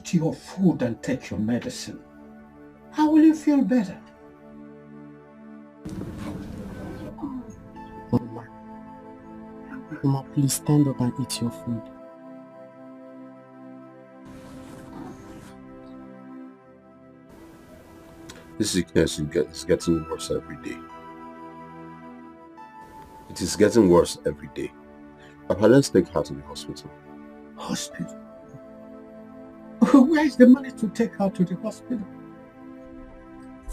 eat your food and take your medicine. How will you feel better? Mama, please stand up and eat your food. This sickness is getting worse every day. It is getting worse every day. Papa, let's take her to the hospital. Hospital? Where is the money to take her to the hospital?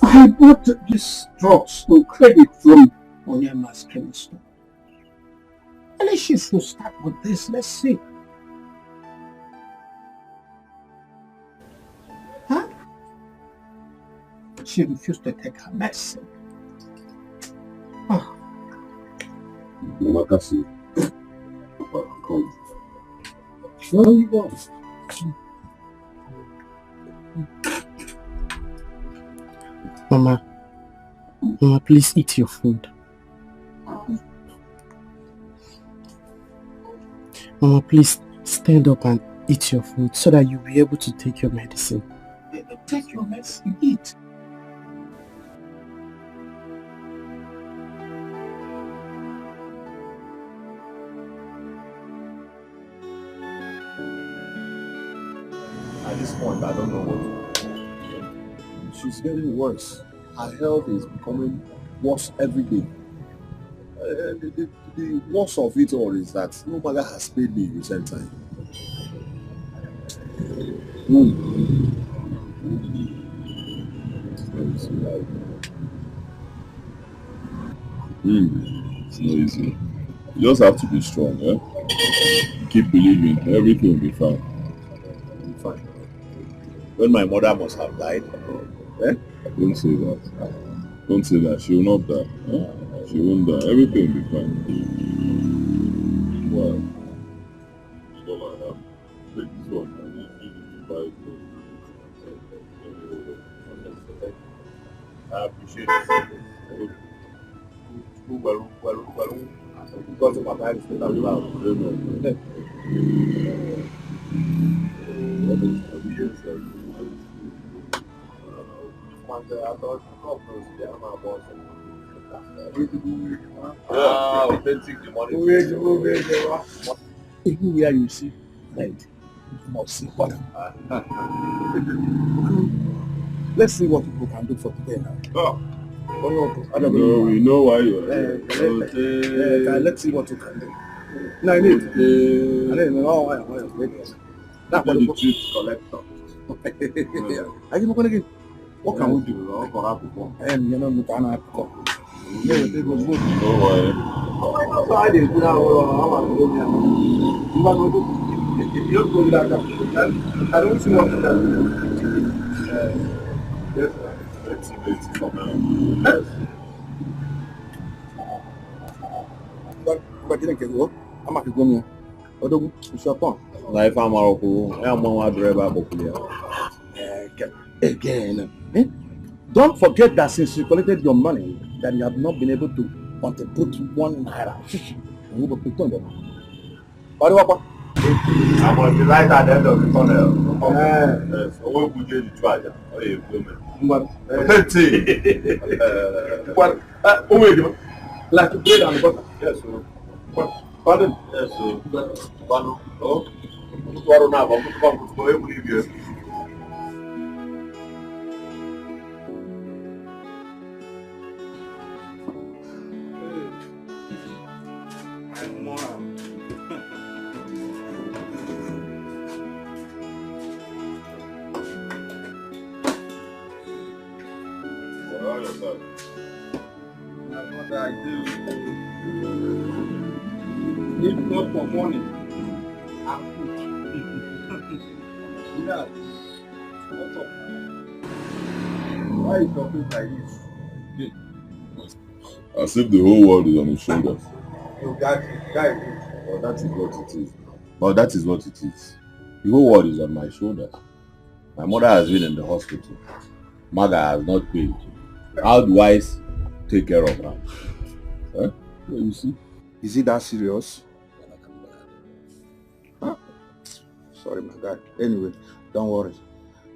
I bought these drugs on credit from Onyema's chemist. At least she should start with this. Let's see. Huh? She refused to take her medicine. Oh. Mama, Kasi. Papa, come. Where are you going? Mama, please eat your food. Mama, please stand up and eat your food so that you'll be able to take your medicine. Take your medicine, eat. At this point, I don't know what to do. She's getting worse. Her health is becoming worse every day. The worst of it all is that no mother has paid me in recent time. It's not easy. You just have to be strong, eh? Keep believing, everything will be fine. Fine. When my mother must have died, eh? Don't say that. Don't say that. She will not die. Eh? She won't die. Everything will be fine. Well, you know what I have. Take this one and then give it to I appreciate it. Well. Because of my time is not allowed. Authentic the money. Where you see light, you must see water. Let's see what people can do for today now. No, we know why you're here. Let's see what you can do. No, I need know why I'm that's what the chief collector. Are you going to get? What can we do? And you know, we can have to No way. So I did put out if you don't go like that, I don't see what to do. Yes, Let's come out. But didn't get go. I'm not going here. Although, it's your phone. Life I'm a driver. Again. Don't forget that since you collected your money, that you have not been able to contribute 1 naira. You will pretend that. I'm on the light at the end of the tunnel. Yes. What would you try? Like bread and butter. Yes, Pardon? Yes, Pardon. Oh, I do. If not for money, I'm good. Yeah. What's up? Why is your face like this? As if the whole world is on his shoulders. You got it. Well, that is what it is. Well, that is what it is. The whole world is on my shoulders. My mother has been in the hospital. Maga has not paid. How do I take care of her? Huh? You see? Is it that serious? Huh? Sorry, my guy. Anyway, Don't worry.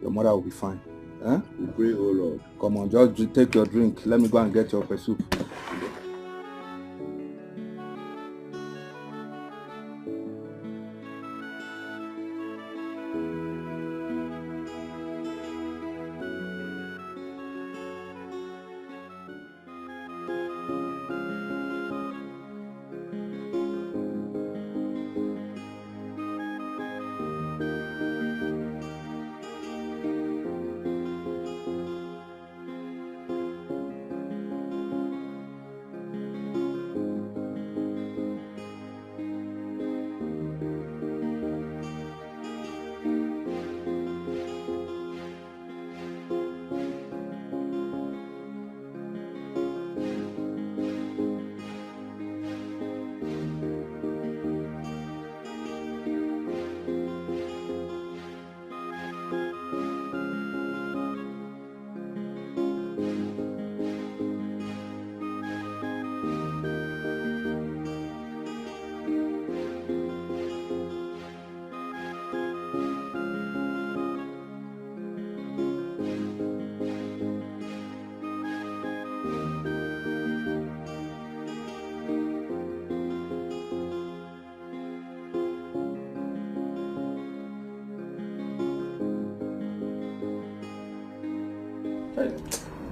Your mother will be fine. Huh? We pray, oh Lord. Come on, just take your drink. Let me go and get your pepper soup.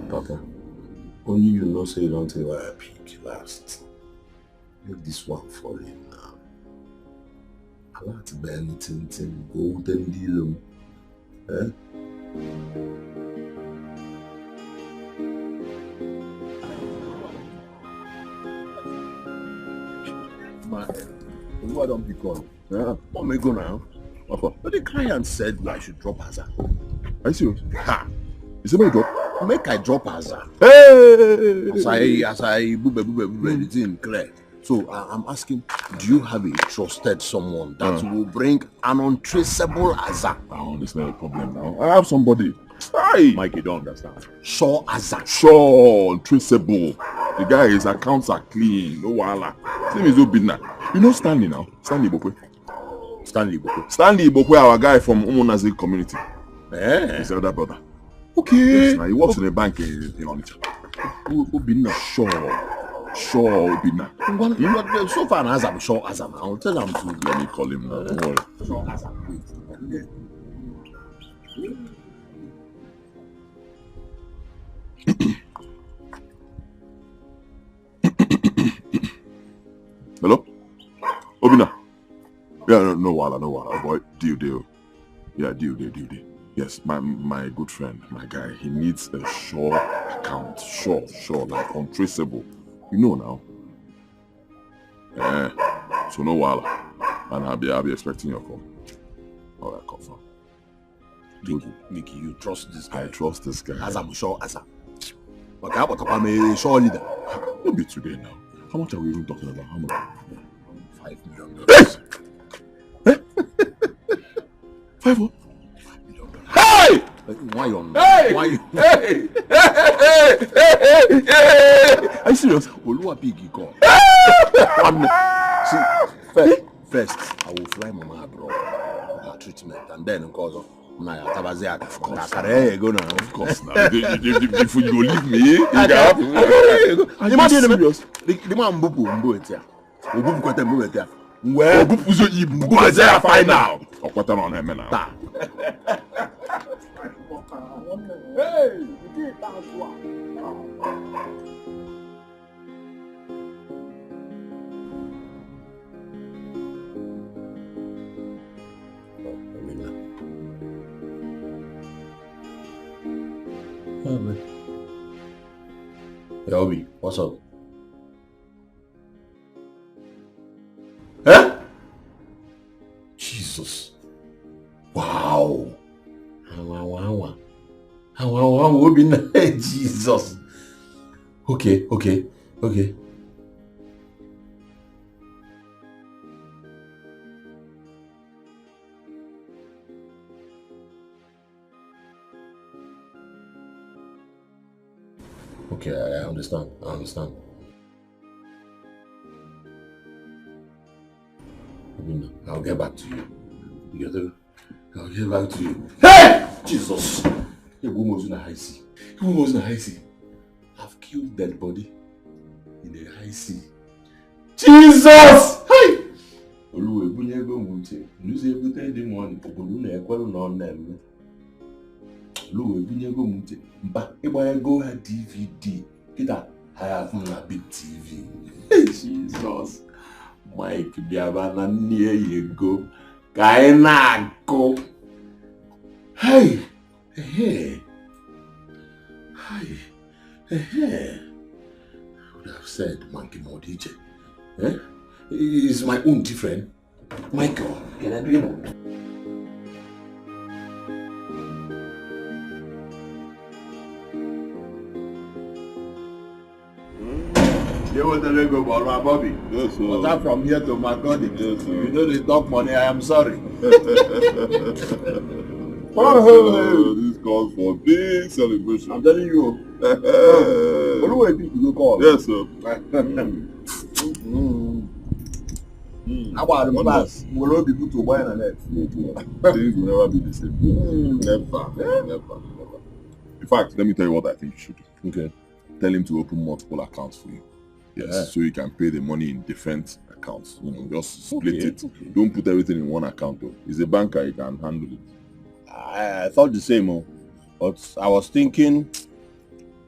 Papa, only you know say you don't take why I pick last. Make this one fall in now. I like to bear anything, golden deal. Eh? Man, why don't pick on? What may go now? But the client said I should drop Hazard. Are you serious? Ha! You say me drop? Make I drop Hazard. Hey! As I the thing clear. So I'm asking, do you have a trusted someone that will bring an untraceable Hazard? Oh, this is not a problem now. I have somebody. Hey! Mike, you don't understand. Sure Hazard. Sure, untraceable. The guy, his accounts are clean. No wahala. His name is Obinna. You know Stanley now? Stanley Ibokwe. Stanley Ibokwe. Stanley Ibokwe, our guy from Umunazi community. Eh? His elder brother. Okay. Yes, now he works in a bank in Onitsha. Obinna. Sure, Obinna. Well, so far as I'm sure Hazard, I'll tell him to Let me call him now. Don't worry. Sure Hazard. Hello? Obinna? Yeah, no wahala, boy. Deal. Yeah, deal. Yes, my good friend, my guy, he needs a sure account. Sure, like untraceable. You know now. Yeah. So no wahala. And I'll be expecting your call. Alright, confirm. Mickey, you trust this guy? I trust this guy. As I'm sure, as but I'm a sure leader. Don't be today now. How much are we even talking about? How much? $5 million. Yes! 5 what? Hey! Why on? Hey! Why? Hey! Are you serious? Olua big go. See, first I will fly Mama abroad for her treatment, and then because of my Tabazia, go now. of course now. If you go leave me, you got. Imagine the man Mbu etia. Obu kwete Mbu etia. Well, Bupuzo Ibu, go there find out. Or what on him now? Hey, you did that one. Oh, man. Hey, Obi, what's up? Huh? Jesus. Wow. Wow. Obi, Jesus. Okay. Okay, I understand. I'll get back to you. I'll get back to you. Hey! Jesus! Hey, who was in a high sea? Who was in a high sea? I've killed dead body in a high sea. Jesus! Hey! Oluwe bunye go munche. Nuze ebute di money. Obodo na ekwelu na on them. Oluwe bunye go munche. Mba igba go ha DVD. Kita I have na big TV. Jesus. Mike biaba na near you go. Kaina go. Hey. Hey. Hey. Hey. I would have said Monkey more DJ. Eh? Is my own different. Michael, can I do it? You want to go about Bobby? Yes, sir. But I'm from here to Makoni. Yes, sir. You know they talk money, I am sorry. This calls for a big celebration. I'm telling you. What do you people call? Yes, sir. How about the pass? Will all be put to buy on net? Things will never be the same. Never. In fact, let me tell you what I think you should do. Okay. Tell him to open multiple accounts for you. Yes, so you can pay the money in different accounts. You know, just split it. Okay. Don't put everything in one account though. He's a banker, he can handle it. I thought the same, but I was thinking,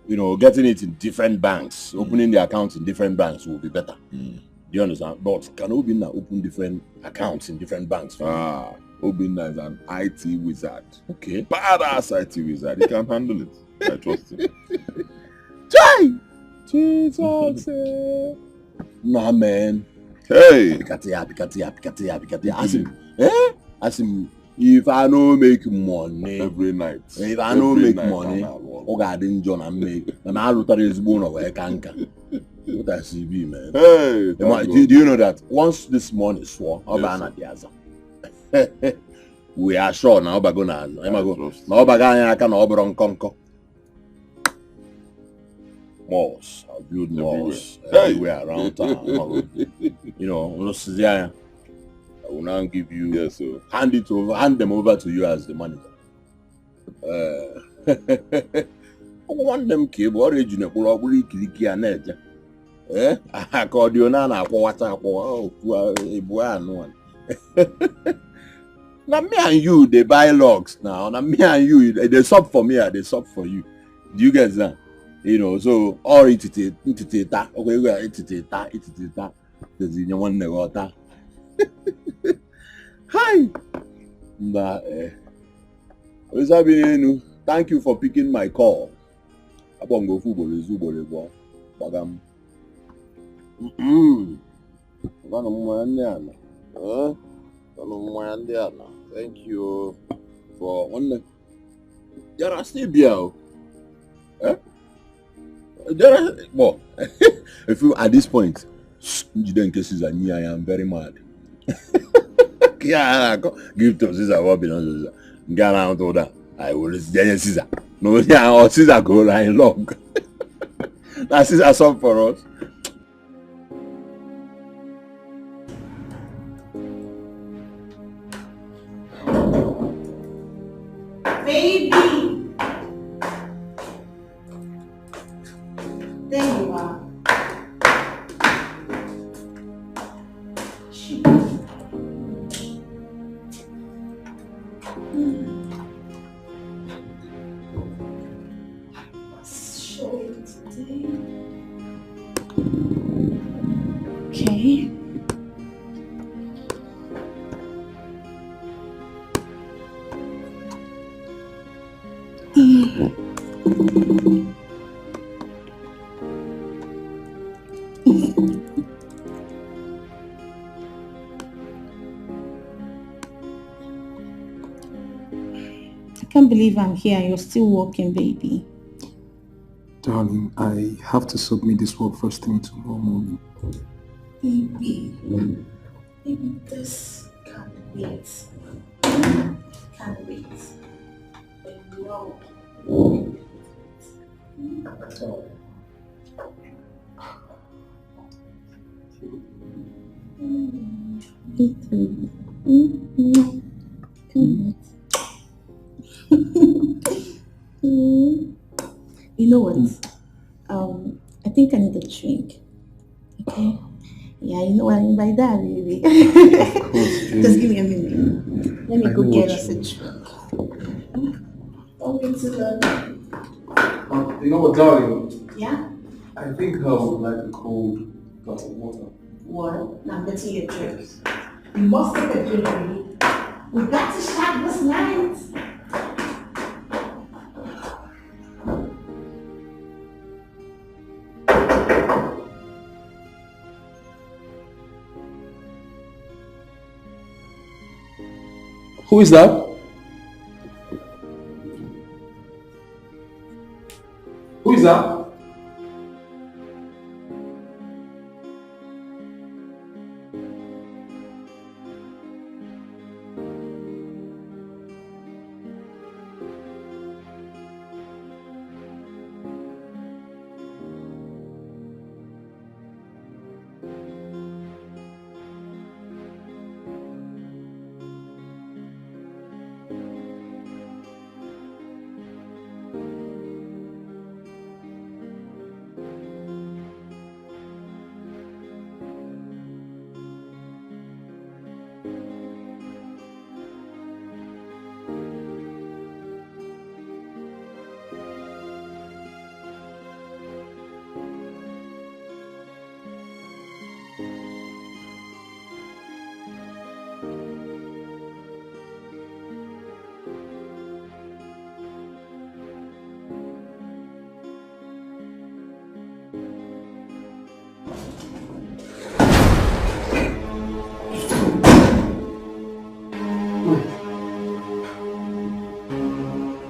you know, getting it in different banks, opening the accounts in different banks will be better. Do you understand? But can Obinna open different accounts in different banks? Obinna is an IT wizard. Okay. Badass IT wizard. He can handle it. I trust him. Chai! Jesus! Nah, man. Hey! Pikati. Ask him, if I no make money every night. If I no make money, Ogadin John and make, and I look at his bone of a canker. What I see be, man. Hey! Do you know that once this money swore, we are sure now, Bagona. Now, Bagana can over on Conco. Malls. I'll build malls everywhere around town. You know, I will now give you. Yes, sir. Hand them over to you as the manager. I want them cable original. Accordion and now me and you they buy logs now. Now me and you they sub for me, they sub for you. Do you get that? You know, so or it okay, we are it. There's in one water. Hi. Thank you for picking my call. Abongo football is Ubo. Bagam. Thank you for one. There are still beer. Well, if you at this point, you don't cases I am very mad. Yeah, give to Caesar what belongs to get around all that. I will Daniel Caesar. No, yeah, or Caesar go line long. That Caesar song for us. Baby! There you are. Show it today. Okay. I can't believe I'm here and you're still working, baby. Darling, I have to submit this work first thing tomorrow morning. Baby, baby, this can't wait. Can't wait. But no. You know what? I think I need a drink. Okay. Yeah, you know what I mean by that, baby. Of course, Just give me a minute. Let me I go know get what us a you drink. Okay, to the You know what, darling? yeah. I think I would like a cold glass of water. What? Now getting your drink. You must take a drink, baby. We got to shop this night. Who is that? Who is that?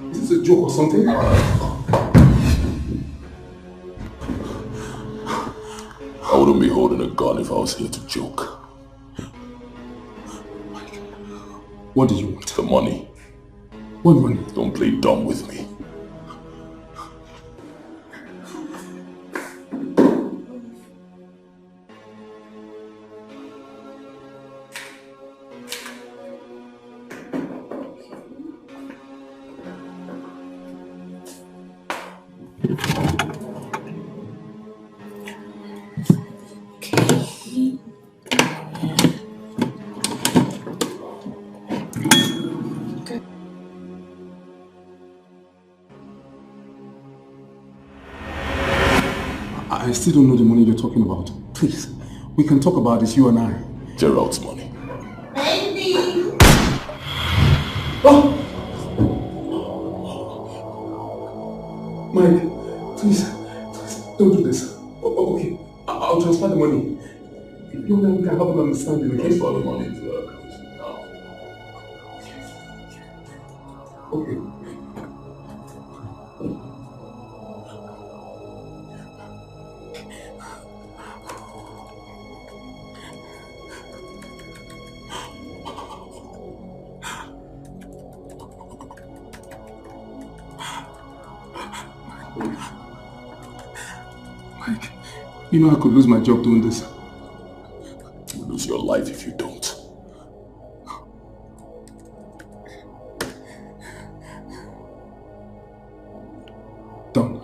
Is this a joke or something? I wouldn't be holding a gun if I was here to joke. What do you want? The money. What money? Don't play dumb with me. I still don't know the money you're talking about. Please, we can talk about this, you and I. Gerald's money. Baby! Oh! Mike, please, don't do this. Okay, I'll transfer the money. You and I can have an understanding, okay? Transfer the money into her account now. Okay. Mike, you know I could lose my job doing this. You'll lose your life if you don't. Done.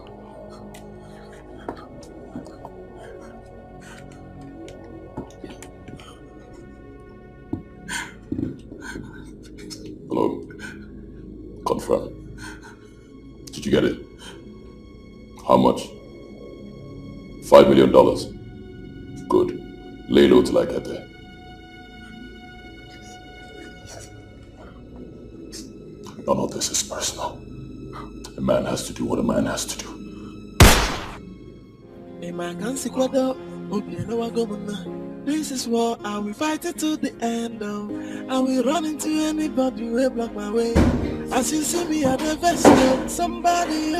Hello? Confirm. Did you get it? How much? $5 million. Good. Lay low till I get there. None of this is personal. A man has to do what a man has to do. This is war, and we fight it to the end. And we run into anybody who block my way. As you see me at the vessel, somebody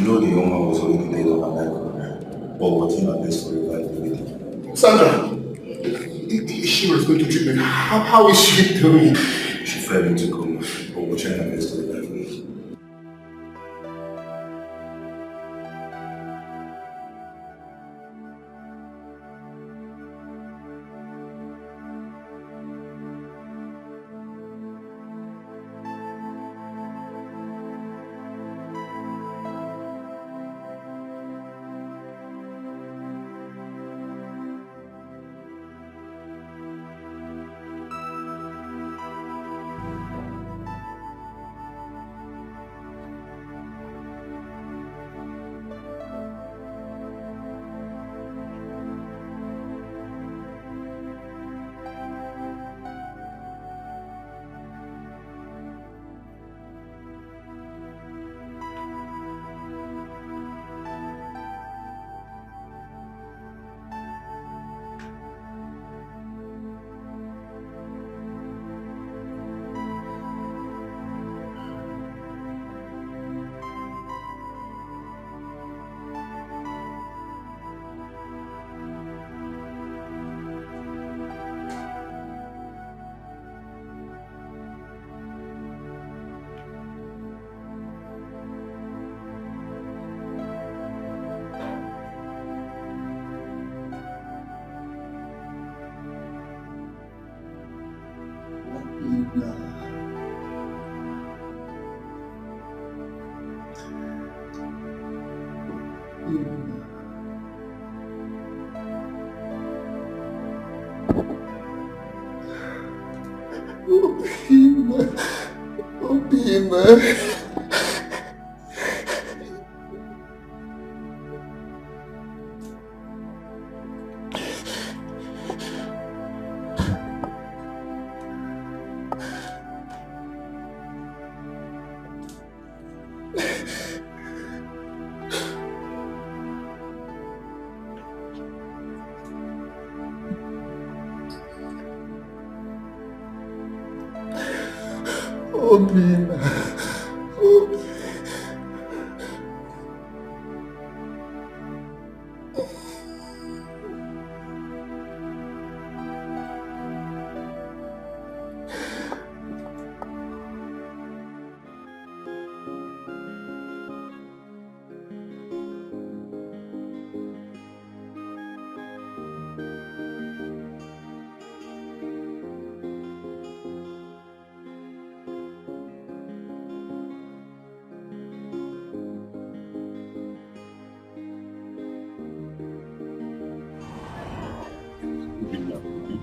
You know the young man was already laid up and died, but was in at least for revival already. Sandra, she was going to treatment. How is she doing? She fell into coma, but we're trying our best to revive her.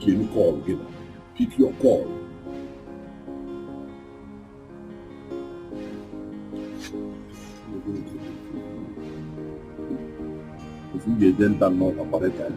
Can you call again? Pick your call. If you get them not operated.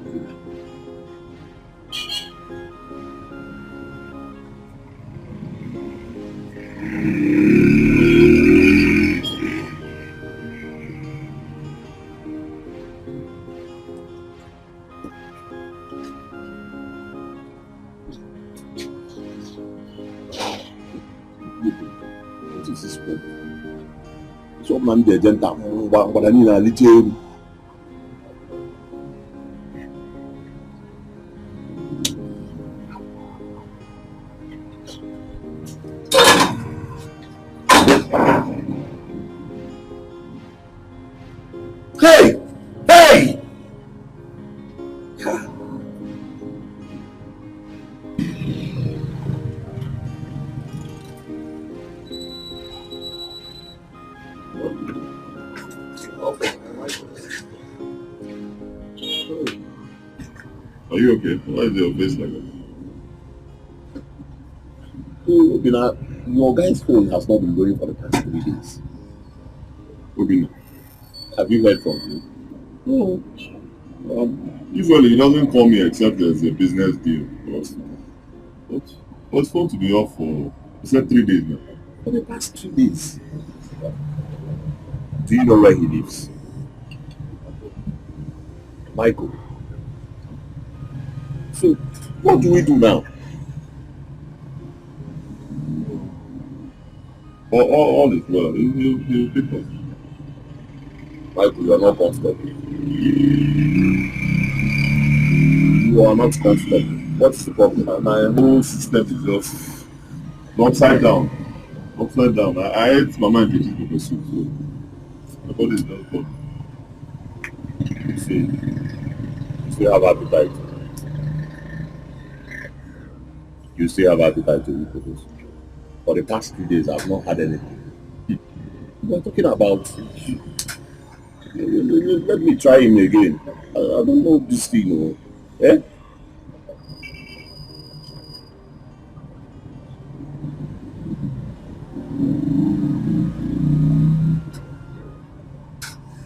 So man the agenda but I need a little Hey! Hey! Are you okay? Why is your face like that? Your guy's phone has not been going for the past 3 days. Obina. Have you heard from him? No. Usually he doesn't call me except there's a business deal. But it's supposed to be off for, he said 3 days now. For the past 2 days. Do you know where he lives? Michael. So, what do we do now? All is well. He'll pick us. Michael, you are not comfortable. You are not comfortable. What's the problem? My whole system is just upside down. Upside down. I ate my mind eating pepper soup, so my body is just gone. You see, you still have appetite. You still have appetite to eat pepper soup. For the past 3 days, I've not had anything. We're talking about. Let me try him again. I don't know this thing, no. Eh?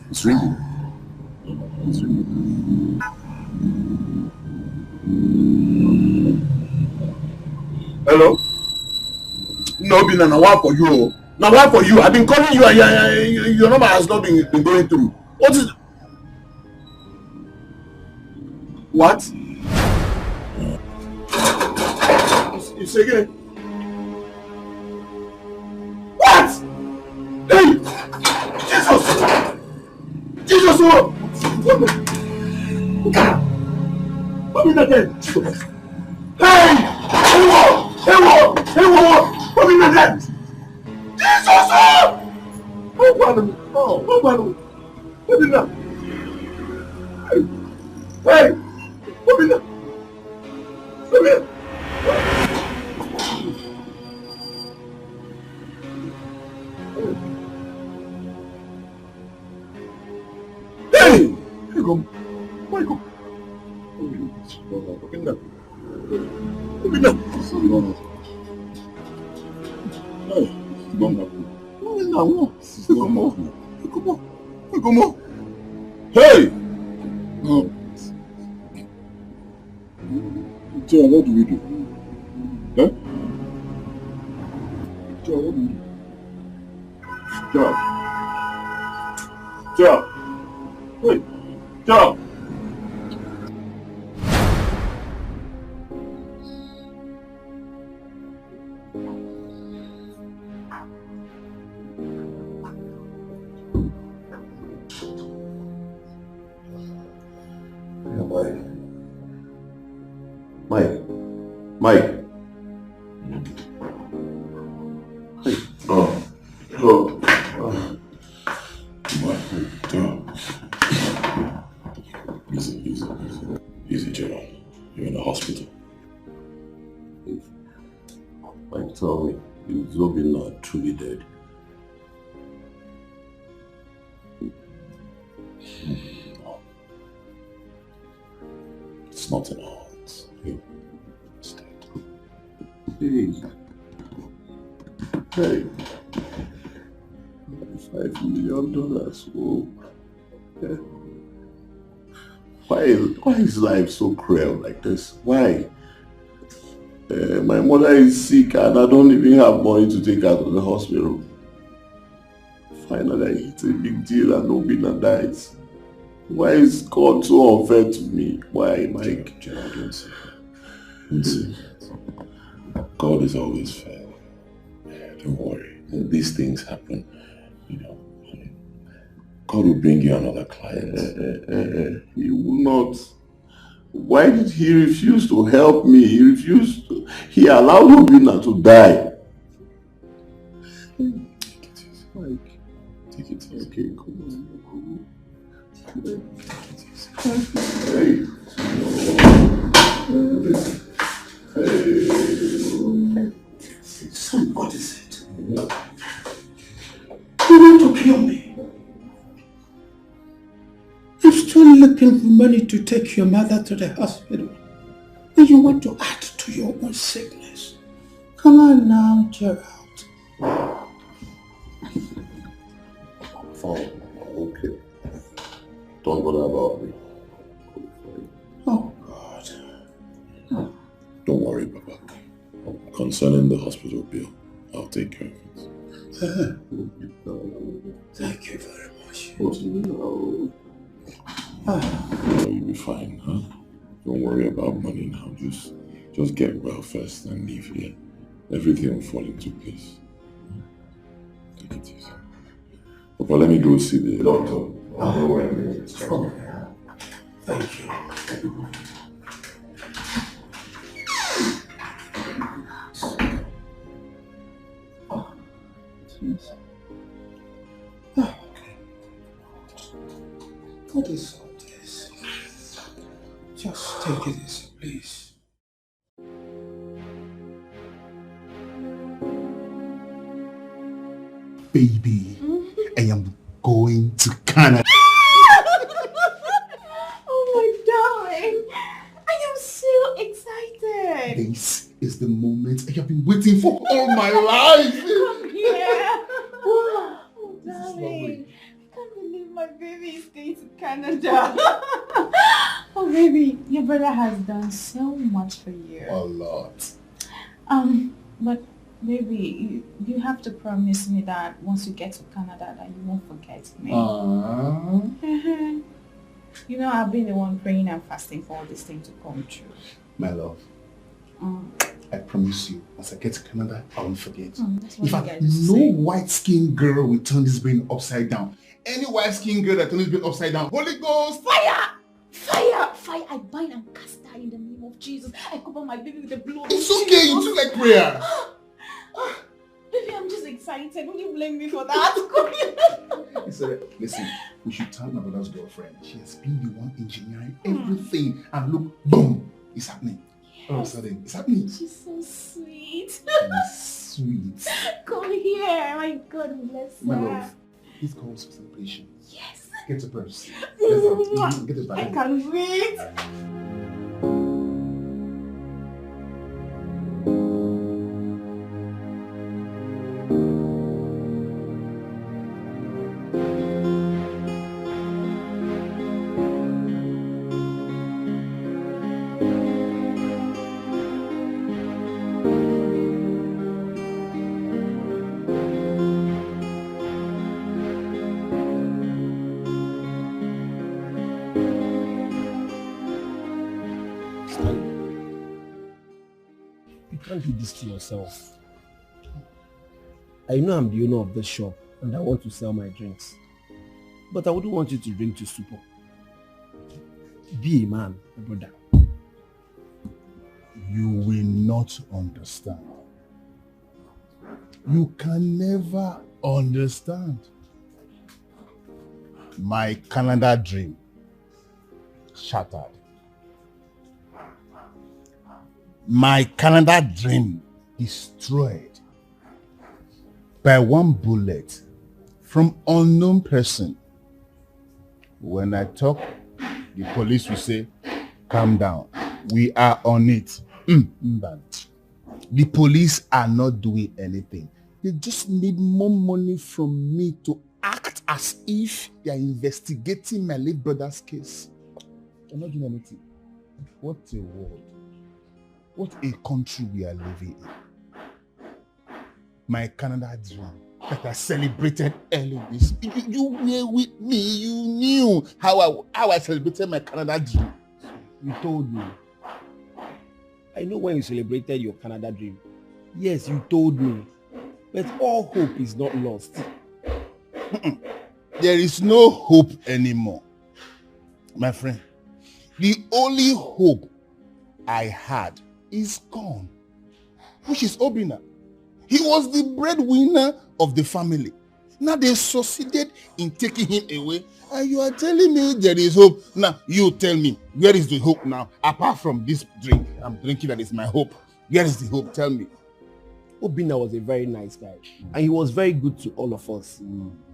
It's ringing. It's ringing. Hello? No, Bina, now what for you? Now what for you? I've been calling you and your number has not been going through. What is... What? You say again? What? Hey! Jesus! Jesus! What is that then? Hey! Hey, what? Hey, what? Hey, what? What is that? Jesus! Oh, what? Oh, what? What is that? Hey! What is that? Come here. Hey! Here come. Michael. Open that. Open that. Hey, come on. Come on. Hey! John, what do we do? Huh? John, what do we do? John. Hey, John. Mike. Hey. Oh. Easy, General. You're in the hospital. Mike, tell me, is Obinna truly dead? No. It's not in our hands. It's dead. Hey. $5 million. Oh. Yeah. Why is life so cruel like this? Why? My mother is sick and I don't even have money to take her to the hospital. Finally, it's a big deal and Obinna dies. Why is God so unfair to me? Why, Mike? Gerald, don't say that. God is always fair. Don't worry. These things happen. You know, God will bring you another client. He will not. Why did he refuse to help me? He allowed Obinna to die. Take it easy. Mike. Take it easy. Okay, come on. Take it easy. Hey. Somebody said, you want to kill me? You're still looking for money to take your mother to the hospital. And you want to add to your own sickness. Come on now, Gerald. Fine. Okay. Don't bother about me. Oh, God. Don't worry, Papa. Concerning the hospital bill, I'll take care of it. Thank you very much. You'll be fine, huh? Don't worry about money now. Just get well first and leave here. Everything will fall into place. Take it easy. Papa, let me go see the doctor. Oh, don't worry, it's fine. Thank you. What is all this? Just take it easy, please. Baby, I am going to Canada. Oh my darling, I am so excited. This is the moment I have been waiting for all my life. Come here. Oh darling, I can't believe my baby is going to Canada. Oh baby, your brother has done so much for you. A lot. But baby, you have to promise me that once you get to Canada that you won't forget me. You know, I've been the one praying and fasting for all this thing to come true. My love, I promise you, once I get to Canada, I won't forget. That's what In fact, you guys no say. white-skinned girl will turn this brain upside down. Any white-skinned girl that turns this brain upside down, Holy Ghost! Fire! Fire! Fire! I bind and cast her in the name of Jesus. I cover my baby with the blood. It's okay, you took like prayer. Baby, I'm just excited. Will you blame me for that? Listen, we should tell my brother's girlfriend. She has been the one engineering everything. And look, boom, it's happening. All of a sudden, it's happening. She's so sweet. She's sweet. Come here. My God bless her. My love, this calls for celebration. Yes. Get the purse. Get it I back. can't wait. Can't do this to yourself. I know I'm the owner of this shop and I want to sell my drinks. But I wouldn't want you to drink to super. Be a man, my brother. You will not understand. You can never understand. My Canada dream shattered. My Canada dream destroyed by one bullet from unknown person. When I talk, the police will say, calm down, we are on it. The police are not doing anything. They just need more money from me to act as if they are investigating my late brother's case. They're not doing anything. What a world. What a country we are living in. My Canada dream that I celebrated early this. You were with me. You knew how I celebrated my Canada dream. You told me. I know when you celebrated your Canada dream. Yes, you told me. But all hope is not lost. There is no hope anymore. My friend, the only hope I had is gone, which is Obina. He was the breadwinner of the family. Now they succeeded in taking him away, and you are telling me there is hope. Now you tell me, where is the hope now? Apart from this drink I'm drinking that is my hope, where is the hope? Tell me. Obina was a very nice guy, and he was very good to all of us.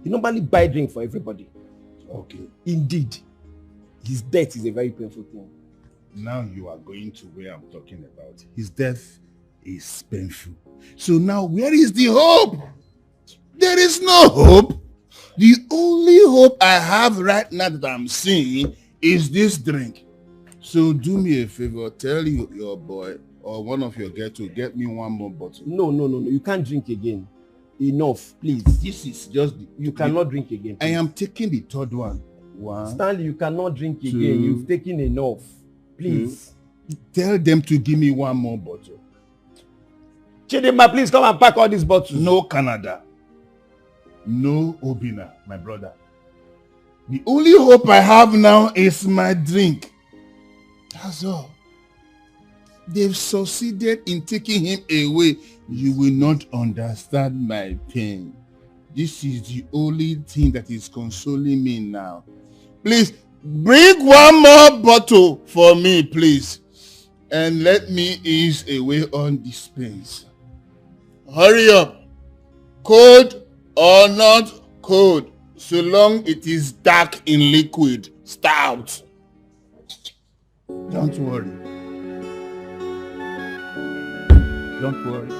He normally buy drink for everybody. Okay. Indeed, his death is a very painful thing. Now you are going to where I'm talking about. His death is painful. So now where is the hope? There is no hope. The only hope I have right now that I'm seeing is this drink. So do me a favor, tell your boy or one of your girls to get me one more bottle. No. You can't drink again. Enough, please. This is just... You cannot drink again. Please. I am taking the third one. Stanley, you cannot drink again. You've taken enough. Please. Tell them to give me one more bottle. Chidinma, please come and pack all these bottles. No Canada. No Obina, my brother. The only hope I have now is my drink. That's all. They've succeeded in taking him away. You will not understand my pain. This is the only thing that is consoling me now. Please, bring one more bottle for me, please. And let me ease away on this pain. Hurry up. Cold or not cold, so long it is dark in liquid, stout. Don't worry. Don't worry.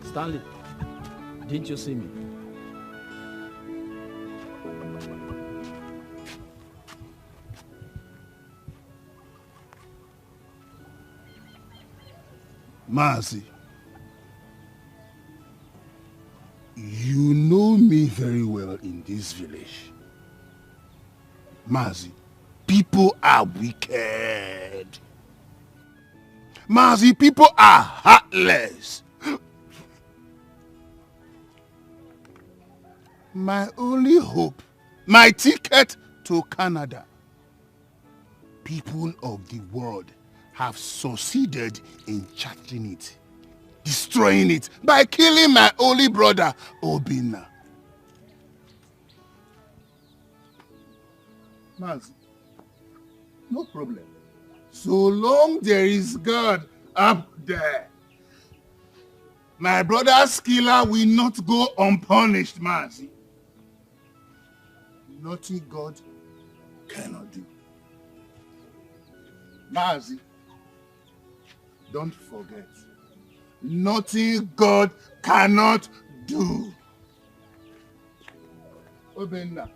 Stanley, didn't you see me? Mazi, you know me very well in this village. Mazi, people are wicked. Mazi, people are heartless. My only hope, my ticket to Canada. People of the world have succeeded in charting it, destroying it by killing my only brother, Obinna. Mazi, no problem. So long there is God up there, my brother's killer will not go unpunished, Mazi. Nothing God cannot do. Mazi, don't forget, nothing God cannot do. Obenna,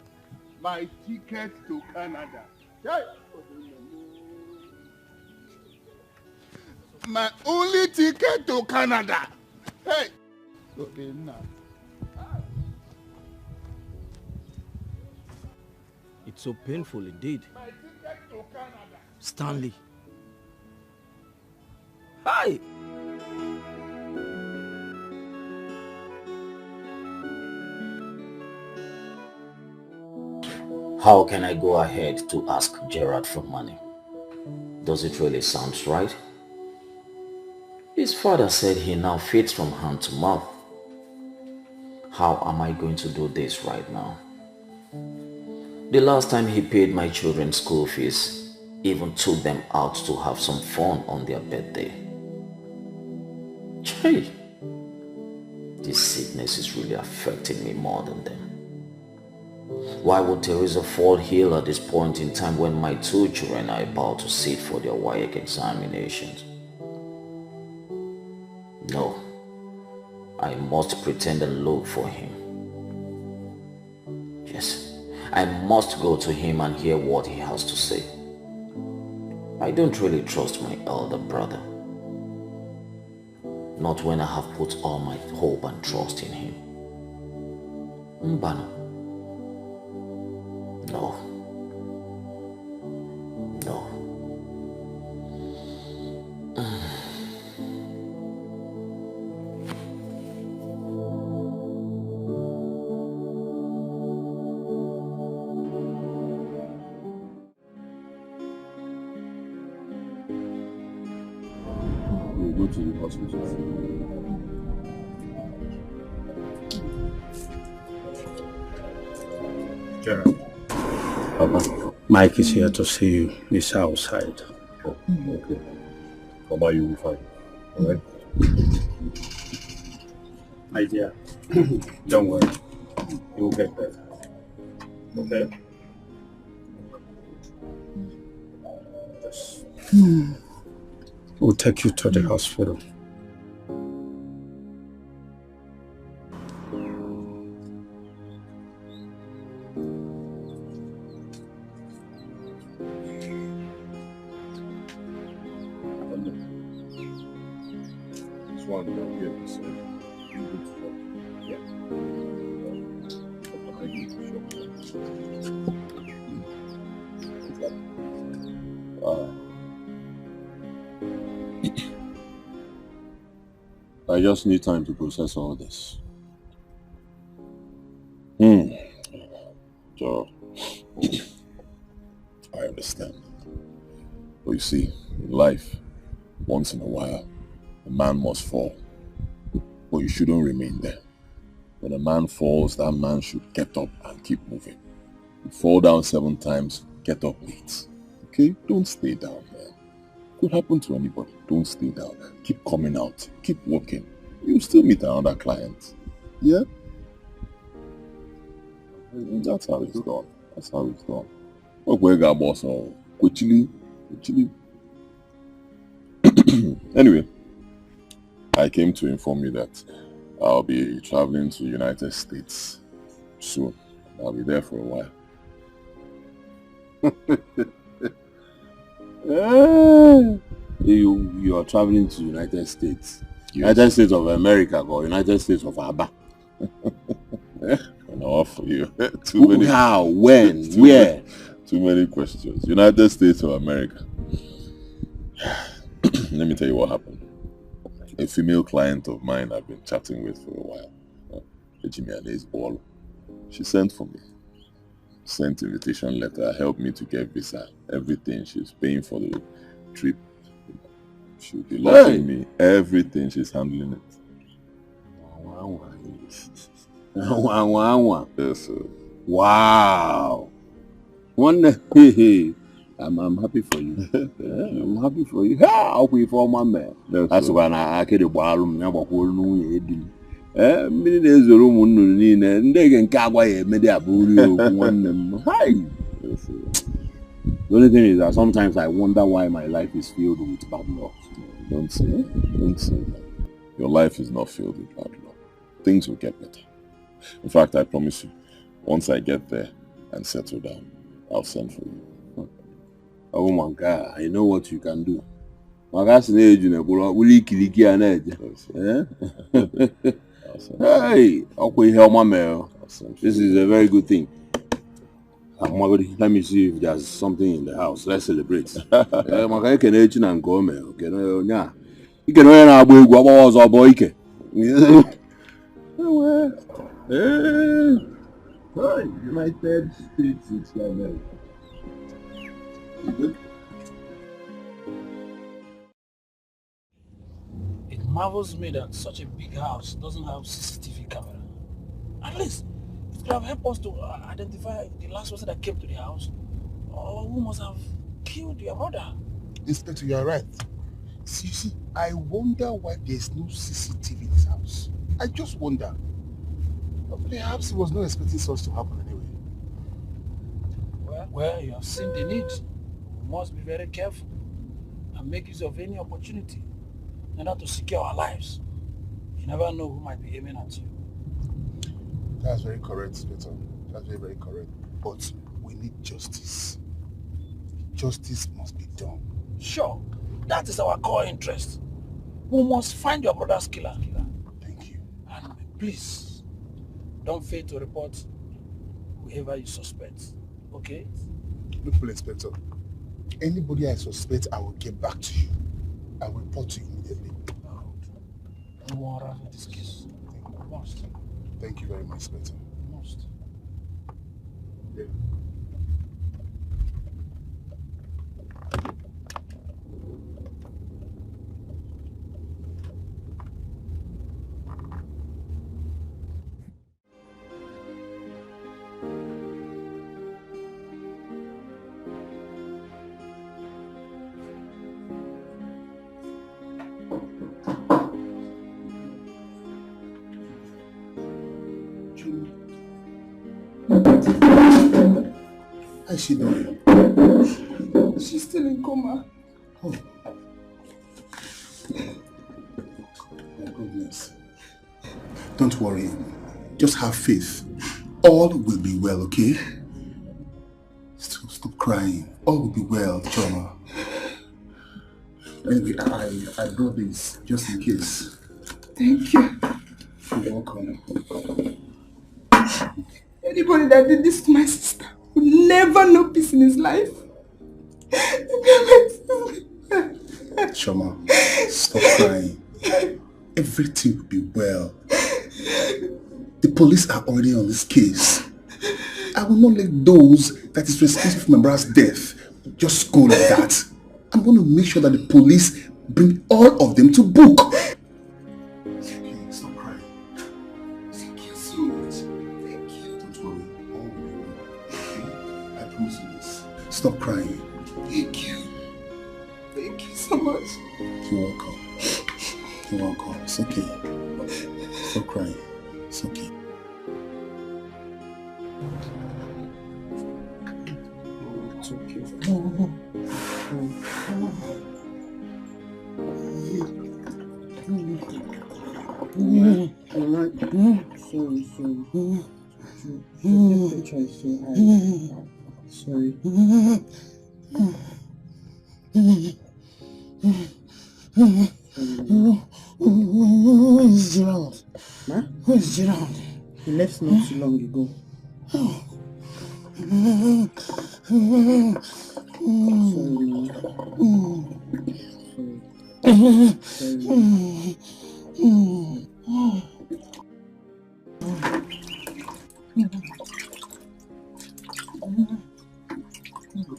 my ticket to Canada. Hey. My only ticket to Canada. Hey. Obenna. It's so painful indeed. My ticket to Canada. Stanley. Hi! How can I go ahead to ask Gerard for money? Does it really sound right? His father said he now feeds from hand to mouth. How am I going to do this right now? The last time he paid my children's school fees, even took them out to have some fun on their birthday. Hey, this sickness is really affecting me more than them. Why would Teresa fall ill at this point in time when my two children are about to sit for their WAEC examinations? No, I must pretend and look for him. Yes, I must go to him and hear what he has to say. I don't really trust my elder brother. Not when I have put all my hope and trust in him. Mbano. No. No. We'll go to the hospital. Gerald. Papa. Mike is here to see you. He's outside. Oh, okay. Papa, you will be fine. Alright? My dear, don't worry. You'll get better. Okay? Yes. We'll take you to the hospital. one here is good for. Yeah. I just need time to process all this. So, I understand. But you see, in life, once in a while, a man must fall. But you shouldn't remain there. When a man falls, that man should get up and keep moving. You fall down 7 times, get up 8. Okay? Don't stay down, man. Could happen to anybody. Don't stay down. Keep coming out. Keep working. You'll still meet another client. Yeah? That's how it's done. That's how it's done. Boss. Anyway, I came to inform you that I'll be traveling to the United States soon. I'll be there for a while. You are traveling to the United States. Yes. United States of America or United States of Abba. Enough for you. Too many. How? When? Where? Too many questions. United States of America. Let me tell you what happened. A female client of mine I've been chatting with for a while. Ball. She sent for me. Sent invitation letter, helped me to get visa, everything. She's paying for the trip. She'll be lodging me, everything. She's handling it. Yes, sir. Wow. Wonder. I'm happy for you. I'm happy for you. I'll pay for my man. That's when I get a ballroom. Never hold no. Many days the room wouldn't need and they can carry a media one. Hi. The only thing is that sometimes I wonder why my life is filled with bad luck. Don't say that. Your life is not filled with bad luck. Things will get better. In fact, I promise you, once I get there and settle down, I'll send for you. Oh my God, I know what you can do. Hey, okay, help my mail. This is a very good thing. Let me see if there's something in the house. Let's celebrate. You can go, man. You can United States of America. It marvels me that such a big house doesn't have CCTV camera. At least it could have helped us to identify the last person that came to the house or who must have killed your brother. Inspector, you are right. See, I wonder why there's no CCTV in this house. I just wonder. Perhaps he was not expecting such to happen anyway. Well, you have seen the need. We must be very careful and make use of any opportunity in order to secure our lives. You never know who might be aiming at you. That's very correct, Inspector. That's very, very correct. But we need justice. Justice must be done. Sure. That is our core interest. We must find your brother's killer. Thank you. And please, don't fail to report whoever you suspect. Okay? Look, Inspector. Anybody I suspect, I will get back to you. I will report to you immediately. You want to have this case? Must. Thank you very much, Inspector. Must. Yeah. How's she doing? She's still in coma. Oh. My goodness. Don't worry. Just have faith. All will be well, okay? Stop crying. All will be well, Choma. Anyway, I brought this just in case. Thank you. You're welcome. Anybody that did this to my sister will never know peace in his life. Shoma, stop crying. Everything will be well. The police are already on this case. I will not let those that is responsible for my brother's death just go like that. I'm going to make sure that the police bring all of them to book. Stop crying. Thank you so much. Thank you. Don't worry. All will be well. I promise you this. Stop crying. Thank you. Thank you so much. You're welcome. You're welcome. It's okay. Stop crying. It's okay. It's okay. Sorry. Where's Gerald? Huh? Where's Gerald? He left not too long ago.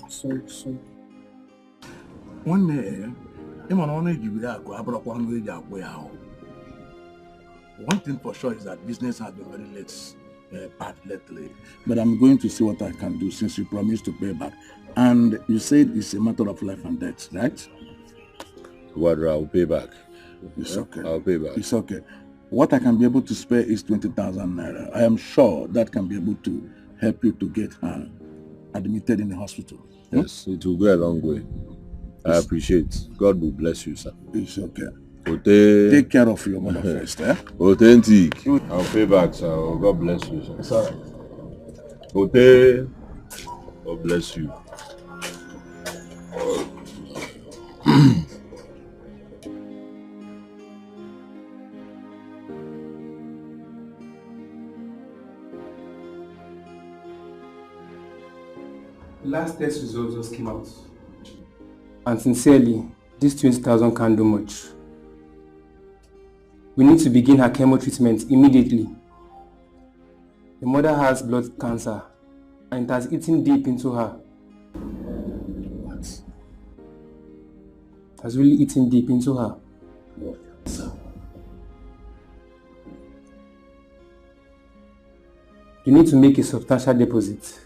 Sorry. One day, one thing for sure is that business has been very bad lately. But I'm going to see what I can do since you promised to pay back. And you said it's a matter of life and death, right? Wadra, I'll pay back. It's okay. I'll pay back. It's okay. What I can be able to spare is 20,000 naira. I am sure that can be able to help you to get her admitted in the hospital. Yes, it will go a long way. I appreciate. God will bless you, sir. It's okay. Ote... Take care of your mother first, eh? Authentic. I'll pay back, sir. God bless you, sir. Sorry. Ote... God bless you. Last test results just came out. And sincerely, this 20,000 can't do much. We need to begin her chemo treatment immediately. The mother has blood cancer and it has eaten deep into her. What? It has really eaten deep into her. Blood cancer. You need to make a substantial deposit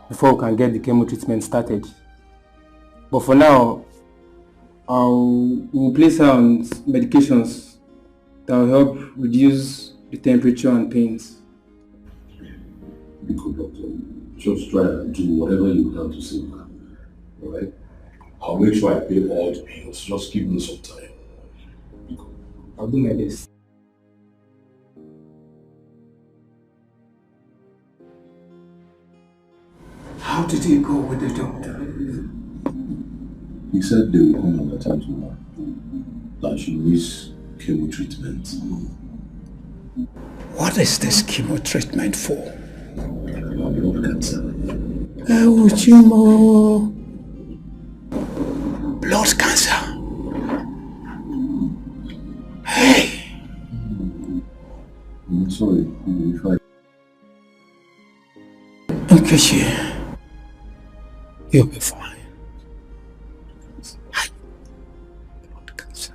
before we can get the chemo treatment started. But for now, we'll place her on medications that will help reduce the temperature and pains. Be good, doctor. Just try and do whatever you can to save her. Alright? I'll make sure I pay all the bills. Just give me some time. Be good. I'll do my best. How did he go with the doctor? He said they will come and attend to her. That she needs chemo treatment. What is this chemo treatment for? Blood cancer. Chemo. Blood cancer. Hey! I'm sorry. If I... Nkechi, you'll be fine. Blood cancer.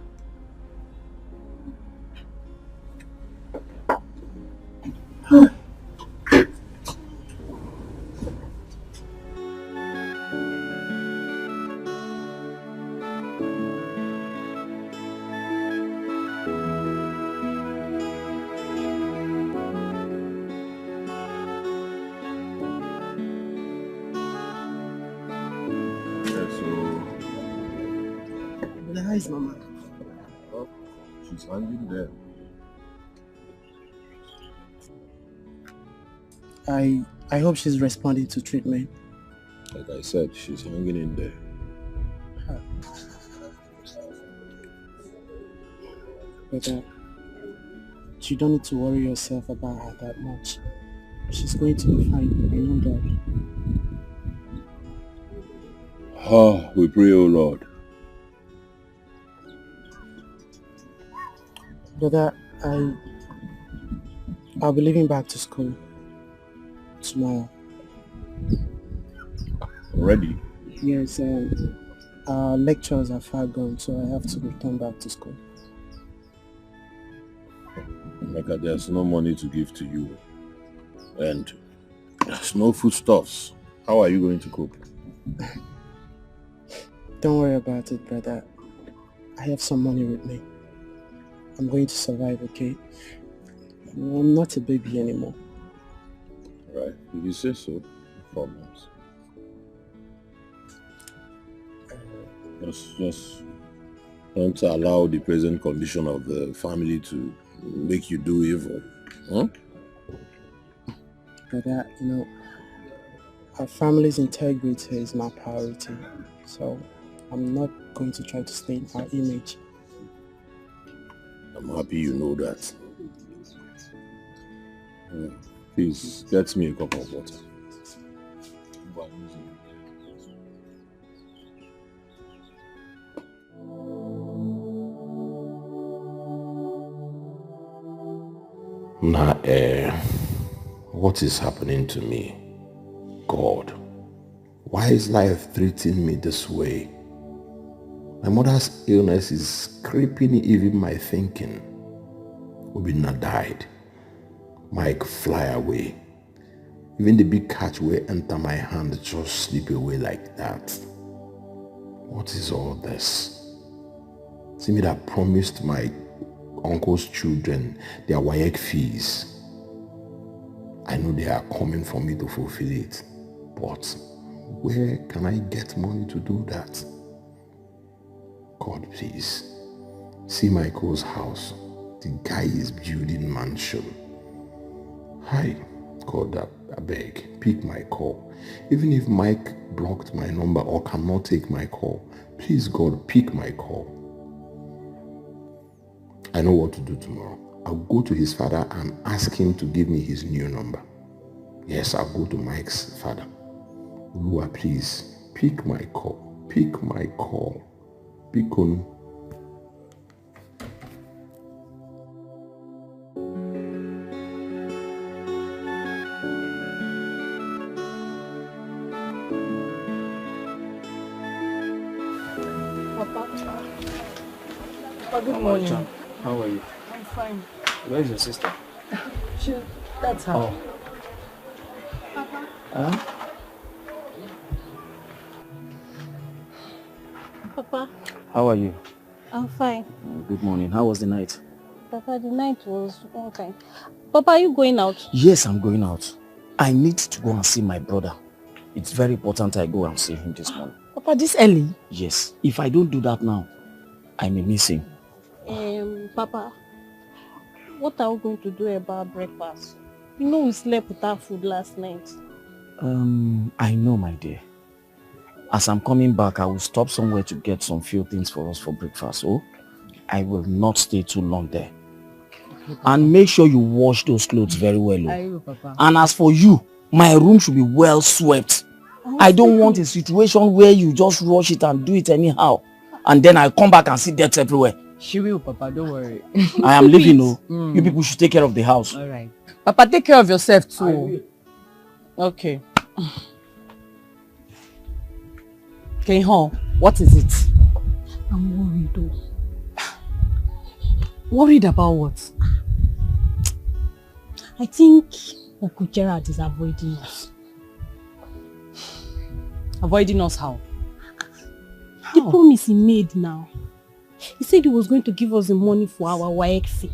How is Mama? Oh, she's hanging there. I hope she's responding to treatment. Like I said, she's hanging in there. Better. you don't need to worry yourself about her that much. She's going to be fine. I know that. Oh, we pray, oh Lord. Brother, I'll be leaving back to school tomorrow. Already? Yes, our lectures are far gone, so I have to return back to school. Mecca, there's no money to give to you. And there's no foodstuffs. How are you going to cope? Don't worry about it, brother. I have some money with me. I'm going to survive, okay? I'm not a baby anymore. Right. If you say so, no problems. Just don't allow the present condition of the family to make you do evil. Huh? Brother, our family's integrity is my priority. So I'm not going to try to stain our image. I'm happy you know that. Please, get me a cup of water. What is happening to me? God, why is life treating me this way? My mother's illness is creeping even my thinking. Obina died. Mike fly away. Even the big catch will enter my hand just slip away like that. What is all this? See me that promised my uncle's children their WAEC fees. I know they are coming for me to fulfill it. But where can I get money to do that? God, please. See Michael's house. The guy is building mansion. Hi, God, I beg, pick my call. Even if Mike blocked my number or cannot take my call, please, God, pick my call. I know what to do tomorrow. I'll go to his father and ask him to give me his new number. Yes, I'll go to Mike's father. Lua, please, pick my call. Pick my call. Pick on. Papa, good morning. How are you? I'm fine. Where's your sister? That's her. Oh. Papa. Huh? Papa. How are you? I'm fine. Good morning. How was the night? Papa, the night was okay. Papa, are you going out? Yes, I'm going out. I need to go and see my brother. It's very important I go and see him this morning. Papa, this early? Yes. If I don't do that now, I may miss him. Papa, what are we going to do about breakfast? You know we slept without food last night. I know, my dear. As I'm coming back, I will stop somewhere to get some few things for us for breakfast. Oh, I will not stay too long there. And make sure you wash those clothes very well. Oh. I will, Papa. And as for you, my room should be well swept. I don't want a situation where you just rush it and do it anyhow. And then I come back and see dirt everywhere. She will, Papa, don't worry. I am leaving, oh. You people should take care of the house. All right. Papa, take care of yourself too. Okay. Okay, what is it? I'm worried though. Worried about what? I think Uncle Gerard is avoiding us. Avoiding us how? The promise he made now. He said he was going to give us the money for our WAEC fee.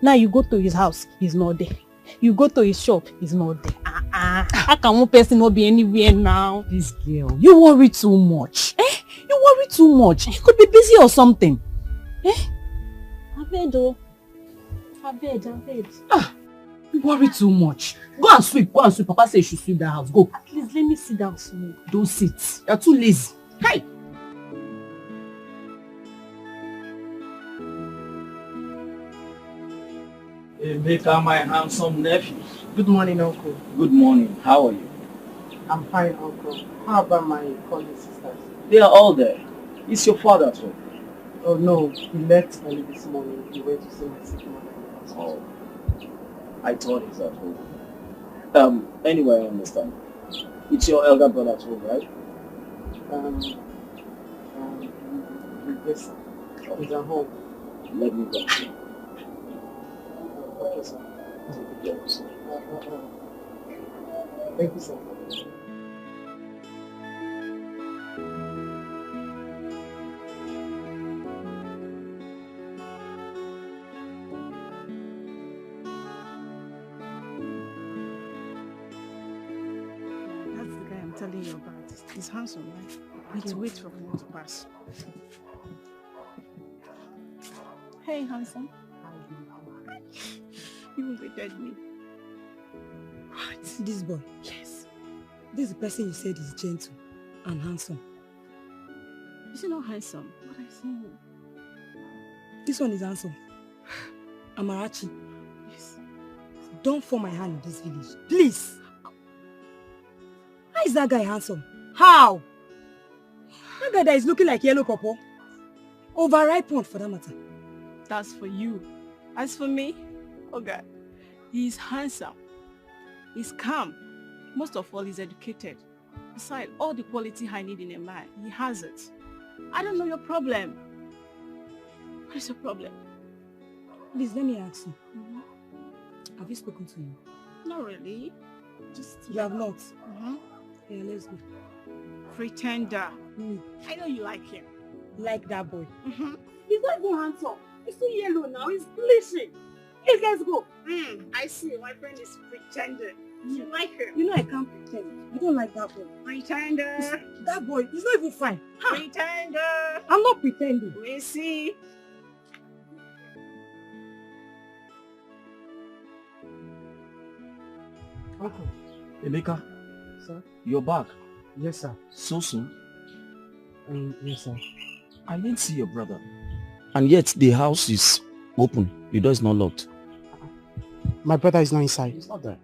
Now you go to his house, he's not there. You go to his shop, he's not there. How can one person not be anywhere now? This girl, you worry too much. You worry too much. He could be busy or something. Abed, oh. Abed. You worry too much. Go and sweep. Papa says you should sweep that house. Go. At least let me sit down small. Don't sit. You're too lazy. Hey! Emeka, my handsome nephew. Good morning, Uncle. Good morning. How are you? I'm fine, Uncle. How about my calling sisters? They are all there. Is your father at home? Oh no, he left early this morning. He went to see my sick mother in the hospital. Oh, I thought he's at home. Anyway, I understand. It's your elder brother at home, right? Yes, sir. He's at home. Let me go. Okay, sir. Yes. Thank you, sir. That's the guy I'm telling you about. He's handsome, right? I need to wait for him to pass. Hey, handsome. You invited me. What? This boy? Yes. This is the person you said is gentle and handsome. Is he not handsome? What I see him. This one is handsome. Amarachi. Yes. Don't fall my hand in this village. Please. How is that guy handsome? How? That guy that is looking like yellow pawpaw. Overripe one for that matter. That's for you. As for me, oh God, he's handsome. He's calm. Most of all, he's educated. Besides, all the quality I need in a man, he has it. I don't know your problem. What is your problem? Please, let me ask you. Have you spoken to him? Not really. Just... You have not? Yeah, let's go. Pretender. I know you like him. Like that boy? He's not even handsome. He's too yellow now. He's bleaching. Hey, let's go. I see. My friend is pretending. You like him. You know I can't pretend. You don't like that boy. Pretender. That boy, he's not even fine. Pretender. I'm not pretending. We see. Uncle. Emeka, Sir? you're back. Yes, sir. So soon? Yes, sir. I didn't see your brother. And yet the house is open. The door is not locked. My brother is not inside. He's not there.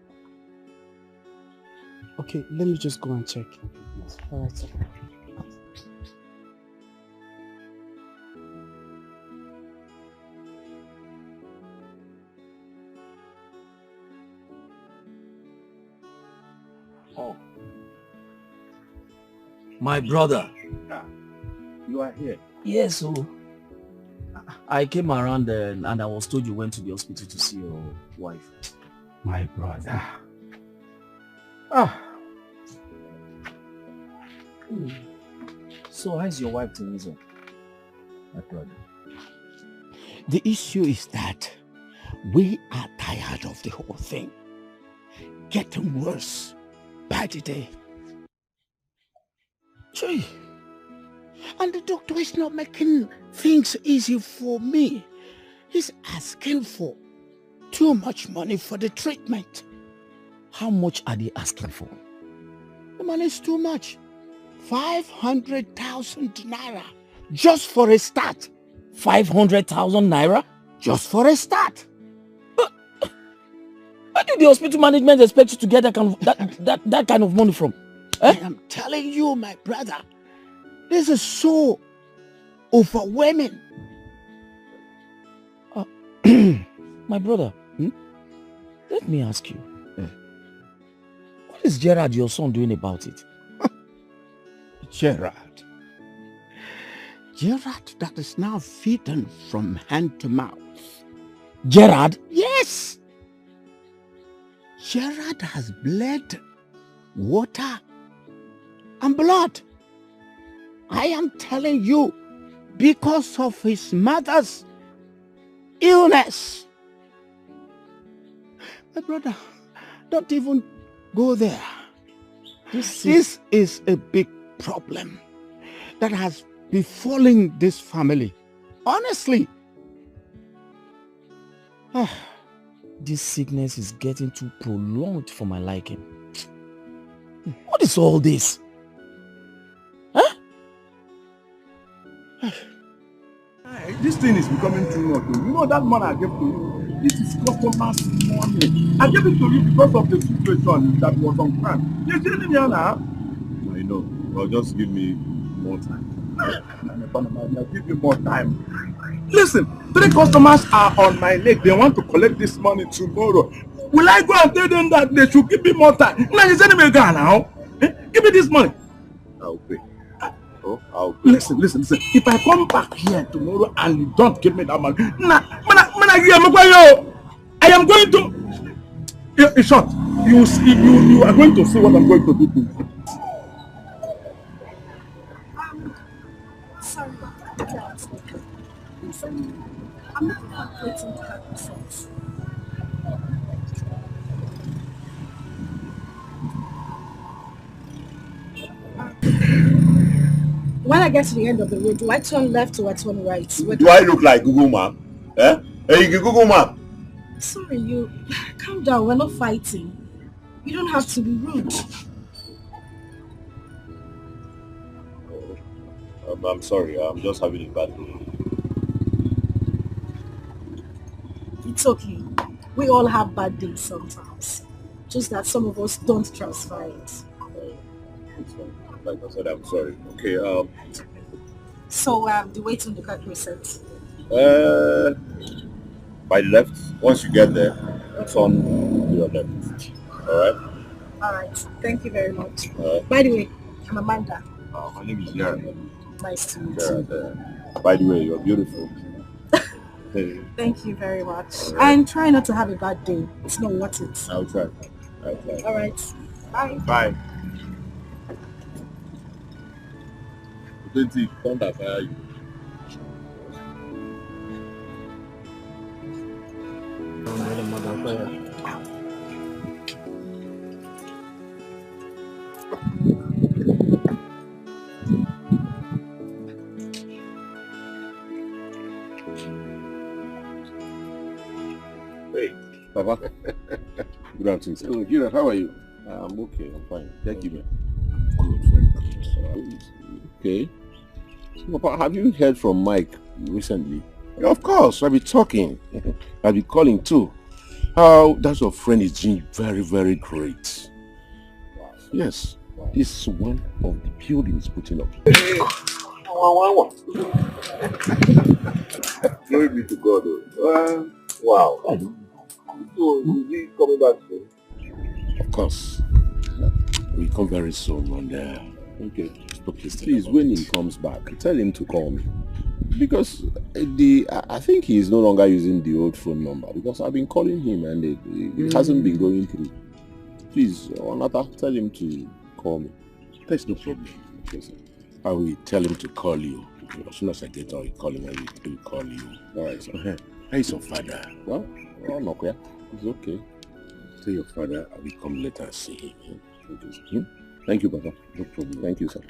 Okay, let me just go and check. Alright, sir. Oh. My brother. You are here. Yes, so I came around and I was told you went to the hospital to see your wife. My brother. So how's your wife, Teresa? My brother. The issue is that we are tired of the whole thing. Getting worse by the day. Gee. And the doctor is not making things easy for me. He's asking for too much money for the treatment. How much are they asking for? The money is too much. 500,000 naira. Just for a start. 500,000 naira? Just for a start. Where do the hospital management expect you to get that kind of money from? I am telling you, my brother, this is so overwhelming. My brother, let me ask you, what is Gerard, your son, doing about it? Gerard that is now feeding from hand to mouth. Gerard? Yes. Gerard has bled, water, and blood. I am telling you, because of his mother's illness. My brother, don't even go there. This is a big problem that has befallen this family. Honestly. This sickness is getting too prolonged for my liking. What is all this? Huh? This thing is becoming too much. You know that man I gave to you? This is customers' money. I gave it to you because of the situation that was on hand. You're telling me now? I know. Well, just give me more time. I'll give you more time. Listen, 3 customers are on my leg. They want to collect this money tomorrow. Will I go and tell them that they should give me more time? Now you're sending me a guy now. Give me this money. I'll pay. Oh, I'll pay. Listen. If I come back here tomorrow and you don't give me that money, I am going to. In short, you are going to see what I'm going to do to you. Sorry, I'm not calculating the percent. When I get to the end of the road, do I turn left or I turn right? Do I look like Google Map? Eh? Hey, Google Map. Sorry, you calm down. We're not fighting. You don't have to be rude. I'm sorry. I'm just having a bad day. It's okay. We all have bad days sometimes. Just that some of us don't transfer it. It's fine. Like I said, I'm sorry. Okay. So the weight on the car percent. By the left. Once you get there, it's on your left. All right. All right. Thank you very much. Right. By the way, I'm Amanda. My name is Jared. Nice to meet you. Jared, by the way, you're beautiful. Thank you very much. Right. And try not to have a bad day. It's not worth it. I'll try. All right. Bye. Bye. Don't fire you. Hey, Papa. Good afternoon, sir. Good. How are you? I'm okay. I'm fine. Thank you, man. Good. Okay. So, Papa, have you heard from Mike recently? Yeah, of course. I'll be talking. I'll be calling too. How that your friend is doing very, very great. Wow. Yes. Wow. This is one of the buildings putting up. Glory be to God. Wow. So, is he coming back soon? Of course. We'll come very soon and okay. Please, when he comes back, tell him to call me. Because I think he is no longer using the old phone number because I've been calling him and it hasn't been going through. Please, Onata, tell him to call me. That's no problem. Yes, sir. I will tell him to call you. As soon as I get on, call him and he will call you. Alright, sir. How is your father? Well, no, yeah. It's okay. Tell your father I will come later and see him. Thank you, Papa. No problem. Thank you, sir.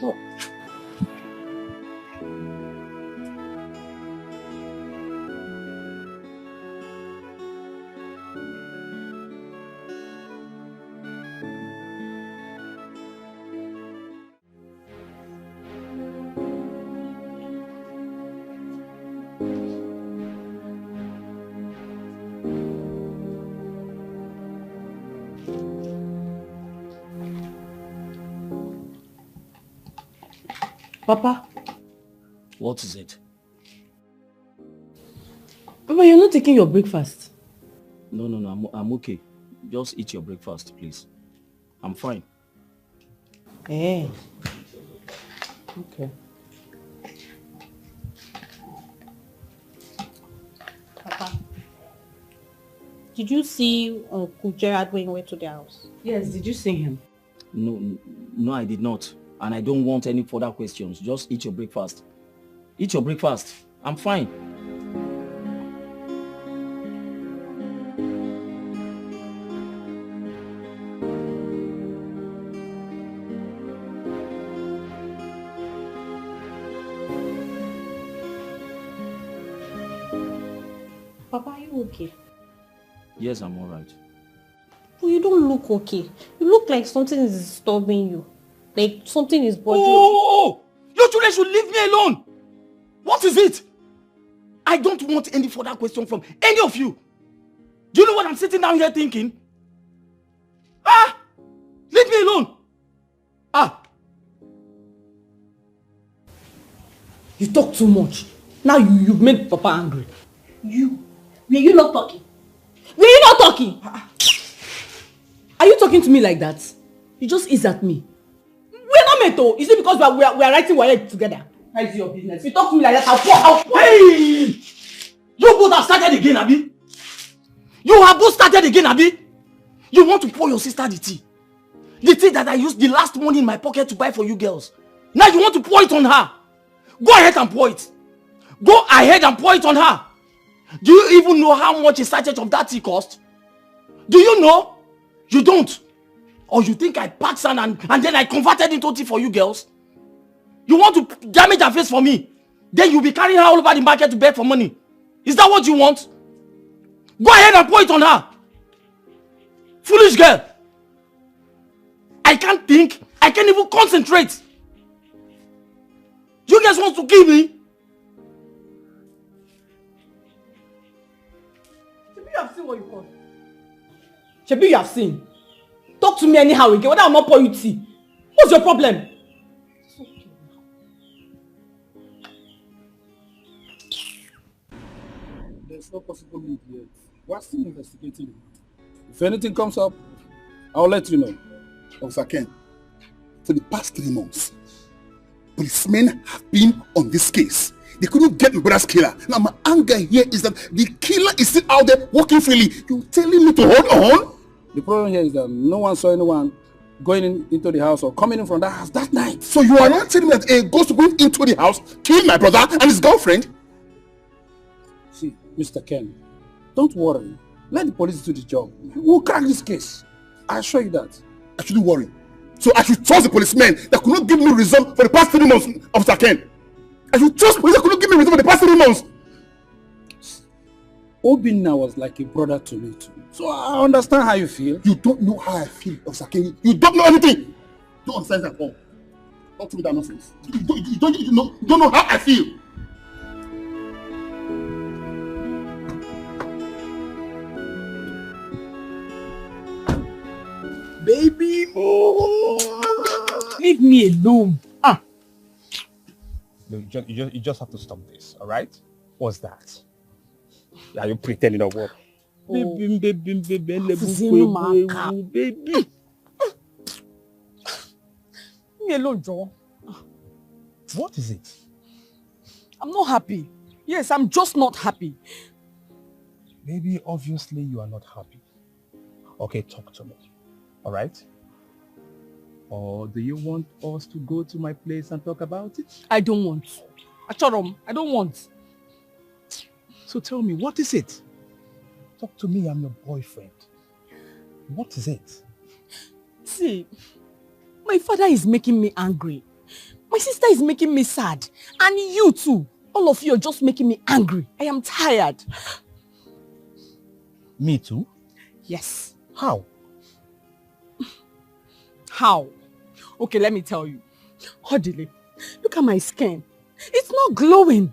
Oh. Papa. What is it? Papa, you're not taking your breakfast. No, I'm okay. Just eat your breakfast, please. I'm fine. Eh. Okay. Papa, did you see Uncle Gerard when he went to their house? Yes, did you see him? No, I did not. And I don't want any further questions. Just eat your breakfast. Eat your breakfast. I'm fine. Papa, are you okay? Yes, I'm alright. Well, you don't look okay. You look like something is disturbing you. Like something is bothering you. Oh! You children should leave me alone! What is it? I don't want any further question from any of you. Do you know what I'm sitting down here thinking? Leave me alone. You talk too much. Now you've made Papa angry. Were you not talking? Were you not talking? Are you talking to me like that? You just ease at me. We're not made though. Is it because we are writing Wayek together? How is your business? If you talk to me like that, I'll pour. Hey! You both have started again, Abi. You have both started again, Abi. You want to pour your sister the tea. The tea that I used the last money in my pocket to buy for you girls. Now you want to pour it on her. Go ahead and pour it. Go ahead and pour it on her. Do you even know how much a sachet of that tea cost? Do you know? You don't. Or you think I packed sand and then I converted into tea for you girls? You want to damage her face for me? Then you'll be carrying her all over the market to beg for money. Is that what you want? Go ahead and pour it on her. Foolish girl. I can't think. I can't even concentrate. You guys want to kill me? Shebi, you have seen what you call. Shebi, you have seen. Talk to me anyhow again. Whether I'm not pour you tea. What's your problem? There's no possible lead yet. We're still investigating. If anything comes up, I'll let you know. Officer Ken, for the past 3 months, policemen have been on this case. They couldn't get my brother's killer. Now my anger here is that the killer is still out there walking freely. You're telling me to hold on? The problem here is that no one saw anyone going into the house or coming in from that house that night. So you are not telling me that a ghost went into the house, killed my brother and his girlfriend? See, Mr. Ken, don't worry. Let the police do the job. We'll crack this case. I assure you that. I shouldn't worry. So I should trust the policemen that could not give me result for the past 3 months, Officer Ken. I should trust police that could not give me result for the past 3 months. Obinna was like a brother to me too. So I understand how you feel. You don't know how I feel, Officer Ken. You don't know anything. You don't understand that at all. Don't tell me that nonsense. You don't know how I feel. Baby, leave me alone. No, you just have to stop this, all right? What's that? Are you pretending or what? Baby. Me alone, Joe. What is it? I'm not happy. Yes, I'm just not happy. Baby, obviously you are not happy. Okay, talk to me. All right? Or do you want us to go to my place and talk about it? I don't want. Achorom, I don't want. So tell me, what is it? Talk to me, I'm your boyfriend. What is it? See, my father is making me angry. My sister is making me sad. And you too. All of you are just making me angry. I am tired. Me too? Yes. How? How? Okay, let me tell you. Odile, look at my skin. It's not glowing.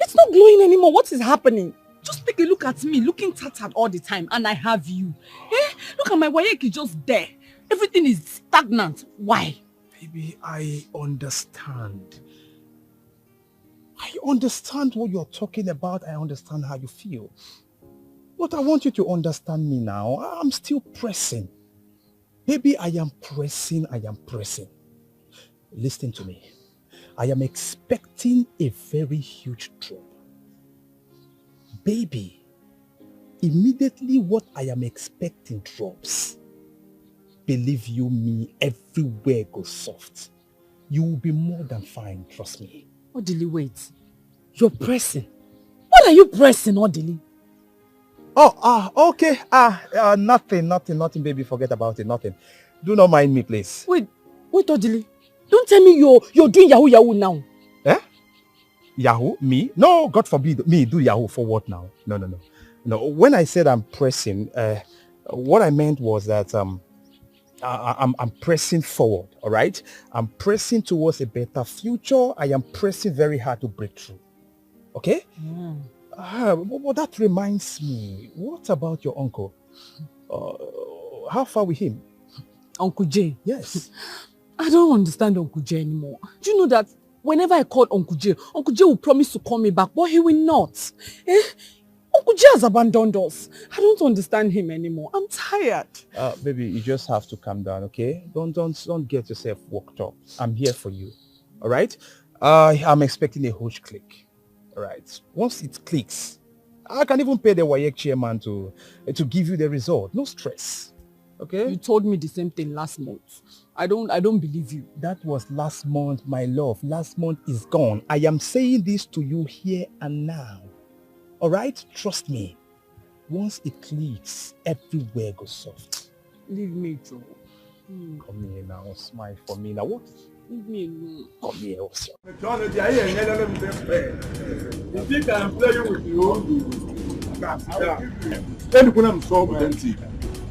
It's not glowing anymore. What is happening? Just take a look at me, looking tattered all the time, and I have you. Look at my Wayek is just there. Everything is stagnant. Why? Baby, I understand. I understand what you're talking about. I understand how you feel. But I want you to understand me now. I'm still pressing. Baby, I am pressing. Listen to me. I am expecting a very huge drop. Baby, immediately what I am expecting drops. Believe you me, everywhere goes soft. You will be more than fine, trust me. Odili, wait. You're pressing. What are you pressing, Odili? Oh, okay. Nothing, baby. Forget about it. Nothing. Do not mind me, please. Wait, Odili. Don't tell me you're doing Yahoo now. Eh? Yahoo? Me? No, God forbid me do Yahoo for what now? No. When I said I'm pressing, what I meant was that I'm pressing forward, all right? I'm pressing towards a better future. I am pressing very hard to break through. Okay? But that reminds me, what about your uncle? How far with him? Uncle Jay? Yes. I don't understand Uncle Jay anymore. Do you know that whenever I call Uncle Jay will promise to call me back, but he will not. Uncle Jay has abandoned us. I don't understand him anymore. I'm tired. Baby, you just have to calm down, okay? Don't get yourself worked up. I'm here for you. All right? I'm expecting a huge click. All right. Once it clicks, I can even pay the WAEC chairman to give you the result. No stress. Okay? You told me the same thing last month. I don't believe you. That was last month, my love. Last month is gone. I am saying this to you here and now. All right? Trust me. Once it clicks, everywhere goes soft. Leave me, Joe. Come here now. Smile for me. Now what? Leave me alone. Come here also. If he can play you with your own,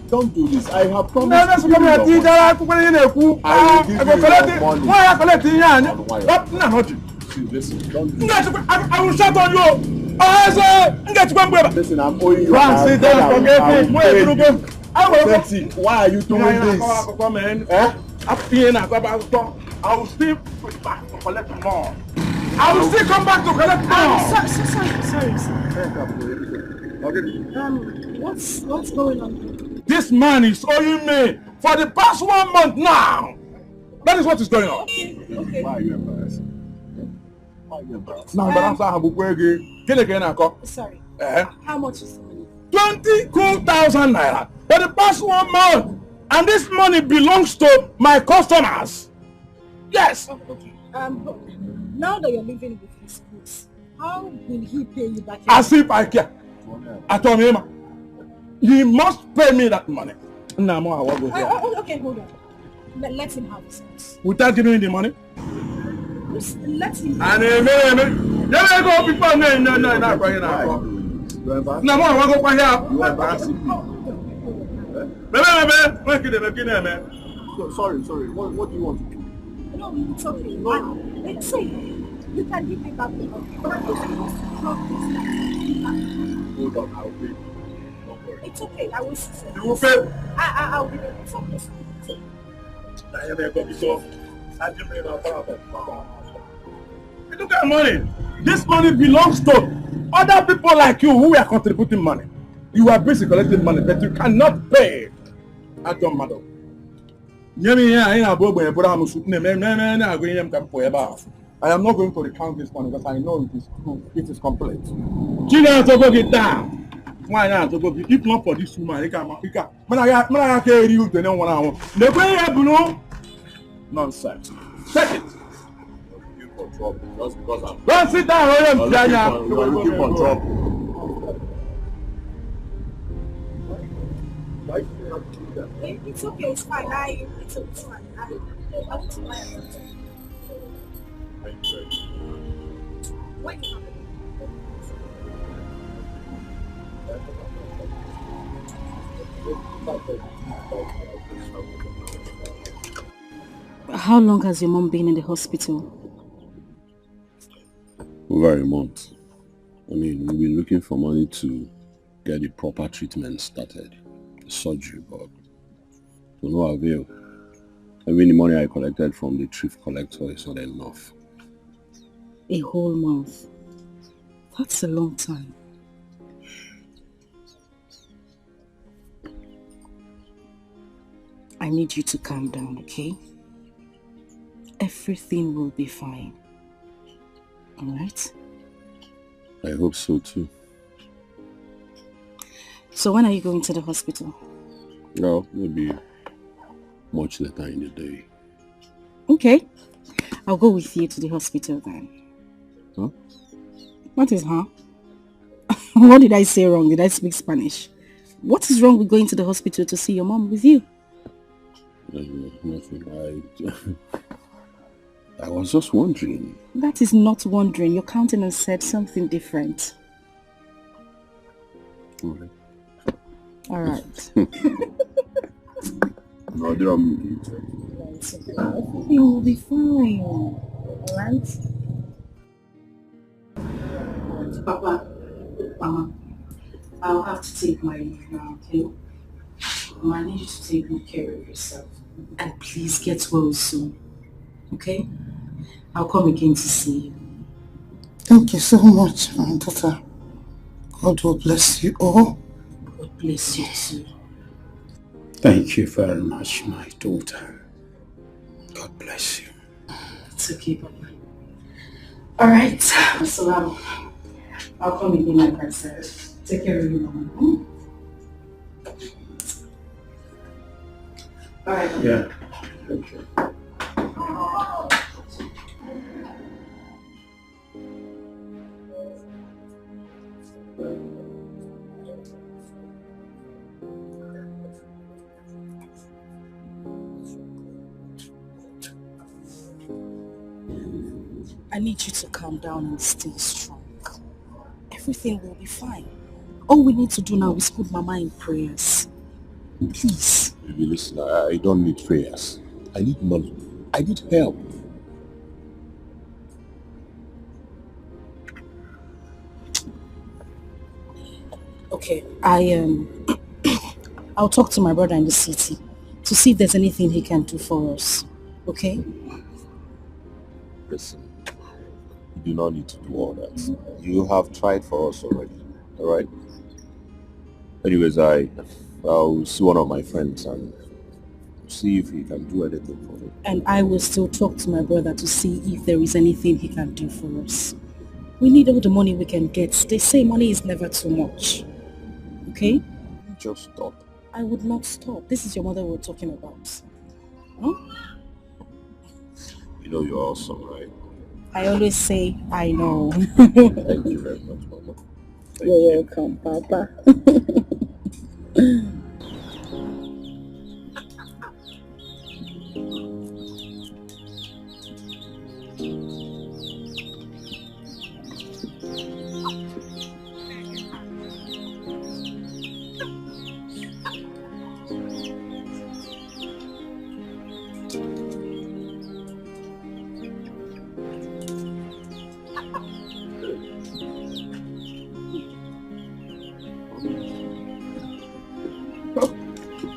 don't do this. I have promised I will shut on you. Listen, I'm owing you. Sit down, forget me. Why are you doing this? I will still put back to collect more. I will still come back to collect more. Sorry. What's going on? This man is owing me for the past 1 month now. That is what is going on. Okay. Why are you embarrassed? Sorry. How much is the money? 20,000 naira for the past 1 month. And this money belongs to my customers. Yes. Okay. But now that you're living with his goods, how will he pay you back? As if I care. I told him, he must pay me that money. Okay, hold on. Let him have his goods. Without giving me the money? Let him. And go before me. No, I go back here. Sorry. What do you want to do? No, it's okay. Say, you can give me back the money. Hold on, I'll pay. It's okay. I will see. You will pay? I'll be there. It's Look at money. This money belongs to other people like you who are contributing money. You are busy collecting money, but you cannot pay. I don't matter. I am not going to recount this money because I know it is true. It is complete. Get down. Why not? If not for this woman, you can. Nonsense. Take it. Just because I'm... Don't sit down, you are looking for trouble. It's okay, it's fine. It's fine. I want to buy a Wait. How long has your mom been in the hospital? Over a month. I mean, we've been looking for money to get the proper treatment started. The surgery, but to no avail. Even the money I collected from the thrift collector is not enough. A whole month? That's a long time. I need you to calm down, okay? Everything will be fine. Alright? I hope so too. So when are you going to the hospital? No, maybe much later in the day. Okay. I'll go with you to the hospital then. Huh? What is huh? What did I say wrong? Did I speak Spanish? What is wrong with going to the hospital to see your mom with you? Nothing. I was just wondering. That is not wondering. Your countenance said something different. Alright. Alright. No, everything will be fine. Alright? Papa, Mama, I'll have to take my leave now, okay? Mama, I need you to take good care of yourself. And please get well soon, okay? I'll come again to see you. Thank you so much, my daughter. God will bless you all. God bless you too. Thank you very much, my daughter. God bless you. It's okay, Papa. Alright, so I'll come again like I said. Take care of you, Mama. Alright. Yeah. Thank you. I need you to calm down and stay strong. Everything will be fine. All we need to do now is put Mama in prayers. Please. Baby, listen, I don't need prayers. I need money. I need help. Okay, I'll talk to my brother in the city to see if there's anything he can do for us. Okay? Listen, you do not need to do all that. You have tried for us already, alright? Anyways, I'll see one of my friends and see if he can do anything for me. And I will still talk to my brother to see if there is anything he can do for us. We need all the money we can get. They say money is never too much. Okay? Just stop. I would not stop. This is your mother we're talking about. Huh? You know you're awesome, right? I always say, I know. Thank you very much, Mama. You're welcome, Papa.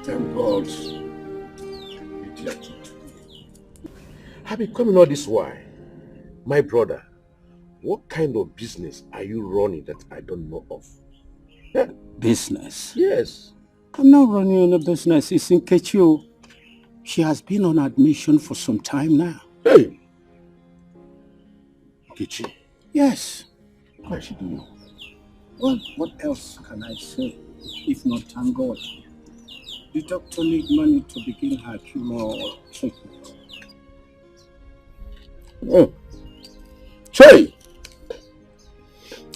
Thank God. Idiot. I've been coming all this while. My brother, what kind of business are you running that I don't know of? Yeah. Business? Yes. I'm not running any business. It's in Nkechi. She has been on admission for some time now. Hey! Nkechi? Yes. How is she doing? Well, what else can I say if not thank God? The doctor needs money to begin her chemo treatment. Oh. Chey!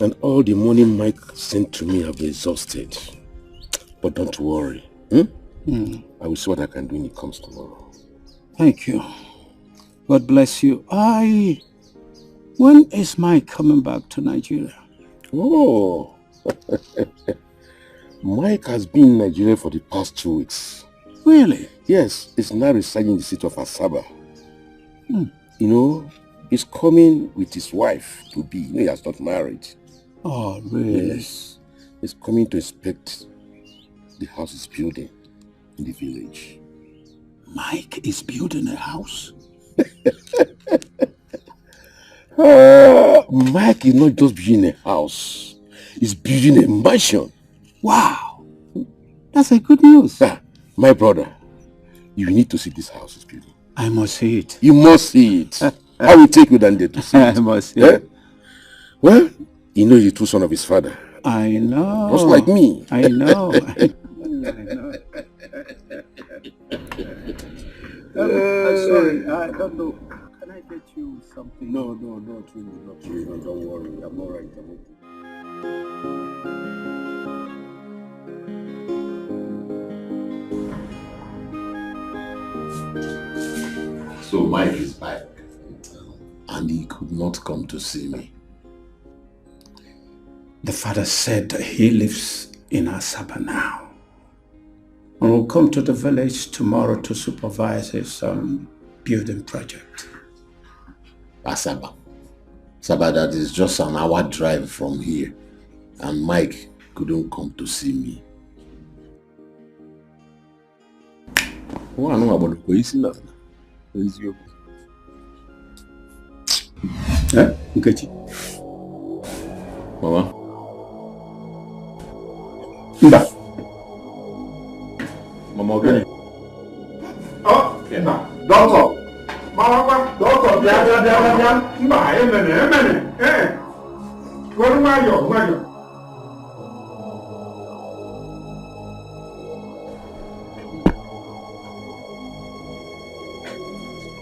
And all the money Mike sent to me have been exhausted. But don't worry. I will see what I can do when it comes tomorrow. Thank you. God bless you. When is Mike coming back to Nigeria? Oh. Mike has been in Nigeria for the past 2 weeks. Really? Yes, he's now residing in the city of Asaba. You know, he's coming with his wife to be. You know, he has not married. Oh, really? Yes. He's coming to inspect the house he's building in the village. Mike is building a house? Mike is not just building a house. He's building a mansion. Wow. That's a good news. My brother, you need to see this house he's building. I must see it. You must see it. I will take you down there to see it. I must see it. Well, you know, he's the true son of his father. I know. Just like me. I know. Sorry, I don't know. Can I get you something? No, not really. No, don't worry. I'm all right. I'm okay. So Mike is back, and he could not come to see me. The father said he lives in Asaba now. And will come to the village tomorrow to supervise his building project. Asaba? Sabadat is just an hour drive from here, and Mike couldn't come to see me. Oh, I know about the coincidence. Nkechi. Mama. Mba. Mama, okay. Oh, Mba. Doctor. Mama, doctor, bia. Mba, emene. Go mayo.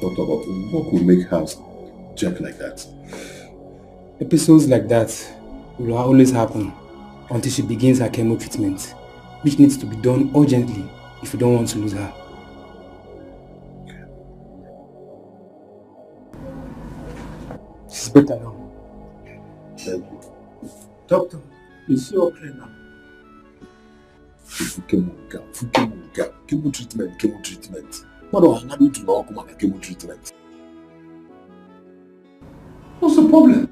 Doctor, but what could make her jerk like that? Episodes like that will always happen until she begins her chemo treatment, which needs to be done urgently if you don't want to lose her. She's better now. Thank you. Doctor, is she okay now? Chemo treatment. What do I need to know about chemo treatment? What's the problem?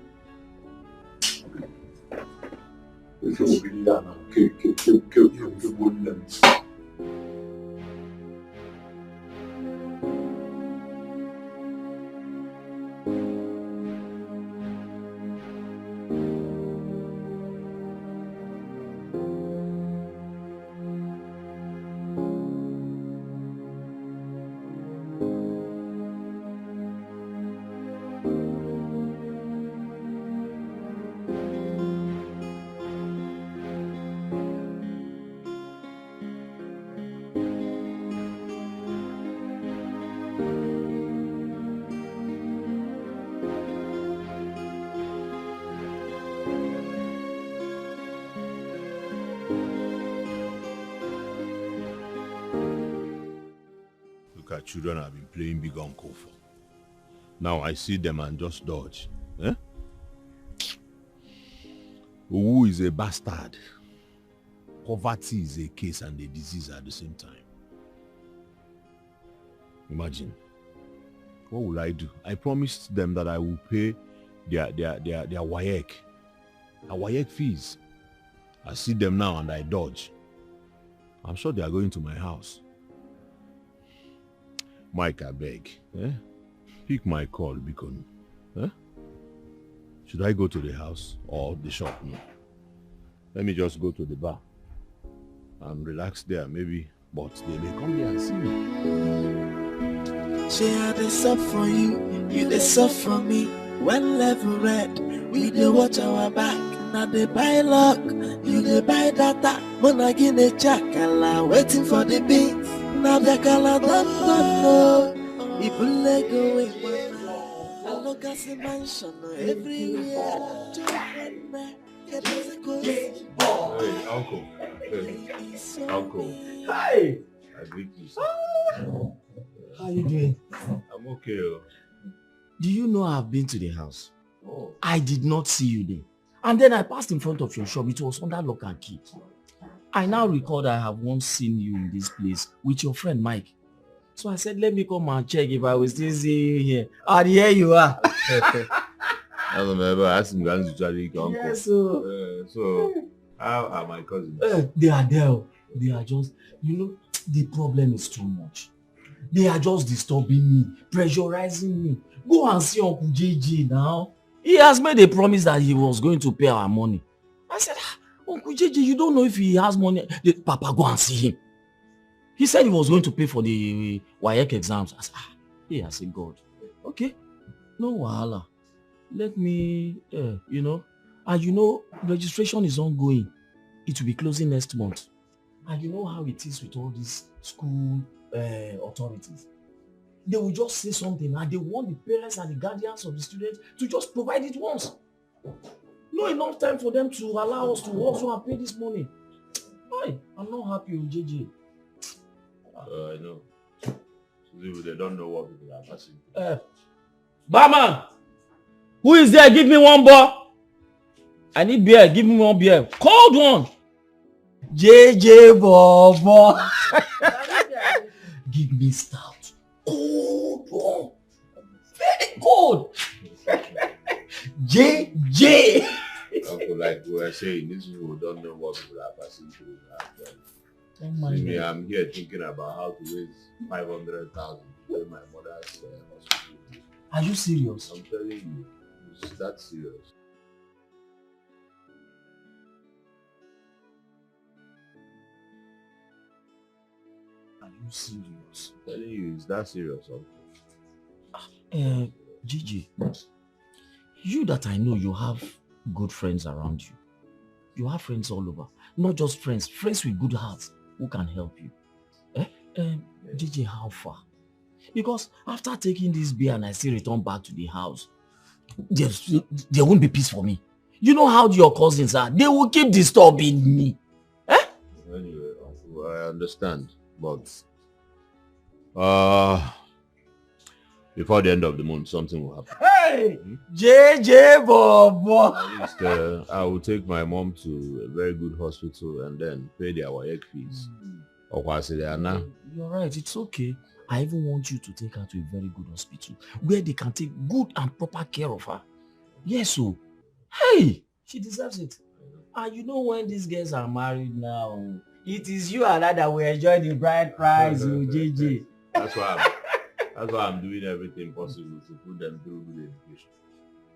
Children have been playing big uncle for. Now I see them and just dodge. Eh? Who is a bastard? Poverty is a case and a disease at the same time. Imagine. What will I do? I promised them that I will pay their WAEC fees. I see them now and I dodge. I'm sure they are going to my house. Mike, I beg. Pick my call, Beacon. Should I go to the house or the shop? No. Let me just go to the bar and relax there, maybe. But they may come here and see me. She had a sub for you, you the sub for me. When level red, we dey watch our back. Now they buy luck, you dey buy data. When I get a chakala, waiting for the beats. Now the color don't know. People let go away. I look at the mansion everywhere. Hey, uncle. Uncle. Hi. I greet you. How you doing? I'm okay. Do you know I've been to the house? Oh. I did not see you there. And then I passed in front of your shop. It was under lock and key. I now recall that I have once seen you in this place with your friend Mike. So I said, let me come and check if I will still see you here. And here you are. I remember asking guys to uncle. Yes, so how are my cousins? They are there. They are just, the problem is too much. They are just disturbing me, pressurizing me. Go and see Uncle JJ now. He has made a promise that he was going to pay our money. I said, Uncle JJ, you don't know if he has money. Papa, go and see him. He said he was going to pay for the WAEC exams. I said, I said, God, okay, no wahala. Let me, and registration is ongoing. It will be closing next month. And you know how it is with all these school authorities. They will just say something and they want the parents and the guardians of the students to just provide it once. No enough time for them to allow us to also and pay this money. Why? I'm not happy with JJ. I know. They don't know what people are passing. Barman! Who is there? Give me one ball. I need beer. Give me one beer. Cold one. JJ Bobo. Give me stout. Cold one. Very cold. JJ! Uncle, like we were saying, these people don't know what people are passing through. Oh my See me, God. I'm here thinking about how to raise 500,000 to pay my mother's hospital. Are you serious? I'm telling you, it's that serious. Are you serious? I'm telling you, it's that serious, Uncle. Gigi, you that I know you have good friends around you. You have friends all over. Not just friends, friends with good hearts who can help you. Gigi, how far? Because after taking this beer and I still return back to the house, there won't be peace for me. You know how your cousins are. They will keep disturbing me. Anyway, Uncle, I understand, but before the end of the month, something will happen. Hey! JJ Bobo! At least I will take my mom to a very good hospital and then pay their WAEC fees. You're right, it's okay. I even want you to take her to a very good hospital where they can take good and proper care of her. Yes, so. Hey! She deserves it. And you know when these girls are married now, it is you and I that will enjoy the bride price, JJ. That's why I'm doing everything possible to put them through good education.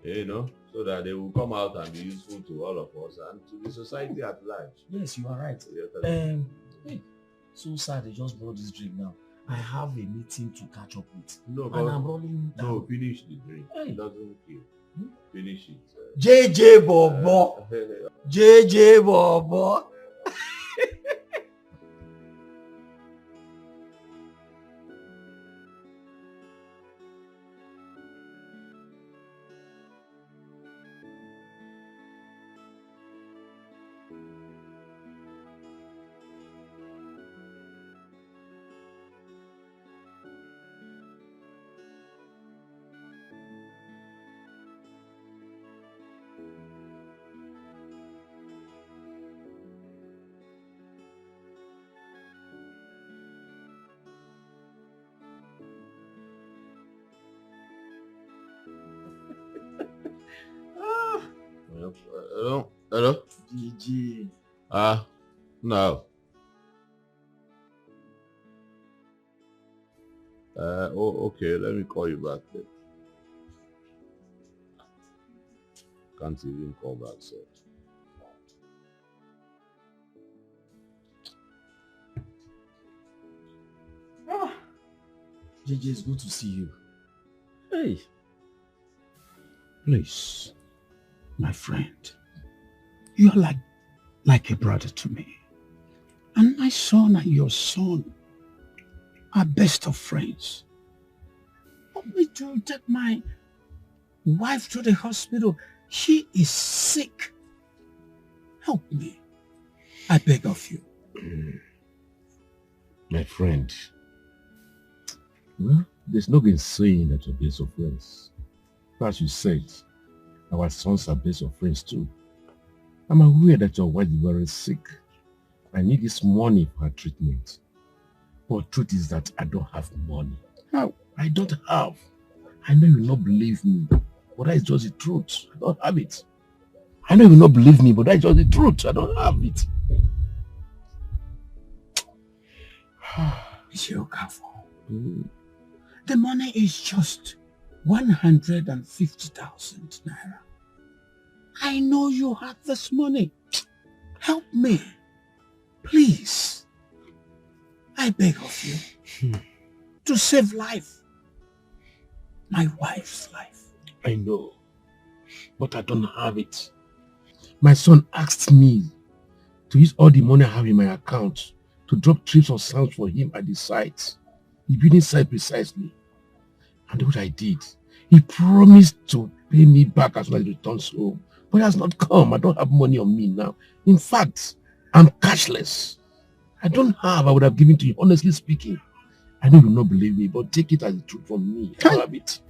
You know, so that they will come out and be useful to all of us and to the society at large. Yes, you are right. Hey, so sad they just brought this drink now. I have a meeting to catch up with. No, and I'm rolling down. No, finish the drink. Hey. It doesn't kill. Finish it. JJ Bobo. JJ Bobo. Hello? GG. No. Okay, let me call you back then. Can't even call back, so. JJ, it's good to see you. Hey. Please, my friend, you are like a brother to me. And my son and your son are best of friends. Want me to take my wife to the hospital? She is sick. Help me. I beg of you. My friend, well, there's no good saying that you're best of friends. As you said, our sons are best of friends too. I'm aware that your wife is very sick. I need this money for her treatment. But truth is that I don't have money. How? I don't have. I know you will not believe me, but that is just the truth. I don't have it. I know you will not believe me, but that is just the truth. I don't have it. Mr. Okafor, the money is just 150,000 naira. I know you have this money. Help me. Please. I beg of you. To save life. My wife's life. I know, but I don't have it. My son asked me to use all the money I have in my account to drop trips of sounds for him at the site. The building site precisely. And what I did, he promised to pay me back as soon as he returns home. But it has not come. I don't have money on me now. In fact, I'm cashless. I don't have. I would have given to you, honestly speaking. I know you will not believe me, but take it as the truth from me. I don't have it.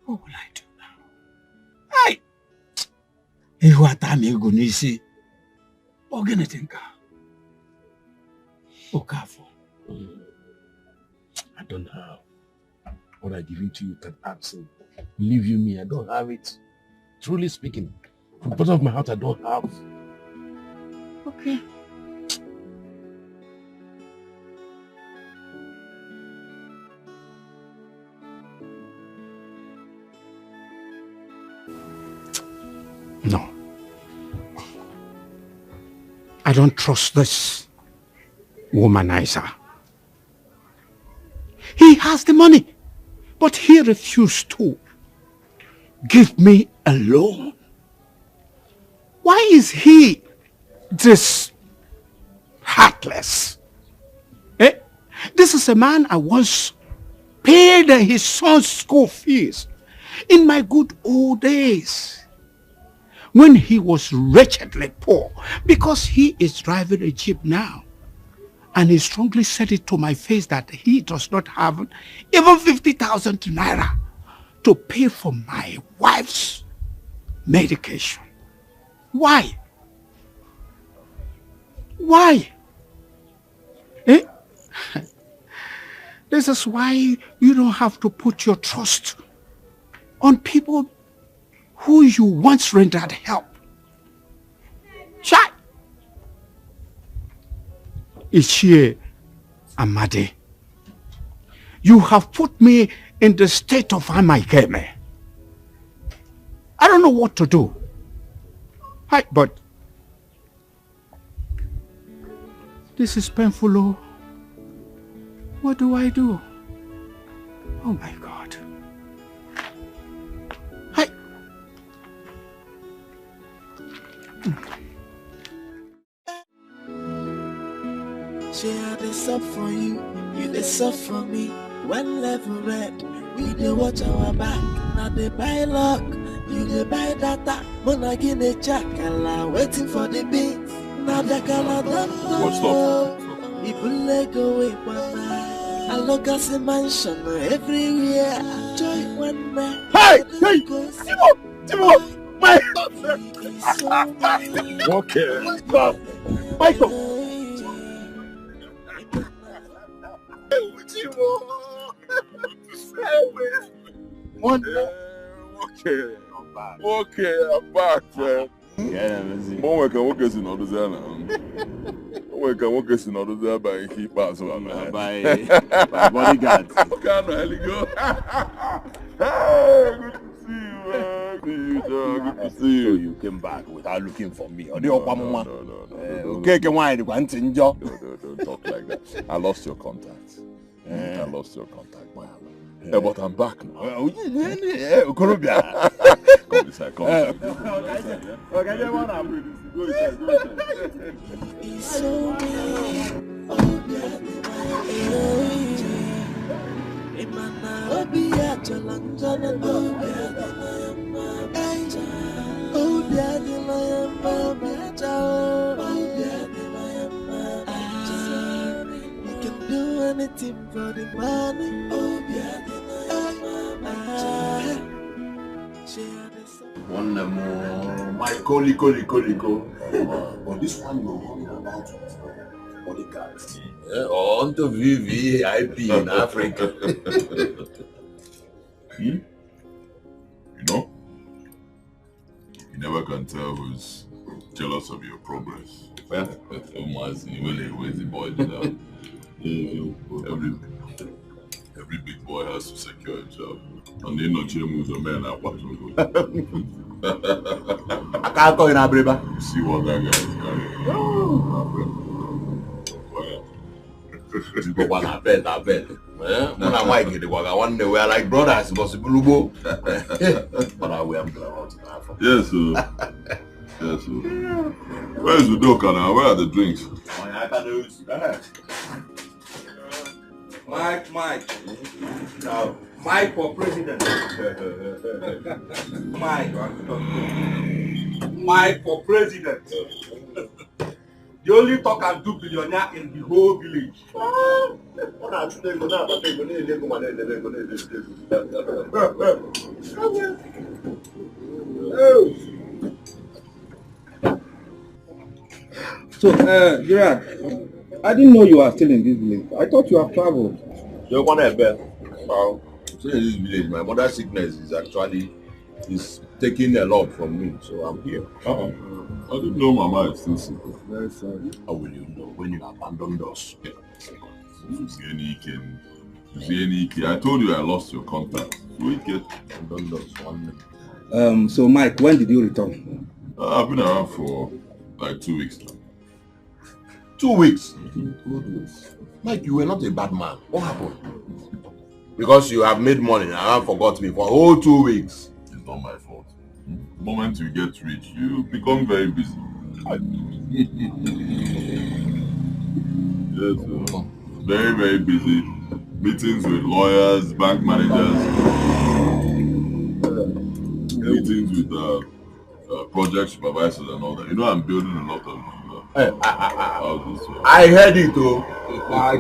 What will I do now? Hey! Ihu atami ego n'isi. Ogene tinka. Okafor. I don't have. What I given to you can absent. Believe you me, I don't have it. Truly speaking, from the bottom of my heart, I don't have. Okay. No. I don't trust this womanizer. He has the money, but he refused to give me a loan. Why is he this heartless? Eh? This is a man I once paid his son's school fees in my good old days, when he was wretchedly poor, because he is driving a jeep now. And he strongly said it to my face that he does not have even 50,000 naira to pay for my wife's medication. Why? Why? Eh? This is why you don't have to put your trust on people who you once rendered help. Chai! Ichie Amade, you have put me in the state of Amaikeme. I don't know what to do. Hi, but this is painful. Oh. What do I do? Oh my God. Hi. Share this up for you, you this up for me. When level red, we dey watch our back. Now they buy luck, you dey buy data. Mona gine chakala, waiting for the beats. Now the color don't go. Ibule go away one night. I look at the mansion everywhere. Joy one night. Hey! Hey! Timo! My okay. Michael! One okay, I'm back. Okay, I'm back, man. Yeah, One can work as in other than one can work as in other than by keep us on by bodyguard. Okay, go. Hey, good to see you, man. Good to see you. So you came back without looking for me. No. Okay, don't talk like that. I lost your contact. I lost your contact, my yeah, but I'm back now. Come inside, come inside. Do anything for the money. Oh, yeah. One more. My Koliko. But this one you're talking about bodyguards. On to VVIP in Africa. You know, you never can tell who's jealous of your progress. Where's the boy do that? Every big boy has to secure himself. And they not moves a man at what I can't go in Abreba. See what that guy is carrying. You go one, I bet. When I might get the work, I wonder we are like brothers, possible. But I will glad. Yes, sir. Yes, sir. Where's the doka now? Where are the drinks? Mike. No. Mike for president. Mike for president. The only talk and do billionaire in the whole village. So, Gerard, I didn't know you were still in this village. I thought you have traveled. You want a bell? staying in this village. My mother's sickness is taking a lot from me, so I'm here. I didn't know Mama is still sick. Very sorry. How will you know when you abandoned us? Ike, I told you I lost your contact. We get abandoned us one minute. So Mike, when did you return? I've been around for like 2 weeks now. 2 weeks? Mike, you were not a bad man. What happened? Because you have made money and I have forgot me for a whole 2 weeks. It's not my fault. The moment you get rich, you become very busy. Yes, very, very busy. Meetings with lawyers, bank managers, meetings with project supervisors and all that. You know, I'm building a lot of houses. I heard it, oh.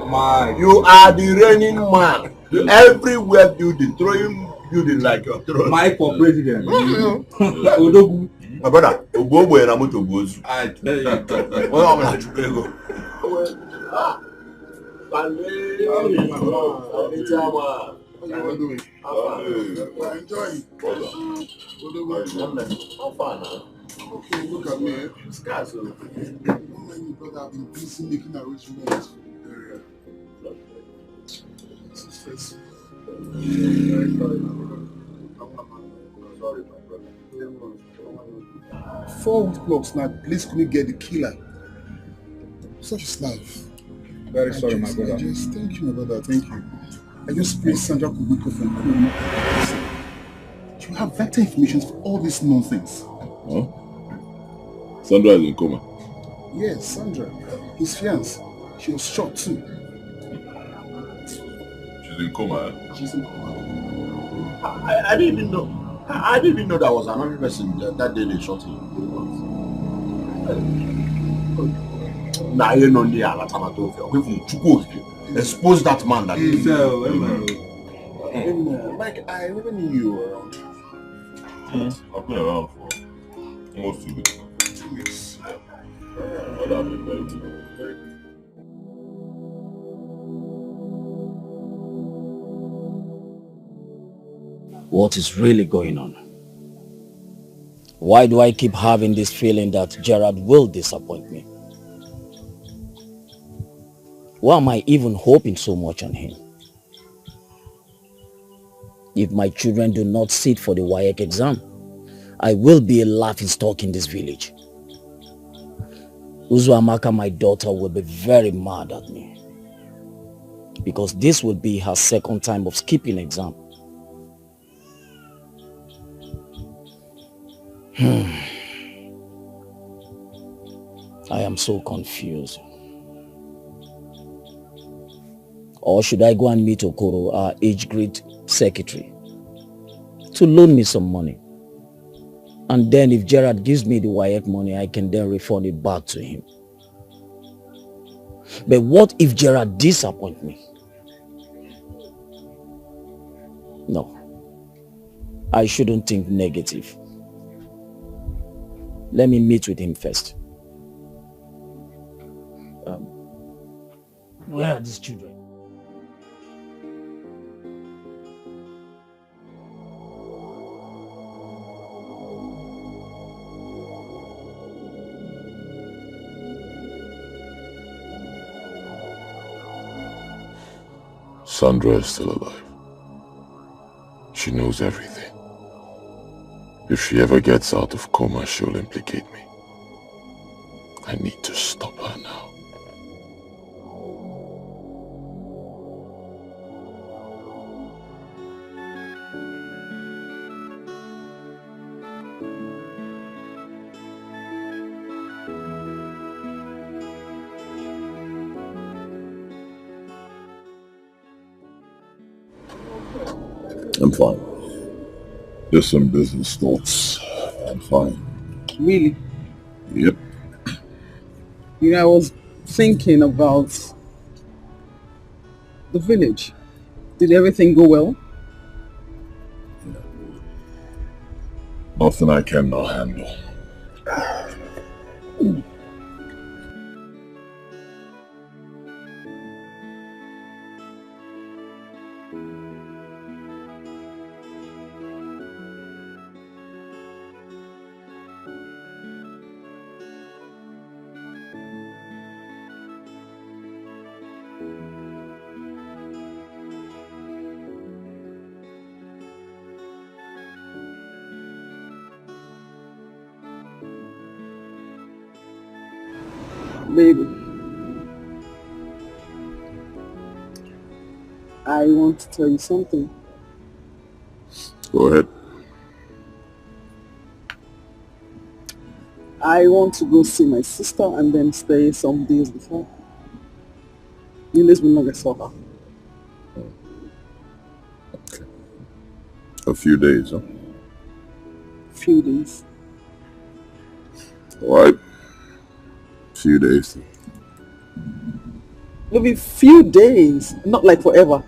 Mike. You are the reigning man. You everywhere building, throwing building like your throne. Mike for president. My brother, Obobo and Ramoto Bozu. I tell you. What am I to go? How far now? Okay, look at me. This guy's brother, I've been busy making arrangements for the area. This is first. Sorry, my brother. 4 clocks now. Police couldn't get the killer. Such is life. Very sorry, my brother. Thank you, my brother. Thank you. I just prayed Sandra could wake up from coma. You have better information for all this nonsense. Huh? Sandra is in coma. Yes, Sandra. His fiancée. She was shot too. She's in coma. She's in coma. I didn't even know. I didn't even know that was another person that day they shot him. Nah, you know the expose that man that Mike, I never knew you were around. I've been around for almost 2 weeks. 2 weeks. But I've been very good. What is really going on? Why do I keep having this feeling that Gerard will disappoint me? Why am I even hoping so much on him? If my children do not sit for the WAEC exam, I will be a laughingstock in this village. Uzuamaka, my daughter, will be very mad at me. Because this will be her second time of skipping exam. I am so confused. Or should I go and meet Okoro, our age grade secretary, to loan me some money? And then if Gerard gives me the WAEC money, I can then refund it back to him. But what if Gerard disappoints me? No, I shouldn't think negative. Let me meet with him first. Where are these children? Sandra is still alive. She knows everything. If she ever gets out of coma, she'll implicate me. I need to stop her now. I'm fine. Just some business thoughts. I'm fine. Really? Yep. You know, I was thinking about the village. Did everything go well? Nothing I cannot handle. Baby, I want to tell you something. Go ahead. I want to go see my sister and then stay some days before. Niles will not get her. A few days, huh? Few days. Alright. Few days. Maybe few days, not like forever.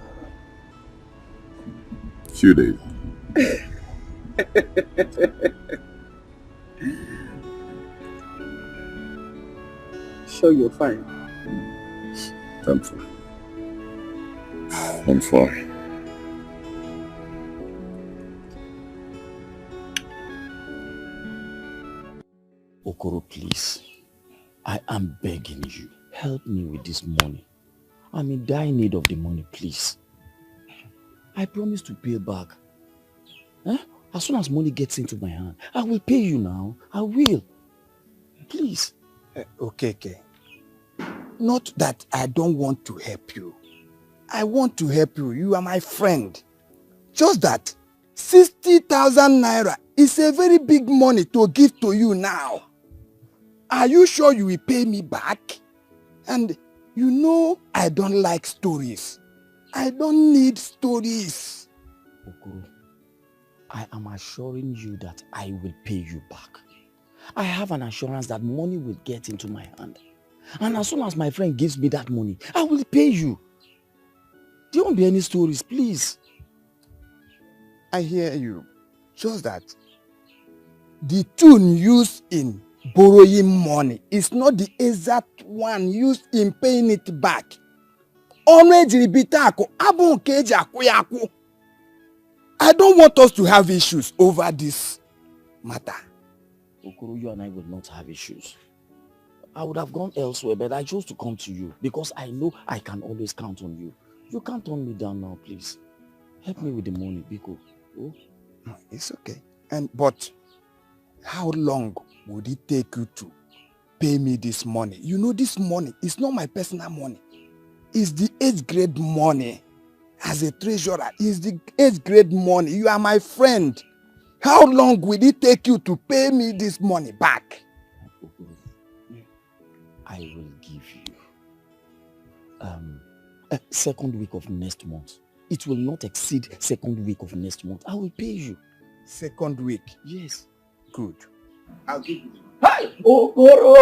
Few days. Sure, you're fine. I'm fine. I'm fine. Okoro, please. I am begging you. Help me with this money. I'm in dire need of the money, please. I promise to pay back. Huh? As soon as money gets into my hand, I will pay you now. I will. Please. Okay. Not that I don't want to help you. I want to help you. You are my friend. Just that 60,000 naira is a very big money to give to you now. Are you sure you will pay me back? And you know I don't like stories. I don't need stories. Okoro, I am assuring you that I will pay you back. I have an assurance that money will get into my hand. And as soon as my friend gives me that money, I will pay you. There won't be any stories, please. I hear you. Just that the tune used in borrowing money is not the exact one used in paying it back. I don't want us to have issues over this matter. Okoro, you and I will not have issues. I would have gone elsewhere, but I chose to come to you because I know I can always count on you. You can't turn me down now, please. Help me with the money, Biko. Oh? No, it's okay. But how long would it take you to pay me this money? You know this money is not my personal money. It's the 8th grade money. As a treasurer, it's the 8th grade money. You are my friend. How long will it take you to pay me this money back? I will give you second week of next month. It will not exceed second week of next month. I will pay you. Second week? Yes. Good. I'll give you. Hi! Okoro!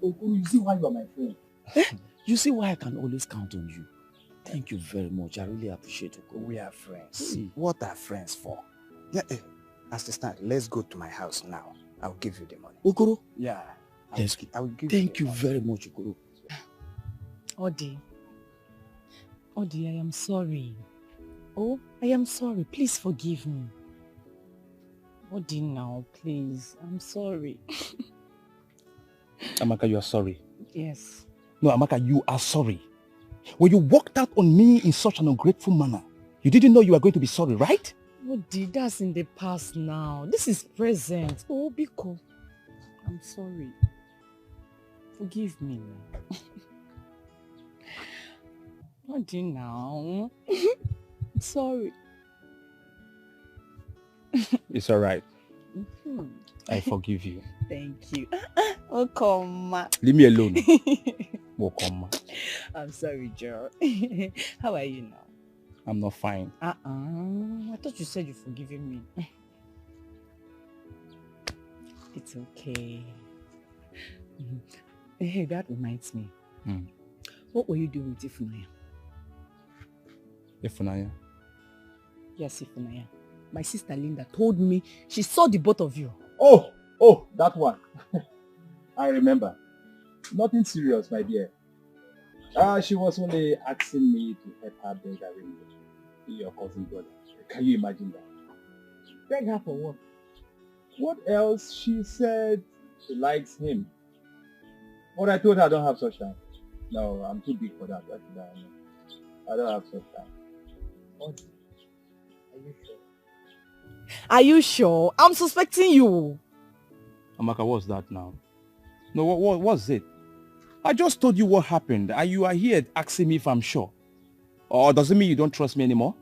Okoro, you see why you are my friend? You see why I can always count on you. Thank you very much. I really appreciate it. We are friends. What are friends for? Yeah, as it stands, let's go to my house now. I'll give you the money. Okoro? Yeah. I will give Thank you very much, Okoro. Odi, I am sorry. Oh, I am sorry. Please forgive me. Odi now, please. I'm sorry. Amaka, you are sorry. Yes. No, Amaka, you are sorry. When you walked out on me in such an ungrateful manner, you didn't know you were going to be sorry, right? Odi, that's in the past now. This is present. Oh, Biko, I'm sorry. Forgive me now. Odi now. I'm sorry. It's all right. I forgive you. Thank you. Oh, come on. Leave me alone. Oh, come on. I'm sorry, Joe. How are you now? I'm not fine. I thought you said you've forgiven me. It's okay. Hey, that reminds me. What were you doing with Ifunaya? Ifunaya? Yes, Ifunaya. My sister Linda told me she saw the both of you. Oh, that one. I remember. Nothing serious, my dear. She was only asking me to help her beg her your cousin brother. Can you imagine that? Beg her for what? What else? She said she likes him. But I told her I don't have such time. No, I'm too big for that. I don't have such time. What? Are you sure? Are you sure? I'm suspecting you. Amaka, what's that now? No, what's it? I just told you what happened, and you are here asking me if I'm sure. Or does it mean you don't trust me anymore?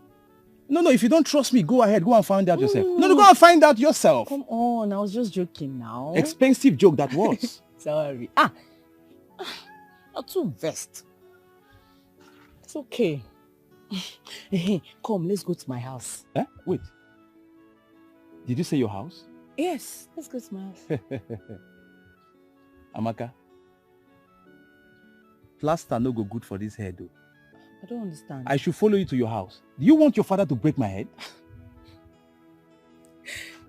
No, if you don't trust me, go ahead, go and find out yourself. No, go and find out yourself. Come on, I was just joking now. Expensive joke that was. Sorry. Not too vexed. It's okay. Come, let's go to my house. Wait. Did you say your house? Yes, let's go to my house. Amaka, plaster no go good for this head though. I don't understand. I should follow you to your house. Do you want your father to break my head?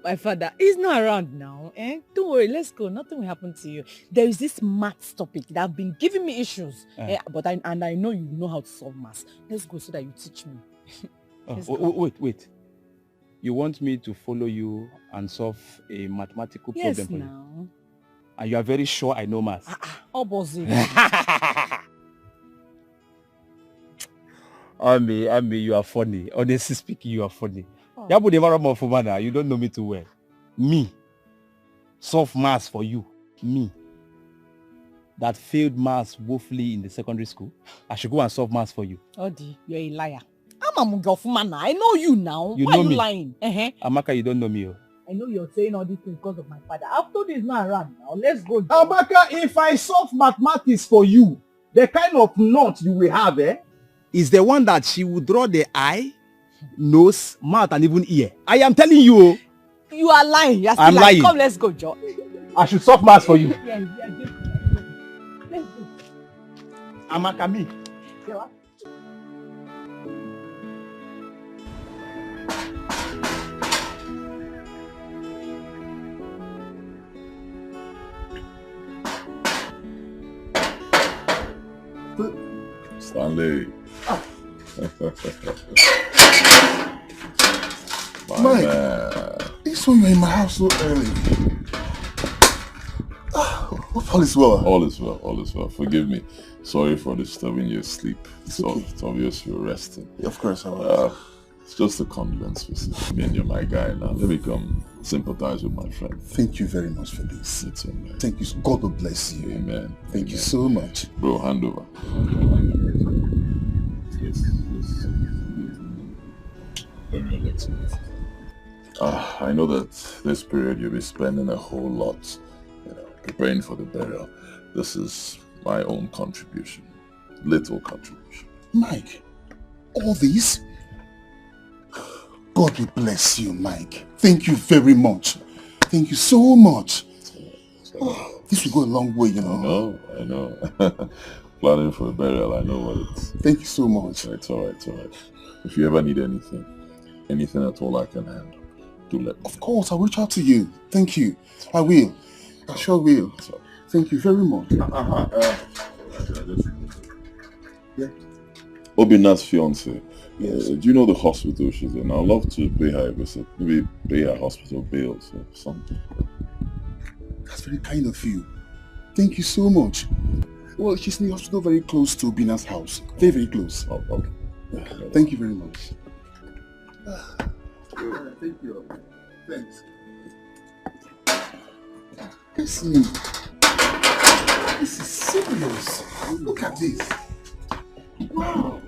My father is not around now. Don't worry, let's go. Nothing will happen to you. There is this maths topic that have been giving me issues. But I know you know how to solve maths. Let's go so that you teach me. Wait. You want me to follow you and solve a mathematical problem for you? Yes, now. And you are very sure I know maths? Ami, you are funny. Honestly speaking, you are funny. You don't know me too well. Me. Solve maths for you. Me. That failed maths woefully in the secondary school. I should go and solve maths for you. Odi, you're a liar. I'm a Mugofumana. I know you now. You Why know are you me. lying? Amaka, you don't know me. I know you're saying all these things because of my father. After this not around now, let's go. Amaka, if I solve mathematics for you, the kind of knot you will have, is the one that she will draw the eye, nose, mouth, and even ear. I am telling you. You are lying. You're still I'm lying. Come, let's go, Joe. I should solve maths for you. Yes, let's go. Amaka, me. Stanley. Mike, this one you're in my house so early. All is well. All is well. Forgive me. Sorry for disturbing your sleep. It's obvious you're resting. Of course I will. It's just a condolence visit. Me and you're my guy now. Let me come sympathize with my friend. Thank you very much for this. It's okay. Thank you. God will bless you. Amen. Thank you so much. Bro, hand over. Yes. Very excellent. I know that this period you'll be spending a whole lot, preparing for the burial. This is my own contribution. Little contribution. Mike, all this? God will bless you, Mike. Thank you very much. Thank you so much. This will go a long way, I know. Planning for a burial, I know what it's. Thank you so much. It's alright. If you ever need anything at all I can handle, do let me. Of course, I'll reach out to you. Thank you. I will. I sure will. Thank you very much. Yeah. Obina's fiance. Yes. Do you know the hospital she's in? I'd love to pay her a visit. Maybe pay her hospital bills or something. That's very kind of you. Thank you so much. Well, she's in the hospital very close to Bina's house. Very, very close. Oh, okay. Thank you very much. Thank you. Thanks. Listen. This is serious. Look at this. Wow.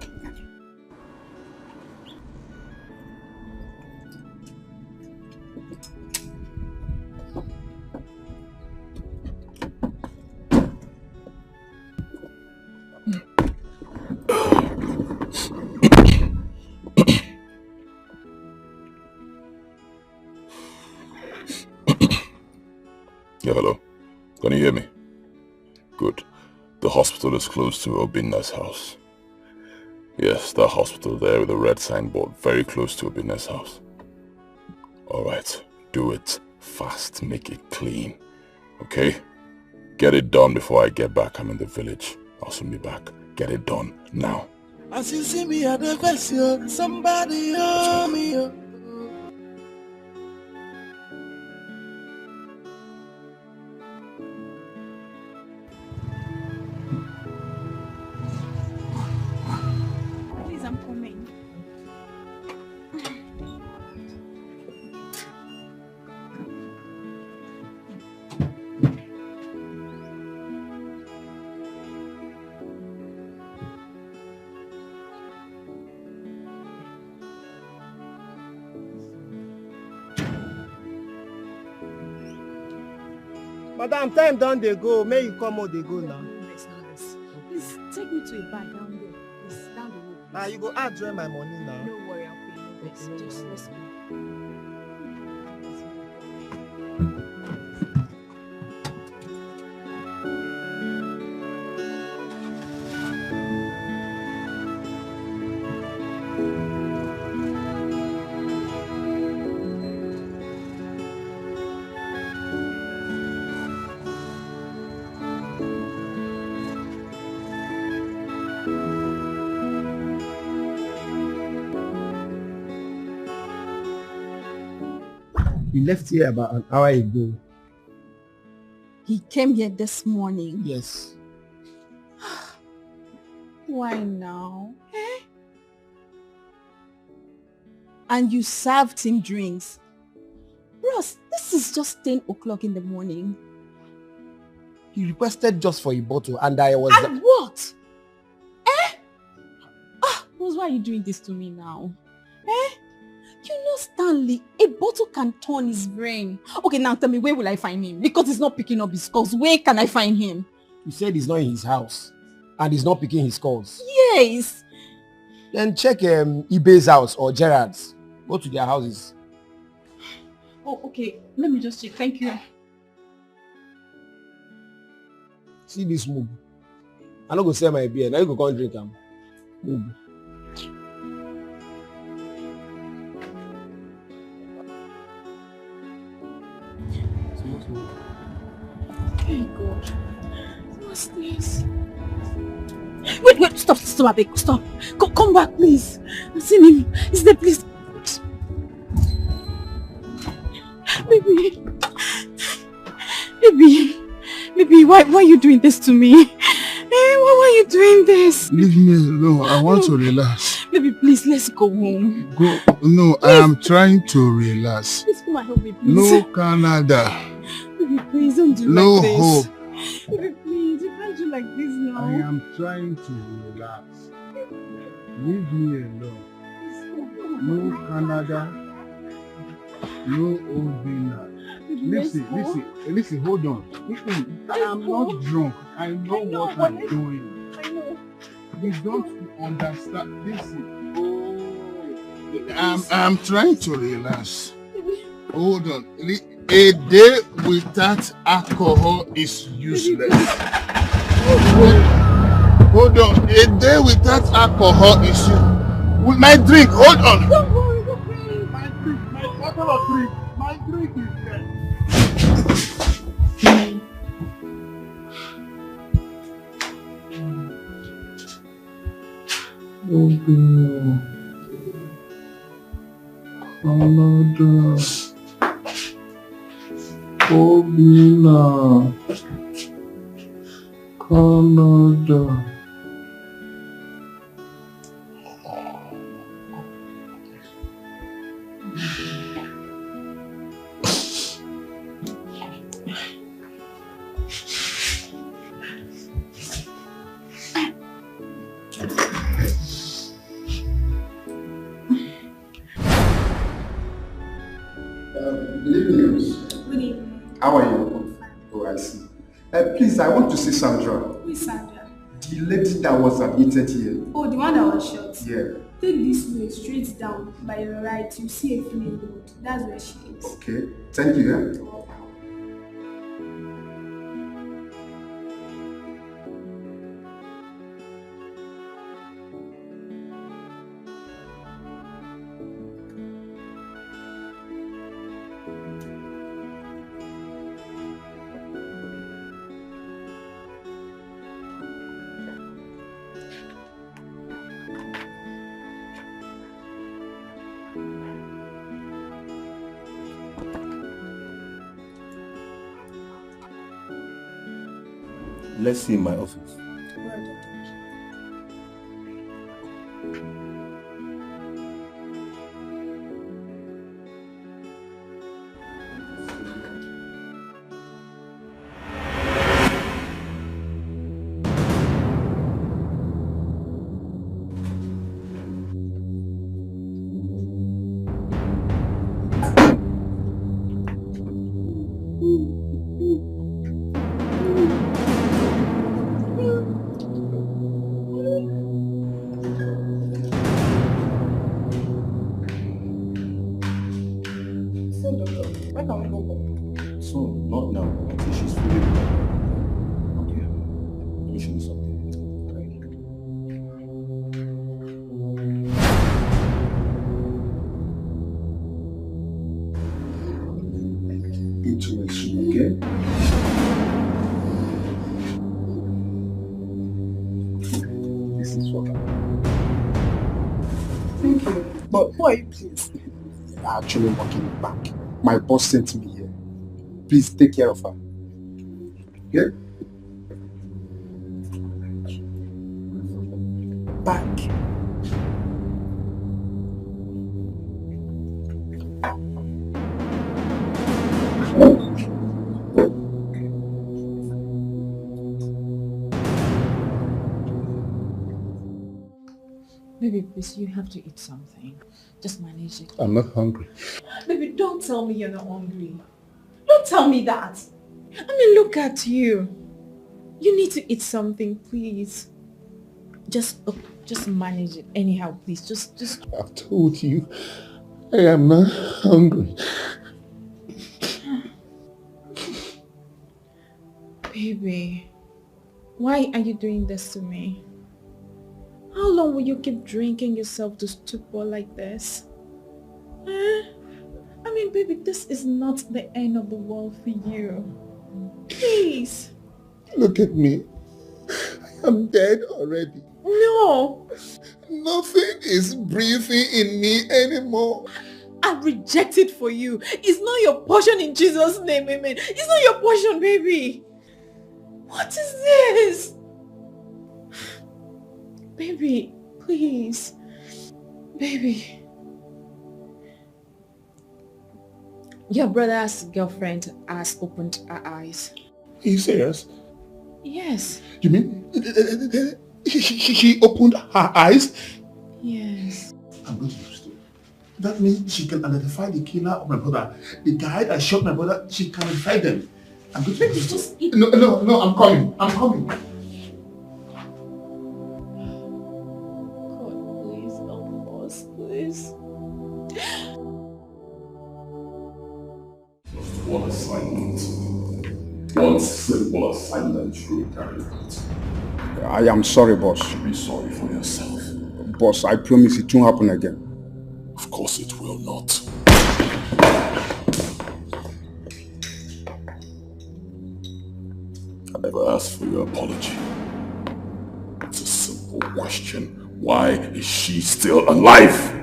Yeah, hello. Can you hear me? Good. The hospital is close to Obina's house. Yes, that hospital there with the red signboard, very close to Obina's house. Alright, do it fast, make it clean. Okay? Get it done before I get back. I'm in the village. I'll soon be back. Get it done now. As you see me at the vessel, somebody hold me up. Please, I'm coming. Madam, time down they go. May you come out they go now. Please take me to a bar down there. Please, down the road. Now you go add join my money now. No worry, I'll pay you. Okay, just let's go. He left here about an hour ago. He came here this morning. Yes. Why now? Eh? And you served him drinks. Bros, this is just 10 o'clock in the morning. He requested just for a bottle and I was... And what? Eh? Bros, why are you doing this to me now? Eh? You know, Stanley, a bottle can turn his brain. Okay, now tell me, where will I find him? Because he's not picking up his calls. Where can I find him? He said he's not in his house. And he's not picking his calls. Yes. Then check Ibe's house or Gerard's. Go to their houses. Oh, okay. Let me just check. Thank you. See this move. I'm not going to sell my beer. Now you go come drink them. Move. Hey God. What's this? Wait, stop, Abby, stop. Come back, please. I've seen him. Is there, please? Baby, why are you doing this to me? Hey, why are you doing this? Leave me alone. I want to relax. Baby, please, let's go home. Go. No, please. I am trying to relax. Please come and help me, please. No Canada. Baby, please don't do no like this. Hope. Baby, please, you can't do like this now. I am trying to relax. Leave me alone. No Canada. No Obina. Listen, hold on. Listen, I am not drunk. I know what I'm doing. I know. You don't understand. Listen. I'm trying to relax. Hold on. A day without alcohol is useless. Hold on. A day without alcohol is useless. With my drink, hold on. Don't worry, okay. My drink, my bottle of drink. My drink is there. Canada. Obina. Canada. How are you? Oh, I see. Please, I want to see Sandra. Who is Sandra? The lady that was admitted here. Oh, the one that was shot? Yeah. Take this way, straight down. By your right, you see a filling road. That's where she is. Okay. Thank you. Yeah? Let's see in my office. Why can't we go home? Soon, not now. Until she's fully recovered. Okay. Let me show you something. Into my room, okay? This is what Thank you. But why, please? I'm actually walking it back. My boss sent me here. Please take care of her. Okay? Back. Baby, please, you have to eat something. Just manage it. I'm not hungry. Baby, don't tell me you're not hungry. Don't tell me that. I mean, look at you. You need to eat something, please. Just manage it anyhow, please. Just. I've told you, I am not hungry. Baby, why are you doing this to me? How long will you keep drinking yourself to stupor like this? I mean, baby, this is not the end of the world for you. Please. Look at me. I am dead already. No. Nothing is breathing in me anymore. I reject it for you. It's not your portion in Jesus' name, amen. It's not your portion, baby. What is this? Baby, please. Baby. Your brother's girlfriend has opened her eyes. Are you serious? Yes. You mean she opened her eyes? Yes. I'm going to use it. That means she can identify the killer of my brother. The guy that shot my brother, she can identify them. I'm going to use it. No, I'm coming. I'm coming. God, please help us, please. One assignment. One simple assignment you carry out. I am sorry, boss. Be sorry for yourself. Boss, I promise it won't happen again. Of course it will not. I never asked for your apology. It's a simple question. Why is she still alive?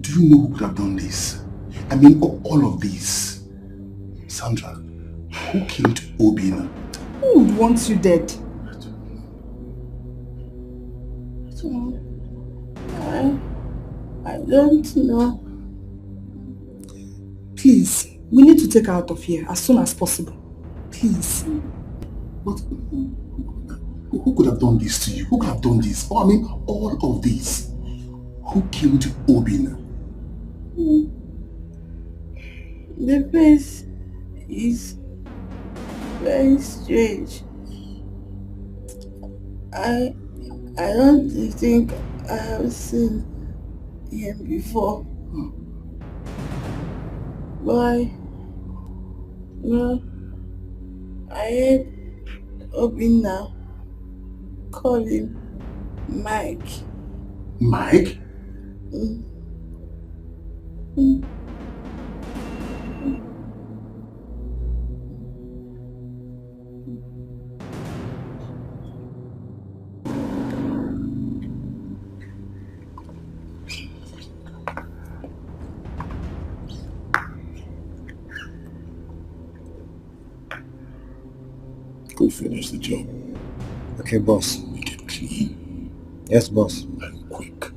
Do you know who could have done this? I mean, all of this. Sandra, who killed Obina? Who would want you dead? I don't know. Please, we need to take her out of here as soon as possible. Please. But who could have done this to you? Who could have done this? Oh, I mean, all of this. Who killed Obina? The face is very strange. I don't think I have seen him before. But no, I heard Obina call him Mike. Mike? Go finish the job. Okay, boss. Make it clean. Yes, boss. And quick.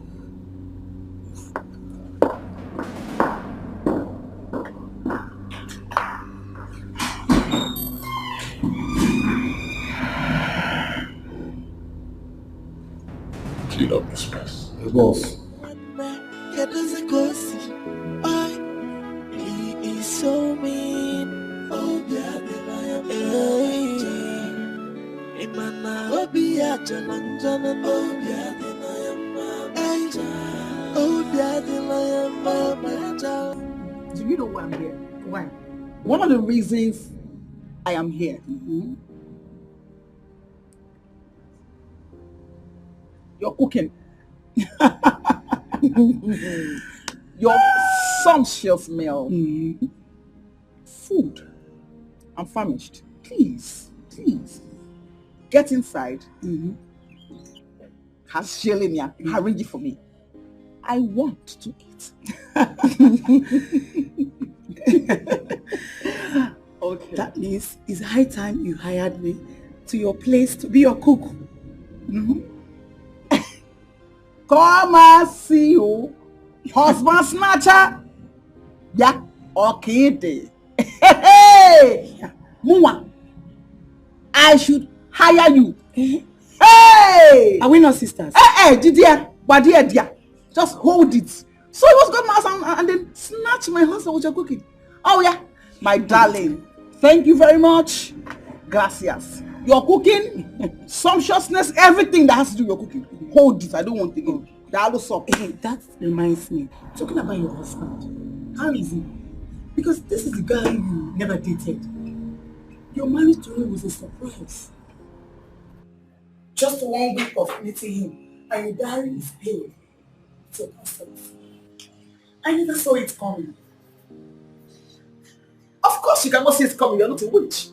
Clean up this mess. Yes, boss. He is so mean. Oh, yeah, Imana Obia Janan Janan Obia Dinayama Do you know why I'm here? Why? One of the reasons I am here. You're cooking. Your sumptuous meal. Food. I'm famished. Please, get inside. Arrange it for me. I want to eat. Okay. That means it's high time you hired me to your place to be your cook. Come and see you. Husband snatcher. Yeah, okay. Hey, Mwa, I should hire you. Hey! Are we not sisters? Hey, dear, just hold it. So he was going out and then snatch my husband with your cooking. Oh yeah, my darling. Thank you very much. Gracias. Your cooking, sumptuousness, everything that has to do with your cooking. Hold it. I don't want to go. That reminds me. Talking about your husband. How is he? Because this is the guy you never dated. Your marriage to him was a surprise. Just 1 week of meeting him, and your diary is paid. It's a constant. I never saw it coming. Of course you cannot see it coming. You're not a witch.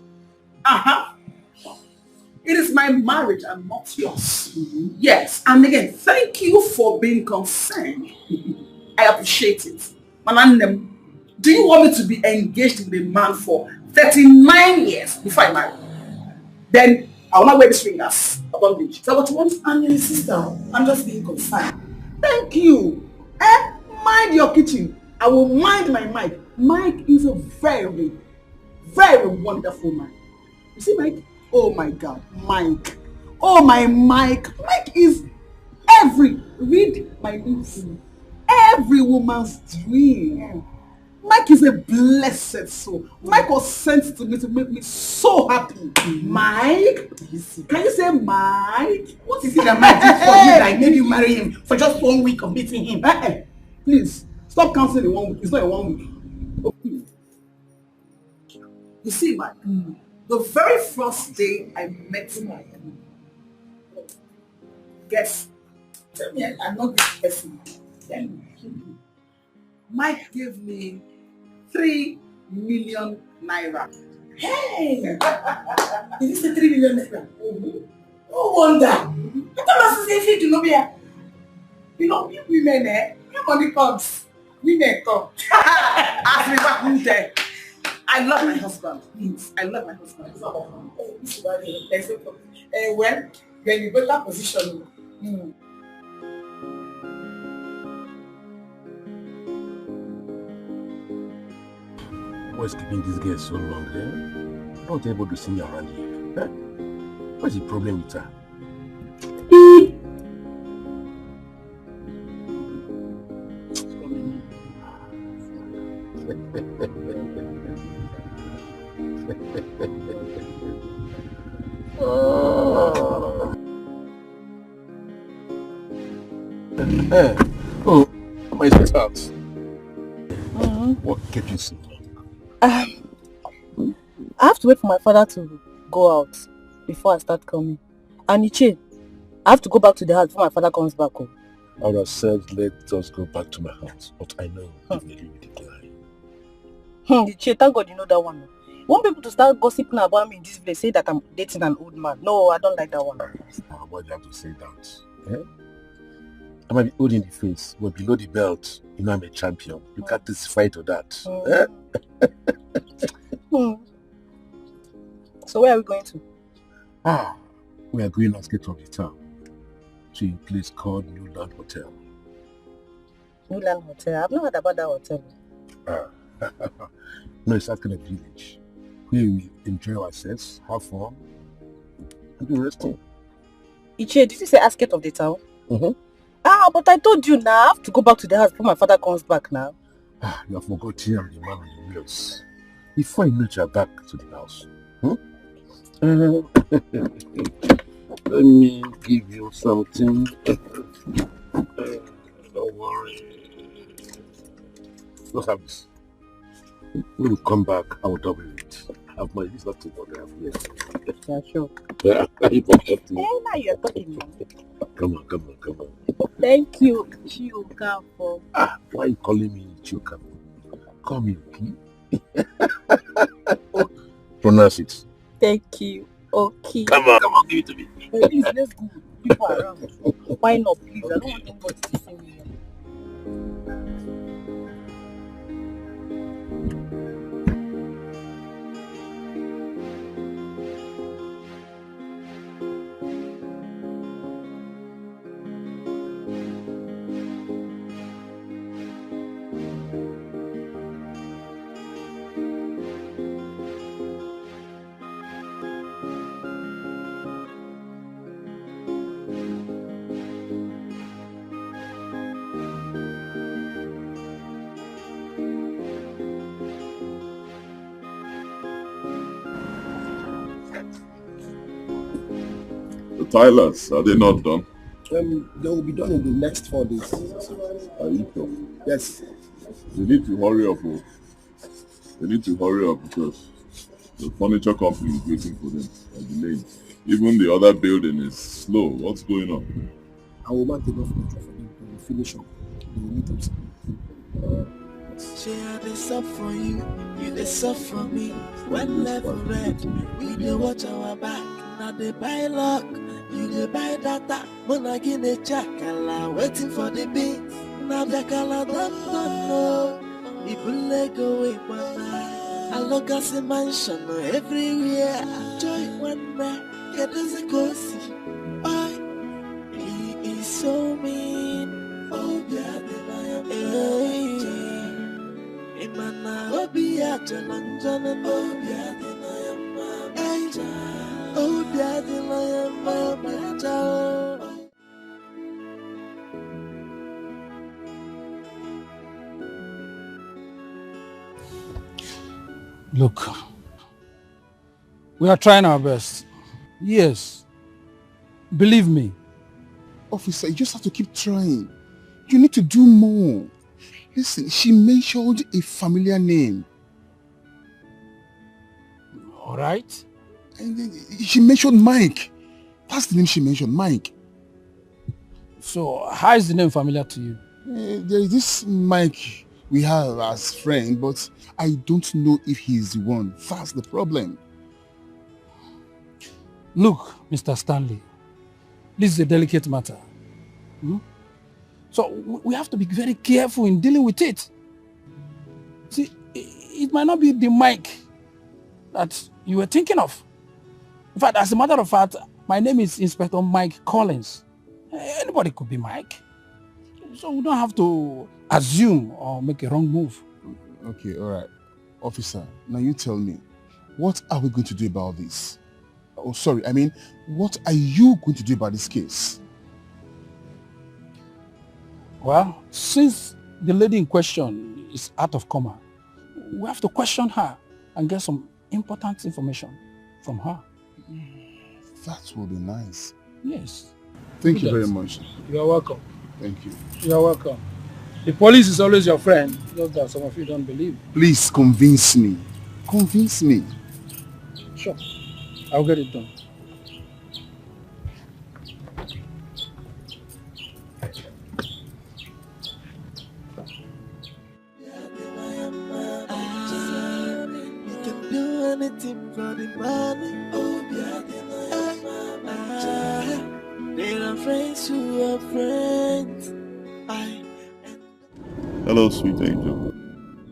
It is my marriage and not yours. Yes. And again, thank you for being concerned. I appreciate it. Manandem, do you want me to be engaged with a man for 39 years before I marry? Then I will not wear these fingers upon beach. Is that what you want? I'm your sister. I'm just being concerned. Thank you. Mind your kitchen. I will mind my Mike. Mike is a very, very wonderful man. You see Mike? Oh my God, Mike. Oh my Mike. Mike is read my lips. Every woman's dream. Mike is a blessed soul. Mike was sent to me to make me so happy. Mike? Can you say Mike? What is it that Mike did for you that made you marry him for just 1 week of meeting him? Please, stop counting in 1 week. It's not in 1 week. Okay. You see, Mike, the very first day I met Mike, guess, tell me I'm not this person. Mike gave me 3 million naira. Hey! Did you say 3 million naira? No wonder. I thought I was saying to Nobia. You know, you women, when money comes, women come. Ask me back there. I love my husband. I love my husband. Well, you're in a better position. What's keeping this girl so long, Not able to see me around here. What's the problem with her? Oh, my sweetheart. What kept you so long? I have to wait for my father to go out before I start coming. And Iche, I have to go back to the house before my father comes back home. I would have said let us go back to my house, but I know you will decline. Iche, thank God you know that one. You want people to start gossiping about me in this place, say that I'm dating an old man. No, I don't like that one. Why do you have to say that? I might be old in the face, but below the belt, you know I'm a champion. You can't testify to that. So where are we going to? We are going outskirts of the town to a place called Newland Hotel. Newland Hotel? I've not heard about that hotel. No, it's that kind of village where we enjoy ourselves, have fun, and do resting. Iche, did you say outskirts of the town? But I told you now, I have to go back to the house before my father comes back now. You have forgotten I'm the man on the wheels. Before I meet you back to the house. Let me give you something. Don't worry. Let's have this. When we come back, I will double it. I have money. This is not too much. I have here. Yeah, sure. Yeah, you forget me. Hey, now you're talking. Come on. Thank you, Chuka, for... Why are you calling me Chuka? Call me Oki. Pronounce it. Thank you, okay. Come on, give it to me. Hey, please, let's go. People around. Why not, please? I don't want anybody to see me. The tilers, are they not done? They will be done in the next 4 days. Are you sure? Yes. They need to hurry up. Oh. They need to hurry up because the furniture company is waiting for them. They're delayed. Even the other building is slow. What's going on? I will not take off the for them. They will finish up. They will meet us. Share this up for you, you this up for me. When level red, we dey watch our back. Now they buy luck, you dey buy data. Mona gine chakala, waiting for the beat. Now the color don't know. People let go away, mana. I look as a mansion everywhere. Joy one man, get as a go see. He is so mean. Oh, yeah, hey. Imana obi ajalanjana obi adina mama obi adina mama. Look, we are trying our best. Yes. Believe me. Officer, you just have to keep trying. You need to do more. Listen, she mentioned a familiar name. All right. And then she mentioned Mike. That's the name she mentioned, Mike. So, how is the name familiar to you? There is this Mike we have as friend, but I don't know if he's the one. That's the problem. Look, Mr. Stanley, this is a delicate matter. So we have to be very careful in dealing with it. See, it might not be the Mike that you were thinking of. In fact, as a matter of fact, my name is Inspector Mike Collins. Anybody could be Mike. So we don't have to assume or make a wrong move. Okay, all right. Officer, now you tell me, what are we going to do about this? Oh, sorry, I mean, what are you going to do about this case? Well, since the lady in question is out of coma, we have to question her and get some important information from her. That will be nice. Yes. Thank you very much. You are welcome. Thank you. You are welcome. The police is always your friend, just that some of you don't believe. Please convince me. Convince me. Sure. I'll get it done. Anything for the money, oh yeah, there are friends who are friends. Hello, sweet angel.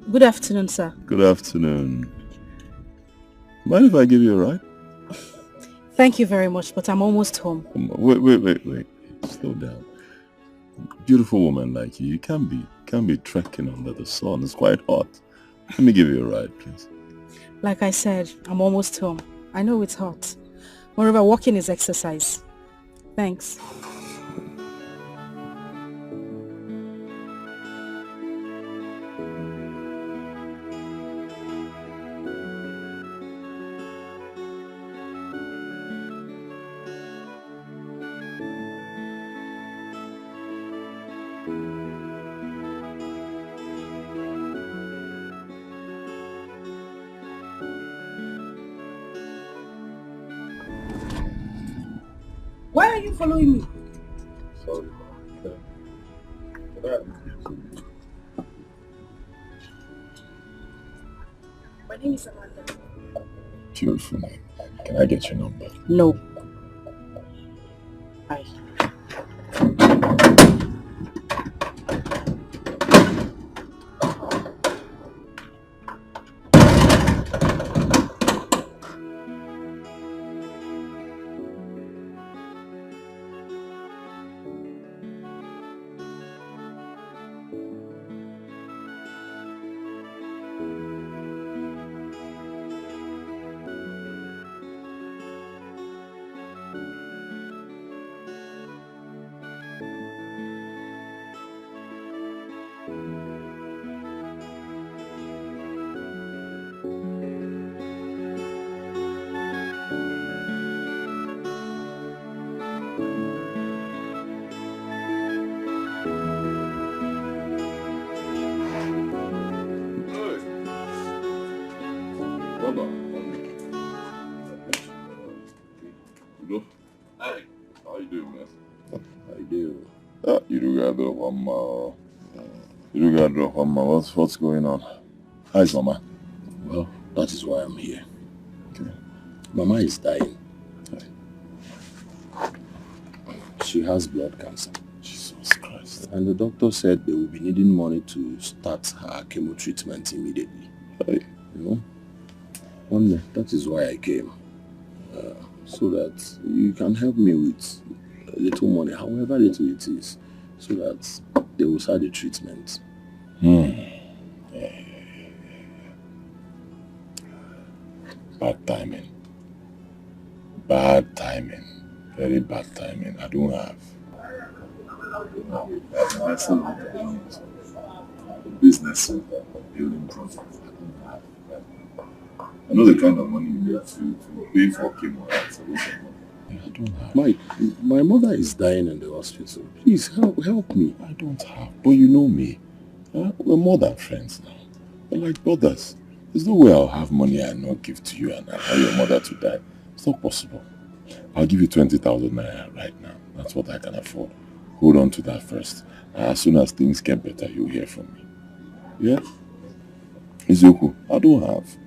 Good afternoon, sir. Good afternoon. Mind if I give you a ride? Thank you very much, but I'm almost home. Wait. Slow down. Beautiful woman like you can't be trekking under the sun. It's quite hot. Let me give you a ride, please. Like I said, I'm almost home. I know it's hot. Moreover, walking is exercise. Thanks. keep following me? Sorry. My name is Amanda. Beautiful name. Can I get your number? No. Bye. Hey, how you doing, man? How you doing? You do got drop on You do got drop on what's going on? Hi, Mama. Well, that is why I'm here. Okay. Mama is dying. She has blood cancer. Jesus Christ. And the doctor said they will be needing money to start her chemo treatment immediately. Hey. You know? One day, that is why I came. So that you can help me with a little money, however little it is, so that they will start the treatment. Bad timing. Bad timing. Very bad timing. I don't have. That's not the business building project. I know the kind of money you need to pay for chemo. I don't have. My mother is dying in the hospital. Please help me. I don't have. But you know me. We're more than friends now. We're like brothers. There's no way I'll have money I not give to you and allow your mother to die. It's not possible. I'll give you 20,000 naira right now. That's what I can afford. Hold on to that first. As soon as things get better, you'll hear from me. Yeah? Izuku, I don't have.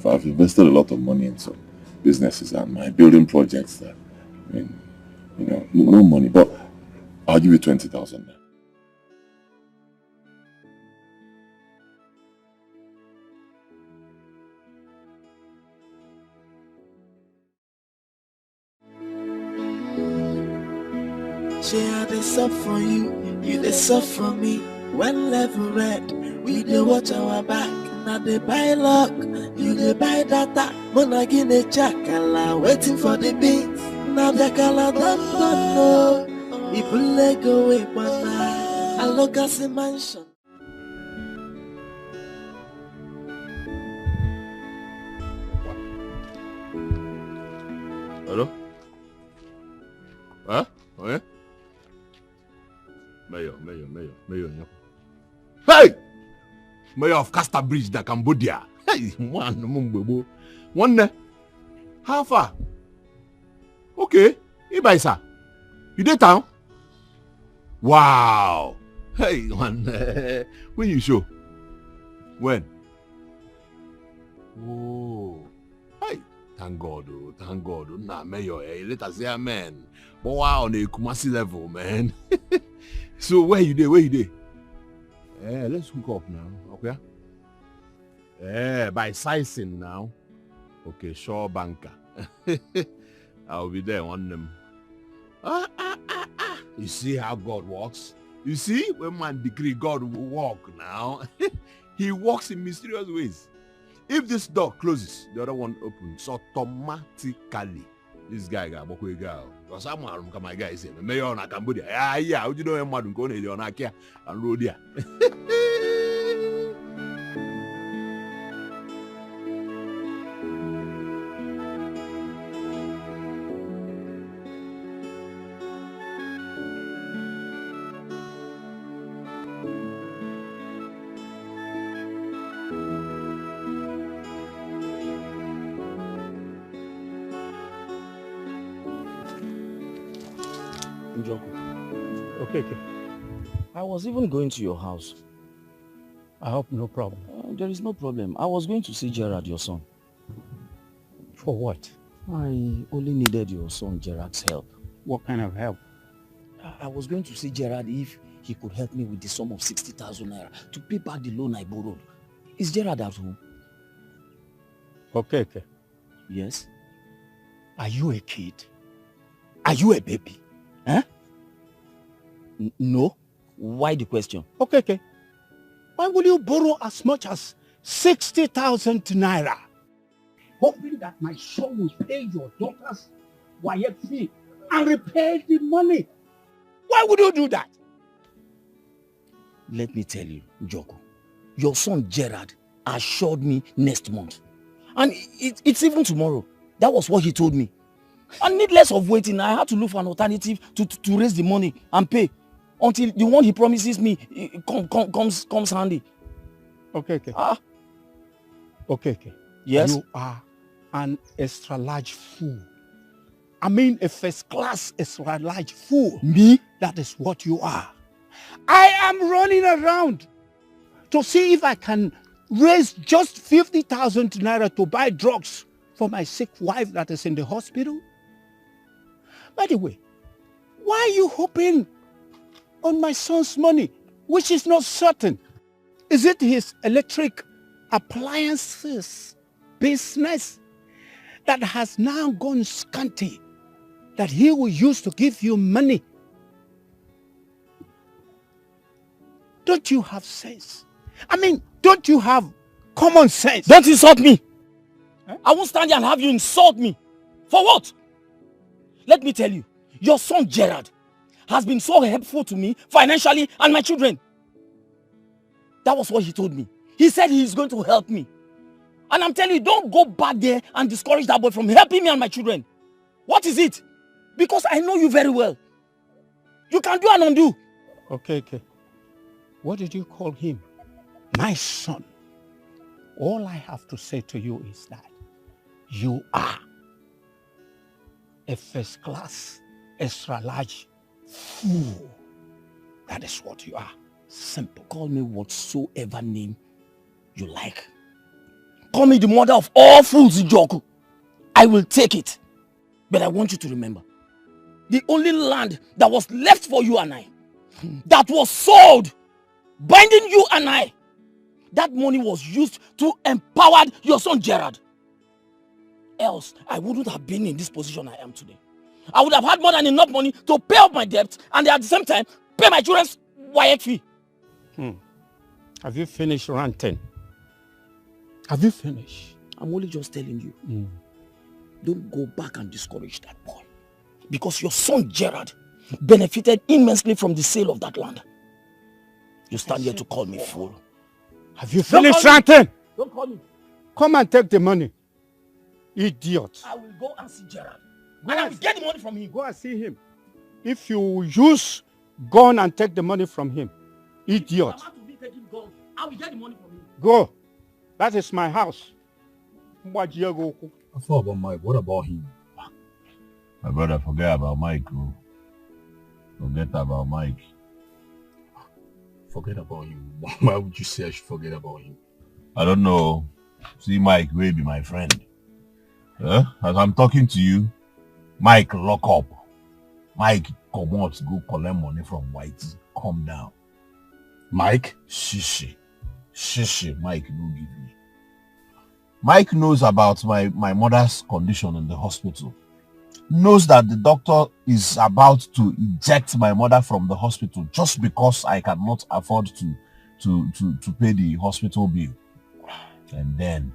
I've invested a lot of money in some businesses and my building projects that, I mean, you know, no money, but I'll give you 20,000 now. She had a sub for you, you the sub for me. When level red, we dey watch our back. Now they buy luck, you dey buy data. Mona gine chakala, waiting for the beats. Now the color don't know. People let go away, but I look at the mansion. Hello? Huh? Oh, yeah? Mayor. Hey! Mayor of Castor Bridge, the Cambodia. Hey, one. How far? Okay. Ibaisa. You dey town? Wow. Hey, one. When you show? When? Oh. Hey. Thank God. Nah, Mayor, let us say amen. But wow, on a Kumasi level, man. So where you dey? Let's hook up now, okay? By sizing now. Okay, sure, banker. I'll be there on them. You see how God works? You see, when man decree, God will walk now. He walks in mysterious ways. If this door closes, the other one opens automatically. This guy got a girl. Because I'm my guy say, Mayor on Cambodia. Yeah, how do you know I'm going to on Akia and Rodia? Njoku. Okay. I was even going to your house. I hope no problem. There is no problem. I was going to see Gerard, your son. For what? I only needed your son Gerard's help. What kind of help? I was going to see Gerard if he could help me with the sum of 60,000 naira to pay back the loan I borrowed. Is Gerard at home? Okay. Yes? Are you a kid? Are you a baby? Huh? No. Why the question? Okay. Why will you borrow as much as 60,000 naira? Hoping that my son will pay your daughter's wife fee and repay the money. Why would you do that? Let me tell you, Njoku, your son Gerard assured me next month. And it's even tomorrow. That was what he told me. And needless of waiting, I had to look for an alternative to raise the money and pay until the one he promises me comes handy. Okay. Okay. Yes? You are an extra large fool. I mean a first class extra large fool. Me? That is what you are. I am running around to see if I can raise just 50,000 naira to buy drugs for my sick wife that is in the hospital. By the way, why are you hoping on my son's money, which is not certain? Is it his electric appliances business that has now gone scanty that he will use to give you money? Don't you have sense? I mean, don't you have common sense? Don't insult me! Huh? I won't stand here and have you insult me. For what? Let me tell you, your son Gerard has been so helpful to me financially and my children. That was what he told me. He said he is going to help me. And I'm telling you, don't go back there and discourage that boy from helping me and my children. What is it? Because I know you very well. You can do and undo. Okay. What did you call him? My son. All I have to say to you is that you are a first class, extra large fool. That is what you are. Simple. Call me whatsoever name you like. Call me the mother of all fools, Njoku. I will take it. But I want you to remember, the only land that was left for you and I, that was sold, binding you and I, that money was used to empower your son Gerard. Else, I wouldn't have been in this position I am today. I would have had more than enough money to pay off my debt and at the same time, pay my children's wife fee. Have you finished ranting? Have you finished? I'm only just telling you. Don't go back and discourage that boy. Because your son Gerard benefited immensely from the sale of that land. You stand here to call me fool. Have you finished ranting? Don't call me. Come and take the money. Idiot. I will go and see Gerard. And I will get the money from him. Go and see him. If you use gun and take the money from him, idiot. I will get the money from him. Go. That is my house. I thought about Mike. What about him? My brother, forget about Mike. Forget about Mike. Forget about him? Why would you say I should forget about him? I don't know. See, Mike will be my friend. As I'm talking to you, Mike lock up. Mike come out, go collect money from Whitey. Calm down. Mike? Shishi, Mike no give me. Mike knows about my mother's condition in the hospital. Knows that the doctor is about to eject my mother from the hospital just because I cannot afford to pay the hospital bill. And then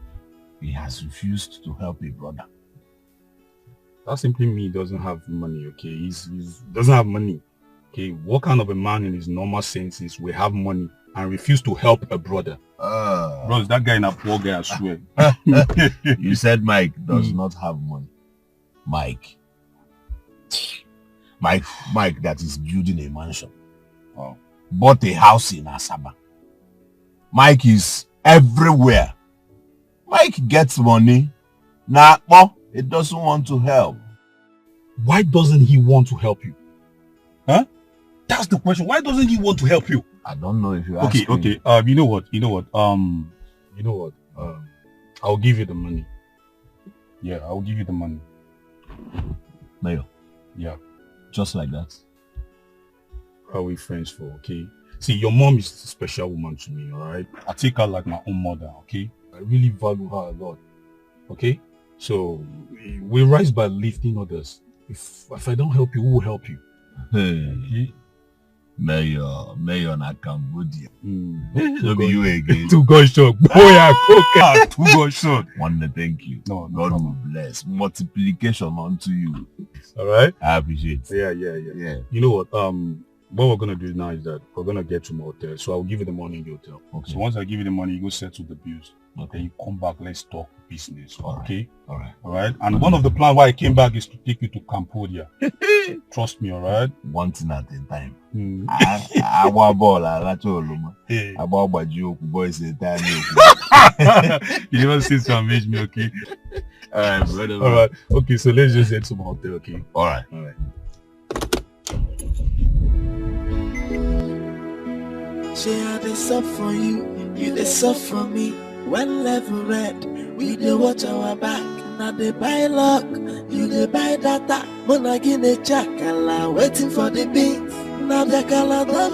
he has refused to help a brother. That simply means he doesn't have money, okay? He doesn't have money. Okay, what kind of a man in his normal senses will have money and refuse to help a brother? Bro, that guy in a poor guy, I swear. You said Mike does not have money. Mike that is building a mansion. Bought a house in Asaba. Mike is everywhere. Mike gets money. He doesn't want to help. Why doesn't he want to help you? Huh? That's the question. Why doesn't he want to help you? I don't know if you ask Okay. him. You know what? I'll give you the money. Yeah, I'll give you the money. Mayor. Yeah. Just like that. How are we friends for, okay? See, your mom is a special woman to me, alright? I take her like my own mother, okay? I really value her a lot, okay? So, we rise by lifting others. If I don't help you, who will help you? Hey. Mayor na Cambodia. Too be you again. Too gunshot. Boy, I cook. Too gunshot. One, thank you. No, God will bless. Multiplication unto you. Alright? I appreciate it. Yeah. You know what we're gonna do now is that we're gonna get to my hotel. So I'll give you the money in the hotel. Okay. So once I give you the money, you go settle the bills. Okay. Then you come back, let's talk business. Okay? Alright. And one of the plans why I came back is to take you to Cambodia. Trust me, alright? One thing at a time. Our ball, about boys you never see to amaze me, okay? Alright, brother. Alright. Okay, so let's just head to my hotel, okay? Alright. Share this up for you, you this up for me. When level red, we dey watch our back. Now they buy luck, you dey buy data. Monagi ne chakala, waiting for the beats. Now the color don't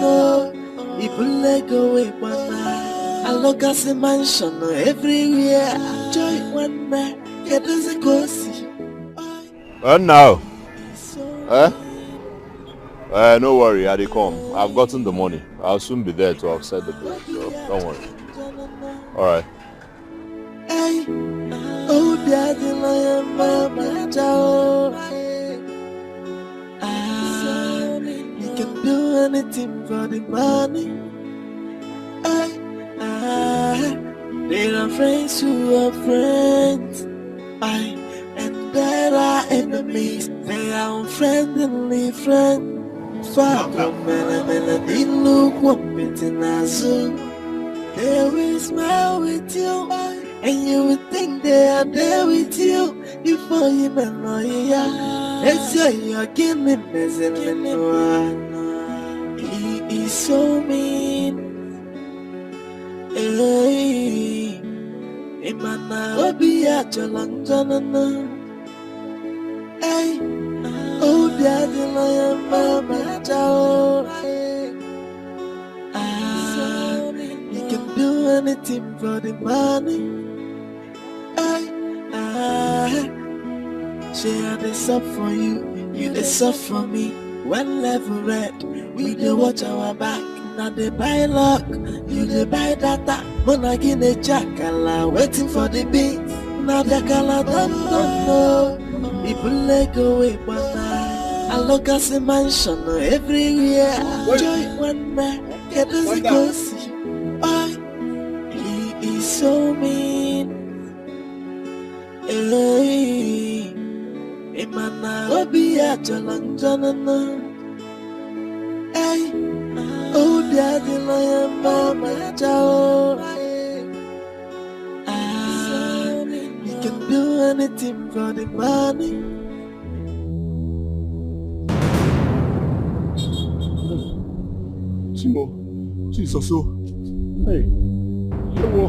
know. People let go away, but I look at the mansion everywhere. Joy one night, get this go see. And now? No worry, I dey come. I've gotten the money. I'll soon be there to offset the bill, so don't worry. Alright. Hey, oh, daddy, my mama, ciao. You can do anything for the money. There are friends who are friends. And there are enemies. They are unfriendly friends. Far from melody, look one bit in a zoo. They will smile with you, and you will think they are there with you. Before you know it's you're getting messing. He is so mean. Hey, Imana Obi Achalanjana. Hey, oh, daddy, my mama, ciao. You can do anything for the money. Share this up for you, you this up for me. When level red, we dey watch our back. Now they buy luck, you dey buy data. Monagi ne chakala, waiting for the beats. Now the color don't know. People let go away, but I look at the mansion everywhere. Joy one man, get this go see. He is so mean. Hey, Imana Obi Achalanjana. Hey, oh, daddy, my mama, ciao. You can do anything for the money. Timo, Jesus, hey, Timo.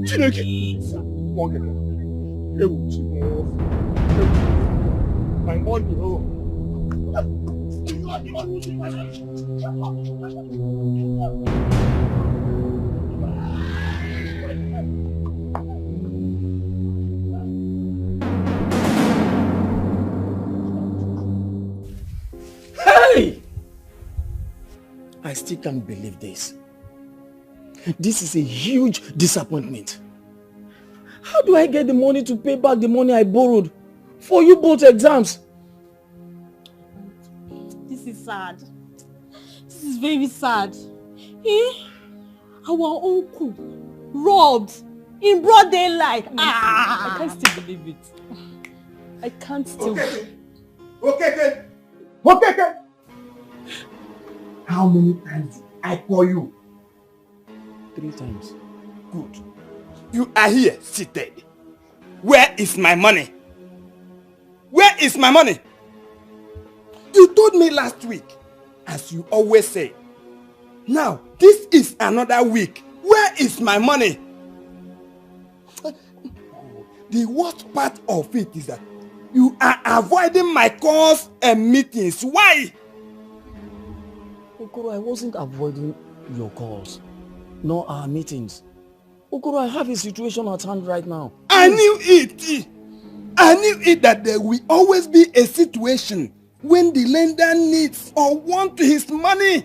Chineke. My money, Hey! I still can't believe this. This is a huge disappointment. How do I get the money to pay back the money I borrowed for you both exams? This is sad. This is very sad. Our uncle robbed in broad daylight. I can't still believe it. I can't still. Okay. How many times did I call you? 3 times. Good. You are here seated. Where is my money? Where is my money? You told me last week, as you always say. Now, this is another week. Where is my money? The worst part of it is that you are avoiding my calls and meetings. Why? Okoro, I wasn't avoiding your calls, nor our meetings. Okoro, I have a situation at hand right now. I knew it. I knew it that there will always be a situation when the lender needs or wants his money.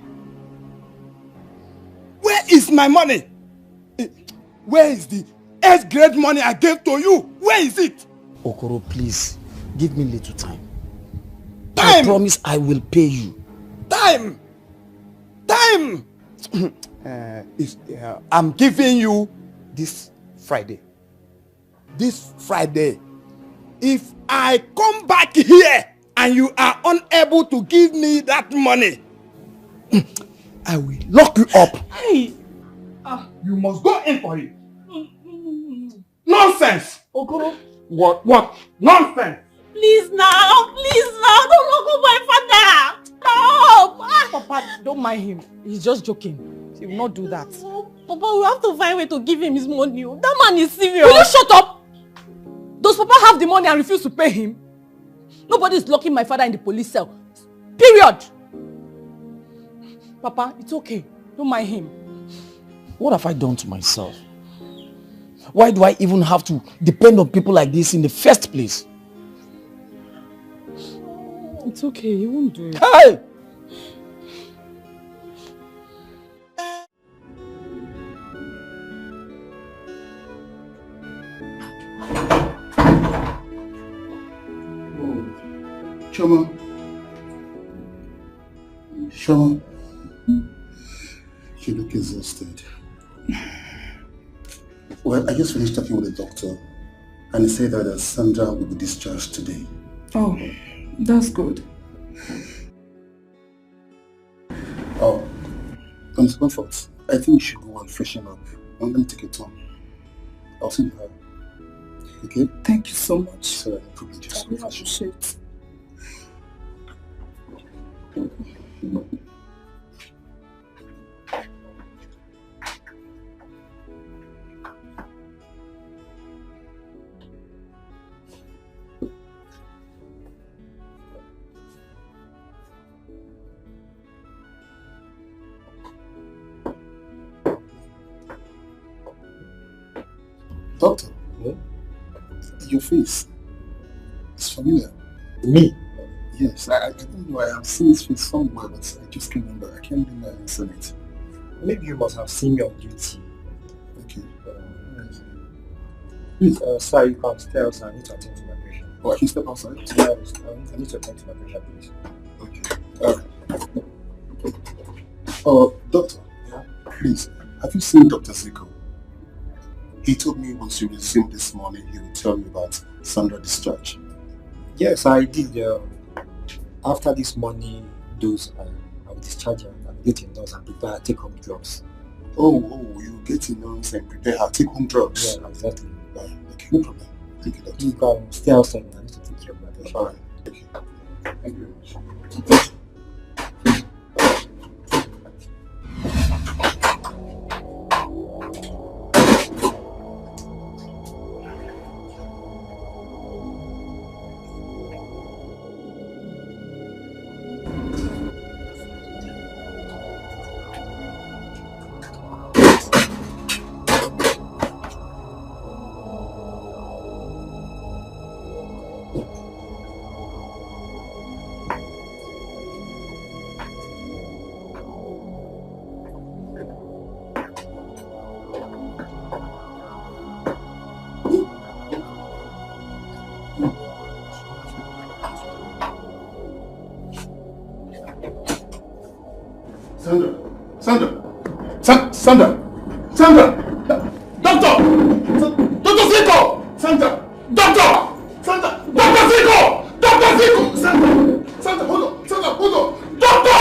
Where is my money? Where is the 8th grade money I gave to you? Where is it? Okoro, please, give me little time. Time? I promise I will pay you. Time! Time! I'm giving you this Friday. This Friday. If I come back here and you are unable to give me that money, I will lock you up. Hey! You must go in for it. Nonsense! Okoro. What? Nonsense! Please now, don't look at my father. Stop! Papa, don't mind him. He's just joking. He will not do that. Papa, we have to find a way to give him his money. That man is serious. Will you shut up? Does Papa have the money and refuse to pay him? Nobody is locking my father in the police cell. Period. Papa, it's okay. Don't mind him. What have I done to myself? Why do I even have to depend on people like this in the first place? It's okay, he won't do it. Hey! Shoma, you look exhausted. Well, I just finished talking with the doctor and he said that Sandra will be discharged today. Oh, that's good. Oh, Mr. Comfort, I think you should go and freshen up. I'm going to take it home. I'll see you later. Okay? Thank you so much. Sorry, no problem. Just go freshen up. Appreciate. Doctor, your face is familiar. Me? Yes, I don't know. I have seen his face somewhere, but I just can't remember. I can't remember I seen it. Maybe you must have seen me on duty. Okay. Please, sir, you can stay outside. I need to attend to my patient. Oh, I can step outside? Yeah, I need to attend to my patient, please. Okay. Oh, doctor. Yeah? Please, have you seen Dr. Zico? He told me once you resume this morning, he will tell you about Sandra discharge. Yes, I did. After this morning dose, I will discharge her and get in nurse and prepare take home drugs. Oh, you get in nurse and prepare her take home drugs? Yeah, exactly. Okay, no problem. Thank you, doctor. You can stay outside. I need to take care of my patient. Alright, okay. Thank you very much. Sandra! Doctor! Dr. Zico! Sandra! Doctor! Sandra! Dr. Zico! Dr. Zico! Sandra, hold on! Sandra, hold on! Doctor!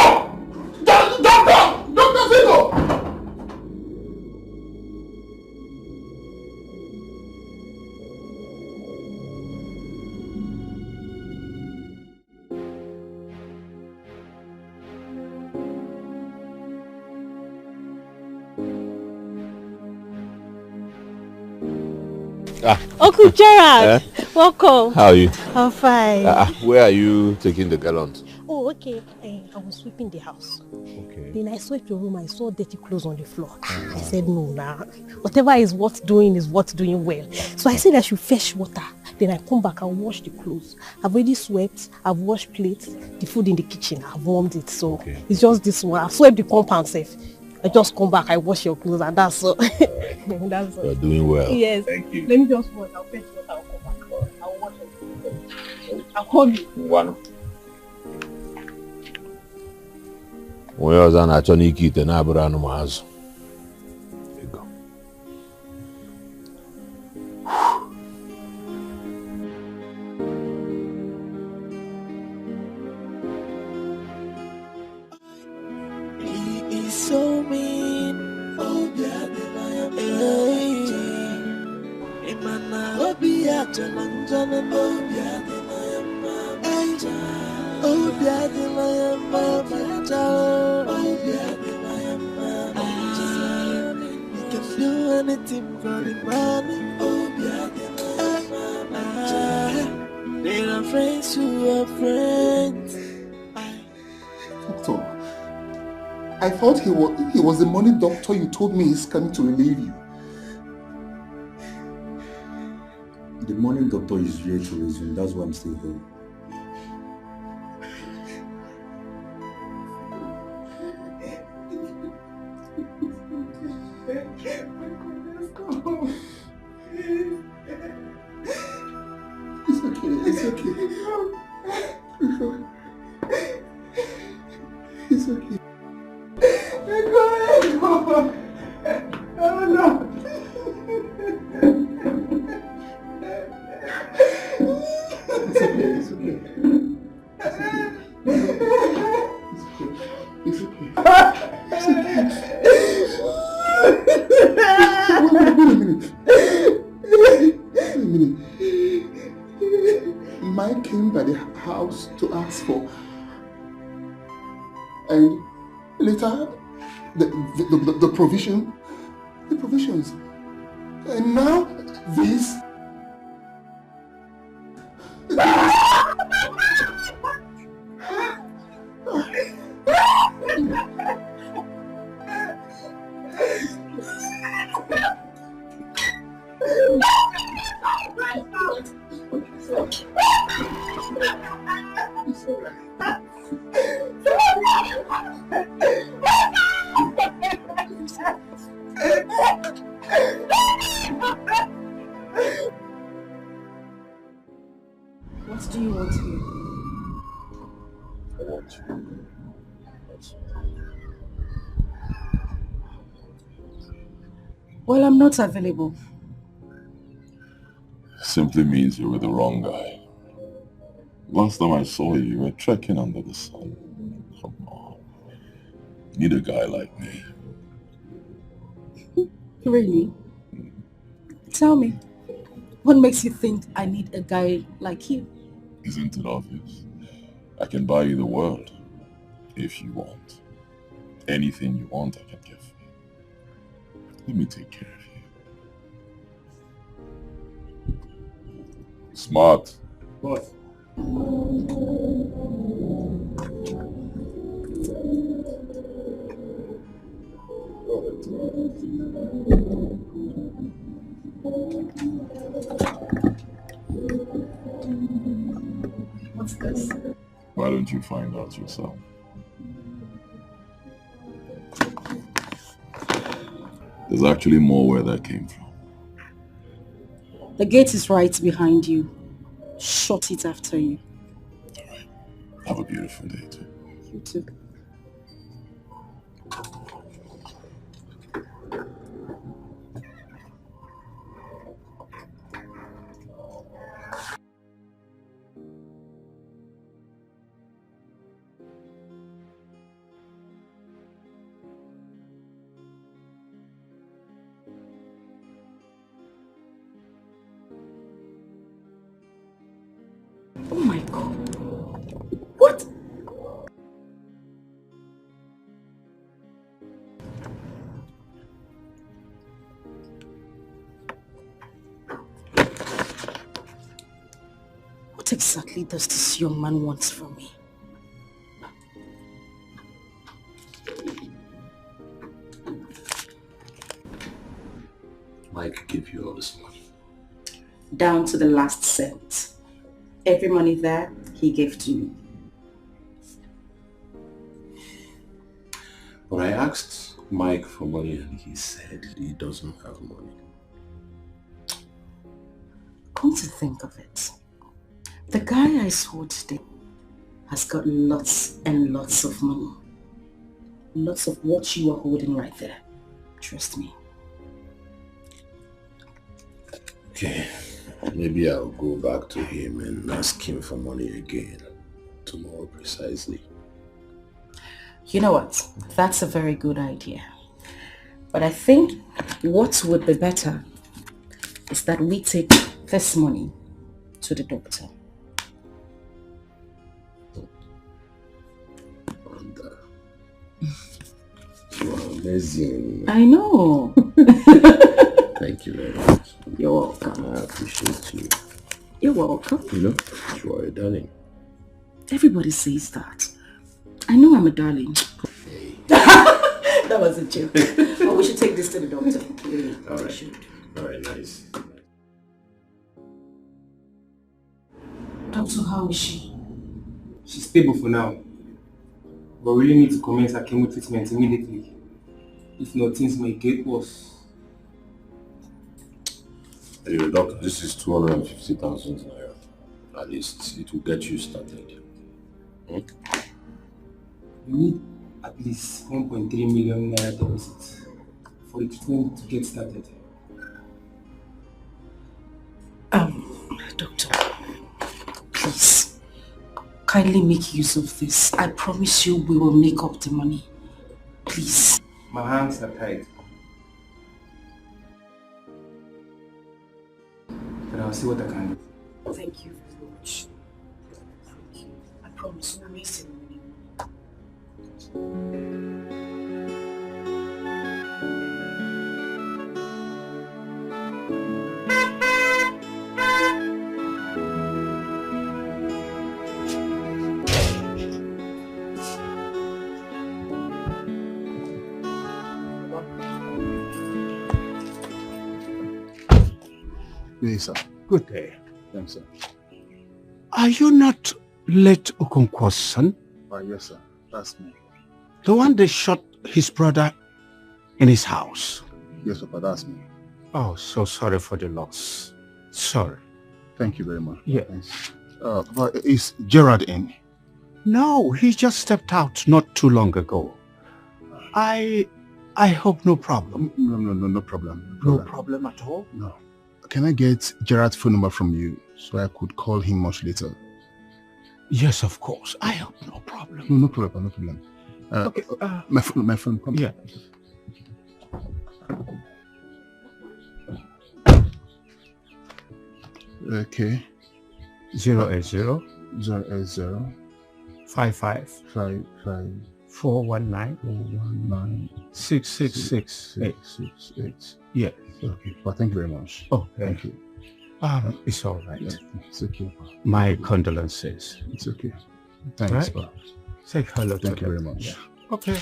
Uncle Gerard, welcome. How are you? I'm fine. Where are you taking the gallons? Oh, okay. I was sweeping the house. Okay. Then I swept your room. I saw dirty clothes on the floor. I said, no, nah. Whatever is worth doing is worth doing well. So I said I should fetch water. Then I come back and wash the clothes. I've already swept. I've washed plates. The food in the kitchen. I've warmed it. So it's just this one. I've swept the compound safe. I just come back. I wash your clothes and that's all. That's all. You're doing well. Yes. Thank you. Let me just wash. I'll fetch water. I'll come back. I'll wash it. I'll call you. One. Onye ọzọ na-achọ n'ike ite na-abụrụ anụmazụ. Ego. He is so mean. Oh, yeah, Imana Obia Jalanjana Obia Obia you can do anything for the money. Obia they are friends who are friends. Doctor, I thought he was the money doctor you told me is coming to relieve you. The morning doctor is here to resume. That's why I'm still here. It's okay. It's okay. It's okay. Oh no. It's okay. It's okay. It's okay. It's okay. Wait a minute. Mike came by the house to ask for, and later the provisions, and now this. What do you want here? I want you. Well, I'm not available. Simply means you're with the wrong guy. Last time I saw you were trekking under the sun. Come on. You need a guy like me. Really? Tell me, what makes you think I need a guy like you? Isn't it obvious? I can buy you the world if you want. Anything you want, I can give you. Let me take care of you. Smart. What? What's this? Why don't you find out yourself? There's actually more where that came from. The gate is right behind you. Shut it after you. Alright. Have a beautiful day too. You too. Oh my God. What? What exactly does this young man want from me? Mike gave you all this money. Down to the last cent. Every money there, he gave to me. But I asked Mike for money and he said he doesn't have money. Come to think of it, the guy I saw today has got lots and lots of money. Lots of what you are holding right there. Trust me. Okay, maybe I'll go back to him and ask him for money again. Tomorrow precisely. You know what? That's a very good idea. But I think what would be better is that we take this money to the doctor. You are amazing. I know. Thank you very much. You're welcome. I appreciate you. You're welcome. You know, you are a darling. Everybody says that. I know I'm a darling. That was a joke. But we should take this to the doctor. Really, Alright. Alright, nice. Doctor, how is she? She's stable for now. But we really need to commence her chemo treatment immediately. If not, things may get worse. Anyway, Doc, this is 250,000 naira. At least it will get you started. We need at least 1.3 million naira deposit for the treatment to get started. Doctor, please, kindly make use of this. I promise you we will make up the money. Please. My hands are tied. But I'll see what I can do. Thank you very much. Thank you. I promise we'll raise the money. Yes, sir. Good day. Thanks, sir. Are you not late Okonkwo's son? Yes, sir. That's me. The one that shot his brother in his house? Yes, sir, that's me. Oh, so sorry for the loss. Sorry. Thank you very much. Yes. But is Gerard in? No, he just stepped out not too long ago. I hope no problem. No problem. No problem at all? No. Can I get Gerard's phone number from you so I could call him much later? Yes, of course. I hope no problem. No problem. Okay. My phone. Come. Yeah. Okay. 080 55 419 6668. Yeah. Okay. Well, thank you very much. Oh, thank you. It's all right. Yeah, it's okay. My condolences. It's okay. Thanks, right? Pa. Say hello to Thank you them. very much. Yeah. Okay.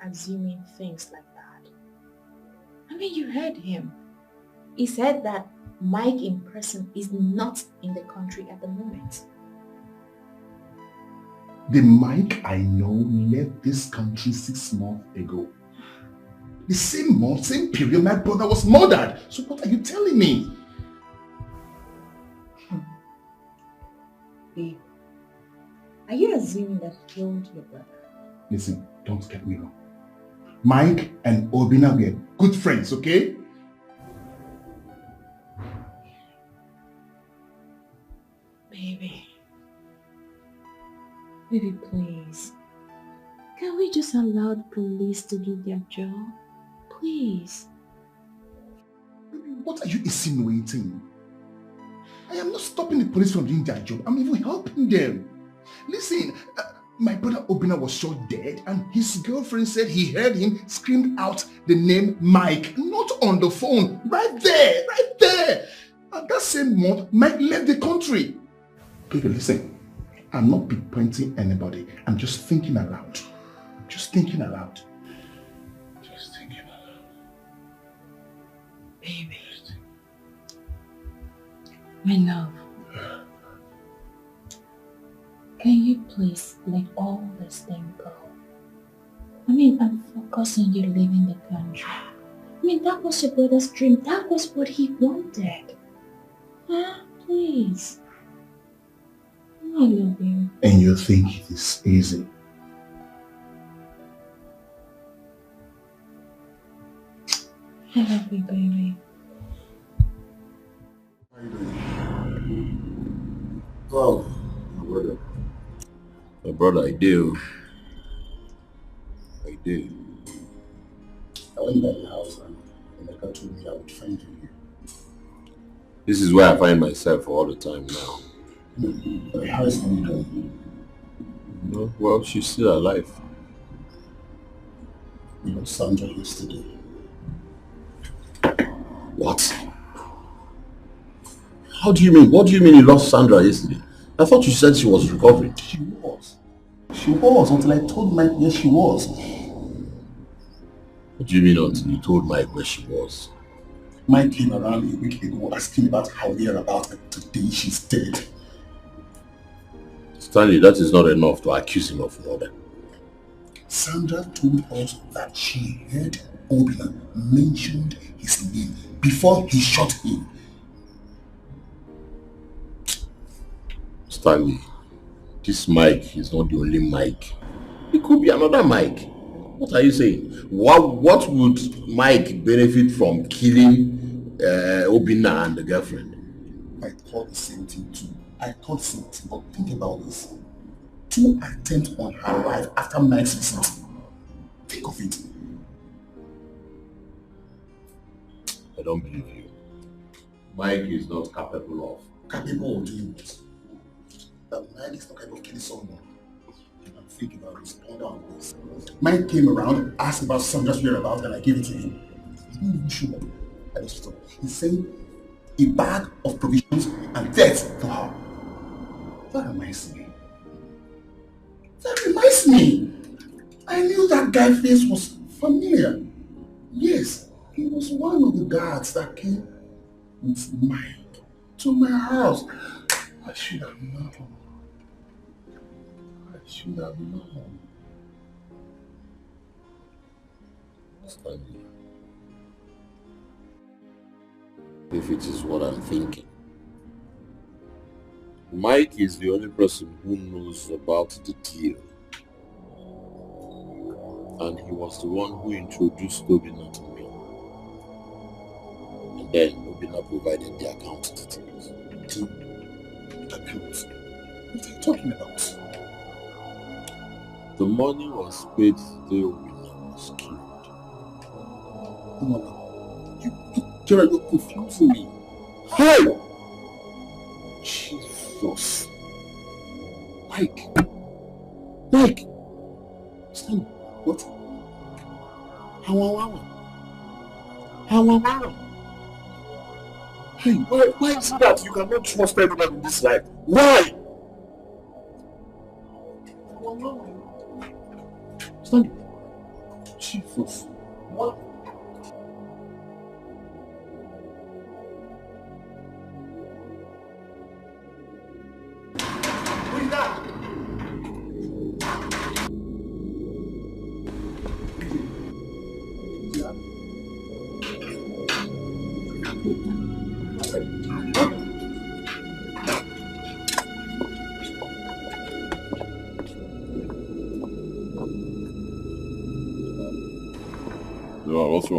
Assuming things like that. I mean, you heard him. He said that Mike in person is not in the country at the moment. The Mike I know left this country 6 months ago. The same month, same period, my brother was murdered. So what are you telling me? Babe, are you assuming that he killed your brother? Listen, don't get me wrong. Mike and Obina were good friends, okay? Baby, Baby, please. Can we just allow the police to do their job? Please. What are you insinuating? I am not stopping the police from doing their job. I'm even helping them. Listen, my brother Obina was shot dead and his girlfriend said he heard him scream out the name Mike, not on the phone, right there. And that same month, Mike left the country. Baby, listen, I'm not pinpointing anybody. I'm just thinking aloud. Baby. My love. Can you please let all this thing go? I mean, I'm focused on you leaving the country. I mean, that was your brother's dream. That was what he wanted. Huh? Please. I love you. And you think it is easy? I love you, baby. How are you doing? Oh, my brother. My brother, I do. I went by the house and Emeka told me I would find you here. This is where I find myself all the time now. How is Ini doing? No, well, she's still alive. You lost Sandra yesterday. What? How do you mean? What do you mean you lost Sandra yesterday? I thought you said she was recovering. She was until I told Mike where she was. What do you mean until you told Mike where she was? Mike came around a week ago asking about how we are about her. Today she's dead. Stanley, that is not enough to accuse him of murder. Sandra told us that she heard Obina mentioned his name before he shot him. Stanley, this Mike is not the only Mike. It could be another Mike. What are you saying? What would Mike benefit from killing Obina and the girlfriend? I thought the same thing too. But think about this. 2 attempts on her life after Mike's visit. Think of it. I don't believe you. Mike is not capable of. Capable of doing what? That Mike is not capable of killing someone. I'm thinking about this. Ponder on this. Mike came around, asked about Sandra's whereabouts, and I gave it to him. He didn't even show up. I just stopped. He sent a bag of provisions and death to her. That reminds me. I knew that guy's face was familiar. Yes, he was one of the guards that came with Mike to my house. I should have known. Stanley, if it is what I'm thinking, Mike is the only person who knows about the deal. And he was the one who introduced Obina to me. And then Obina provided the account details. Accounts? What are you talking about? The money was paid the day Obina was killed. No. Gerald, you're confusing me. Hey! Jesus. Mike. Stand. What? How? Hey, why is it that you cannot trust everyone in this life? Why? Stand. Jesus. What? What's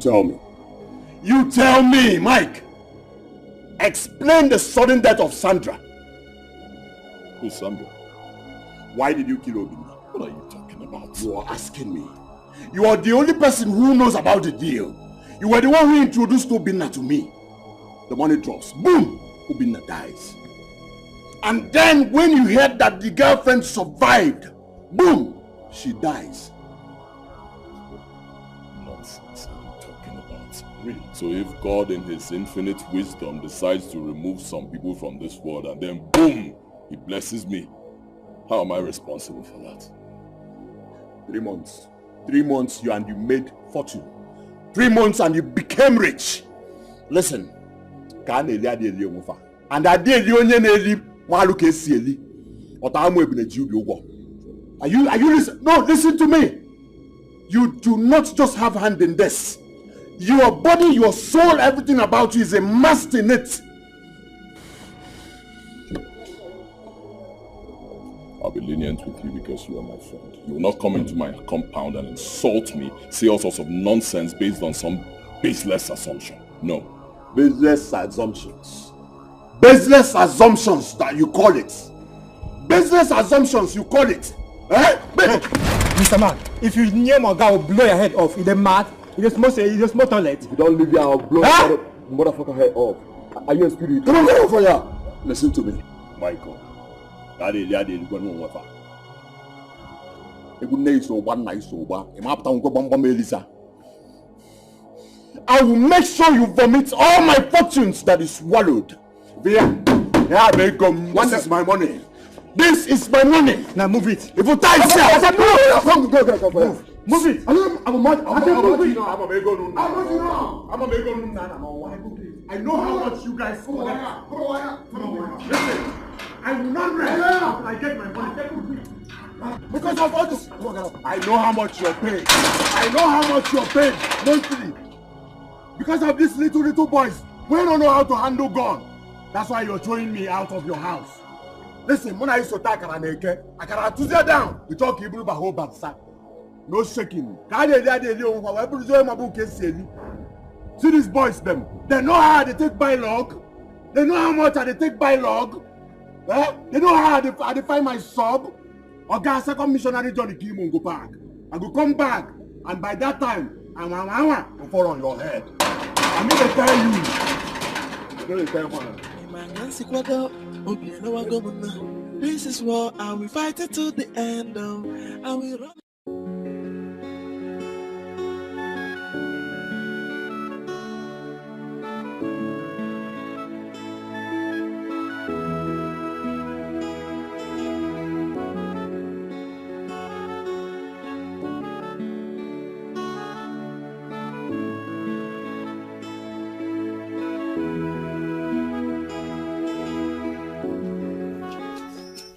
wrong? You tell me, Mike. Explain the sudden death of Sandra. Who's Sandra? Why did you kill Obina? What are you talking about? You are asking me. You are the only person who knows about the deal. You were the one who introduced Obina to me. The money drops. Boom! Obina dies. And then when you heard that the girlfriend survived, boom! She dies. Nonsense. What are you talking about? Really? So if God in his infinite wisdom decides to remove some people from this world and then boom! He blesses me, how am I responsible for that? 3 months. 3 months you made fortune. 3 months and you became rich. Listen. And I did you Are you listening? No, listen to me. You do not just have hand in this. Your body, your soul, everything about you is immersed in it. I'll be lenient with you because you are my friend. You will not come into my compound and insult me, say all sorts of nonsense based on some baseless assumption. No. Baseless assumptions. Baseless assumptions that you call it. Baseless assumptions you call it. Eh? Mr. Man, if you near my guy will blow your head off. Is it mad? You just must toilet. If you don't leave here, I'll blow your motherfucker head off. Are you a spirit? Come on, get over here. Listen to me. Michael. I will make sure you vomit all my fortunes that is swallowed. This is my money. This is my money. Now move it. If you tie yourself, move it. I know how much you guys collect. Listen, I will not rest until I get my money. Because of all this, I know how much you're paid. I know how much you're paid monthly. Because of these little boys, we don't know how to handle gun. That's why you're throwing me out of your house. Listen, when I used to attack Araneke, I can two down. We talk Hebrew about whole bad. No shaking. See these boys, them. They know how they take by log. They know how much they take by log. Eh? They know how they find my sub. Or gas second missionary Johnny Kim go back. I go come back, and by that time, I'm will fall on your head. I mean to tell you. This is war, and we fight it to the end. And we run.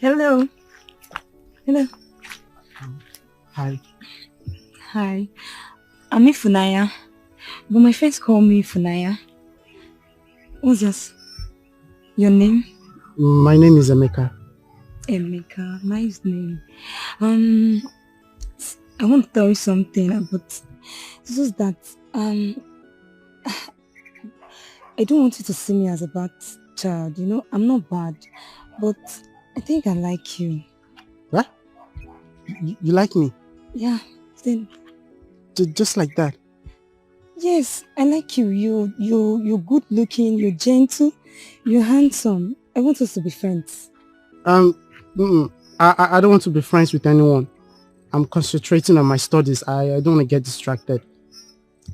Hello. Hello. Hi. Hi. I'm Ifunaya. But my friends call me Ifunaya. What's this? Your name? My name is Emeka. Emeka. Nice name. I want to tell you something, but it's just that I don't want you to see me as a bad child, you know? I'm not bad, but I think I like you. What? You like me? Yeah. Then. Just like that? Yes, I like you. You're good looking, you're gentle, you're handsome. I want us to be friends. I don't want to be friends with anyone. I'm concentrating on my studies. I don't want to get distracted.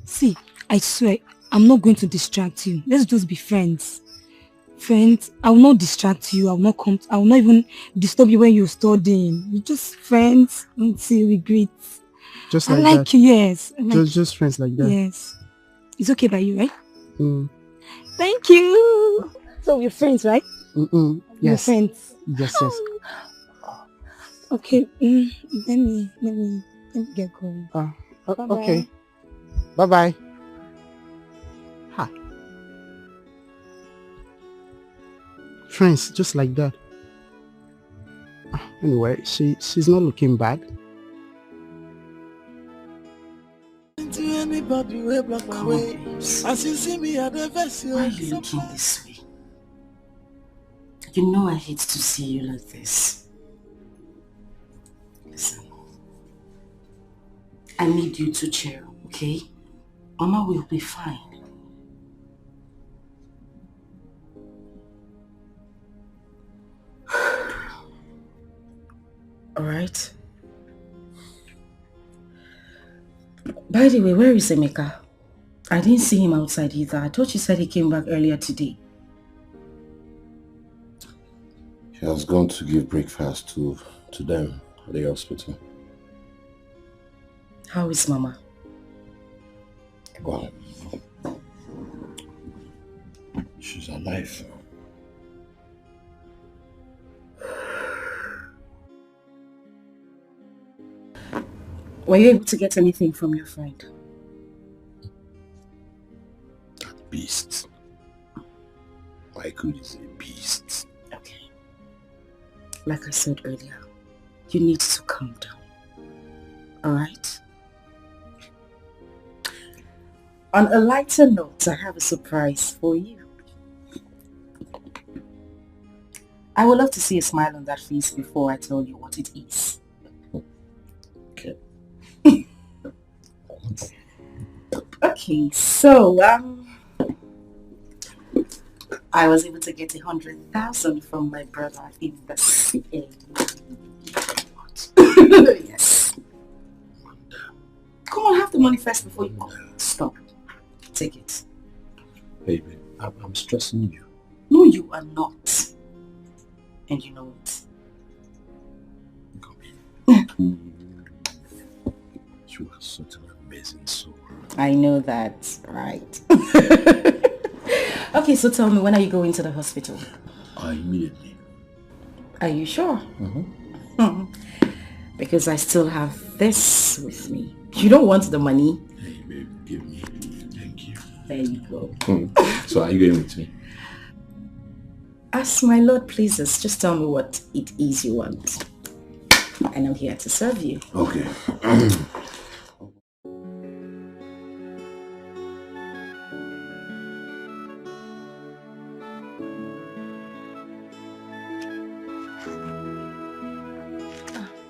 See, I swear, I'm not going to distract you. Let's just be friends. Friends, I will not distract you. I will not even disturb you when you're studying. We're just friends until we greet. Just like I like that. you, yes. Just friends like that. Yes. It's okay by you, right? Thank you. So we're friends, right? Yes. We're friends. Yes. Okay. Let me get going. Bye-bye. Okay. Bye-bye. Friends, just like that. Anyway, she's not looking bad. To anybody way block my way. As you see me at the vessel. Why are you looking this way? You know I hate to see you like this. Listen. I need you to cheer up, okay? Mama will be fine. Alright? By the way, where is Emeka? I didn't see him outside either. I thought you said he came back earlier today. He has gone to give breakfast to them at the hospital. How is Mama? Well, she's alive. Were you able to get anything from your friend? That beast. Michael is a beast. Okay. Like I said earlier, you need to calm down. Alright? On a lighter note, I have a surprise for you. I would love to see a smile on that face before I tell you what it is. Okay. Okay, so, I was able to get 100,000 from my brother in the CA. Yes. Come on, have the money first before you go. Stop. Take it. Baby, I'm stressing you. No, you are not. And you know it. You are such an amazing soul. I know that, right? Okay, so tell me, when are you going to the hospital? Immediately. Are you sure? Because I still have this with me. You don't want the money? Hey, babe, give me. Thank you. There you go. So are you going with me? As my Lord pleases, just tell me what it is you want. And I'm here to serve you. Okay.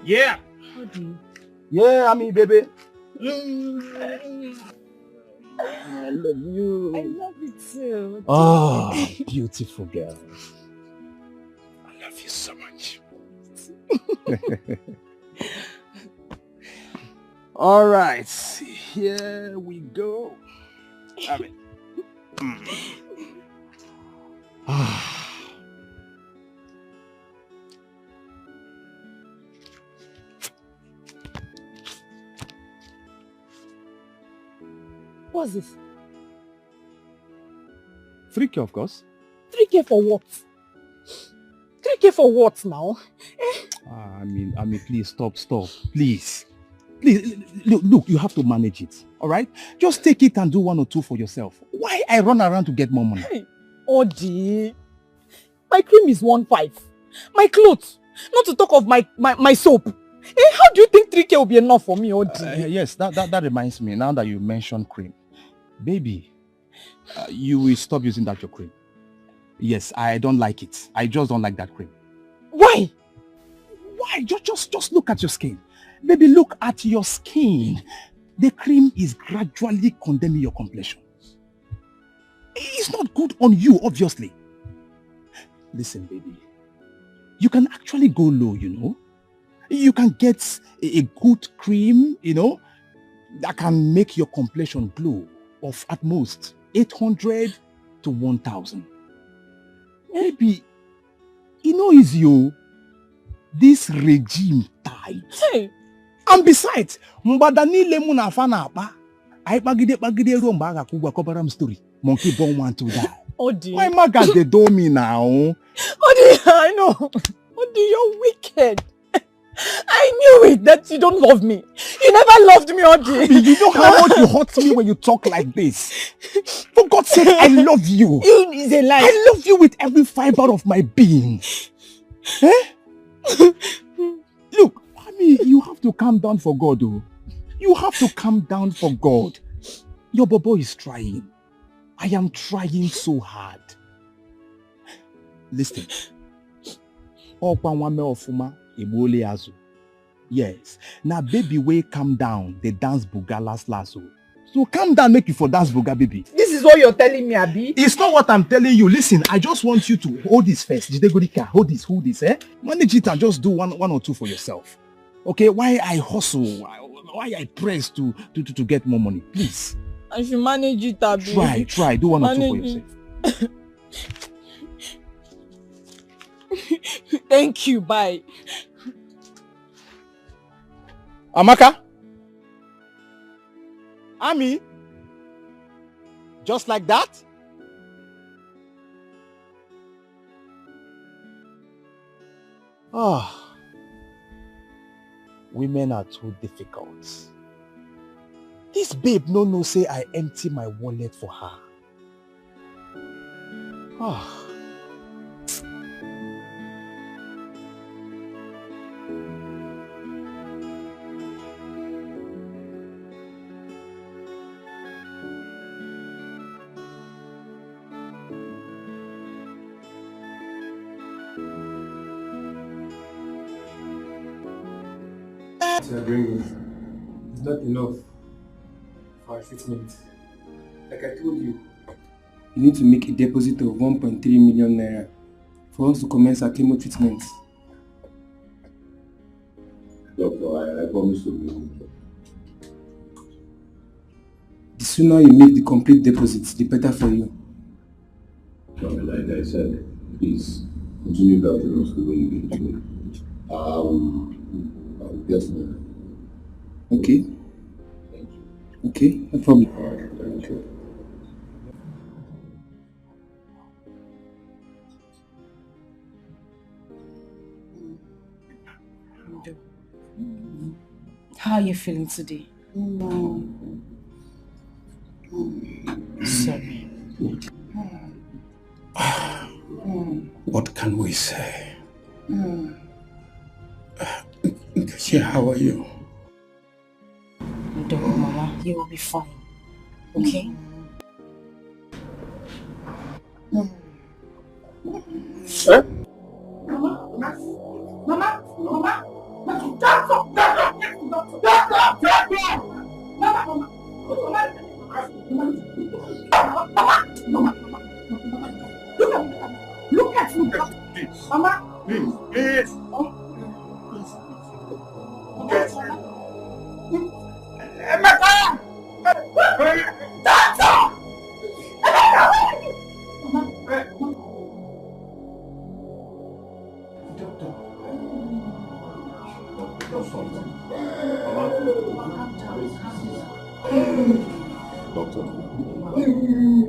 Yeah. Yeah, baby. I love you. I love you too. Oh, beautiful girl. I love you so much. All right, here we go. What's this? 3K, of course. 3K for what? 3K for what now? Please stop, please. Please, look, you have to manage it, all right? Just take it and do 1 or 2 for yourself. Why I run around to get more money? Hey, Odi, my cream is 1.5. My clothes, not to talk of my soap. Hey, how do you think 3K will be enough for me, Odi? Yes, that reminds me, now that you mentioned cream. Baby, you will stop using that your cream. Yes, I don't like it. I just don't like that cream. Why? Why? Just look at your skin. Baby, look at your skin. The cream is gradually condemning your complexion. It's not good on you, obviously. Listen, baby. You can actually go low, you know. You can get a good cream, you know, that can make your complexion glow of at most 800 to 1,000. Maybe, you know, is you. This regime tight. Hey. And besides, mbadani lemu na afana apa. Ai bagide ro mbaga kugwa kobaram story. Monkey born want to die. Odi. My maga they do me now. Odi, I know. Odi, you're wicked. I knew it, that you don't love me. You never loved me, Odi. You know how much you hurt me when you talk like this. For God's sake, I love you. You is a lie. I love you with every fiber of my being. Eh? Look, you have to calm down for God, though. You have to calm down for God. Your bobo is trying. I am trying so hard. Listen, Okwa wame ofuma ebole azu. Yes. Now baby way calm down. They dance buga last. So calm down, make you for dance buga, baby. This is what you're telling me, Abi? It's not what I'm telling you. Listen, I just want you to hold this first. Dikeh, hold this, eh? Manage it and just do one or two for yourself. Okay? Why I hustle? Why I press to get more money? Please. I should manage it, Abi. Try. Do one or two for yourself. Thank you. Bye. Amaka? Ami? Just like that? Women are too difficult. This babe no say I empty my wallet for her. You're bringing is not enough for our treatment. Like I told you, you need to make a deposit of 1.3 million naira for us to commence our chemo treatment. Doctor, I promise to do it. The sooner you make the complete deposit, the better for you. Like I said, please continue helping us the way you've been doing. I'll get more. Okay. Okay, no problem. Alright, thank you. How are you feeling today? Sorry. What can we say? Nkechi, how are you? Don't worry, Mama. You will be fine. Okay? Eh? Mama. Look at me. Mama. Please. Okay.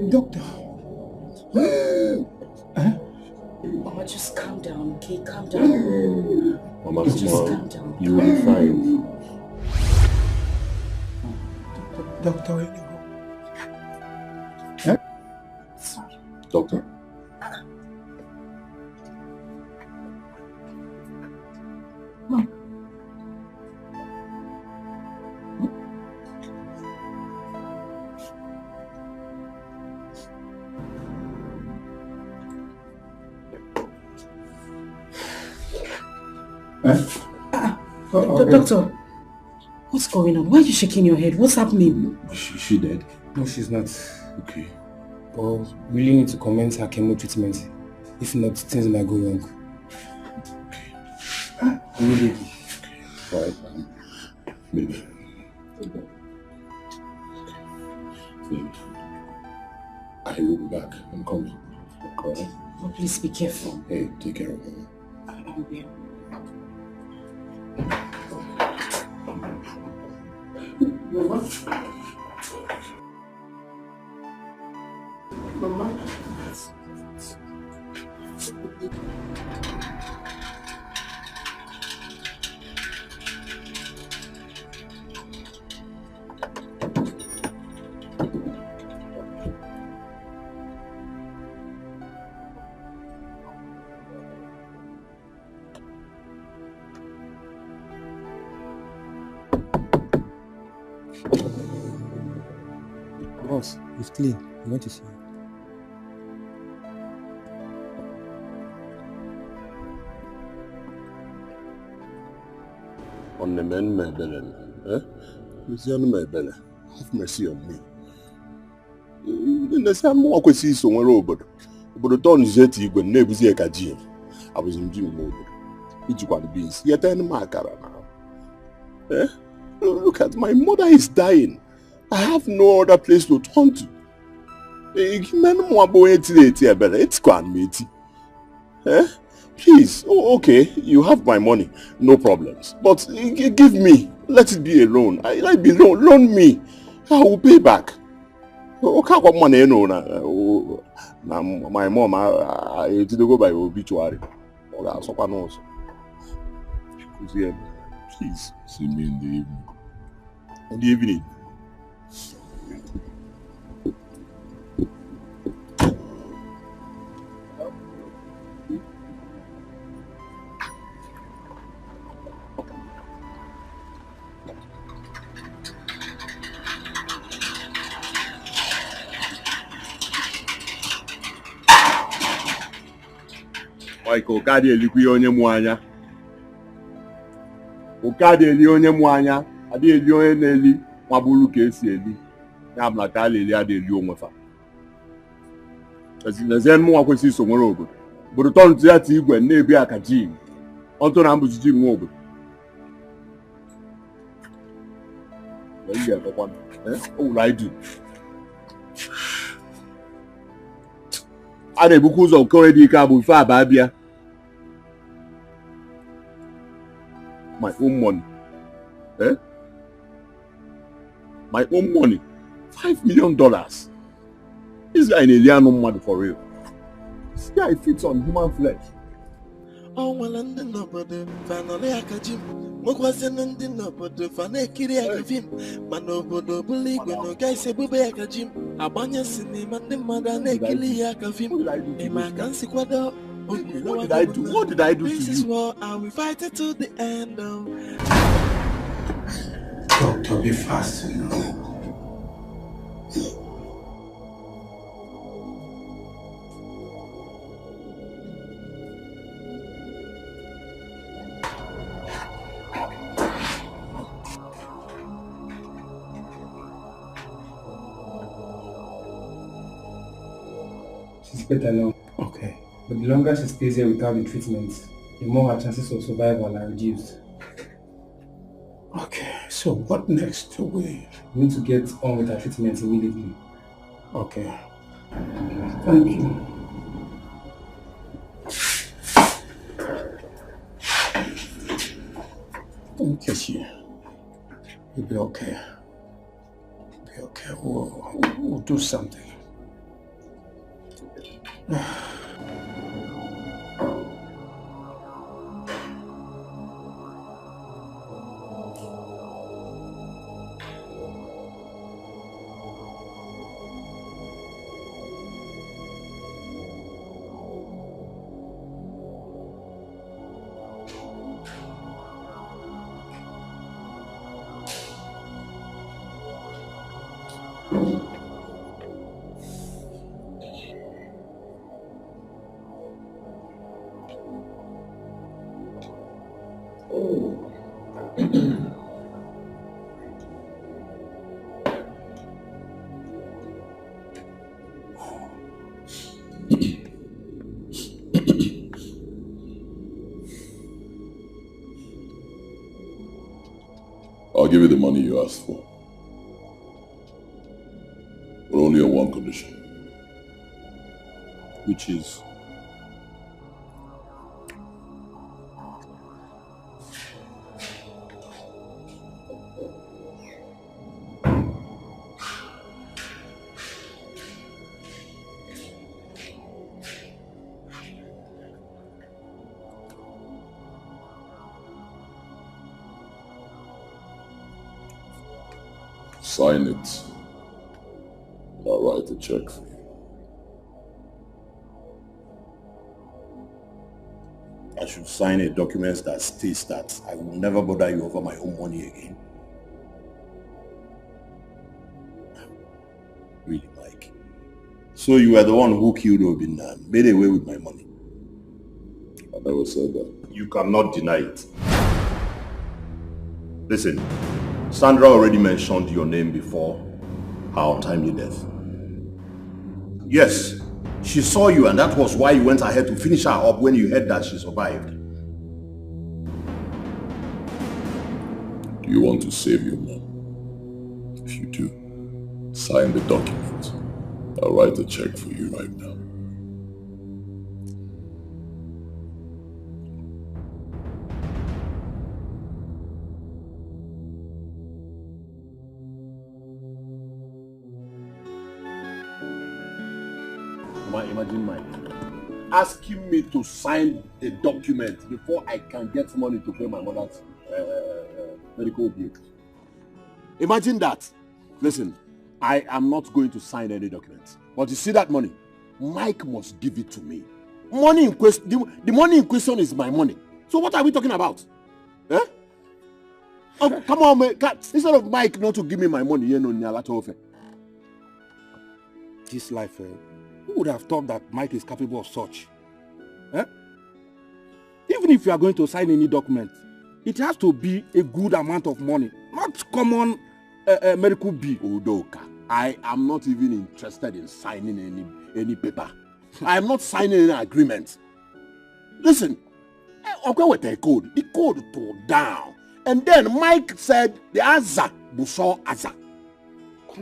Doctor. Mama, just calm down, okay? Calm down. Mama, Just calm down. you will be fine. Doctor, where you go? Sorry. Doctor? Mom. Doctor, what's going on? Why are you shaking your head? What's happening? Is she dead? No, she's not. Okay. But we really need to commence her chemo treatment. If not, things might go wrong. Immediately. Alright, baby. I will be back. I'm coming. Alright? Oh, please be careful. Hey, take care of her. I will. Mama. Boss, it's clean. I want to see you. Have mercy on me. Obodo ton zeti igwe na-ebuzi eka gym. I was in gym mode. Ijikwa the beans. Yet any makara now. Look at my mother is dying. I have no other place to turn to. Please, okay, you have my money, no problems. But give me, let it be a loan. Let it be loan me. I will pay back. Okay, what money you know now? My mom, I did go by obituary. Please, see me in the evening. In the evening. Like Okadi elikwi onye mu anya. Okadi eli onye mu anya, adi eli onye na-eli mabulu ka esi eli. Ya bụ na ka ali adi eli onwe fa. Ezi nezen mu akwesi iso nwere obodo. Obodo ton ti ati igwe na-ebi aka gym. Onto na mbuji gym nwe obodo. What will I do? A na-ebuku ụzọ nke onye dị ike abụ ife aba abịa. My own money. My own money. $5 million. This guy in Eliano money for real. This guy fits on human flesh. Oh, well, and then nobody finally I catch him. Mokwazen and then nobody finally kiri I give him. Man, nobody believe when no guy say bube I catch him. Abanya sini man the mother ne kili I give him. Ema kansi kwado. What did I do? What did I do to you? This is war and we fight it to the end. Doctor, be fast, you know. She's better now. Okay. But the longer she stays here without the treatment, the more her chances of survival are reduced. Okay, so what next? We need to get on with her treatment immediately. Okay. Thank you. I'll kiss you. You'll be okay. You'll be okay. We'll do something. I'll give you the money you asked for. But only on one condition. Which is? Sign it. I'll write a check for you. I should sign a document that states that I will never bother you over my own money again. Really, Mike. So you were the one who killed Obin and made away with my money. I never said that. You cannot deny it. Listen, Sandra already mentioned your name before her untimely death. Yes, she saw you and that was why you went ahead to finish her up when you heard that she survived. Do you want to save your mom? If you do, sign the document. I'll write a check for you right now. Imagine Mike asking me to sign a document before I can get money to pay my mother's medical bills. Imagine that. Listen, I am not going to sign any documents. But you see that money? Mike must give it to me. Money in question, the money in question is my money. So what are we talking about? Eh? Oh, come on, man. Instead of Mike not to give me my money, you know, this life, who would have thought that Mike is capable of such? Eh? Even if you are going to sign any document, it has to be a good amount of money, not common medical bill. Udoka, I am not even interested in signing any paper. I am not signing any agreement. Listen, I'll go with the code. The code tore down. And then Mike said the Aza Bushaw Aza.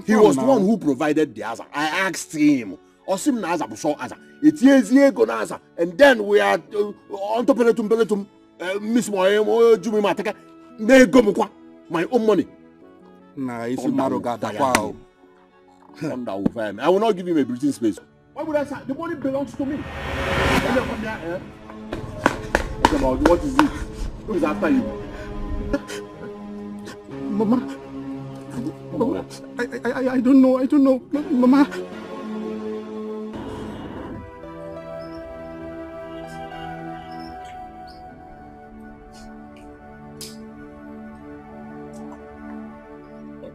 He was the one who provided the Aza. I asked him. Osim na Aza Bushaw Aza. It is go na Aza. And then we are on top of Peletum, Miss Moemo, Jumi Mateka. They go my own money. Nah, it's Maroga. Wow. I will not give him a breathing space. Why would I say? The money belongs to me. What is it? Who is after you? Mama. I don't know. Mama.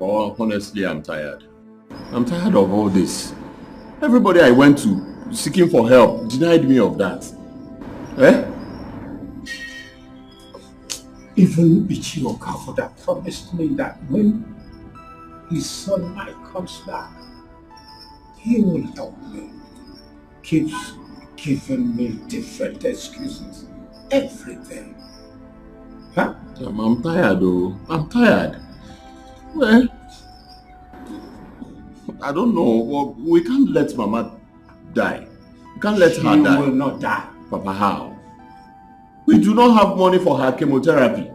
Oh, honestly, I'm tired. I'm tired of all this. Everybody I went to seeking for help denied me of that. Eh? Even Ichioka would have promised me that when his son Mike comes back, he will help me. Keeps giving me different excuses. Everything. Huh? I'm tired though. I'm tired. Well, I don't know. Well, we can't let Mama die. We can't let her die. She will not die. Papa, how? We do not have money for her chemotherapy.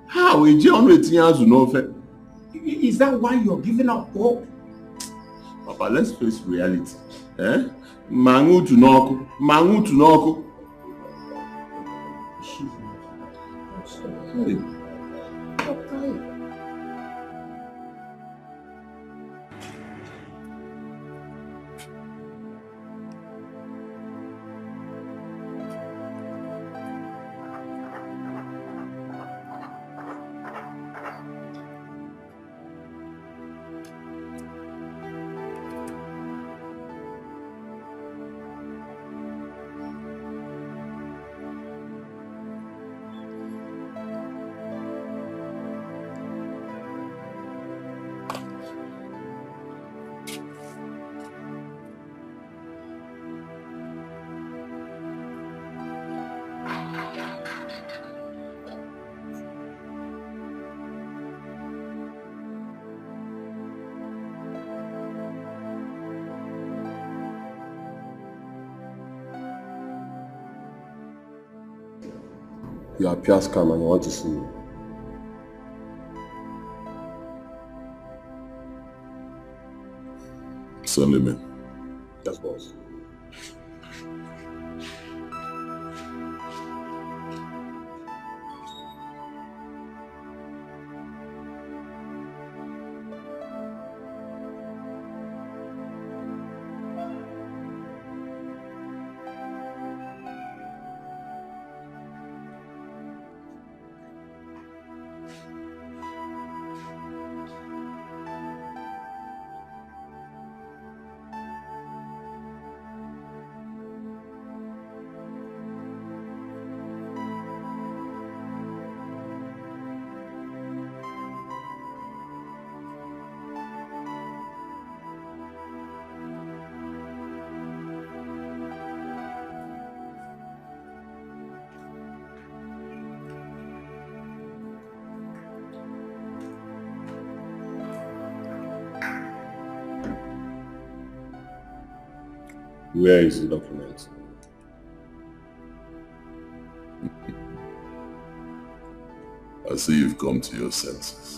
How? Is that why you're giving up hope? Papa, let's face reality. Eh? Mangu to Noku. Hey. You appear calm and you want to see me. Send him in. Yes, boss. Where is the document? I see you've come to your senses.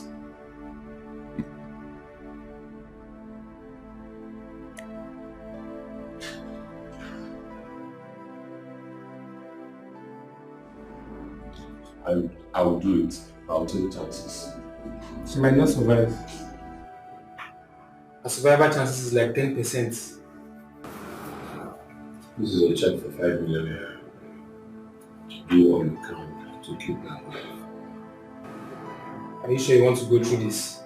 I will do it. I'll take chances. She might not survive. Her survival chances is like 10%. This is a check for 5 million. Do what you can to keep that life. Are you sure you want to go through this?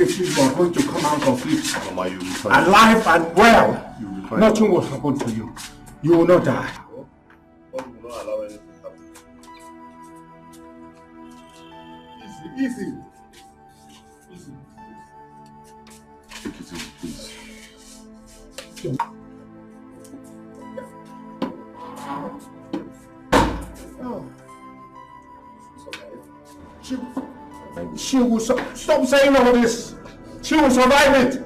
If you are going to come out of it alive and well, nothing will happen to you. You will not die. God will not allow anything to happen. Easy. Take it easy, please. She will stop saying all this. She will survive it.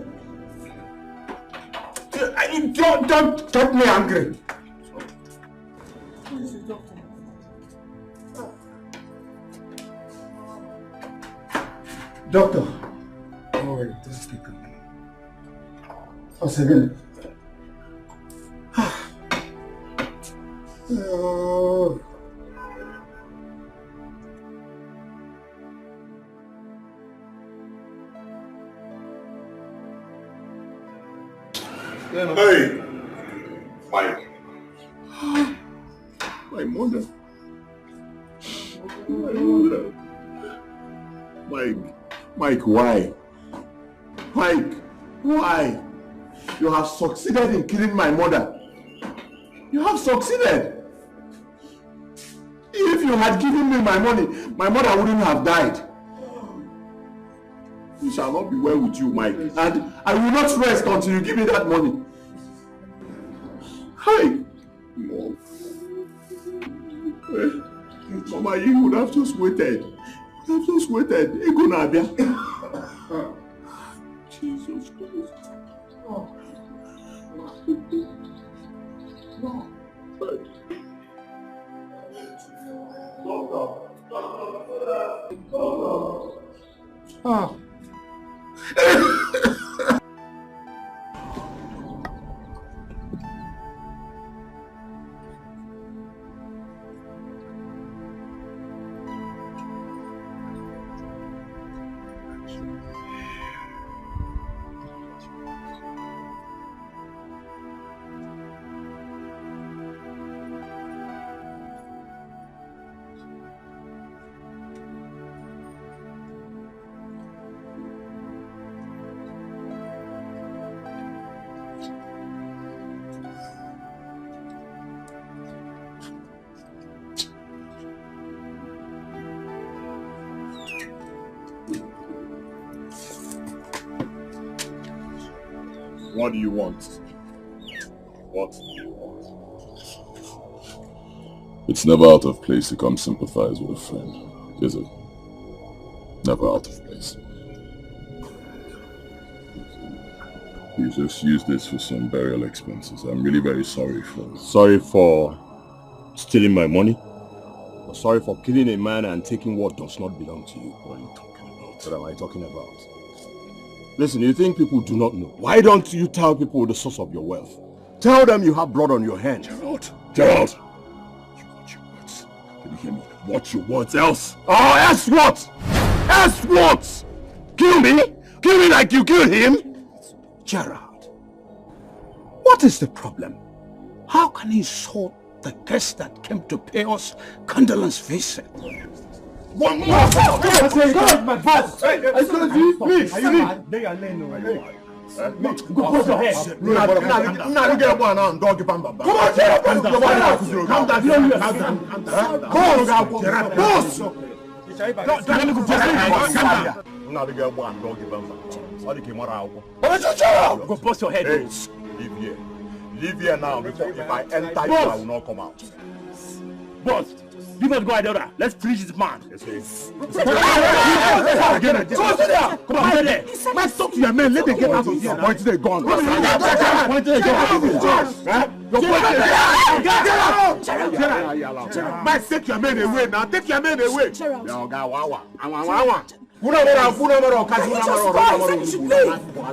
Don't get me angry. Doctor. Don't worry, don't speak of me. Once again. Hey! Mike. My mother. My mother. Mike, why? Mike, why? You have succeeded in killing my mother. You have succeeded. If you had given me my money, my mother wouldn't have died. It shall not be well with you, Mike. And I will not rest until you give me that money. Hi. No. Mama, you would have just waited. You have just waited. Ego Nabia. Jesus Christ. Ah. What do you want? What do you want? It's never out of place to come sympathize with a friend, is it? Never out of place. You just use this for some burial expenses. I'm really very sorry for it. Sorry for stealing my money? Or sorry for killing a man and taking what does not belong to you? What are you talking about? What am I talking about? Listen, you think people do not know. Why don't you tell people the source of your wealth? Tell them you have blood on your hands. Gerald! You watch your words. Can you hear me? Watch your words, else! Oh, else what? Else what? Kill me? Kill me like you killed him? Gerald, what is the problem? How can he insult the guest that came to pay us condolence visit? One more! Go, my boss! Hey, please! Go put your head. Calm down! Now the girl one dog give them. All the came out. Shut up! Go post your head. Hey, leave here. Leave here now before if I enter you, I will not come out. Boss, leave us go there. Let's finish this man. Come on, there. Let's talk to your men. Let them get out of here. Point to the gun. Point to the gun. Man, take your men away now. Take your men away.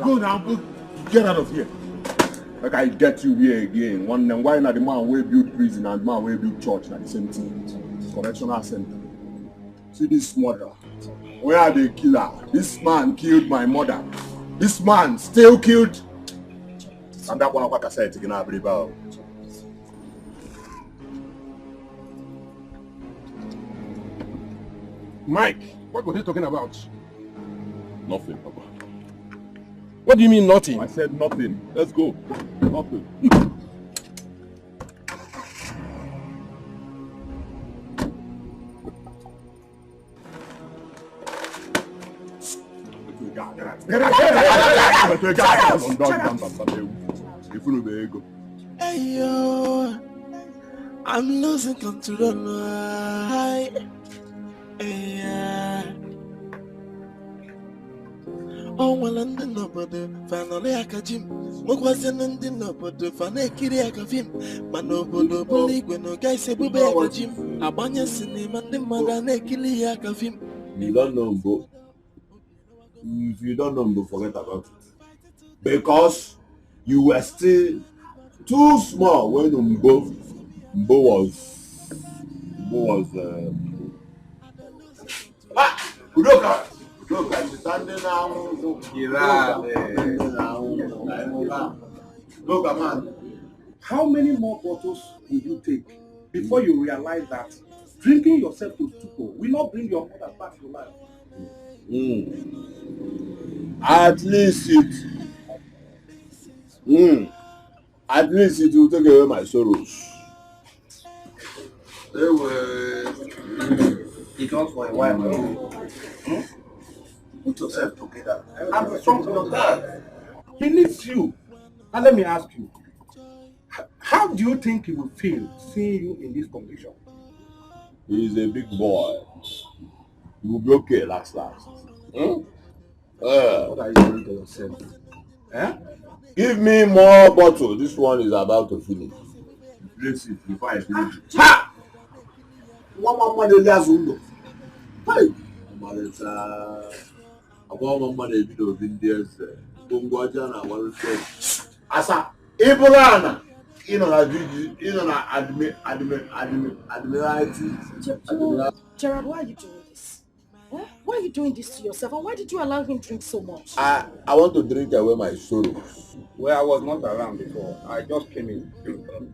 Go now. Get out of here. Like I get you here again. One then why not the man will build prison and the man will build church at the same thing? Correctional center. See this mother. Where are the killer? This man killed my mother. This man still killed. And that one of what I said again, I believe. Mike, what were they talking about? Nothing, Papa. What do you mean nothing? I said nothing. Let's go. Nothing. Hey yo, I'm losing control. Oh, well, and then nobody finally I catch him. What was in the nobody finally I catch him. But nobody believe when no guy say, Bube, I catch him. A banya cinema and the mother nakili I catch him. You don't know Mbo. If you don't know Mbo, forget about it. Because you were still too small when Mbo was Udoka. Look, I'm standing now. Look, man. How many more bottles will you take before you realize that drinking yourself to stupor will not bring your mother back to life? At least it will take away my sorrows. It was for a while. Put yourself together. I'm strong to your dad. He needs you. Now let me ask you, how do you think he will feel seeing you in this condition? He is a big boy. He will be okay last. What are you doing to yourself? Give me more bottle. This one is about to finish. Place it before I finish it. Ha! One man dey last window. Hey! About man dey do Indians. Bongoja na one say. Asa Ibrana. Admiralty. Gerard, why are you doing this? Huh? Why are you doing this to yourself? And why did you allow him drink so much? I want to drink away my sorrows. Well, I was not around before. I just came in.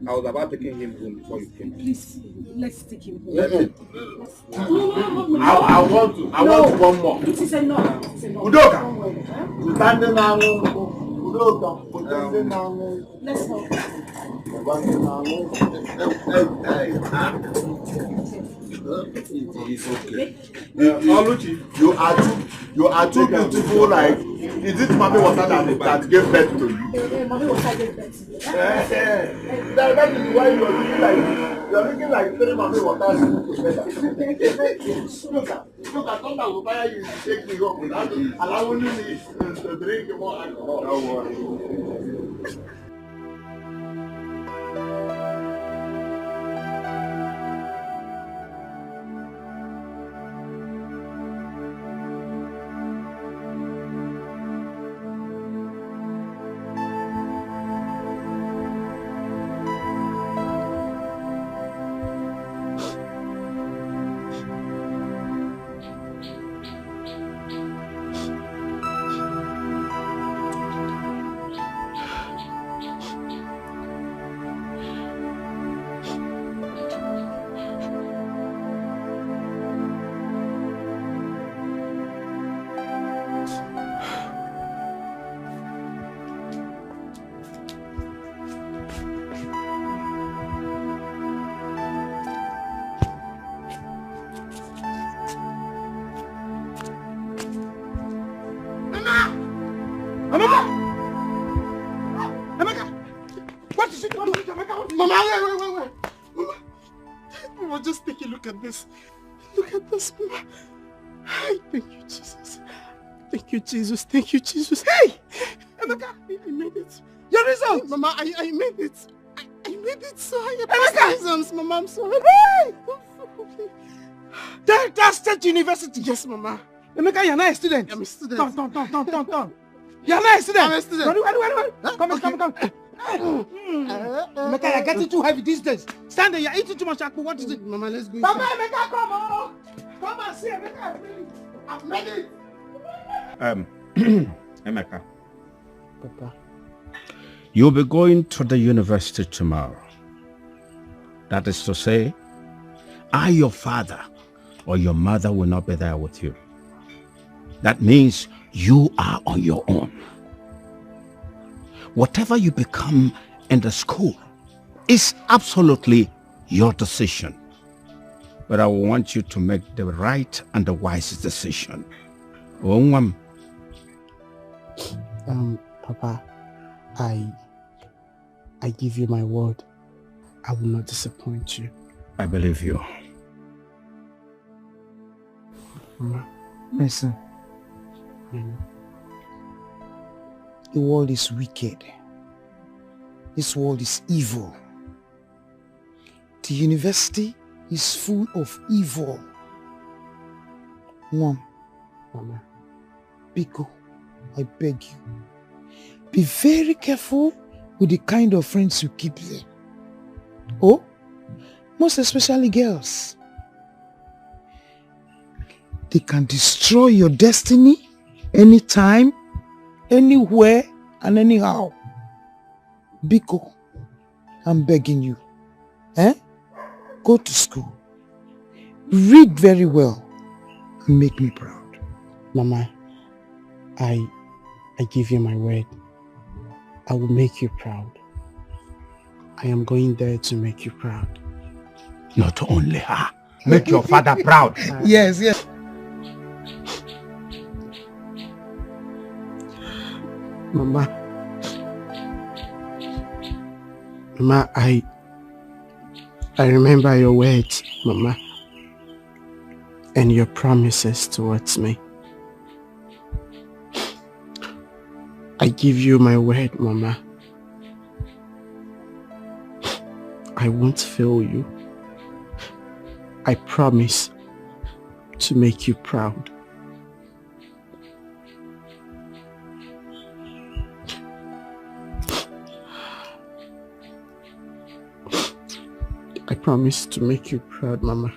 I was about taking him home before you came. Please, let's take him home. I want one more. It is enough. Udoka. Let's go. It's okay. You are too beautiful. Like, is it mommy water that gave birth to you? Mommy water gave birth to you. That is why you are looking like three mommy water together. Look, I thought I would buy you to take me home without allowing me to drink more alcohol. Don't worry. Mama, wait. Mama, just take a look at this. Look at this, Mama. Hey, thank you, Jesus. Thank you, Jesus. Thank you, Jesus. Hey! Emeka, I made it. Your results! Mama, I made it. I made it, so I passed exams, Mama. I'm sorry. Hey! I'm Delta State University. Yes, Mama. Emeka, you're not a student. I'm a student. Turn. You're not a student. I'm a student. Ready. Come. Emeka, you're getting too heavy these days. Stand there, you're eating too much akpu. What is it? Mama, let's go. Papa, Emeka, come on. Come and see Emeka. I've made it. Emeka. Papa. You'll be going to the university tomorrow. That is to say, your father or your mother will not be there with you. That means you are on your own. Whatever you become in the school is absolutely your decision. But I want you to make the right and the wise decision. Papa, I give you my word. I will not disappoint you. I believe you. Mama, listen. The world is wicked. This world is evil. The university is full of evil. Mama, Biko, I beg you, be very careful with the kind of friends you keep there. Oh, most especially girls. They can destroy your destiny anytime, anywhere, and anyhow. Biko, I'm begging you. Go to school. Read very well and make me proud. Mama, I give you my word. I will make you proud. I am going there to make you proud. Not only her. Make your father proud. Yes. Mama, I remember your words, Mama, and your promises towards me. I give you my word, Mama. I won't fail you. I promise to make you proud. I promise to make you proud, Mama.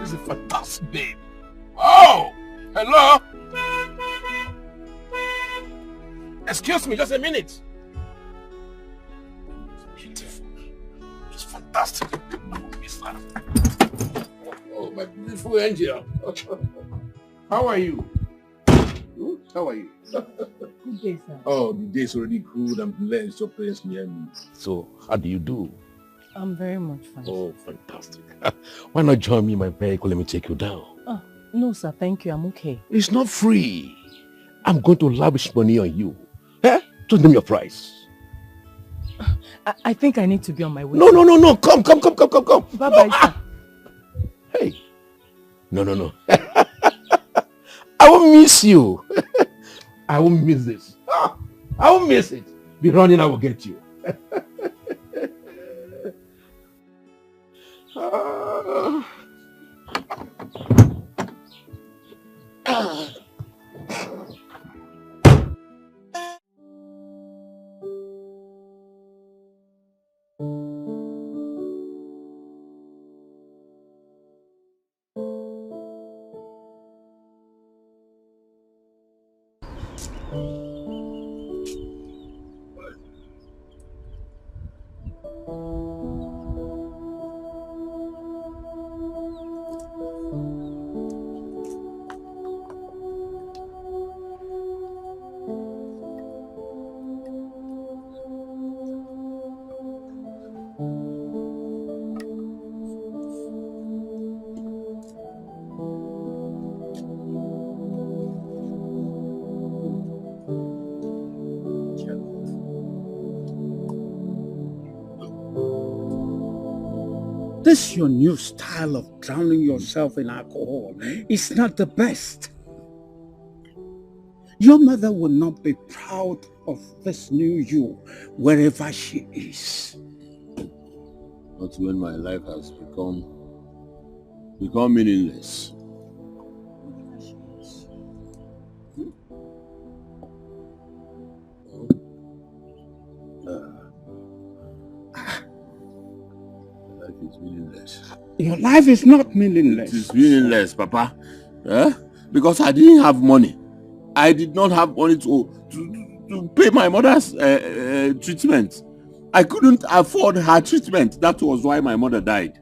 This is a fantastic babe. Oh, hello. Excuse me, just a minute. Beautiful. It's fantastic. Oh, my beautiful angel. How are you? How are you? Good day, sir. Oh, the day is already good. I'm blessed. Your parents near me. So, how do you do? I'm very much fine. Oh, fantastic. Why not join me in my vehicle? Let me take you down. Oh, no, sir. Thank you. I'm okay. It's not free. I'm going to lavish money on you. Eh? Just name your price. I think I need to be on my way. No. Come. Bye-bye, sir. Hey. No. I won't miss you. I won't miss this. I won't miss it. Be running, I will get you. This your new style of drowning yourself in alcohol is not the best. Your mother will not be proud of this new you wherever she is. Not when my life has become meaningless. Life is meaningless. Your life is not meaningless. It is meaningless, Papa. Because I didn't have money. I did not have money to pay my mother's treatment. I couldn't afford her treatment. That was why my mother died.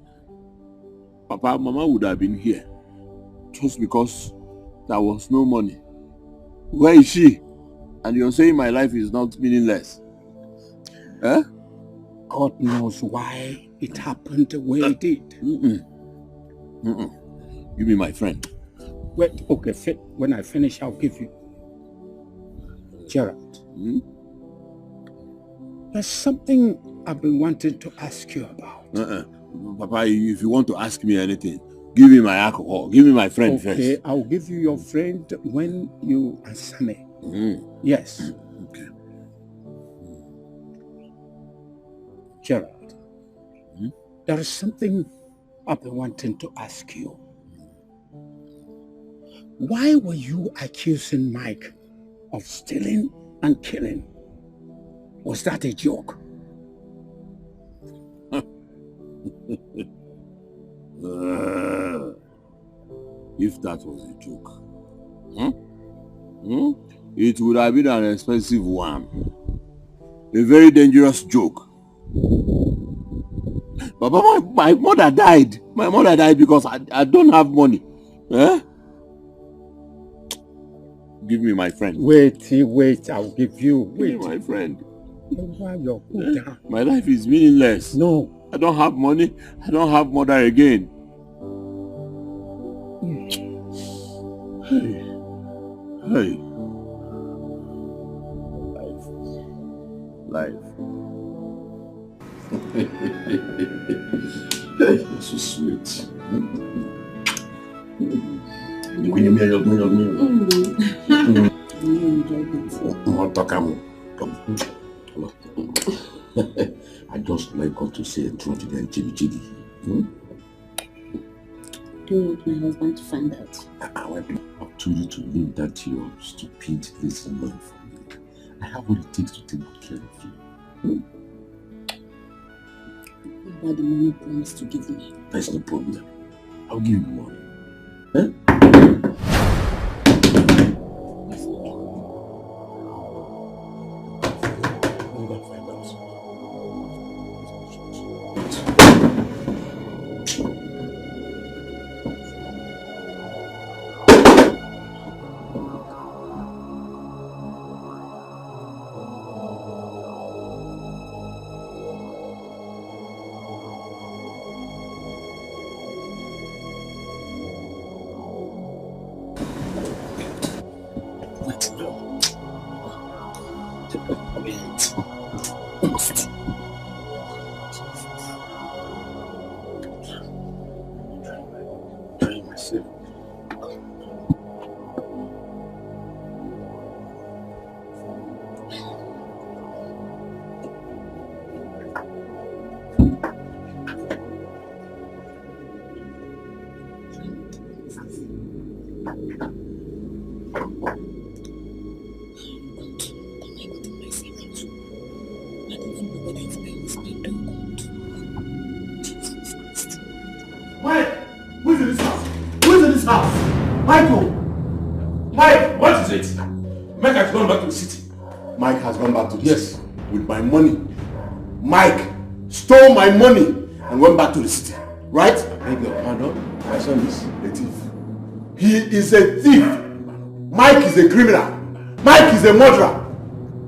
Papa, Mama would have been here just because there was no money. Where is she? And you're saying my life is not meaningless. God knows why it happened the way it did. Give me my friend. Wait, okay, when I finish, I'll give you. Gerald, there's something I've been wanting to ask you about. Papa, if you want to ask me anything, give me my alcohol. Give me my friend first. Okay, I'll give you your friend when you answer me. Yes. Okay. Gerald, there is something I've been wanting to ask you. Why were you accusing Mike of stealing and killing? Was that a joke? If that was a joke, it would have been an expensive one. A very dangerous joke. Papa, my mother died. My mother died because I don't have money. Give me my friend. Wait, I'll give you. Give me my friend. Down. My life is meaningless. No. I don't have money. I don't have mother again. Hey. Life. It's so sweet. I just like God to say a truth to them, Chidi. Do you want my husband to find out? I told you to leave that your stupid little man for me. I have what it takes to take good care of you. What about the money you promised to give me? That's no problem. I'll give you the money. Yes, with my money. Mike stole my money and went back to the city, right? I beg your pardon? My son is a thief. He is a thief. Mike is a criminal. Mike is a murderer.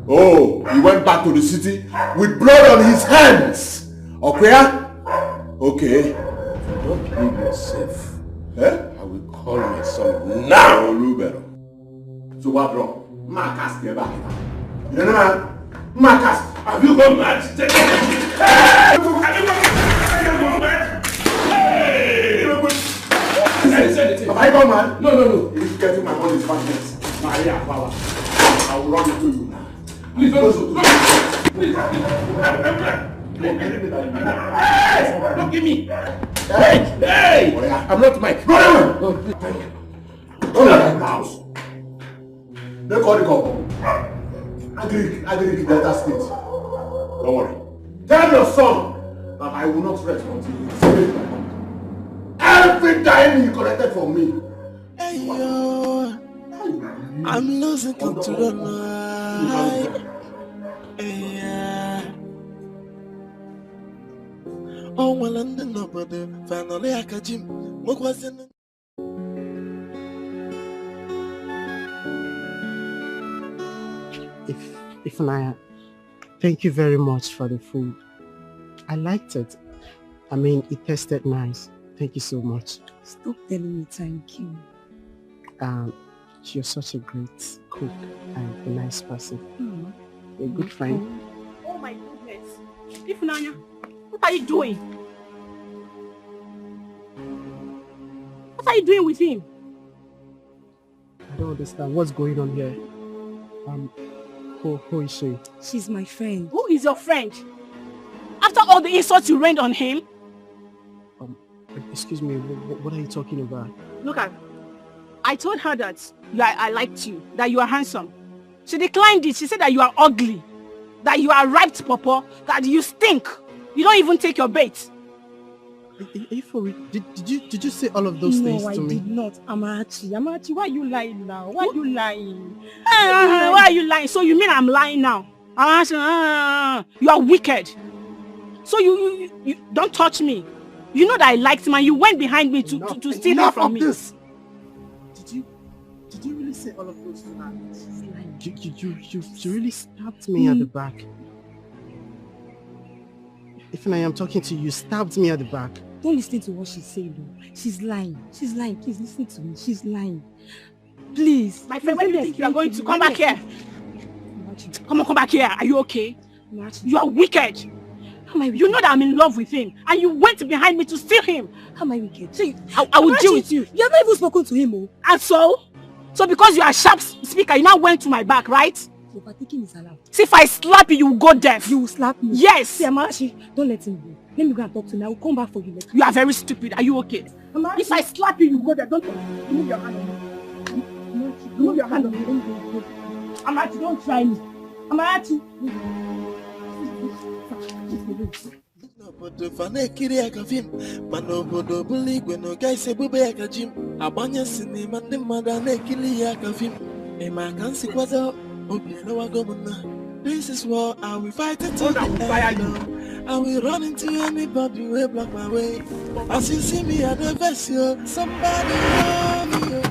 Oh, he went back to the city with blood on his hands. Okay? Okay. Don't blame yourself. I will call my son now. Olubero. So what, bro? Marcus, get back. You know, Marcus, have you gone mad? Listen, have I gone mad? No. If you get to my money's business, Maria, power. I will run into you now. Please don't. Please. Hey! Don't give me. Hey! I'm not Mike. Go to my house. They call the call. Agric Delta State. Don't worry. Tell your son that I will not rest until he pays my money. Every time he collected from me. Hey yo, I'm losing control. Oh well, and then nobody finally I catch him. What was in? If Naya, thank you very much for the food. I liked it. I mean, it tasted nice. Thank you so much. Stop telling me thank you. You're such a great cook and a nice person. You're a good friend. Oh my goodness. Ifunanya, what are you doing? What are you doing with him? I don't understand what's going on here. Who is she? She's my friend. Who is your friend? After all the insults you rained on him? Excuse me, what are you talking about? Look at, I told her that I liked you, that you are handsome. She declined it. She said that you are ugly, that you are ripe pawpaw, that you stink. You don't even take your bait. Are you for real? Did you say all of those things to me? No, I did not. Amarachi, why are you lying now? Why are you lying? Why are you lying? So you mean I'm lying now? You are wicked. So you don't touch me. You know that I liked him and you went behind me to steal him from me. This. Did you really say all of those things? You really stabbed me at the back. If I am talking to you, stabbed me at the back. Don't listen to what she's saying though. She's lying. She's lying. Please listen to me. She's lying. Please. My friend, when do you think you are going to come back here? Come back here. Are you okay? You are wicked. You know that I'm in love with him and you went behind me to steal him. How am I wicked? See, I will deal with you. You have not even spoken to him. And so? So because you are a sharp speaker, you now went to my back, right? Overtaking is allowed. See, if I slap you, you will go deaf. You will slap me? Yes. See, Amarachi, don't let him go. Let me go and talk to him. I will come back for you later. You are very stupid. Are you okay? Amarachi. If I slap you, you will go there. Don't remove your hand on me. Remove your hand on me. Amarachi, don't try me. Amarachi. Obodo fanekiri akafim mana obodo buligwe no guys ebube akajim abanya sinima ndị mmadụ na-ekili ya akafim ema kan sikwazo obi no wagomna. This is what I will fight it to the end. I will run into anybody who block my way. As you see me at the best, yo, somebody love you.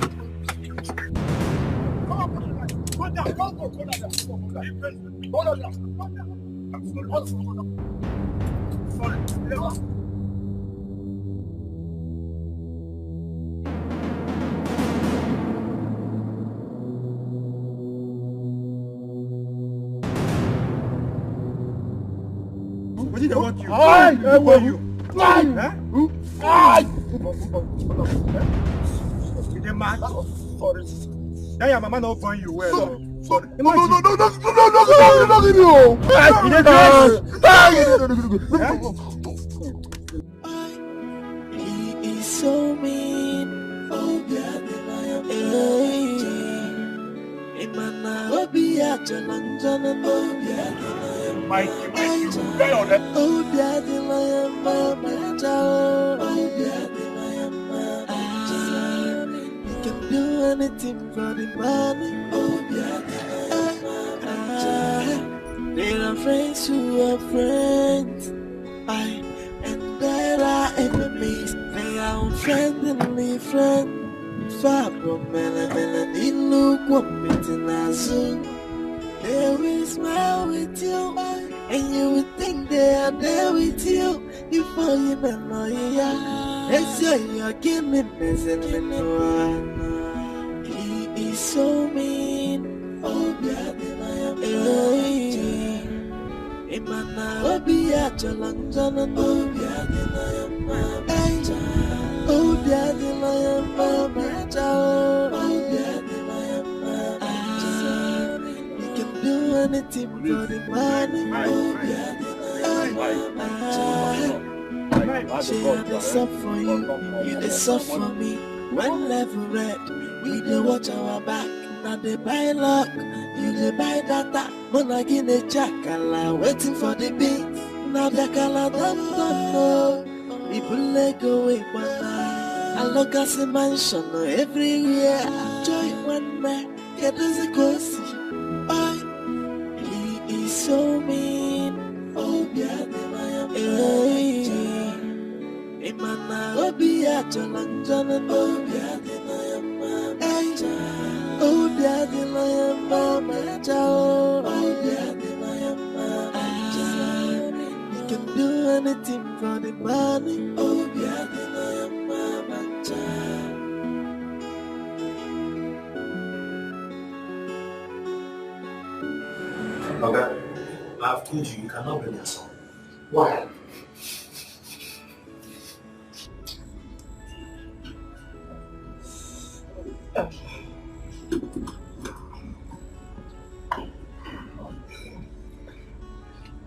What did they want you? Where were you? Did they mad? Sorry. Now your mama not find you well. Sorry. No. He is so mean. Oh God, I am Imana Obia Jalanjana. Oh God, Mike, you tell on that. Oh God, I am Mama Jao. Oh God, I am Mama. You can do anything for the money. Oh God, there are friends who are friends. And there are enemies. They are unfriendly friends. Far from melody, look what meeting us. They will smile with you, and you will think they are there with you. Before you know it, they say you're killing this and he is so mean. Oh God, I am Imana Obia Jalanjana. Oh God, I am Oh God, I am anything for the money. Oh, yeah, she had a sub for you, you the sub for me. When level red, we dey watch our back. Now they buy luck, you dey buy data. Monagin a chakala, waiting for the beat. Now the color don't know. People let go away one night. I look at the mansion everywhere. Joy one man, get the coast. He is so mean. Oh, yeah, Imana Obia Jolanjana Obia Dinayama Obia Dinayama Chao Obia Dinayama You can do anything for the money Obia Dinayama Okay, I've told you cannot bring your son. Why?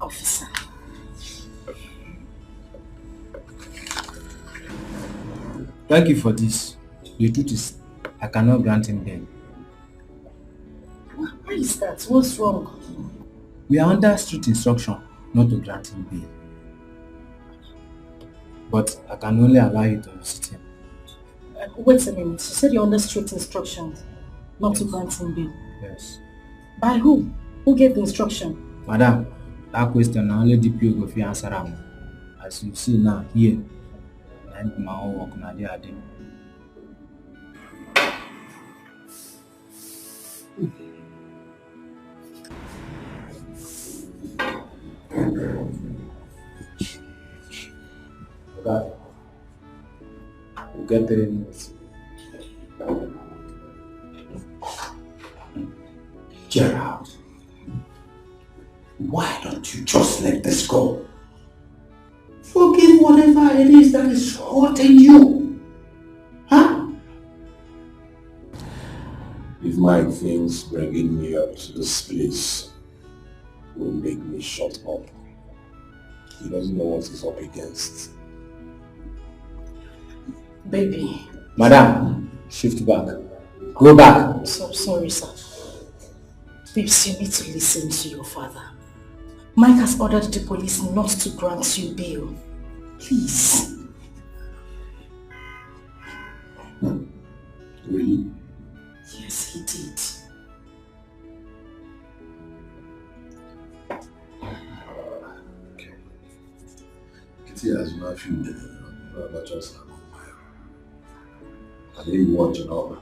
Officer. Thank you for this. The truth is, I cannot grant him bail. Why is that? What's wrong? We are under strict instruction not to grant him bail. But I can only allow you to visit him. Wait a minute. You said you're under strict instructions not to grant him bail. Yes. By who? Who gave the instruction? Madam, that question only DPO go fit answer am. As you see now, here, I'm my own work now there. Okay. We'll get 3 minutes. Gerald, why don't you just let this go? Forgive whatever it is that is hurting you. Huh? If Mike thinks bringing me up to this place will make me shut up, he doesn't know what he's up against. Baby. Madam, shift back. Go back. So sorry, sir. Babes, you need to listen to your father. Mike has ordered the police not to grant you bail. Please. Really? Yes, he did. Okay. Kitty has not few but just I didn't want to know.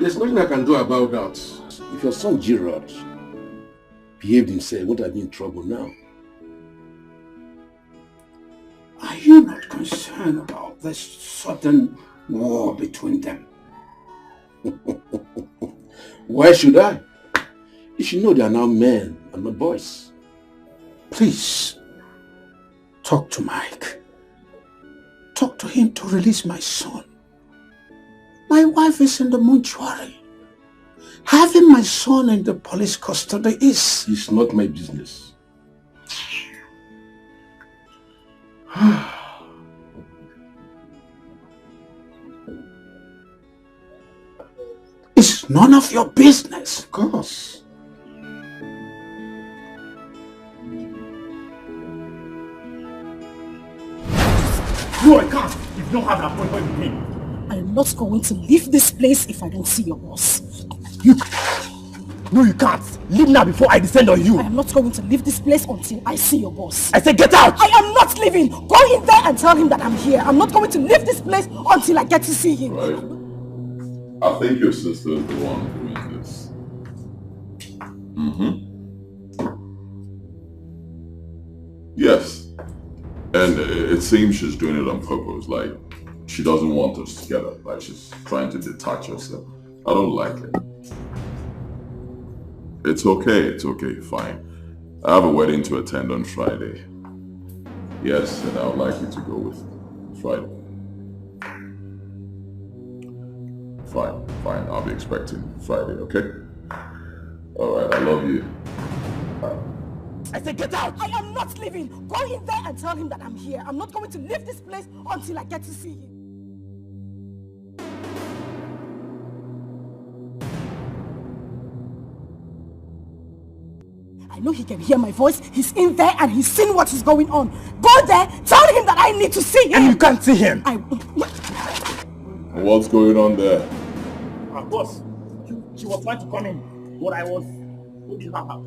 There's nothing I can do about that. If your son Gerard behaved himself, would I be in trouble now? Are you not concerned about this sudden war between them? Why should I? You should know they are now men and not boys. Please, talk to Mike. Talk to him to release my son. My wife is in the mortuary. Having my son in the police custody is not my business. It's none of your business. Of course. No, I can't. You don't have an appointment with me. I am not going to leave this place if I don't see your boss. No, you can't. Leave now before I descend on you. I am not going to leave this place until I see your boss. I said get out! I am not leaving. Go in there and tell him that I'm here. I'm not going to leave this place until I get to see him. Right. I think your sister is the one doing this. Yes. And it seems she's doing it on purpose. Like, she doesn't want us together. Like, she's trying to detach herself. I don't like it. It's okay, fine. I have a wedding to attend on Friday. Yes, and I would like you to go with Friday. Fine. I'll be expecting Friday, okay? Alright, I love you. I said get out! I am not leaving! Go in there and tell him that I'm here. I'm not going to leave this place until I get to see him. I know he can hear my voice. He's in there and he's seen what is going on. Go there, tell him that I need to see him! And you can't see him! What's going on there? Boss, she was trying to come in, but I was holding her out.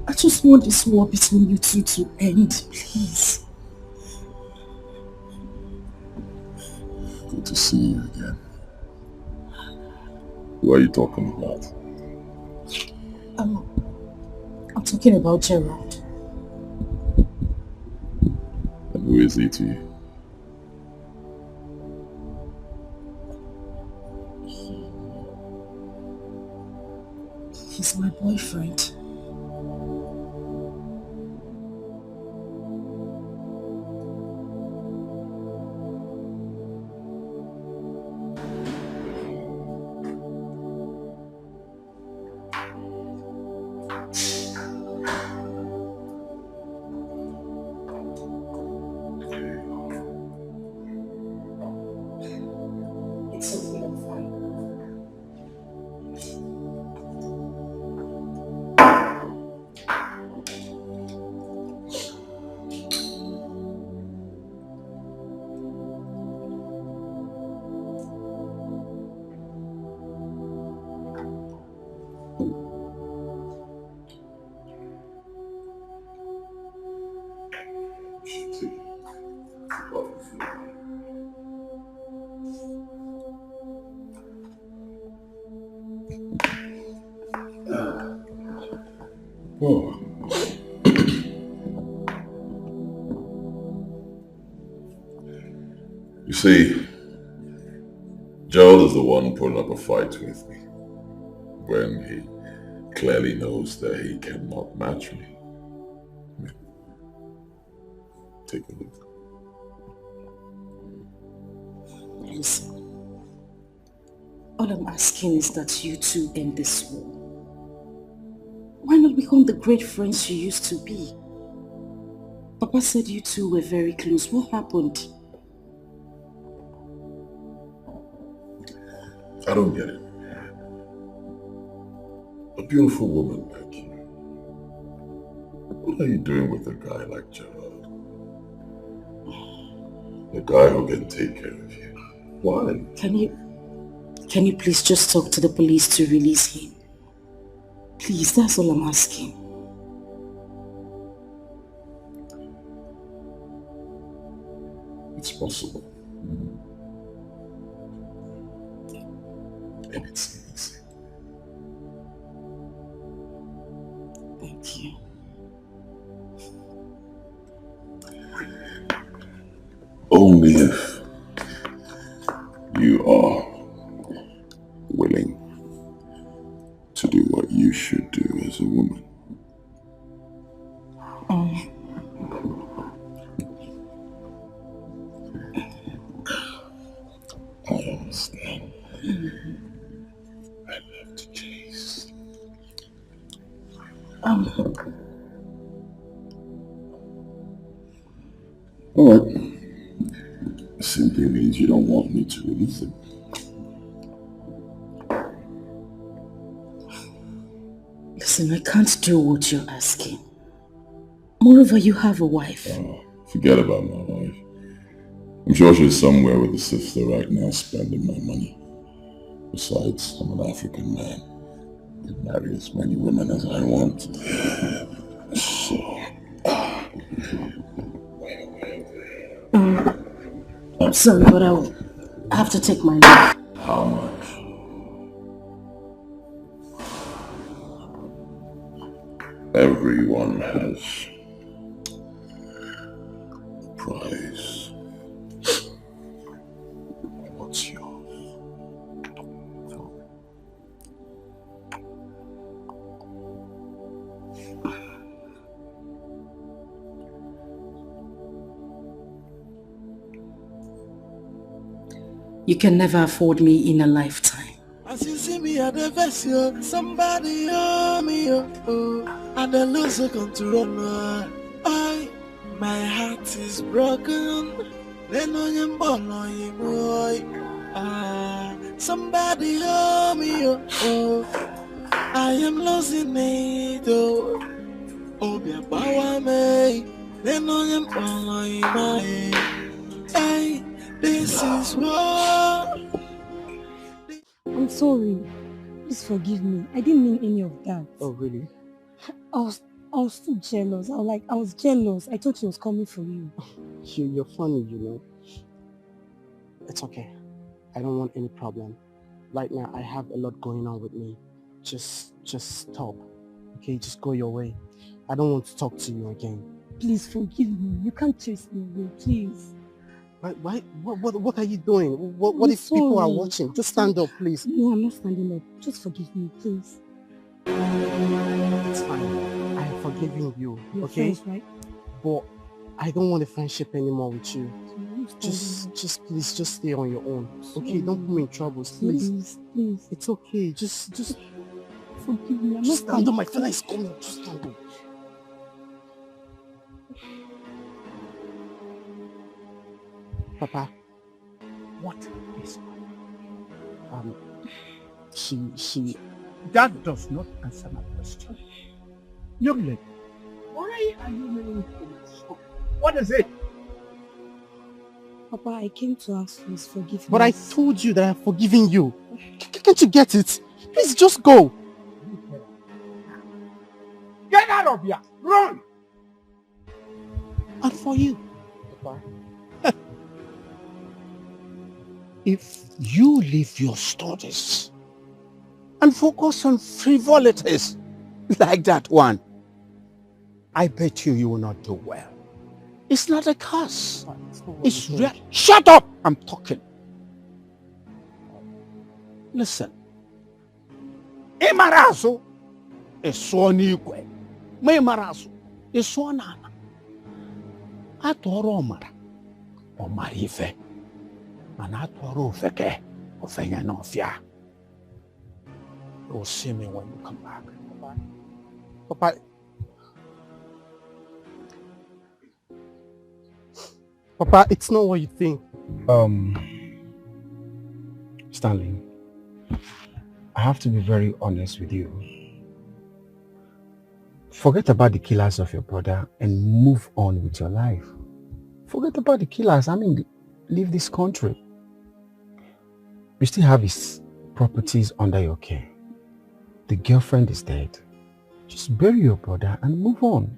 I just want this war between you two to end, please. Good to see you again. Who are you talking about? I'm talking about Gerald. And who is he to you? He's my boyfriend. Oh. You see, Gerald is the one putting up a fight with me when he clearly knows that he cannot match me. Take a look. Listen, all I'm asking is that you two end this war. Why not become the great friends you used to be? Papa said you two were very close. What happened? I don't get it. A beautiful woman like you. What are you doing with a guy like Gerald? A guy who can take care of you. Why? Can you please just talk to the police to release him? Please, that's all I'm asking. It's possible. And it's easy. Thank you. Only if you are willing to do what you should do as a woman. I understand. I love to chase. Alright. Simply means you don't want me to release him. Listen, I can't do what you're asking. Moreover, you have a wife. Forget about my wife. I'm sure she's somewhere with a sister right now spending my money. Besides, I'm an African man. I can marry as many women as I want. So... I'm sorry, but I have to take my leave. How much? Everyone has a price. What's yours? You can never afford me in a lifetime. As you see me at the vessel, somebody hold me up, and the loser control. My heart is broken. Then I am born boy. Somebody hold me up, I am losing it. Oh, be a power me. Then I am born my. Hey, this is what. I'm sorry. Please forgive me. I didn't mean any of that. Oh, really? I was too jealous. I was jealous. I thought he was coming for you. You're funny, you know. It's okay. I don't want any problem. Right now, I have a lot going on with me. Just stop. Okay, just go your way. I don't want to talk to you again. Please forgive me. You can't chase me away, please. Why? What are you doing? What if people are watching? Just stand up, please. No, I'm not standing up. Just forgive me, please. It's fine. I am forgiving you. You're okay? friends, right? But I don't want a friendship anymore with you. So Just please, just stay on your own. Okay, don't put me in trouble, please. Please. It's okay. Just forgive me. I'm just not stand up. My father is coming. Just stand up. Papa, What is she That does not answer my question. Young lady, why are you making this? What is it? Papa, I came to ask for his forgiveness. But I told you that I'm forgiving you. Can't you get it? Please just go. Get out of here! Run! And for you, Papa. If you leave your studies and focus on frivolities like that one, I bet you will not do well. It's not a curse. It's real. Shut up! I'm talking. Listen. Imarazo is so n'igwe. Ma imarazo is so n'ala. Atọrọ ọmara. Ọmara ife. Mana atọrọ ofeke. Ofenya n'ọfịa. You'll see me when you come back. Papa. Papa, it's not what you think. Stanley, I have to be very honest with you. Forget about the killers of your brother and move on with your life. Forget about the killers. I mean, leave this country. You still have his properties under your care. The girlfriend is dead. Just bury your brother and move on.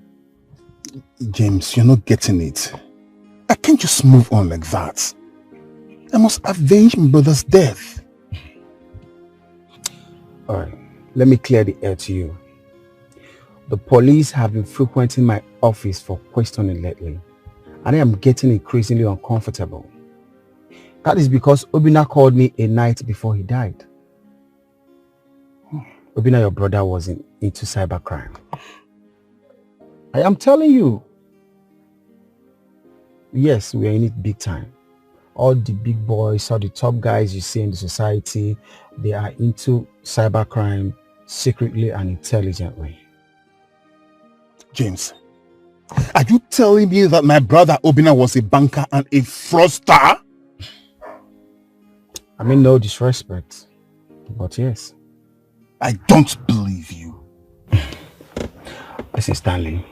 James, you're not getting it. I can't just move on like that. I must avenge my brother's death. Alright, let me clear the air to you. The police have been frequenting my office for questioning lately, and I am getting increasingly uncomfortable. That is because Obina called me a night before he died. Obina, your brother, was into cybercrime. I am telling you. Yes, we are in it big time. All the big boys, all the top guys you see in the society, they are into cybercrime secretly and intelligently. James, are you telling me that my brother Obina was a banker and a fraudster? I mean, no disrespect, but yes. I don't believe you. Listen, Stanley.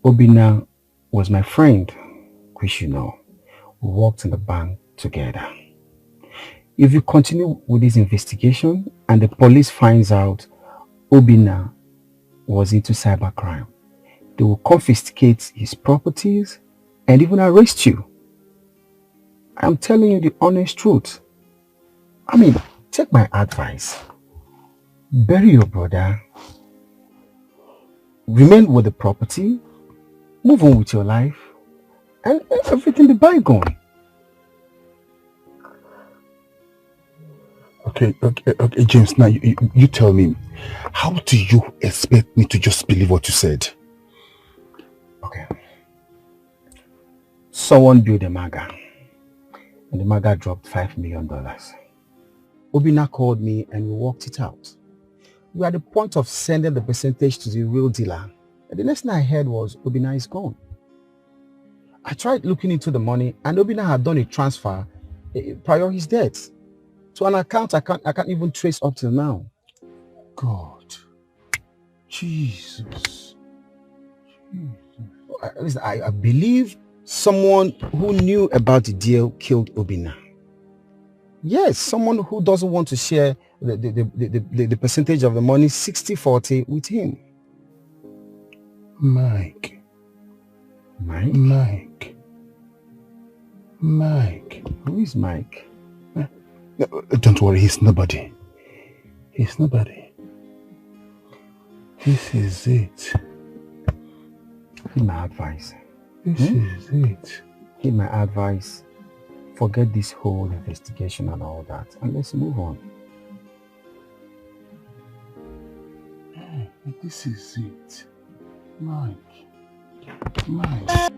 Obina was my friend, which you know. We worked in the bank together. If you continue with this investigation and the police finds out Obina was into cybercrime, they will confiscate his properties and even arrest you. I'm telling you the honest truth. I mean, take my advice. Bury your brother. Remain with the property. Move on with your life. And everything be bygone. Okay, James, now you tell me, how do you expect me to just believe what you said? Okay. Someone built a maga. and the maga dropped $5 million. Obina called me and we worked it out. We were at the point of sending the percentage to the real dealer. And the next thing I heard was Obina is gone. I tried looking into the money and Obina had done a transfer prior his death to an account I can't even trace up till now. God. Jesus. Listen, I believe someone who knew about the deal killed Obina. Yes, someone who doesn't want to share the percentage of the money 60-40 with him. Mike. Mike? Mike. Mike. Who is Mike? No, don't worry, he's nobody. He's nobody. This is it. Heed my advice. This is it. Heed my advice. Forget this whole investigation and all that, and let's move on. This is it. Mike. Mike.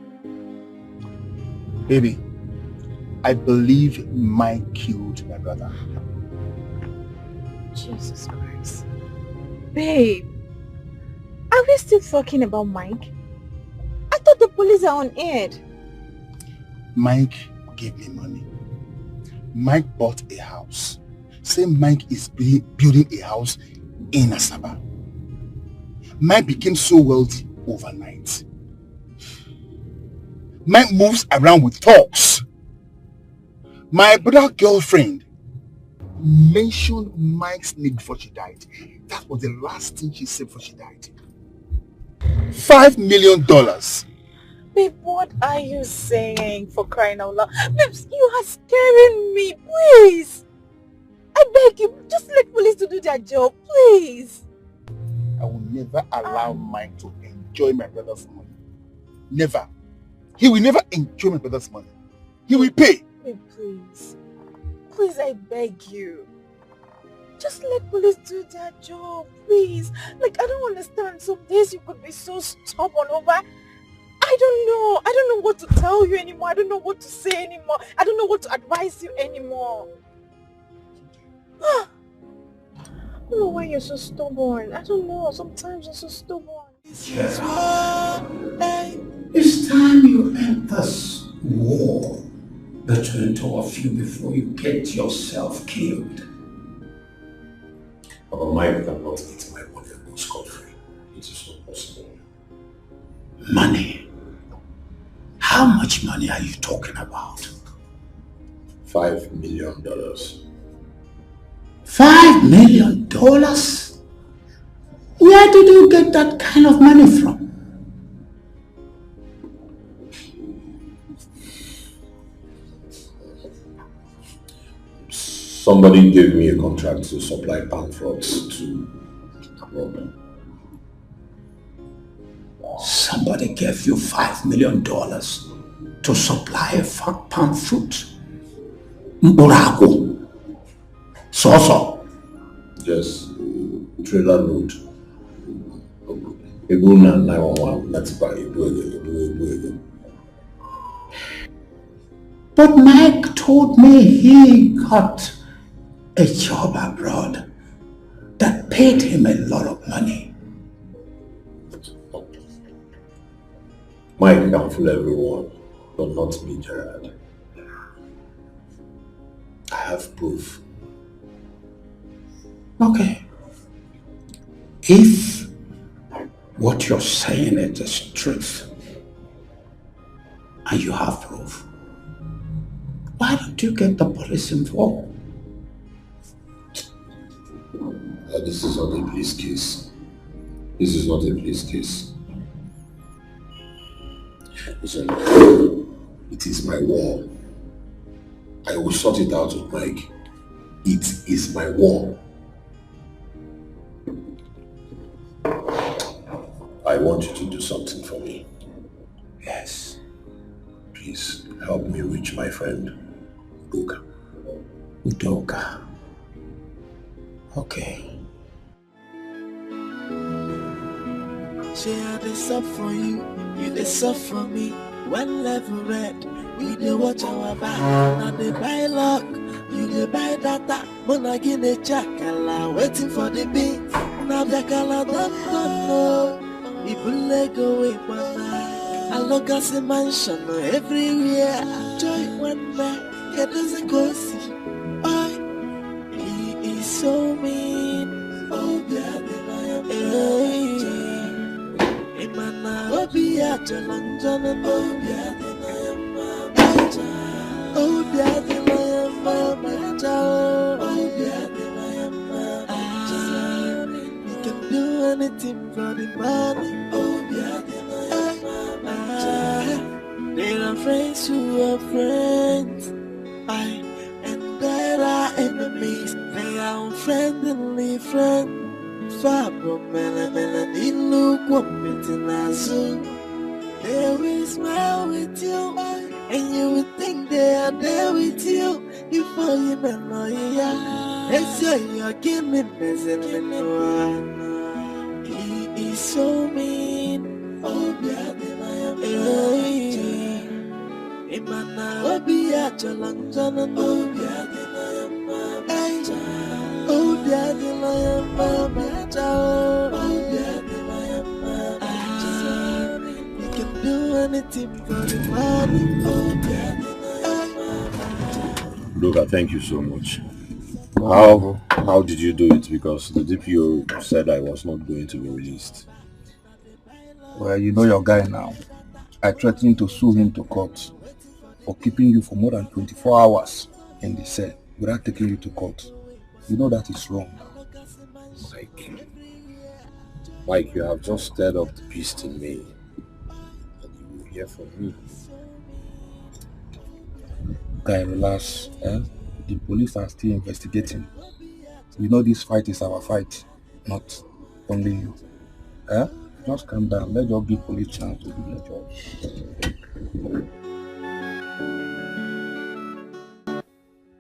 Baby, I believe Mike killed my brother. Jesus Christ. Babe, are we still talking about Mike? I thought the police are on edge. Mike gave me money. Mike bought a house. Say Mike is building a house in Asaba. Mike became so wealthy overnight. Mike moves around with talks. My brother's girlfriend mentioned Mike's name before she died. That was the last thing she said before she died. $5 million. Babe, what are you saying, for crying out loud? Babes, you are scaring me, please. I beg you, just let police to do their job, please. I will never allow Mike to enjoy my brother's money. Never. He will never enjoy my brother's money. He will pay. Babe, please. Please, I beg you. Just let police do their job, please. Like, I don't understand. Some days you could be so stubborn over... I don't know what to tell you anymore. I don't know what to say anymore. I don't know what to advise you anymore. I don't know why you're so stubborn. I don't know. Sometimes you're so stubborn. It's time you end this war between two of you before you get yourself killed. Our Mike cannot eat my money and go scot-free. It is not possible. Money? How much money are you talking about? $5 million. $5 million? Where did you get that kind of money from? Somebody gave me a contract to supply palm fruits to Robin. Somebody gave you $5 million to supply a palm fruit? Mburago? So? Yes, trailer load. Ebuna 911, that's by Ebu. But Mike told me he got a job abroad that paid him a lot of money. Mike can fool everyone, but not me, Gerard. I have proof. Okay. If what you're saying is the truth, and you have proof, why don't you get the police involved? This is not a police case. This is not a police case. Listen, it is my war. I will sort it out with Mike. It is my war. I want you to do something for me. Yes. Please help me reach my friend, Udoka. Udoka. Okay. Share this up for you, you this up for me. When level red, we dey watch our back. Now they buy luck, you dey buy data. Mona gine chakala, waiting for the beat. Now the color don't know. Ibule go away, mana. I look at the mansion everywhere. Joy one back, get doesn't go see. He is so mean. Oh, yeah, Imana, oh, be a jalan jalan. Oh, yeah, oh, yeah, you can do anything for the money. Oh, yeah, there are friends who are friends. And there are enemies. They are unfriendly friends. Far from melody, look what Azul. They will smile with you, and you will think they are there with you. Before you know, yeah, they say you're giving He is so mean. Oh, yeah, Imana, oh, be a jalan jalan. Oh, yeah, oh, yeah, you can do anything for the money. Oh, yeah. Luca, thank you so much. How did you do it? Because the DPO said I was not going to be released. Well, you know your guy now. I threatened to sue him to court for keeping you for more than 24 hours in the cell without taking you to court. You know that is wrong now. Mike, you have just stirred up the beast in me. And you will hear from me. Guy, relax. The police are still investigating. You know this fight is our fight, not only you. Just calm down. Let your give police chance to do their job.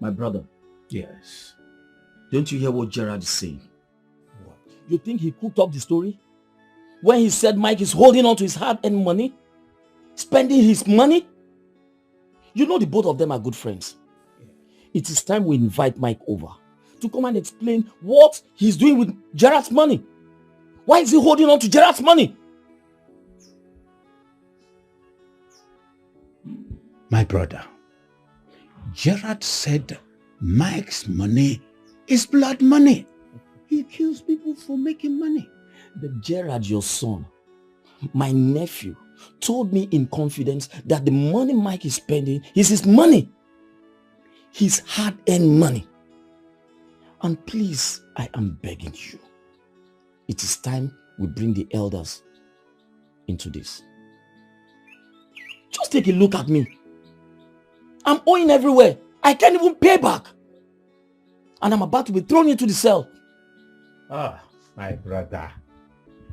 My brother. Yes. Don't you hear what Gerard is saying? What? You think he cooked up the story? When he said Mike is holding on to his hard-earned money? Spending his money? You know the both of them are good friends. It is time we invite Mike over to come and explain what he's doing with Gerard's money. Why is he holding on to Gerard's money? My brother, Gerard said Mike's money is blood money. He kills people for making money. But Gerard, your son, my nephew, told me in confidence that the money Mike is spending is his money. His hard-earned money. And please, I am begging you. It is time we bring the elders into this. Just take a look at me. I'm owing everywhere. I can't even pay back. And I'm about to be thrown into the cell. Ah, my brother.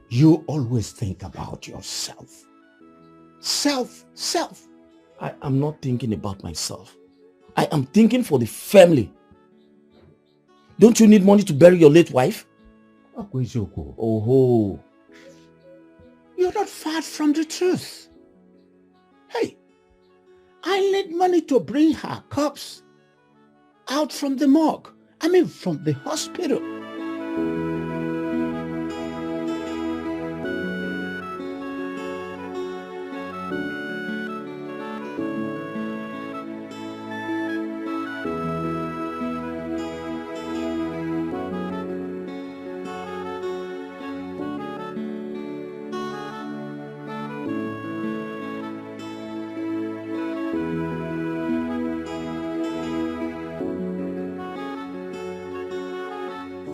You always think about yourself. Self. I am not thinking about myself. I am thinking for the family. Don't you need money to bury your late wife? Oh, you're not far from the truth. Hey, I need money to bring her corpse out from the morgue. From the hospital.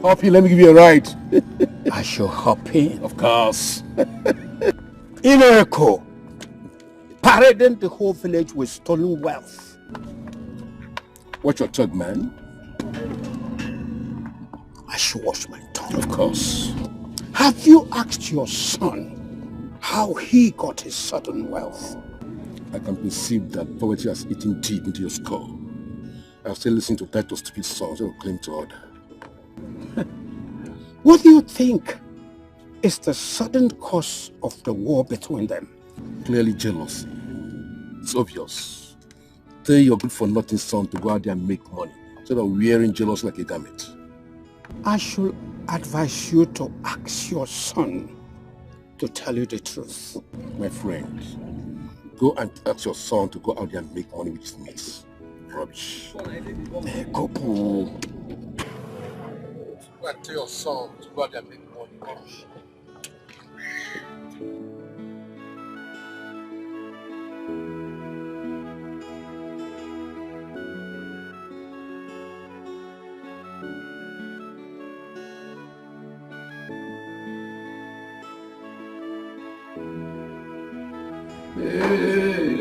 Hoppy, let me give you a ride. I shall Hoppy. Of course. Ini Edo, parading the whole village with stolen wealth. Watch your tongue, man. I shall watch my tongue. Of course. Have you asked your son how he got his sudden wealth? I can perceive that poverty has eaten deep into your skull. I've still listened to Titus' stupid songs that will claim to order. What do you think is the sudden cause of the war between them? Clearly jealousy. It's obvious. Tell your good-for-nothing son to go out there and make money instead of wearing jealous like a garment. I should advise you to ask your son to tell you the truth. My friend, go and ask your son to go out there and make money with his mates. Rubbish. Kopu. Go and tell your son to go out there and make money. Rubbish. Hey.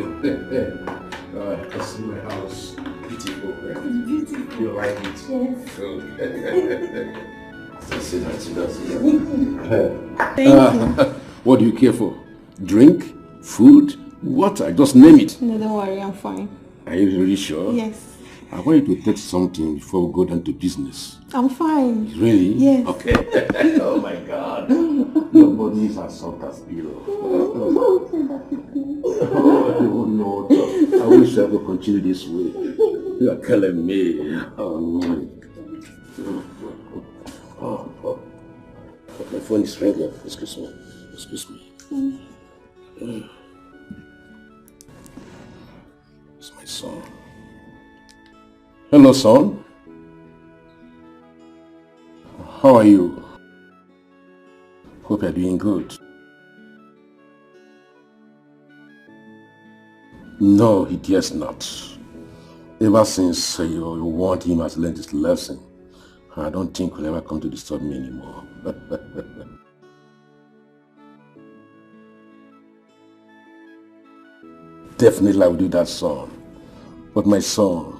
This is my house. Beautiful. Right? Beautiful. You like it? Yes. Good. Sit down. Thank you. What do you care for? Drink? Food? Water? Just name it. No, don't worry, I'm fine. Are you really sure? Yes. I want you to take something before we go down to business. I'm fine. Really? Yes. Okay. Oh my God. Nobody is as soft as Hero. Oh no. I wish I could continue this way. You are killing me. Oh no. Oh. My phone is ringing. Excuse me. Excuse me. It's my son. Hello, son. How are you? Hope you're doing good. No, he dares not. Ever since you warned him has learned his lesson, I don't think he'll ever come to disturb me anymore. Definitely I will do that, son. But my son,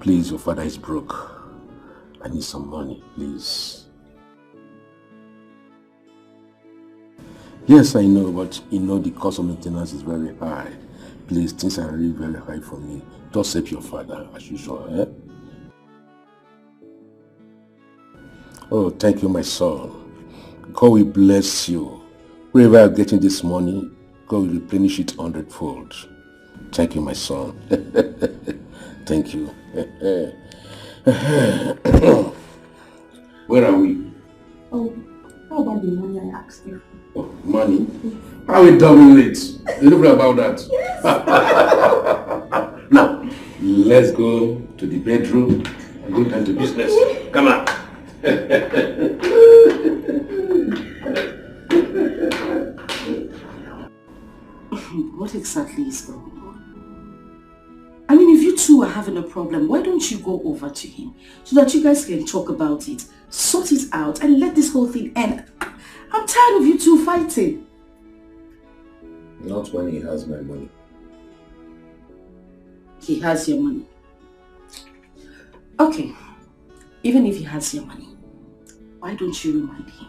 please, your father is broke. I need some money, please. Yes, I know, but you know the cost of maintenance is very high. Please, things are really very high for me. Just help your father, as usual, eh? Oh, thank you, my son. God will bless you. Wherever you're getting this money, God will replenish it 100-fold. Thank you, my son. Thank you. Where are we? Oh, how about the money I asked you? Oh, money? How we double it? You know about that? Yes. Now, let's go to the bedroom and go down to business. Come on. What exactly is going on? I mean, if you two are having a problem, why don't you go over to him so that you guys can talk about it, sort it out, and let this whole thing end? I'm tired of you two fighting. Not when he has my money. He has your money. Okay, even if he has your money, why don't you remind him?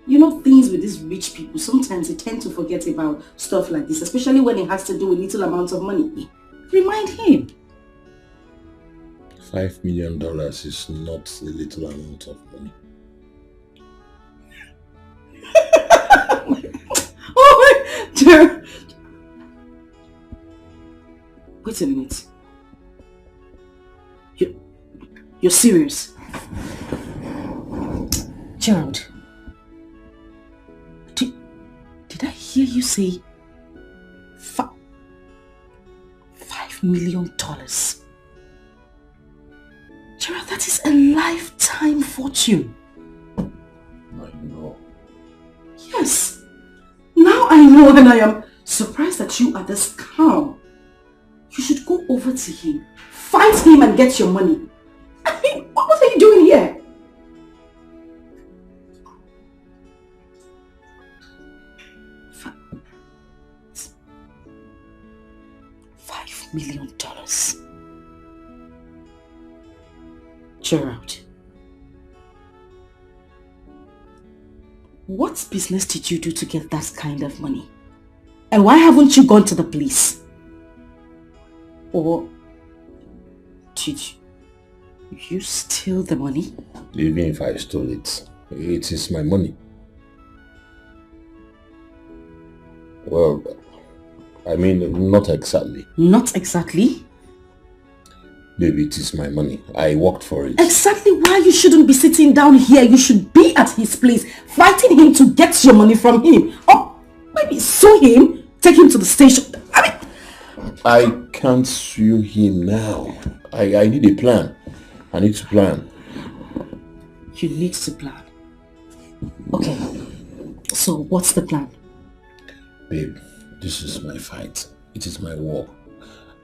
You know, things with these rich people, sometimes they tend to forget about stuff like this, especially when it has to do with little amounts of money. Remind him. $5 million is not a little amount of money. Oh my dear. Wait a minute. You're serious? Gerald, did I hear you say $5 million? Gerald, that is a lifetime fortune. I know. Yes. Now I know, and I am surprised that you are this calm. You should go over to him, fight him and get your money. I mean, what are you doing here? $5 million. Gerald, what business did you do to get that kind of money? And why haven't you gone to the police? Or did you steal the money? Even if I stole it, it is my money. Well, I mean, not exactly. Not exactly? Baby, it is my money. I worked for it. Exactly why you shouldn't be sitting down here. You should be at his place, fighting him to get your money from him. Or maybe sue him, take him to the station. I can't sue him now. I need a plan. I need to plan. You need to plan. Okay. So what's the plan? Babe, this is my fight. It is my war.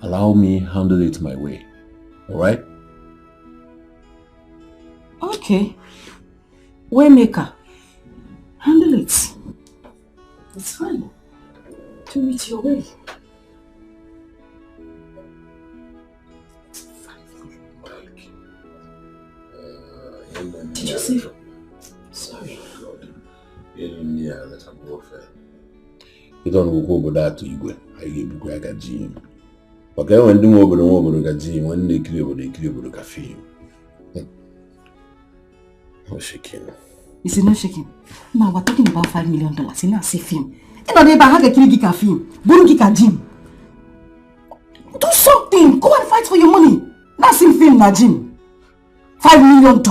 Allow me handle it my way. Alright? Okay. Waymaker. Handle it. It's fine. Do it your way. Did you say? Sorry. You don't go over that to you. I give you a gym. Okay, when do over the gym, when they clear the cafe. No shaking. Is it not shaking? Now we're talking about $5 million in a safe film. And on the back, I can get a film. Buruki ka gym. Do something. Go and fight for your money. Not in film, na gym. $5 million.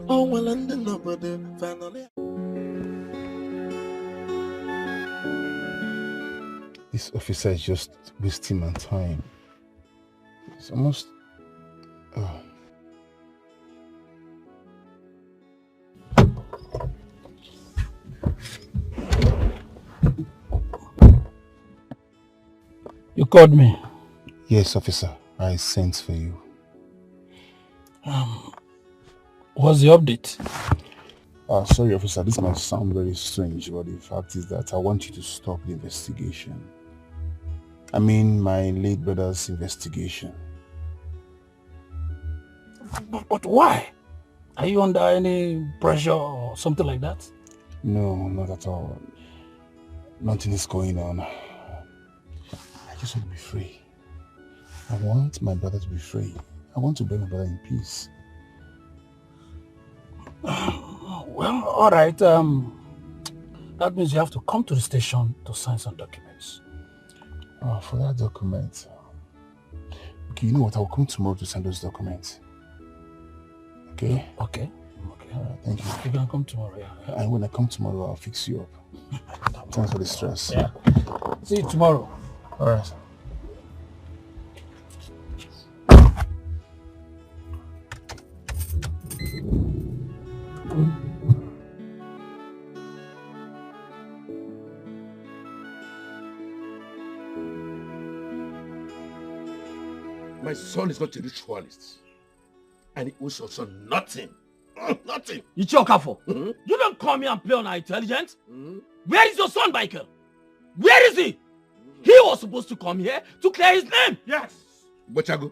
Oh, well, and then nobody finally. This officer is just wasting my time. It's almost... Oh. You called me? Yes, officer. I sent for you. What's the update? Sorry, officer. This might sound very strange, but the fact is that I want you to stop the investigation. I mean, my late brother's investigation. But why? Are you under any pressure or something like that? No, not at all. Nothing is going on. I just want to be free. I want my brother to be free. I want to bring my brother in peace. Well, all right. That means you have to come to the station to sign some documents. For that document. Okay, you know what? I'll come tomorrow to sign those documents. Okay? Okay. Thank you. You can come tomorrow, yeah. And when I come tomorrow, I'll fix you up. Thanks for the stress. Yeah. See you tomorrow. All right. My son is not a ritualist. And he owes your son nothing. Nothing. You choke for. You don't come here and play on our intelligence. Where is your son, Michael? Where is he? He was supposed to come here to clear his name. Yes. Bochago,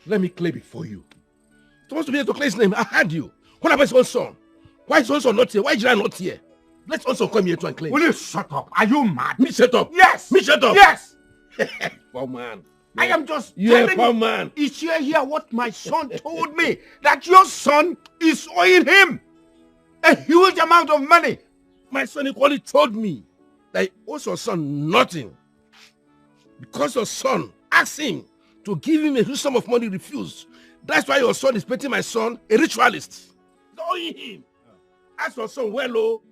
let me clear before you. Supposed to be here to clear his name. I heard you. What about his own son? Why is his own son not here? Why is Jira not here? Let his own son come here to and claim. Will you shut up? Are you mad? Me shut up. Yes. Me shut up. Yes. Poor man. I am just telling poor man. Is you hear what my son told me? That your son is owing him a huge amount of money. My son equally told me that he owes your son nothing. Because your son asked him to give him a huge sum of money, he refused. That's why your son is painting my son a ritualist. Owing him. Ask your son, well, oh.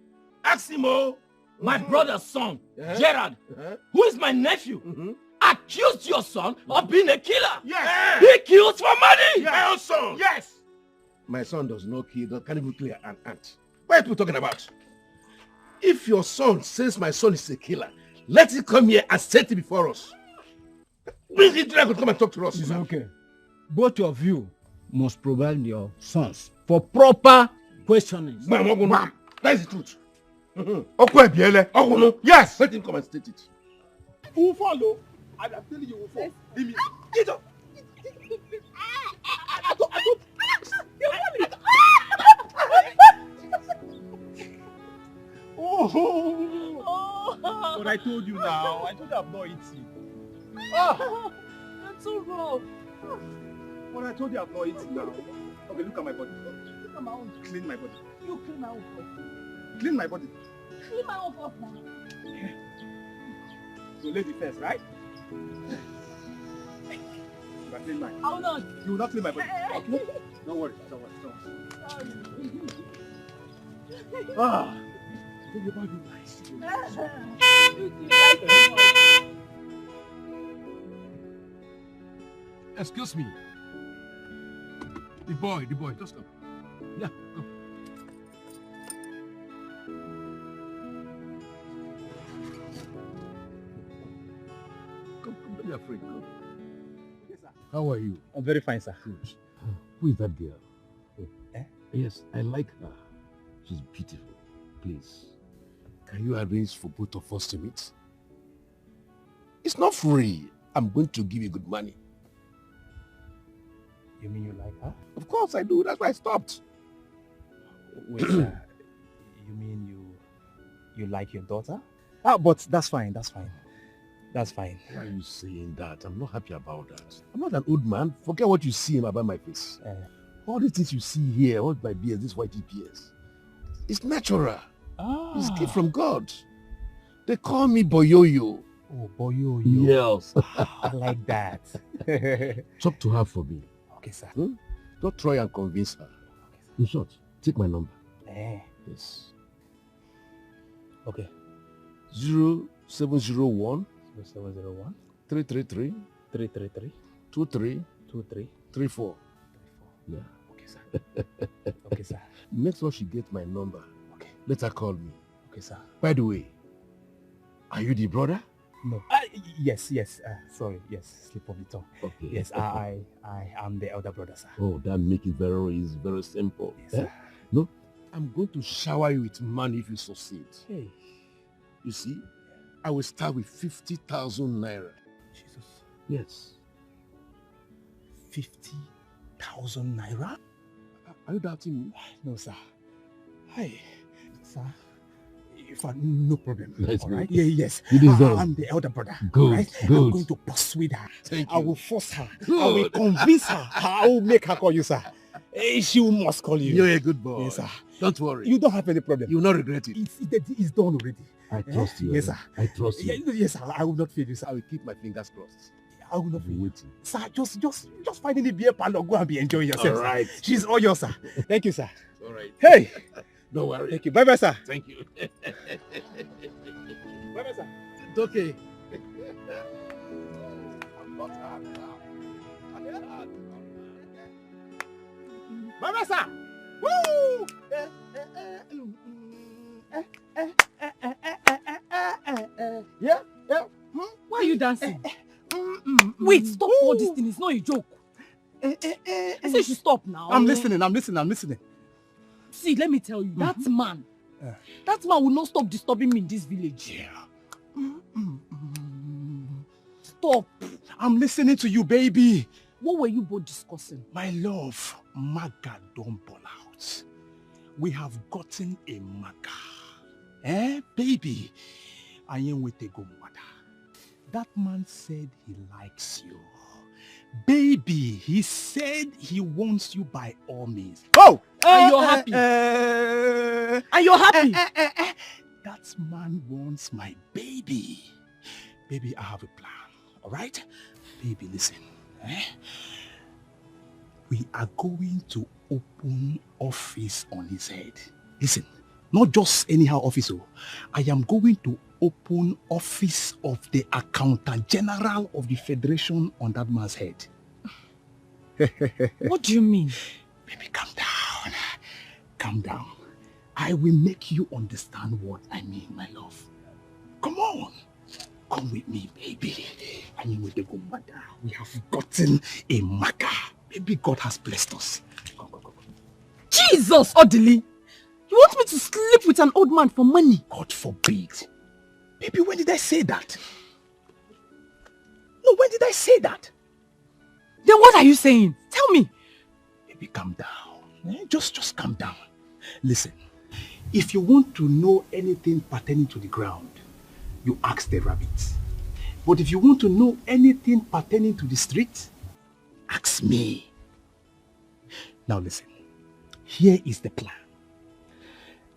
Ask him, oh. My brother's son, Gerard, who is my nephew, accused your son of being a killer. Yes. He kills for money. My own son. Yes. My son does not kill, can't even clear an ant. What are people talking about? If your son says my son is a killer, let him come here and set it before us. Bring him to come and talk to us. It's okay. Both of you must provide your sons for proper questioning. Bam. That is the truth. Yes. Let him come and state it. Who will follow? I'm telling you, will follow. Leave me. Get up. But I told you now. I told you I'm not eating. That's so rough. But I told you I'm not eating now. Okay, look at my body. Look at my own. Clean my body. You clean my own first. Clean my body. Clean my own first now. So lady first, right? But clean mine. I will not. You will not clean my body. Okay? Don't worry. Don't worry. Ah. Think about you nice. Excuse me. The boy, just come. Yeah, come. Come, don't be afraid. Come. Yes, sir. How are you? I'm very fine, sir. Good. Who is that girl? Eh? Yes, I like her. She's beautiful. Please, can you arrange for both of us to meet? It's not free. I'm going to give you good money. You mean you like her? Of course I do. That's why I stopped. Wait, sir. You mean you like your daughter? Ah, but that's fine. That's fine. That's fine. Why are you saying that? I'm not happy about that. I'm not an old man. Forget what you see about my face. All these things you see here, all my beard, this white beard, it's natural. It's gift from God. They call me Boyoyo. Oh, Boyoyo. Yes. I like that. Talk to her for me. Okay, sir. Don't try and convince her. In short, take my number. Yes. Okay. 0701 0701 333 333 23 23 34. Yeah. Okay, sir. Okay, sir. Make sure she gets my number. Okay. Let her call me. Okay, sir. By the way, are you the brother? No. Yes. Sorry. Yes. Slip of the tongue. Okay. Yes. I am the elder brother, sir. Oh, that makes it very easy, very simple. Yes, sir. No, I'm going to shower you with money if you succeed. Hey. You see, I will start with 50,000 naira. Jesus. Yes. 50,000 naira? Are you doubting me? No, sir. Hey, sir. No problem. That's all right? good. Yeah, yes. You deserve. I'm the elder brother. Good, right? good. I'm going to persuade her. Thank I you. will force her. Good. I will convince her. I will make her call you, sir. She must call you. You're a good boy. Yes, sir. Don't worry. You don't have any problem. You will not regret it. It's done already. I trust you. Yes, sir. I trust you. Yes, sir. I will not fail you, sir. I will keep my fingers crossed. I will not be waiting. Sir, just find any beer parlor, go and be enjoying yourself. All right. Sir. She's all yours, sir. Thank you, sir. All right. Hey. Don't worry. Thank you. Bye-bye, sir. Thank you. Bye-bye, sir. It's okay. Bye-bye, sir. Woo! Yeah. Why are you dancing? Wait, stop all this thing. It's not a joke. I said you should stop now. I'm listening. See, let me tell you, that man will not stop disturbing me in this village. Yeah. Stop. I'm listening to you, baby. What were you both discussing? My love, Maga don't ball out. We have gotten a Maga. Baby? I am with a good mother. That man said he likes you. Baby, he said he wants you by all means. Oh! And you're happy. And you're happy. That man wants my baby. Baby, I have a plan. Alright? Baby, listen. We are going to open office on his head. Listen, not just anyhow office. I am going to open office of the Accountant General of the Federation on that man's head. What do you mean? Baby, calm down. Calm down. I will make you understand what I mean, my love. Come on. Come with me, baby. I mean, with the good mother, we have gotten a Maga. Baby, God has blessed us. Come. Jesus, Odili. You want me to sleep with an old man for money? God forbid. Baby, when did I say that? No, when did I say that? Then what are you saying? Tell me. Baby, calm down. Just calm down. Listen, if you want to know anything pertaining to the ground, you ask the rabbits. But if you want to know anything pertaining to the street, ask me. Now listen, here is the plan.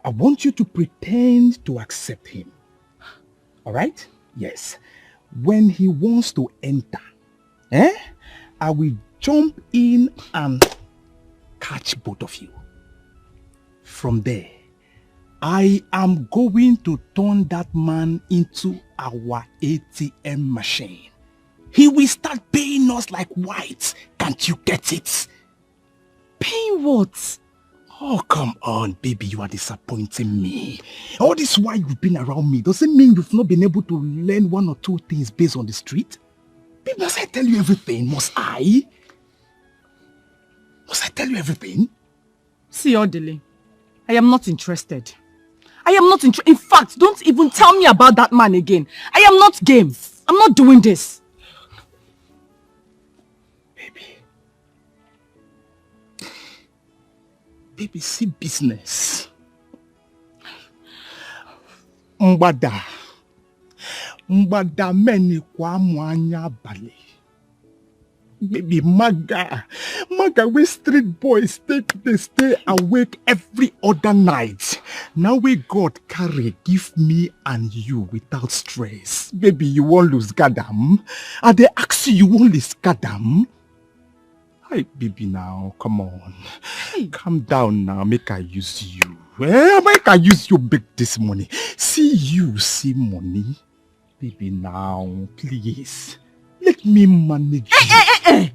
I want you to pretend to accept him. All right? Yes. When he wants to enter, I will jump in and catch both of you. From there, I am going to turn that man into our ATM machine. He will start paying us like whites. Can't you get it? Paying what? Oh, come on, baby. You are disappointing me. All this while you've been around me doesn't mean you've not been able to learn one or two things based on the street. Baby, must I tell you everything? Must I? Must I tell you everything? See, Odile, I am not interested. I am not interested. In fact, don't even tell me about that man again. I am not game. I'm not doing this. Baby, see business. Mbada meni kwa mwanya bali. Baby, Maga, we street boys they stay awake every other night. Now we God carry, give me and you without stress. Baby, you won't lose Gadam. And they ask you won't lose Gadam. Hi, baby, now, come on. Hey. Calm down now, make I use you. Make I use you big this money. See you, see money. Baby, now, please. Let me manage you.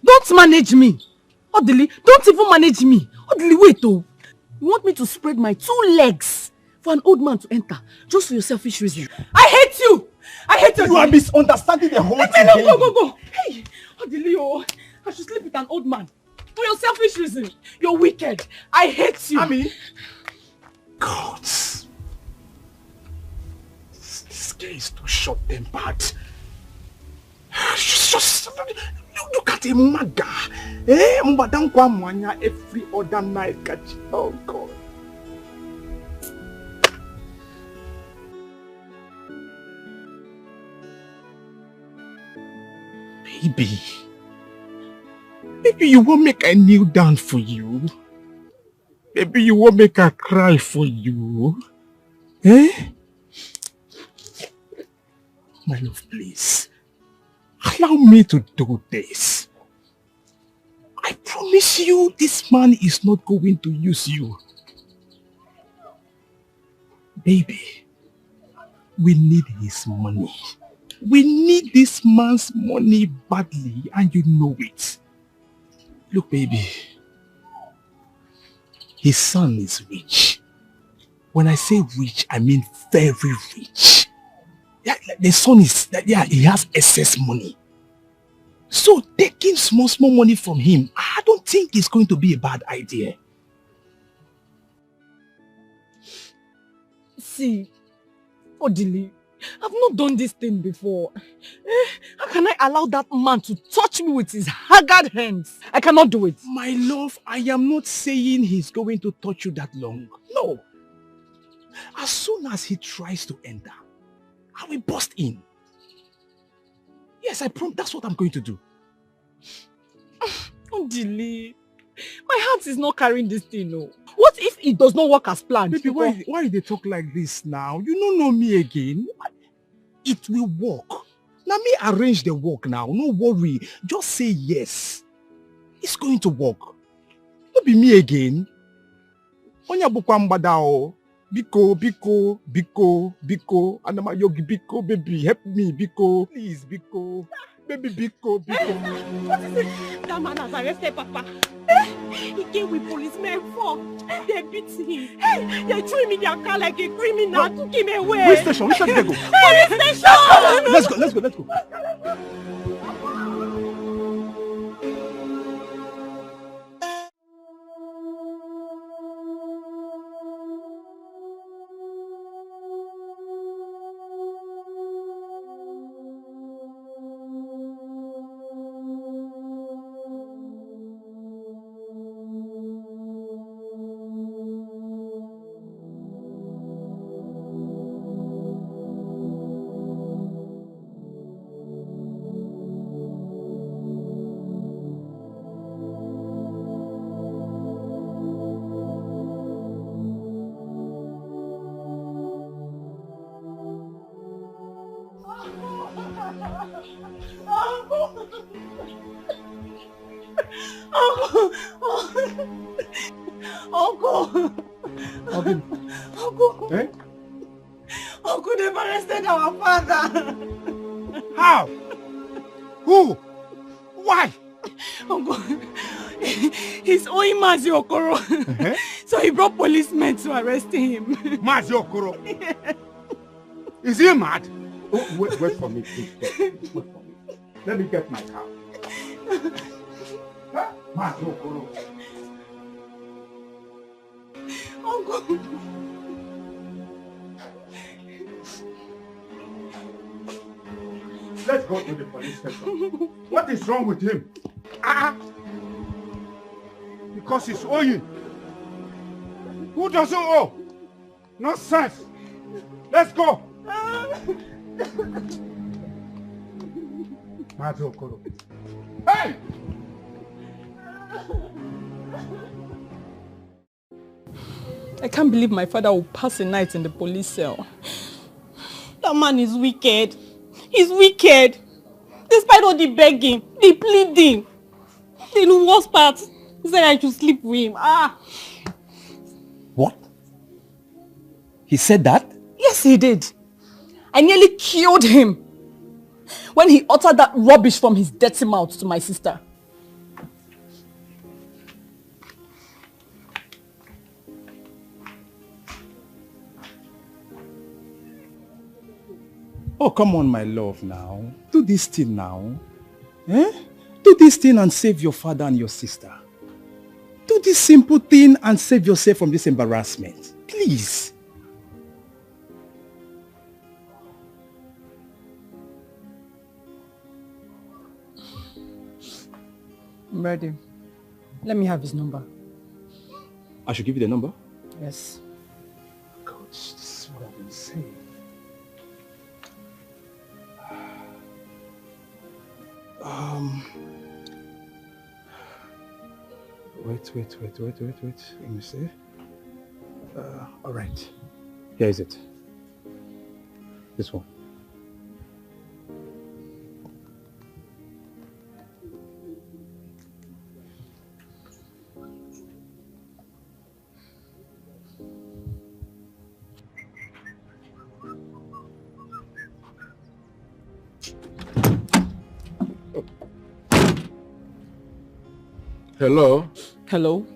Don't manage me. Odili, don't even manage me. Odili, wait, oh. You want me to spread my 2 legs for an old man to enter just for your selfish reason? I hate you. I hate you. You are misunderstanding the whole thing. Go. Hey, Odili, oh. I should sleep with an old man. For your selfish reason. You're wicked. I hate you. Ami. God. This guy is too short-tempered. Just look at him, Maga. Mbadam kwa mwanya every other night. Oh, God. Baby. Baby, you won't make I kneel down for you. Baby, you won't make I cry for you. My love, please. Allow me to do this. I promise you, this man is not going to use you. Baby, we need his money. We need this man's money badly, and you know it. Look, baby, his son is rich. When I say rich, I mean very rich. Yeah, the son is, he has excess money. So taking small money from him, I don't think it's going to be a bad idea. See, Odili, I've not done this thing before. How can I allow that man to touch me with his haggard hands? I cannot do it. My love, I am not saying he's going to touch you that long. No. As soon as he tries to enter, I will burst in. Yes, I promise that's what I'm going to do. Odili, my heart is not carrying this thing, no. What if it does not work as planned? Baby, why they talk like this now? You don't know me again. It will work. Now me arrange the work now. No worry. Just say yes. It's going to work. Don't be me again. Onya bukwa mbadao. Biko. Anama yogi biko, baby. Help me, biko. Please, biko. Baby, biko. What is it? That man has arrested Papa. He came with policemen for. They beat him. They threw him in their car like a criminal. Took him away. Which station? Which station they go? Police station! Let's go. Uncle! Uncle! Eh? Uncle, they've arrested our father! How? Who? Why? Uncle, he's owing Mazi Okoro. So he brought policemen to arrest him. Mazi Okoro? Is he mad? Oh, wait for me, please. Wait for me. Let me get my car. Huh? Mazi Okoro. Uncle. Let's go to the police station. What is wrong with him? Because he's owing. Who doesn't owe? Nonsense. Let's go. Mazi Okoro. Hey! I can't believe my father will pass a night in the police cell. That man is wicked. He's wicked. Despite all the begging, the pleading, the worst part, he said I should sleep with him. What? He said that? Yes, he did. I nearly killed him when he uttered that rubbish from his dirty mouth to my sister. Oh, come on, my love now. Do this thing now. Eh? Do this thing and save your father and your sister. Do this simple thing and save yourself from this embarrassment. Please. I'm ready. Let me have his number. I should give you the number? Yes. God, this is what I've been saying. Wait. Let me see. All right. Here is it. This one. Hello? Hello?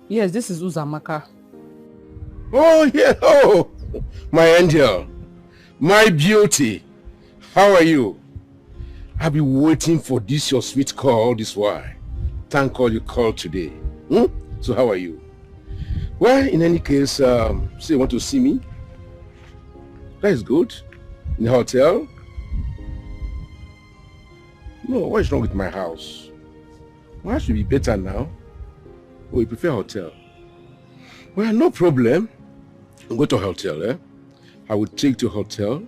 Yes, this is Uzamaka. Oh, yeah. Oh, my angel. My beauty. How are you? I've been waiting for this, your sweet call, this why. Thank God you called today. So how are you? Well, in any case, so you want to see me? That is good. In the hotel? No, what is wrong with my house? Well, I should be better now. Oh, you prefer hotel? Well, no problem. We'll go to a hotel, eh? I will take to a hotel.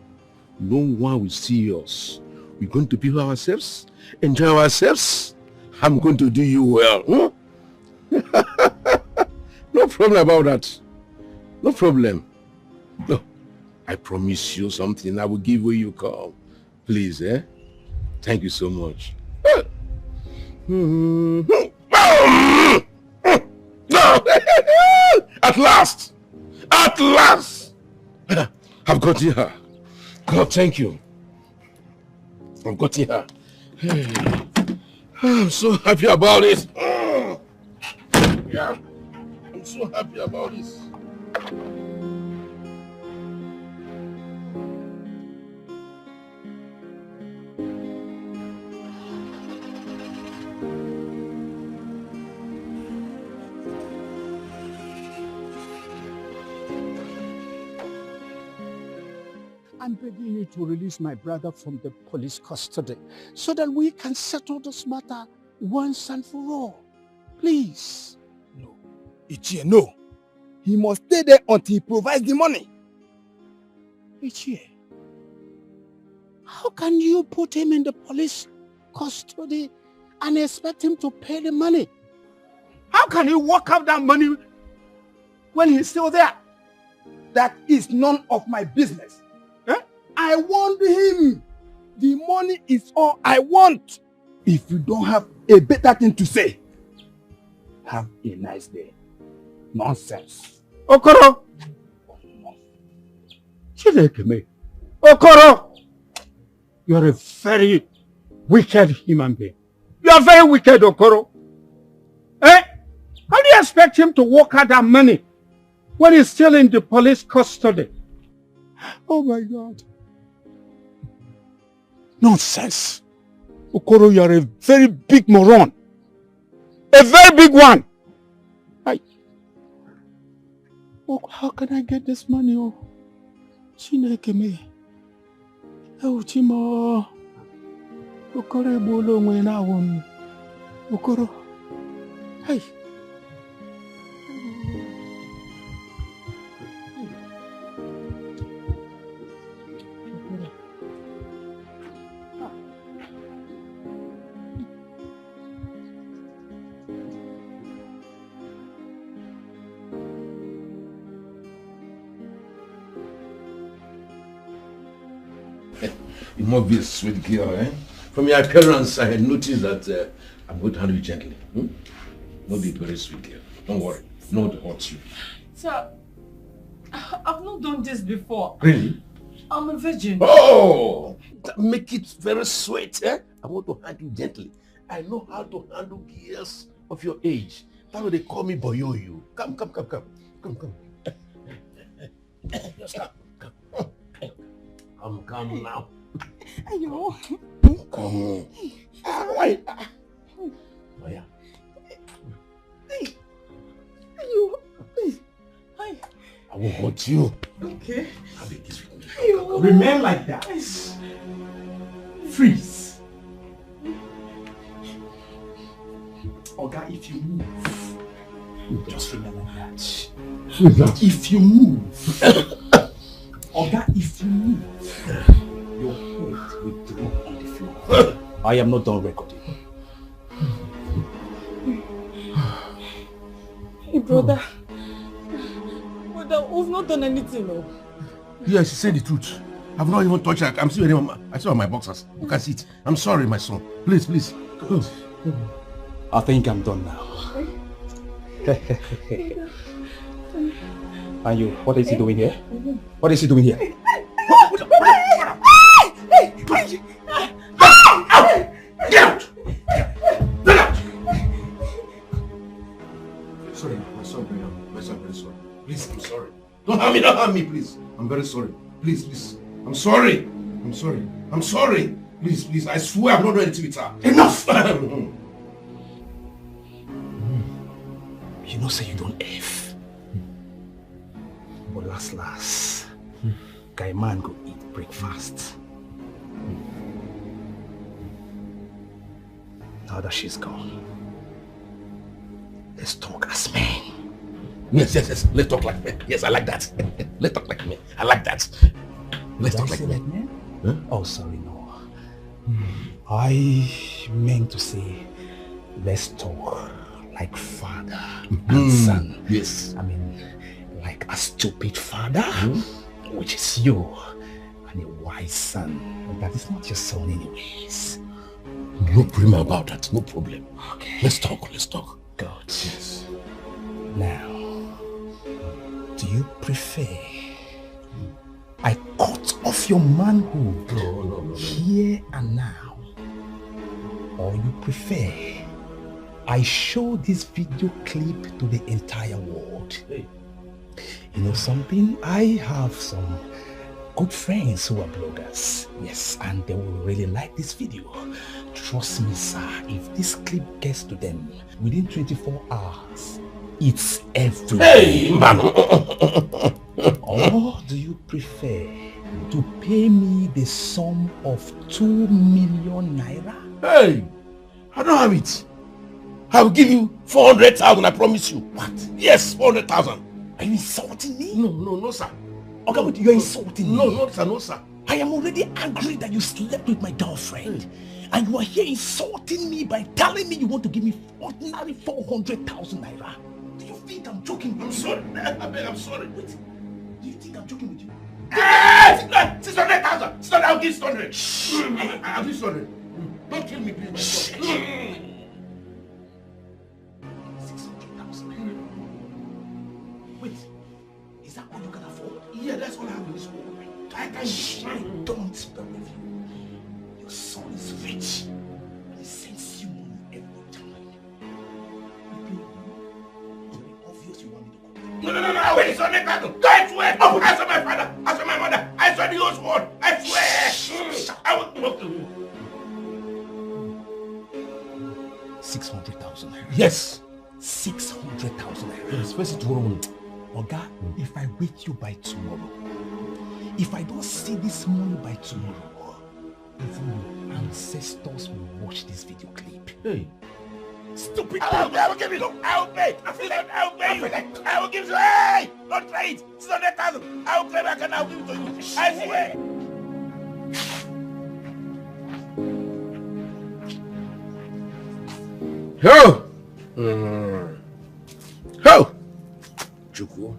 No one will see us. We're going to be ourselves, enjoy ourselves. I'm going to do you well. No problem about that. No problem. No, I promise you something. I will give when you come. Please, eh? Thank you so much. At last! At last! I've got her. God, thank you. I've got her. I'm so happy about it. Yeah, I'm so happy about this. I'm begging you to release my brother from the police custody so that we can settle this matter once and for all. Please. No. Ichie, no. He must stay there until he provides the money. Ichie, how can you put him in the police custody and expect him to pay the money? How can he work out that money when he's still there? That is none of my business. I warned him money is all I want. If you don't have a better thing to say, have a nice day. Nonsense. Okoro! Okoro! You are a very wicked human being. You are very wicked, Okoro. Eh? How do you expect him to work out that money when he's still in the police custody? Oh my God. Nonsense. Okoro, you are a very big moron. A very big one. Oh, how can I get this money? Oh, Chineke me. Oh, Chimo. Okoro bolo mwe na won. Okoro. Hey. You must be a sweet girl, eh? From your appearance, I had noticed that I'm going to handle you gently. Not be a very sweet girl. Don't worry. No one hurts you. Sir, I've not done this before. Really? I'm a virgin. Oh! Make it very sweet, eh? I want to handle you gently. I know how to handle girls of your age. That's why they call me Boyoyo. Come. Just come now. Ayo. Come on. Wait. Oh yeah. Ayo. Hi. I will hurt you. Okay. Have a kiss with me. Ayo. Remain like that. Freeze. Oga, if you move, just remain like that. If you move, Oga, if you move, your head will drop on the floor. I am not done recording. Hey, brother. Brother, we've not done anything, no. Yes, you said the truth. I've not even touched it. I'm still wearing my boxers. You can see it. I'm sorry, my son. Please. Go. I think I'm done now. And you, what is he doing here? What is he doing here? Get out! Sorry, my son, very sorry. Please, I'm sorry. Don't harm me, please. I'm very sorry. Please. I'm sorry. Please. I swear I'm not doing anything with her. Enough! You know, say you don't F. But last, guy man go eat breakfast. Now that she's gone, let's talk as men. Yes. Let's talk like men. Yes, I like that. Let's talk like men. I like that. Let's talk like men. Huh? Oh, sorry, no. I meant to say, let's talk like father and son. Yes. I mean, like a stupid father, which is you, and a wise son. That is not your son anyways. No problem about that. No problem. Okay. Let's talk. Good. Yes. Now, do you prefer I cut off your manhood No. here and now? Or you prefer I show this video clip to the entire world? Hey. You know something? I have some good friends who are bloggers. Yes, and they will really like this video. Trust me, sir, if this clip gets to them within 24 hours, it's everywhere. Hey, man. Or do you prefer to pay me the sum of 2 million naira? Hey, I don't have it. I will give you 400,000, I promise you. What? Yes, 400,000. Are you insulting me? No, sir. Okay, but you're insulting me. No, sir. I am already angry that you slept with my girlfriend. And you are here insulting me by telling me you want to give me ordinary 400,000 naira. Do you think I'm joking with you? I'm sorry. I'm sorry. Wait, do you think I'm joking with you? 600,000. give 600. I'll give 600. Don't kill me, please, my son. 600,000. Wait, is that all you can afford? Yeah, that's all I have in this world. I don't believe you. Your son is rich. He sends you money every time. It's very obvious you want me to come. No, wait, son, I swear. I swear my father. I swear my mother. I swear the whole sword. I swear. I will talk to you. 600,000 naira. Yes. 600,000 naira. Yes, first tomorrow morning. Oga, if I wait you by tomorrow, if I don't see this money by tomorrow, even your ancestors will watch this video clip. Hey. Stupid! I will give you. I will pay. I will pay you. I will give you. Hey! Don't try it. 600,000. I will pay back and I will give it to you. I swear. Ho! Ho! Chukwu,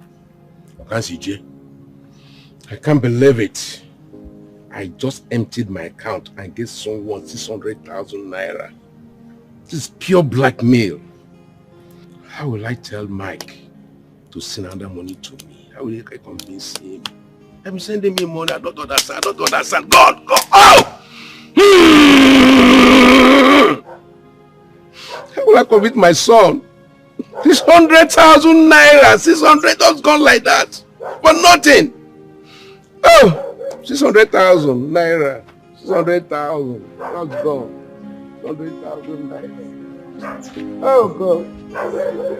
I can't believe it. I just emptied my account and gave someone 600,000 naira. This is pure blackmail. How will I tell Mike to send other money to me? How will I convince him? I'm sending me money. I don't understand. God! Oh! How will I convince my son? 600,000 naira. 600 just gone like that. For nothing. Oh! 600,000 naira. 600,000. That's gone. 600,000 naira. Oh God.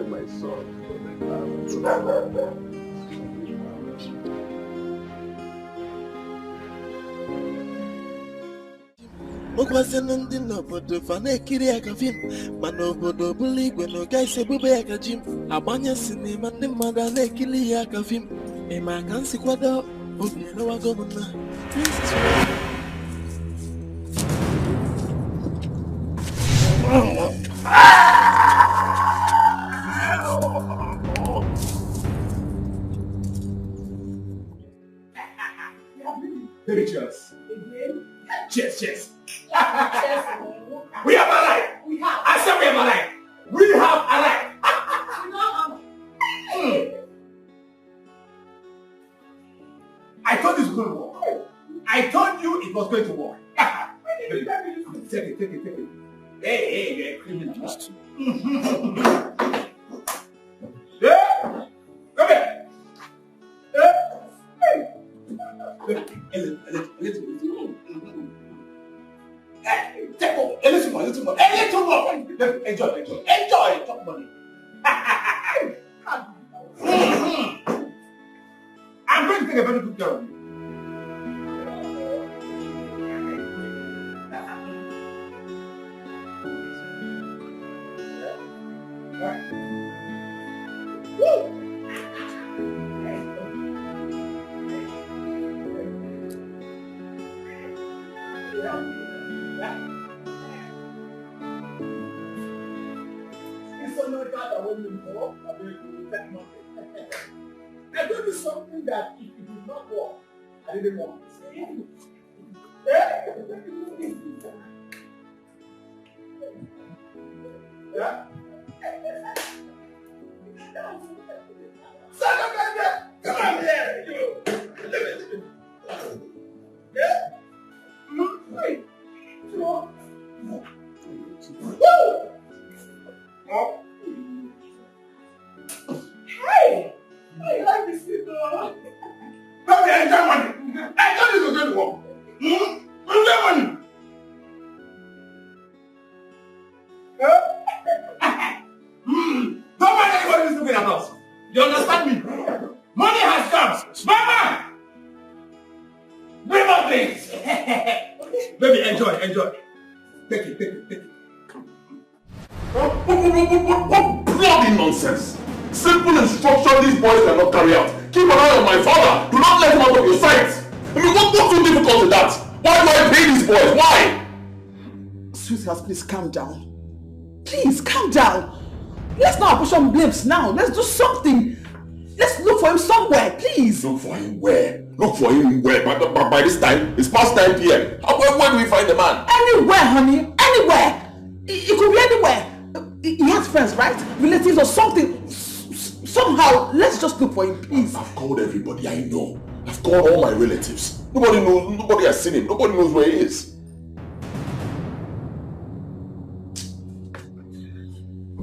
My son. Okwasịnụ ndị n'obodo fa na-ekiri aka fim mana obodo bụrụ igwe na ụga ise bube ya ka jim agbanye sinima ndị mmadụ a na-ekiri ya aka fim ịma ka nsi kwado obi erewago m na Baby, cheers. Cheers. We have arrived. I said we have arrived. We have arrived. I told you it was going to work. I told you it was going to work. Take it. Hey, you're a criminal. Come here. A little more. Enjoy. Talk money. I'm going to take a very good care of you. I told you something that if it did not work, I didn't want. Yeah? Come on here, you. Yeah? Hey. Woo! Hey! I like this people. Come here, enjoy money. I told you to go to work. Enjoy money. Don't mind anybody who's looking at us. You understand me? Money has come. Mama! Bring more things. Baby, enjoy. Take it. What bloody nonsense! Simple instruction these boys cannot carry out. Keep an eye on my father. Do not let him out of your sight. I mean, what's so difficult with that? Why do I pay these boys? Why? Sweetheart, please calm down. Please calm down. Let's not apportion blames now. Let's do something. Let's look for him somewhere, please. Look for him where? Look for him where? By this time, it's past 9 p.m. Where do we find the man? Anywhere, honey. Anywhere. It could be anywhere. He has friends, right? Relatives or something. Somehow, let's just look for him, please. I've called everybody I know. I've called all my relatives. Nobody knows. Nobody has seen him. Nobody knows where he is.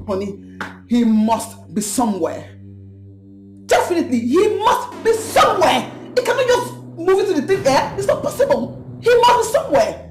Honey, he must be somewhere. Definitely, he must be somewhere. He cannot just move into the thin air. It's not possible. He must be somewhere.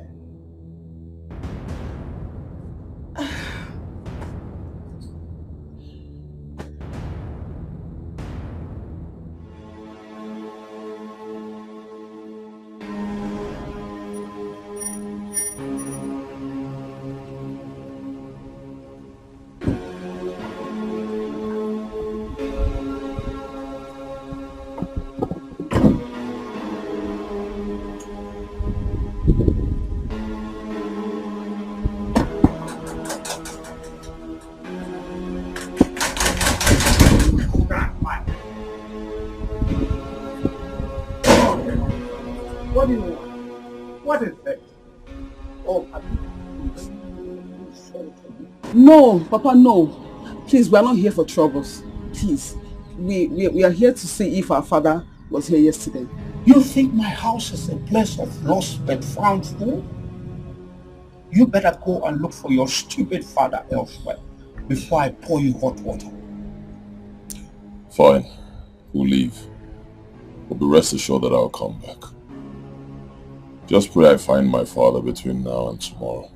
What do you want? What is it? Oh, No, Papa, no. Please, we are not here for troubles. Please. We are here to see if our father was here yesterday. You think my house is a place of lost but found food? You better go and look for your stupid father elsewhere before I pour you hot water. Fine. We'll leave. But be rest assured that I'll come back. Just pray I find my father between now and tomorrow.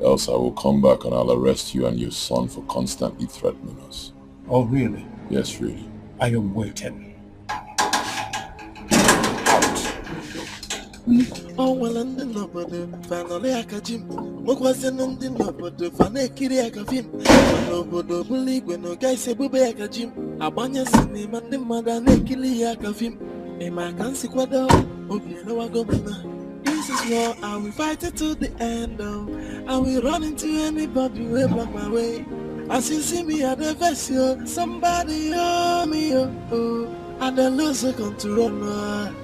Else I will come back and I'll arrest you and your son for constantly threatening us. Oh, really? Yes, really. I am waiting. Oh, well, and then nobody finally I catch him. What was an ending nobody fanakiri I can him. Nobody believe when no guy say bube I catch him. A banya cinema and the mother nakili I can him. A man can see what the Obiano Gomina. This is war, I will fight it to the end. I will run into anybody who will block my way. As you see me at the vessel, somebody oh me oh, and the loser come to run.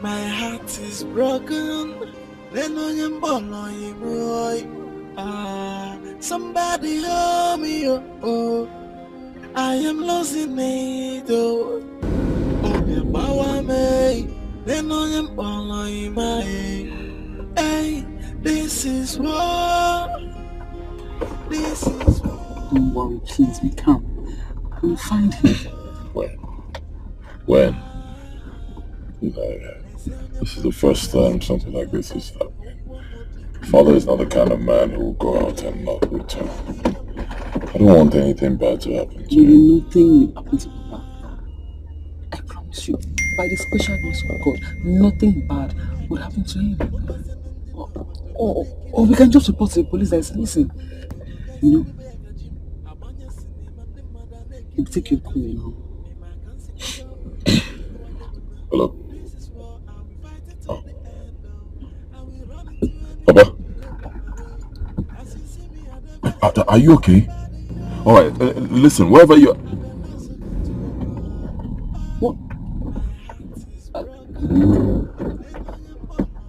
My heart is broken. Then I am born boy. Somebody oh me oh, I am losing it oh. Oh me power me. Then I am born my hey. This is war. This is war. Don't worry, please, be calm. We'll find him. When? This is the first time something like this is happening. Father is not the kind of man who will go out and not return. I don't want anything bad to happen to him. Nothing will happen to Papa. I promise you, by the special grace of God, nothing bad will happen to him. Or we can just report to the police and say, listen, you know, he'll take your call now. Hello? Oh. Papa? Are you okay? Alright, listen, wherever you are. What?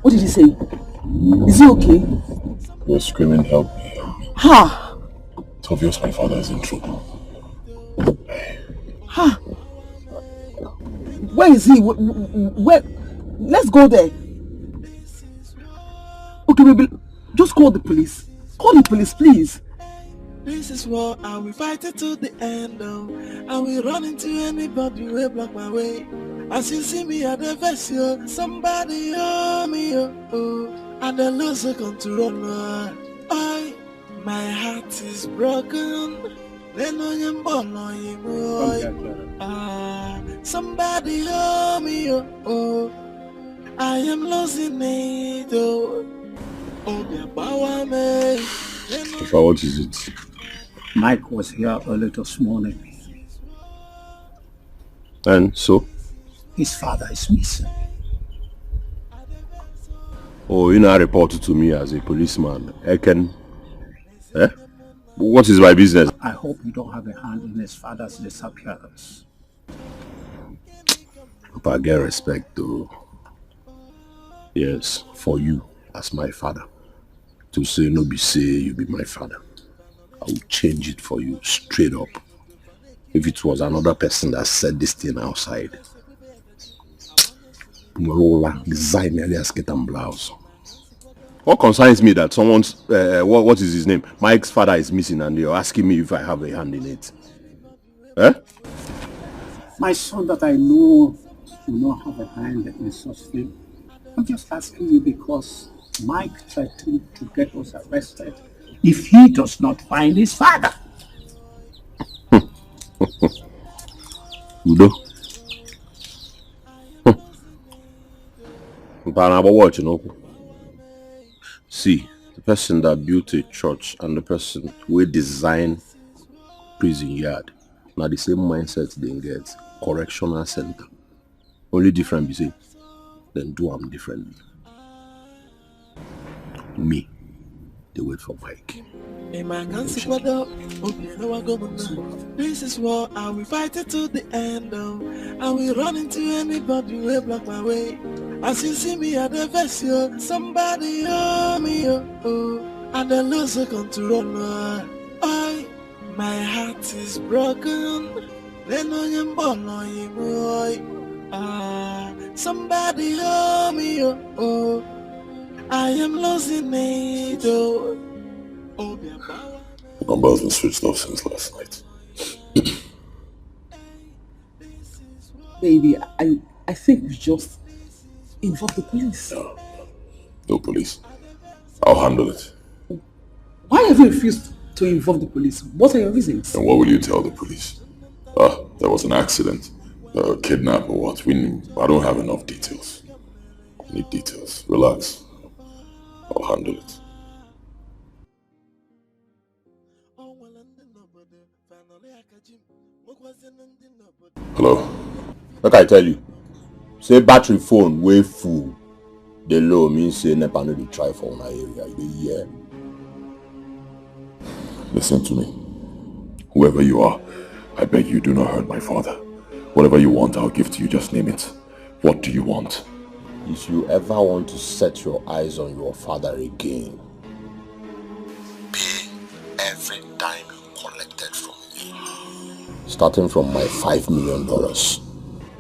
What did he say? Is he okay? You're screaming, help me. Ha! It's obvious my father is in trouble. Ha! Where is he? Where? Let's go there. Okay, baby, just call the police. Call the police, please. This is war, I will fight it to the end. I will run into anybody who will block my way. As you see me at the vessel, somebody oh me oh, and the loser come to run. My heart is broken. Then I am born boy. Somebody oh me oh, I am losing it oh. Oh, me power me. What is it? Mike was here early this morning. And so? His father is missing. Oh, you now reported to me as a policeman. Eken. Eh? What is my business? I hope you don't have a hand in his father's disappearance. But I get respect though. Yes, for you as my father. To say no be say you be my father. I will change it for you straight up. If it was another person that said this thing outside. Design a skirt and blouse. What concerns me that someone's, what is his name? Mike's father is missing and you're asking me if I have a hand in it. Eh? My son that I know will not have a hand in such thing. I'm just asking you because Mike threatened to get us arrested if he does not find his father. Udo. See, the person that built a church and the person who designed prison yard, now the same mindset they get. Correctional center. Only different be say, then do I'm different. Me, they wait for Mike. This is war, and we fight it to the end. And we run into anybody who block my way. As you see me at the vest, somebody me, and the loser come to run. My heart is broken. Then I am born on you, boy. Somebody me, I am losing it, The number's been switched off since last night. Baby, I think we just involve the police. No police. I'll handle it. Why have you refused to involve the police? What are your reasons? And what will you tell the police? There was an accident, kidnap or what? I don't have enough details. I need details. Relax. I'll handle it. Hello? Like I tell you, say battery phone way full. The low means say never no dey try for my area. You dey hear? Listen to me. Whoever you are, I beg you do not hurt my father. Whatever you want, I'll give to you. Just name it. What do you want? If you ever want to set your eyes on your father again, pay every dime you collected from me. Starting from my $5 million.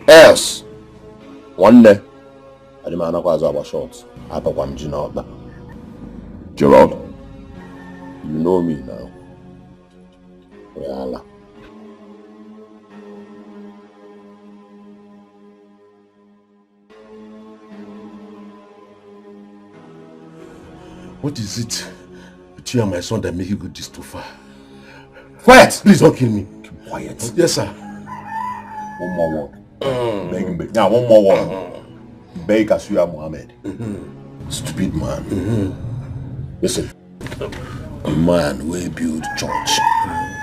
Else, one day, I demand a short. I put one gin out there. Gerald. You know me now. Well, what is it with you and my son that make you go this too far? Quiet! Please don't kill me. Keep quiet. Yes, sir. One more word. Beg. Now, one more word. Beg Asuya Mohammed. Stupid man. Listen. The man will build church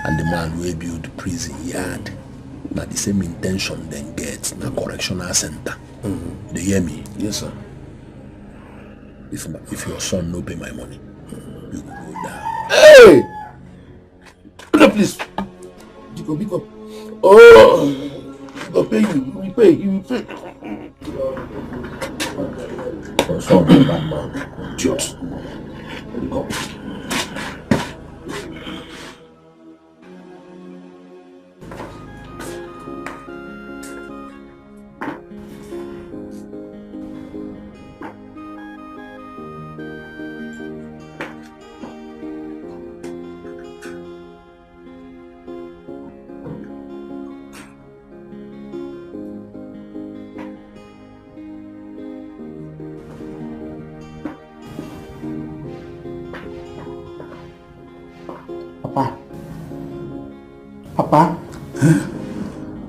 and the man will build prison yard. Now the same intention then get na correctional center. They hear me? Yes, sir. If your son no pay my money, you go down. Hey! No, please. Pick up. Oh! He will pay you. He will pay. He will pay. Your son is bad man. Idiot. Let it go. Papa?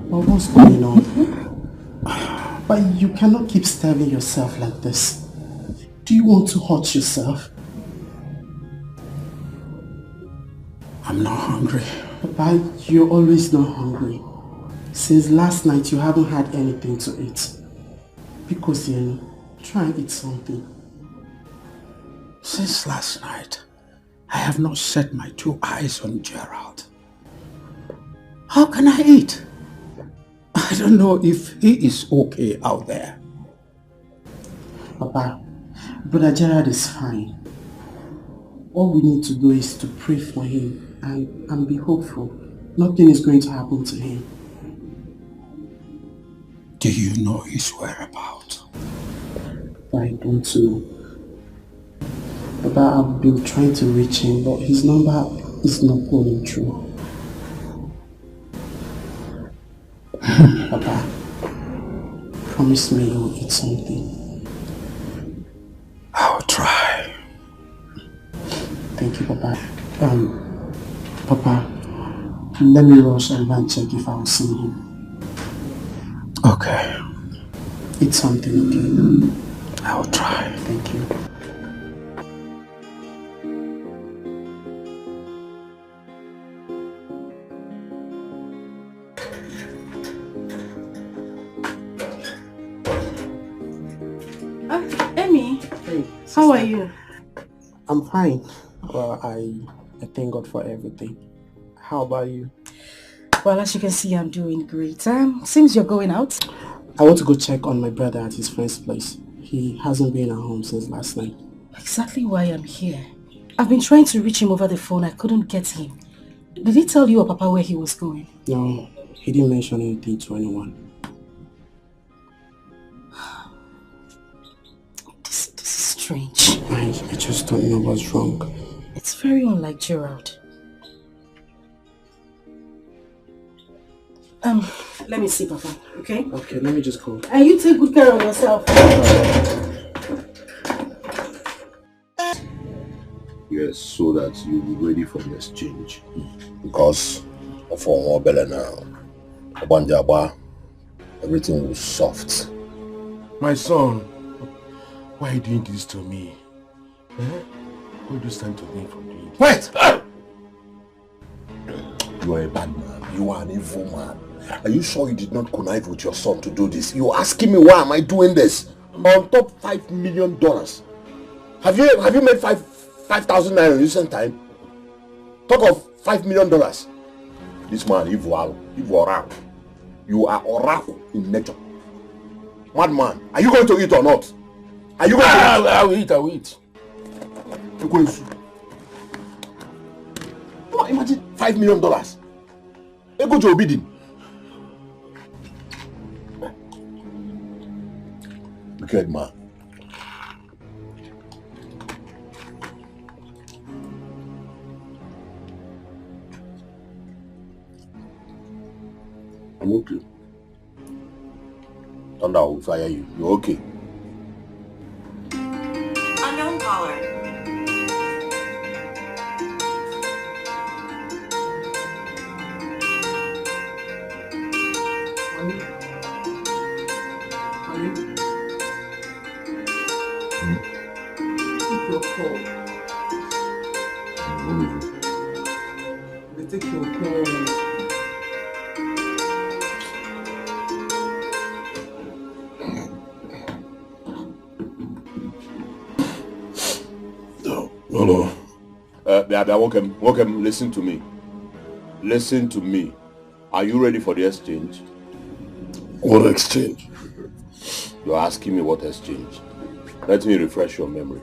Well, what's going on? But you cannot keep stabbing yourself like this. Do you want to hurt yourself? I'm not hungry. Papa, you're always not hungry. Since last night you haven't had anything to eat. Because try and eat something. Since last night, I have not set my two eyes on Gerald. How can I eat? I don't know if he is okay out there. Papa, Brother Gerard is fine. All we need to do is to pray for him and be hopeful. Nothing is going to happen to him. Do you know his whereabouts? I don't know. Papa, I've been trying to reach him, but his number is not going through. Papa, promise me you'll eat something. I'll try. Thank you, Papa. Papa, let me rush and check if I'll see him. Okay. Eat something, okay? I'll try. Thank you. Amy, hey, how are you? I'm fine. Well, I thank God for everything. How about you? Well, as you can see, I'm doing great. Seems you're going out. I want to go check on my brother at his friend's place. He hasn't been at home since last night. Exactly why I'm here. I've been trying to reach him over the phone. I couldn't get him. Did he tell you or Papa where he was going? No, he didn't mention anything to anyone. This is strange. I just don't know what's wrong. It's very unlike Gerald. Let me see, Papa, okay? Okay, let me just go. And you take good care of yourself. Yes, so that you'll be ready for the exchange. Because for Mobile now, everything was soft. My son, why are you doing this to me? Why do you stand to me for doing this? Wait! You are a bad man. You are an evil man. Are you sure you did not connive with your son to do this? You're asking me why am I doing this? On top $5 million. Have you made 5,000 naira in recent time? Talk of $5 million. This man, evil. You are oracle in nature. Madman, are you going to eat or not? Are you going to eat? I will eat. You're going to. Oh, imagine $5 million. You go to Obidin. Wicked man. I'm okay. Thunder will fire you. You're okay. Unknown caller. Take your call. They take your call. Hello. Welcome. Listen to me. Listen to me. Are you ready for the exchange? What exchange? You're asking me what exchange. Let me refresh your memory.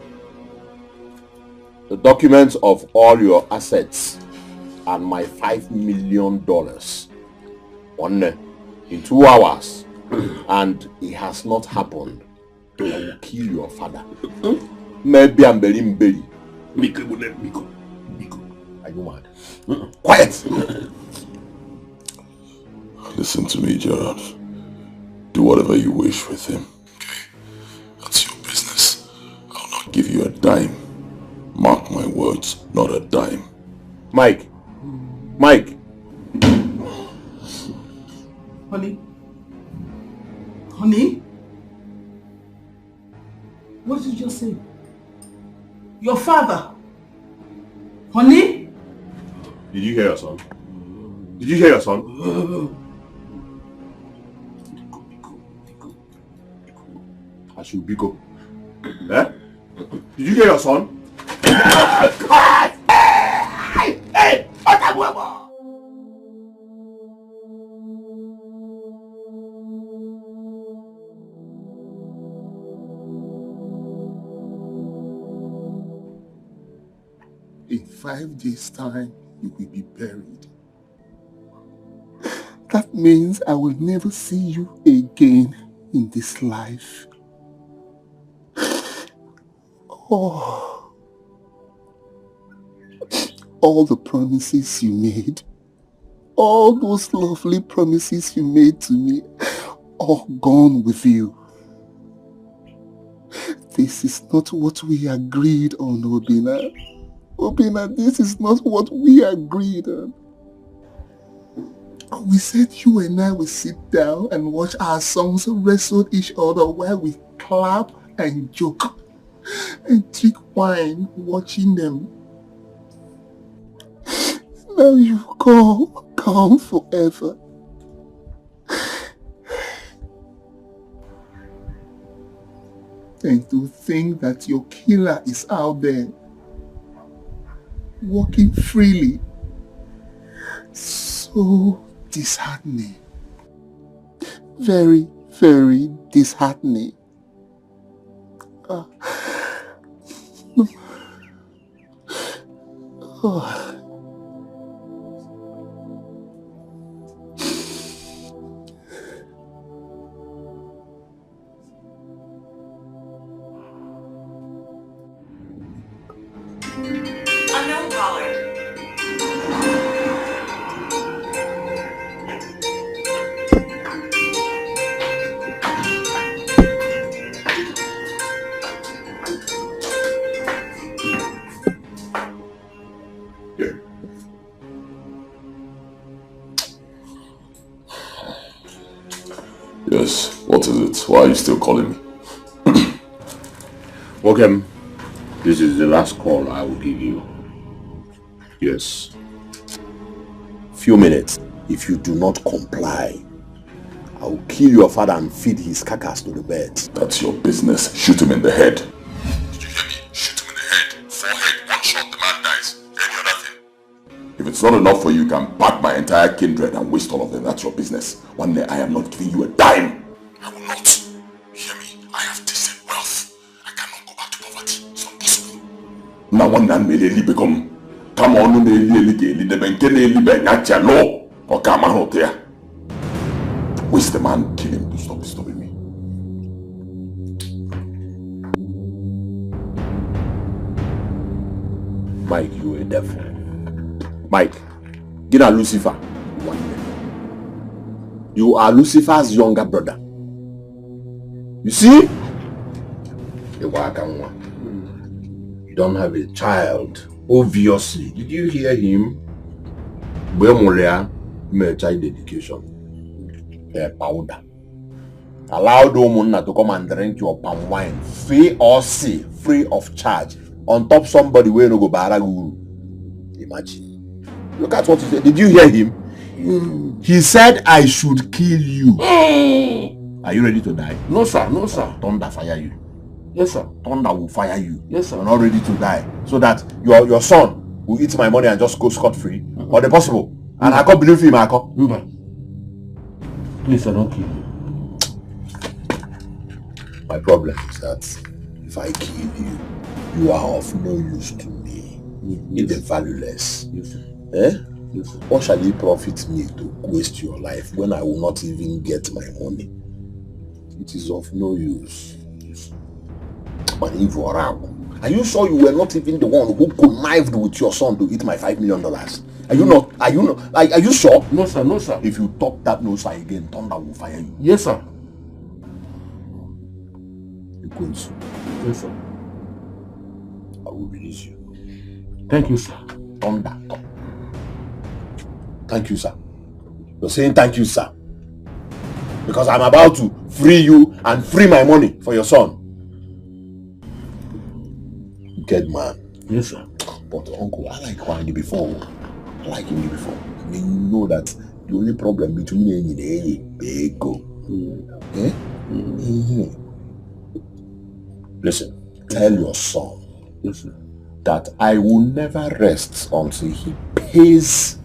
The documents of all your assets and my $5 million. In 2 hours. And it has not happened. I will kill your father. Maybe I'm Belim. Are you mad? Quiet! Listen to me, Gerard. Do whatever you wish with him. Okay? That's your business. I'll not give you a dime. Mark my words, not a dime. Mike! Honey? Honey? What did you just say? Your father? Honey? Did you hear your son? Did you hear your son? I should be go. Eh? Did you hear your son? Hey! In 5 days' time, you will be buried. That means I will never see you again in this life. Oh, all the promises you made, all those lovely promises you made to me, all gone with you. This is not what we agreed on, Obina. Obina, this is not what we agreed on. We said you and I will sit down and watch our sons wrestle each other while we clap and joke and drink wine watching them. Now you've gone forever. And to think that your killer is out there, walking freely, so disheartening. Very, very disheartening. Oh. Unknown caller. Yes, what is it? Why are you still calling me? Okay, this is the last call I will give you. Yes. Few minutes. If you do not comply, I will kill your father and feed his carcass to the birds. That's your business. Shoot him in the head. Did you hear me? Shoot him in the head. Forehead, one shot, the man dies. Any other thing? If it's not enough for you, you can pack my entire kindred and waste all of them. That's your business. One day I am not giving you a dime. I will not. Hear me? I have tasted wealth. I cannot go back to poverty. It's not possible. Now one man may become. Come on, the law. Or come out there. Waste the man, kill him to stop disturbing me. Mike, you a devil. Mike, get a Lucifer. You are Lucifer's younger brother. You see? You don't have a child. Obviously. Did you hear him? Child dedication. Powder. Allow the woman to come and drink your palm wine, free or see, free of charge, on top somebody where no go baraguru. Imagine. Look at what he said. Did you hear him? He said I should kill you. Are you ready to die? No, sir. No, sir. Thunder fire you. Yes, sir. Thunder will fire you. Yes, sir. You're not ready to die. So that your son will eat my money and just go scot-free. Or the possible. And I can't believe him, I can't. Please, I don't kill you. My problem is that if I kill you, you are of no use to me. Yes. You're valueless. Yes, sir. Eh? Yes, sir. What shall it profit me to waste your life when I will not even get my money? It is of no use. Are you sure you were not even the one who connived with your son to eat my $5 million? Are you not? Are you sure? No, sir. No, sir. If you talk that no, sir, again, thunder will fire you. Yes, sir. Yes, sir. I will release you. Thank you, sir. Thunder. Thank you, sir. You're saying thank you, sir. Because I'm about to free you and free my money for your son. Good man. Yes, sir. But uncle, I like Wandy before. I like him before. I mean, you know that the only problem between me and you is go. Eh? Listen, tell your son that I will never rest until he pays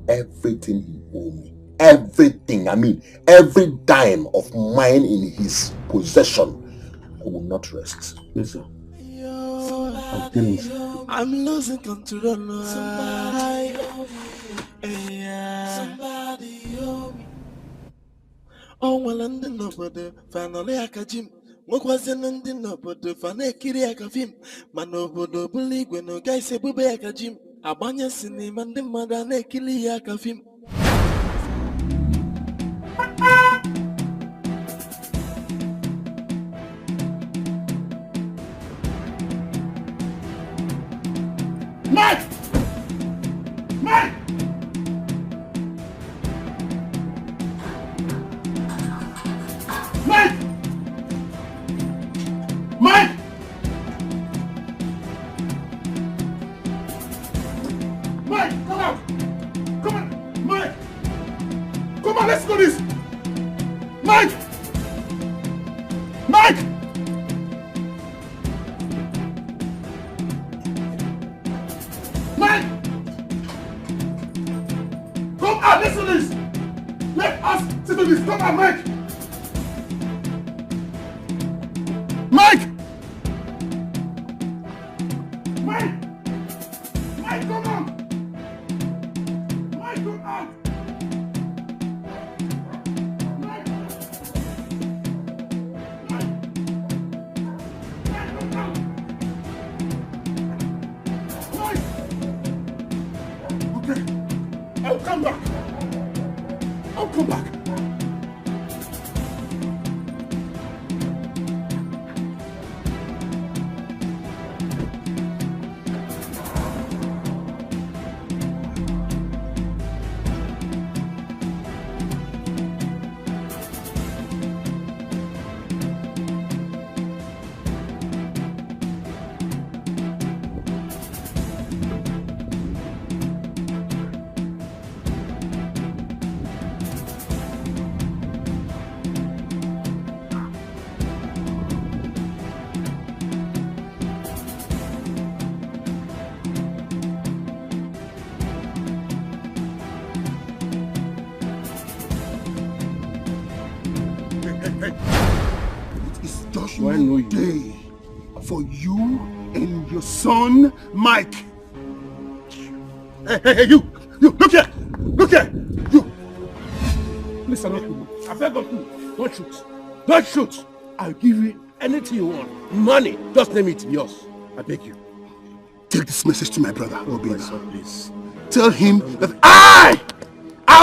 everything he owes me. Everything, I mean, every dime of mine in his possession. I will not rest. Yes, sir. I'm telling you. I'm losing control. Somebody help me. Somebody help me. Oh, well, and the nobody finally I catch him. What was an ending nobody fanekiri akafim? Manobodo bully when no guy say bube akajim. Abanya sini mande mada nekili akafim. Mike! Mike! Mike! Mike! Mike, come out! Come on! Mike! Come on, let's do this! Mike! Mike! Mike! Come on, let's do this! Let us settle this! Come on, Mike! Mike! Mike! Mike, come on! Mike, come out! Mike! Mike! Mike, come out! Mike! Okay, I'll come back. I'll come back. I know you. Day for you and your son, Mike. Hey, you, look here, you. Listen up to me. I beg of you, don't shoot. Don't shoot. I'll give you anything you want. Money, just name it, yours. I beg you. Take this message to my brother, Obina. Please. Tell him that I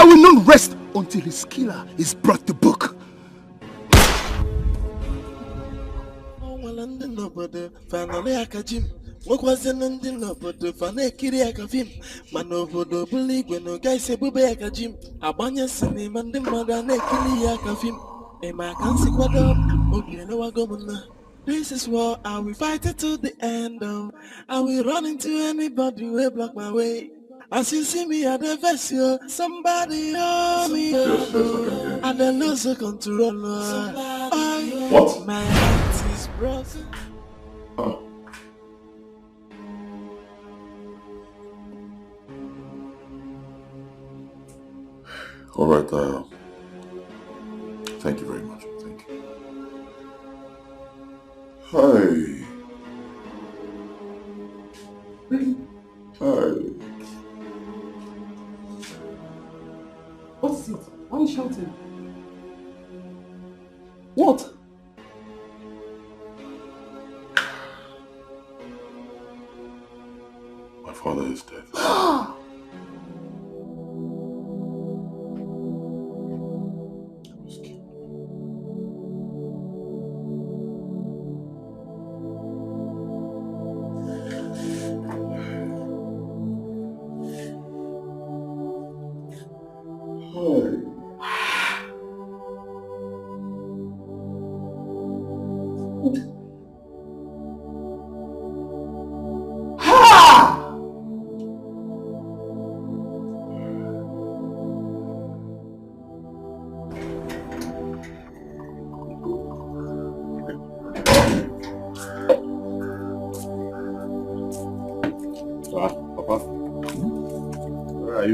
will not rest until his killer is brought to book. Nobody finally akajim. What was an ending nobody fanekiri akafim? Manobodo bully when no guy say bube akajim. Abanya sini mande mada nekili akafim. Ema kansi kwado, obi no wagomuna. This is what I will fight it to the end of. I will run into anybody who block my way. As you see me at the vessel, somebody hold me. I don't lose the control. What? My heart is broken. Oh. All right. Thank you very much. Thank you. Hi. Hi. What's it? Why are you shouting? What? My father is dead.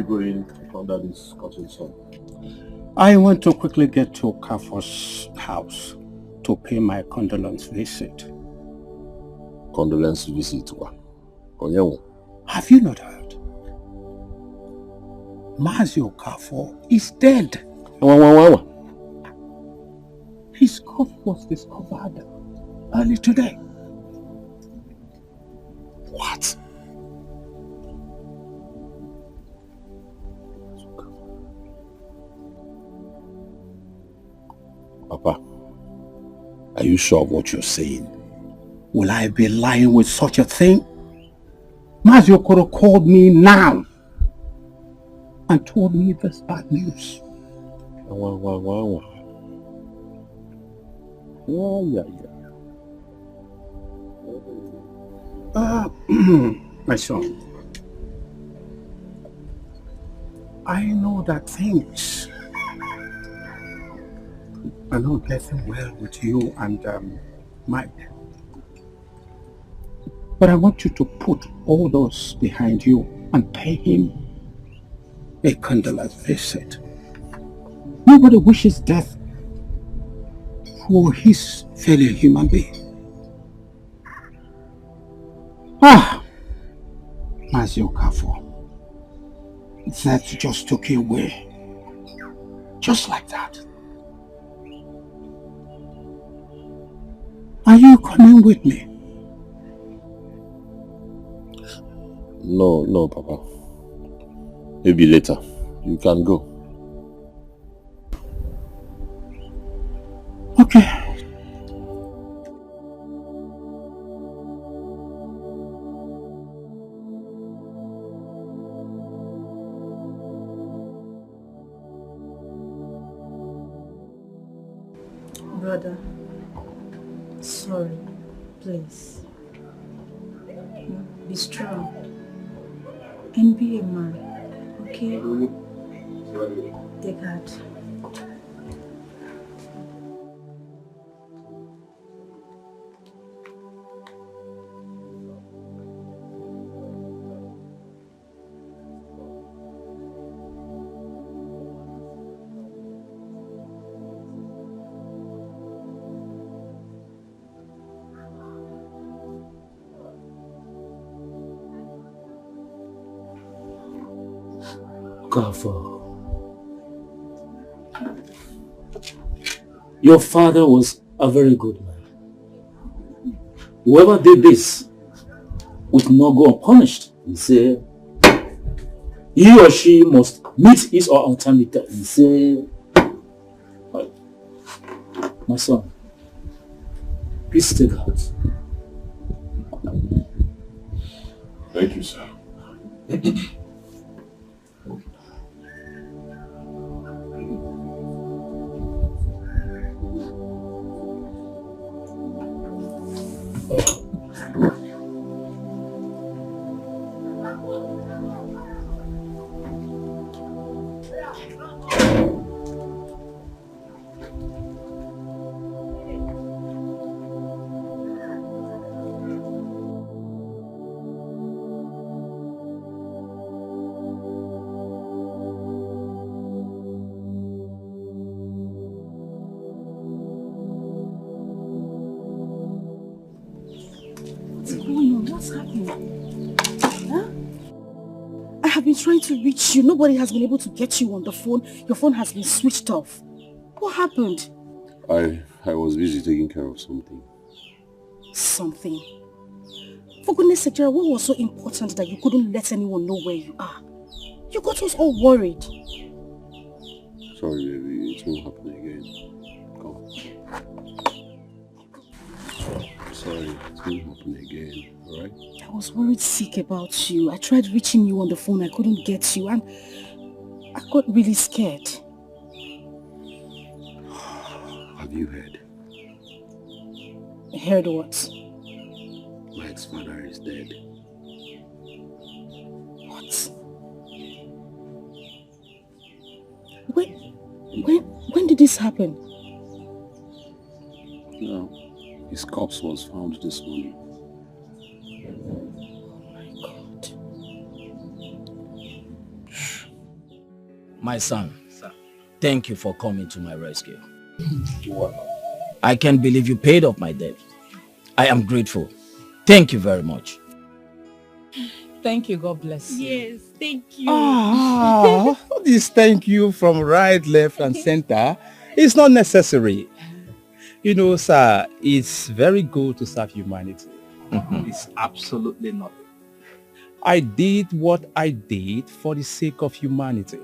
Going under this cotton sun? I want to quickly get to Kafor's house to pay my condolence visit. Condolence visit? What Have you not heard? Mazio Kafo is dead. His corpse was discovered early today. What? Papa, are you sure of what you're saying? Will I be lying with such a thing? Mazio Koro called me now and told me this bad news. My son, I know that things are not getting well with you and Mike. But I want you to put all those behind you and pay him a condolence visit. Nobody wishes death for his fellow human being. Mazio Kafo, that just took you away. Just like that. Are you coming with me? No, Papa. Maybe later. You can go. Okay. Brother, sorry, please. Be strong and be a man, okay? Take heart. Your father was a very good man. Whoever did this would not go unpunished. He said, he or she must meet his or her time. He said, my son, please take heart. Thank you, sir. Trying to reach you. Nobody has been able to get you on the phone. Your phone has been switched off. What happened? I was busy taking care of something. Something? For goodness sake, Gerald, what was so important that you couldn't let anyone know where you are? You got us all worried. Sorry, baby. It won't happen again. Come. Sorry, it won't happen again. Alright? I was worried sick about you. I tried reaching you on the phone. I couldn't get you and I got really scared. Have you heard? Heard what? Mike's father is dead. What? When did this happen? No. His corpse was found this morning. My son, thank you for coming to my rescue. I can't believe you paid off my debt. I am grateful. Thank you very much. Thank you. God bless you. Yes, thank you. All this thank you from right, left, and center is not necessary. You know, sir, it's very good to serve humanity. It's absolutely nothing. I did what I did for the sake of humanity.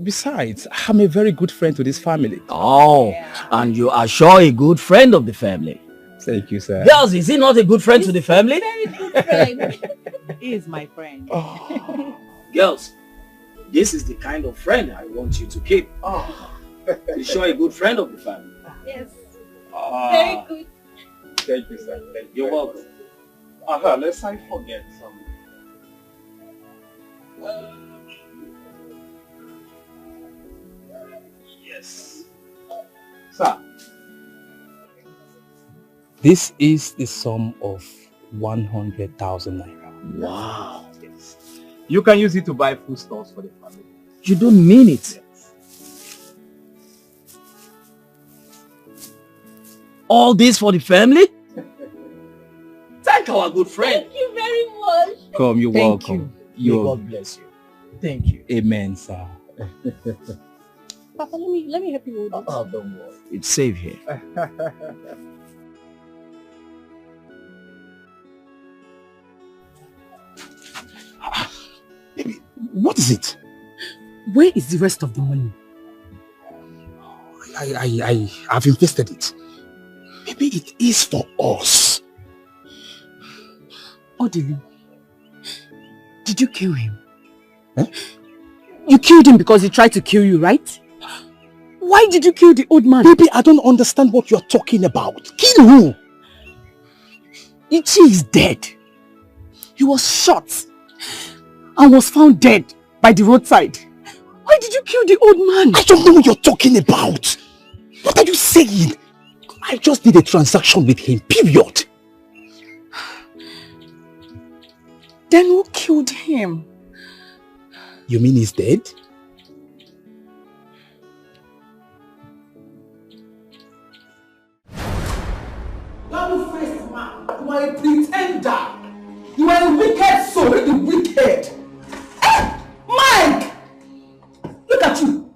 Besides, I'm a very good friend to this family. Oh, and you are sure a good friend of the family. Thank you, sir. Girls, is he not a good friend to the family? Very good friend. He is my friend. Girls, this is the kind of friend I want you to keep. He's sure a good friend of the family. Yes. Very good. Thank you, sir. Thank you. You're welcome. Let's I forget some. Yes. Sir, this is the sum of 100,000 naira. Wow. Yes. You can use it to buy foodstuffs for the family. You don't mean it. All this for the family? Thank our good friend. Thank you very much. Come, you're Thank welcome. you. May God bless you. Thank you. Amen, sir. Papa, let me help you with it. Oh, don't worry. It's safe here. Baby, what is it? Where is the rest of the money? I have invested it. Maybe it is for us. Odili, did you kill him? Huh? You killed him because he tried to kill you, right? Why did you kill the old man? Baby, I don't understand what you're talking about. Kill who? Ichi is dead. He was shot and was found dead by the roadside. Why did you kill the old man? I don't know what you're talking about. What are you saying? I just did a transaction with him, period. Then who killed him? You mean he's dead? That first man, you are a pretender. You are a wicked soul, really wicked. Hey, Mike! Look at you.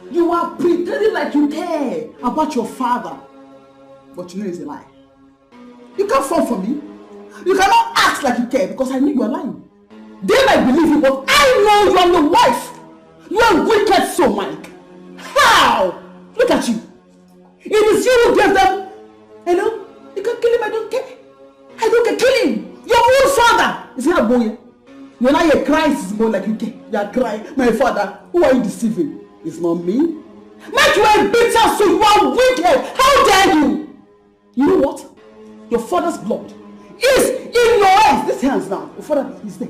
You are pretending like you care about your father. But you know it's a lie. You can't fall for me. You cannot act like you care because I know you are lying. They might believe you, but I know you are the wife. You are a wicked soul, Mike. How? Look at you. It is you who gave them. Hello? You can kill him, I don't care. I don't care, kill him. Your own father is not a boy. You're not here crying, it's more like you care. You are crying. My father, who are you deceiving? It's not me. Mike, you are a bitter soul. You are wicked. How dare you? You know what? Your father's blood is in your hands. These hands now. Your father is there.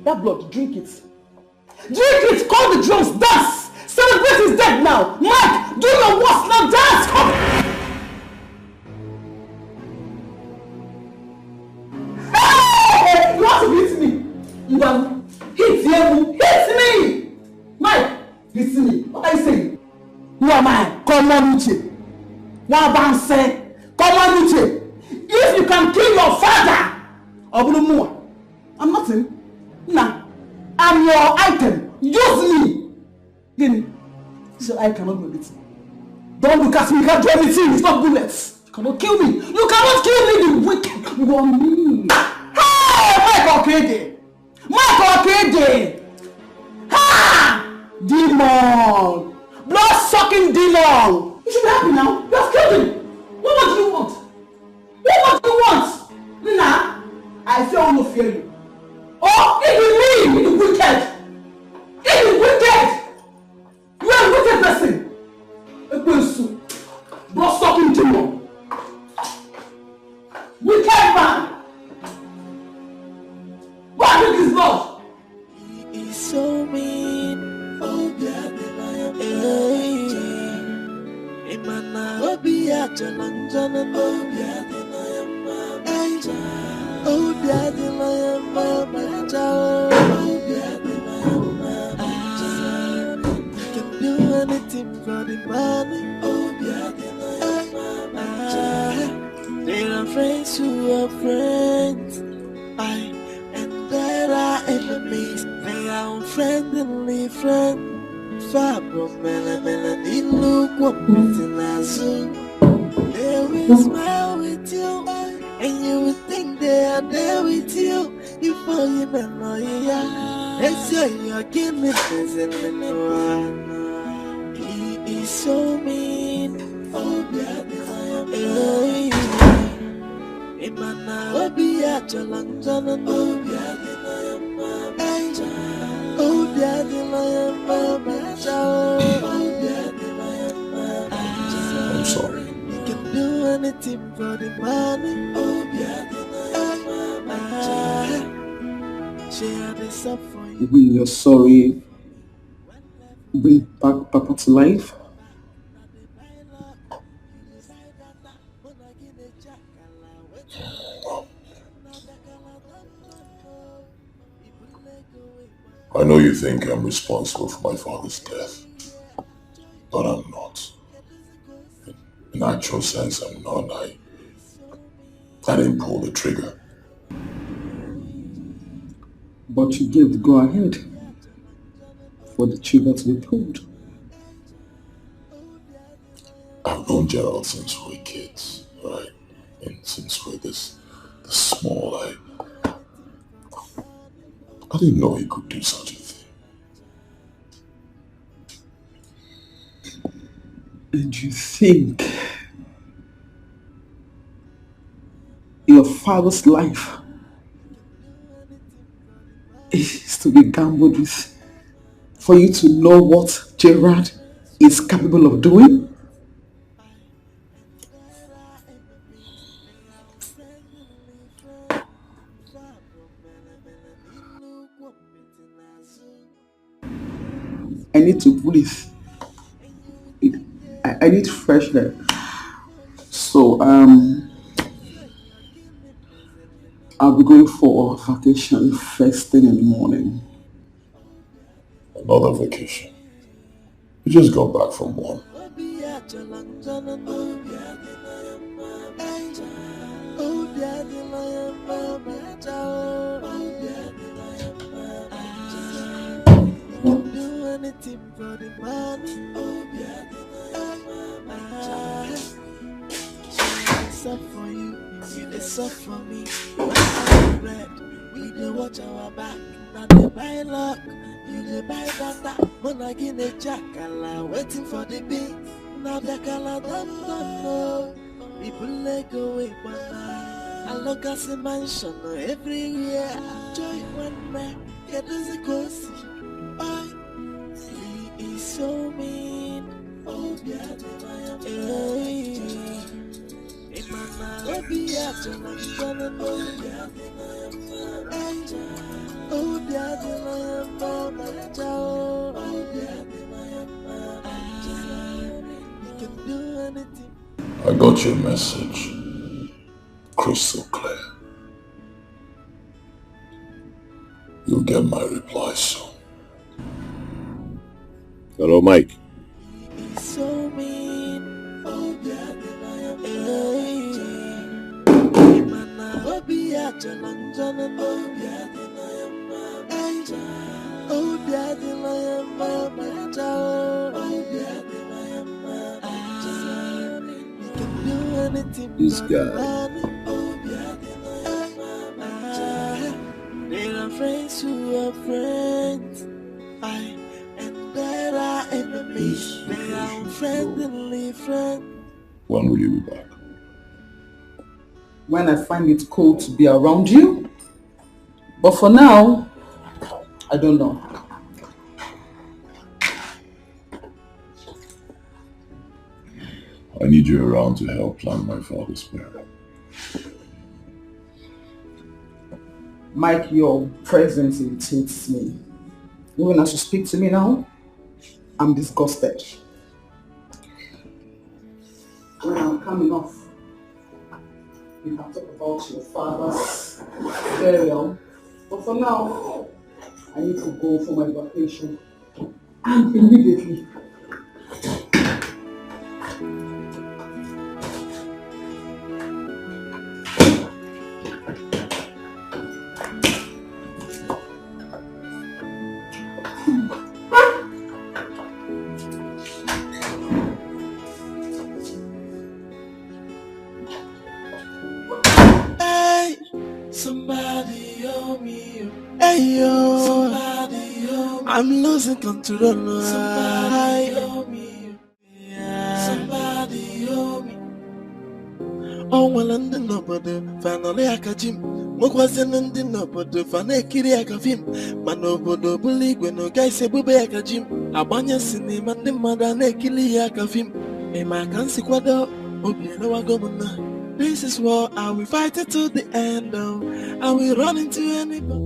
That blood, drink it. Drink it. Call the drums. Dance. Celebrate his death now. Mike, do your worst now. Dance. Come. Hey! You want to hit me? You want hit you? Hit me! Mike, hit me. What are you saying? Who am I? Come on, Uche. What about say? Come on, Uche. If you can kill your father, I'm nothing. Nah. I'm your item. Use me. Guinea. This eye cannot do anything. Don't look at me. You can't do anything. It's not bullets. You cannot kill me. You cannot kill me, the wicked. You are me. Hey, Mike Okede. Mike Okede. Ha! Demon. Blood-sucking demon. You should be happy now. You have killed him. What more do you want? What do you want? Nah, I feel no fear you. Oh, it is me, the wicked. It is wicked. You are a wicked person. A person. Blood-sucking demon. Wicked man. Go and drink his blood. He's so mean. Oh, God, I am Imana Obia Jalanjana Obia Dinayama Obia Dinayama Obia Dinayama I can do anything for the money Obia Dinayama There are friends who are friends I and enemies. They are unfriendly friends. Far from melody, look what missing as they will smile with you, and you will think they are there with you. Before you know yeah, they say you're giving present. He is so mean. Oh, yeah, Imana Obia Jalan Jalan Obia Obia I'm sorry. You can do anything for the money. Obia share this up for you. Will your sorry bring back Papa to life? I know you think I'm responsible for my father's death, but I'm not. In actual sense, I'm not. I didn't pull the trigger. But you gave the go-ahead for the trigger to be pulled. I've known Gerald since we were kids, right? And since we're this small, I didn't know he could do such a thing. And you think your father's life is to be gambled with for you to know what Gerard is capable of doing? I need to breathe. I need fresh air. So, I'll be going for a vacation first thing in the morning. Another vacation? You just got back from one. Anything for the money. Oh, yeah, suffer for you, they suffer for me. We dey watch our back, now they buy luck. You dey buy data, when I get a jackala, waiting for the beat. Now the color don't know. People let go away one night. I look at the mansion everywhere. Joy one man, get the coast. He is so mean. Oh, yeah, Imana Obia Jalan Jalan You can do anything. I got your message. Crystal clear. You'll get my reply soon. Hello, Mike. So mean. Oh, yeah, Obia Jalan Jalan This guy. There are friends who are friends, and there are enemies. They are unfriendly friends. When will you be back? When I find it cool to be around you. But for now, I don't know. I need you around to help plan my father's burial. Mike, your presence irritates me. Even as you speak to me now, I'm disgusted. When I'm coming off, we can talk about your father's burial. But for now, I need to go for my vacation. And immediately. Hey yo, I'm losing control. Somebody help me. Oh, well, and then nobody finally I catch him. What was in the nobody finally kiri I catch him. Man, nobody believe when no guy say bube I catch him. Abanya cinema and the mother nekili I catch him. A man can see what the Obiano Gomona. This is war, I will fight it to the end. I will run into anybody.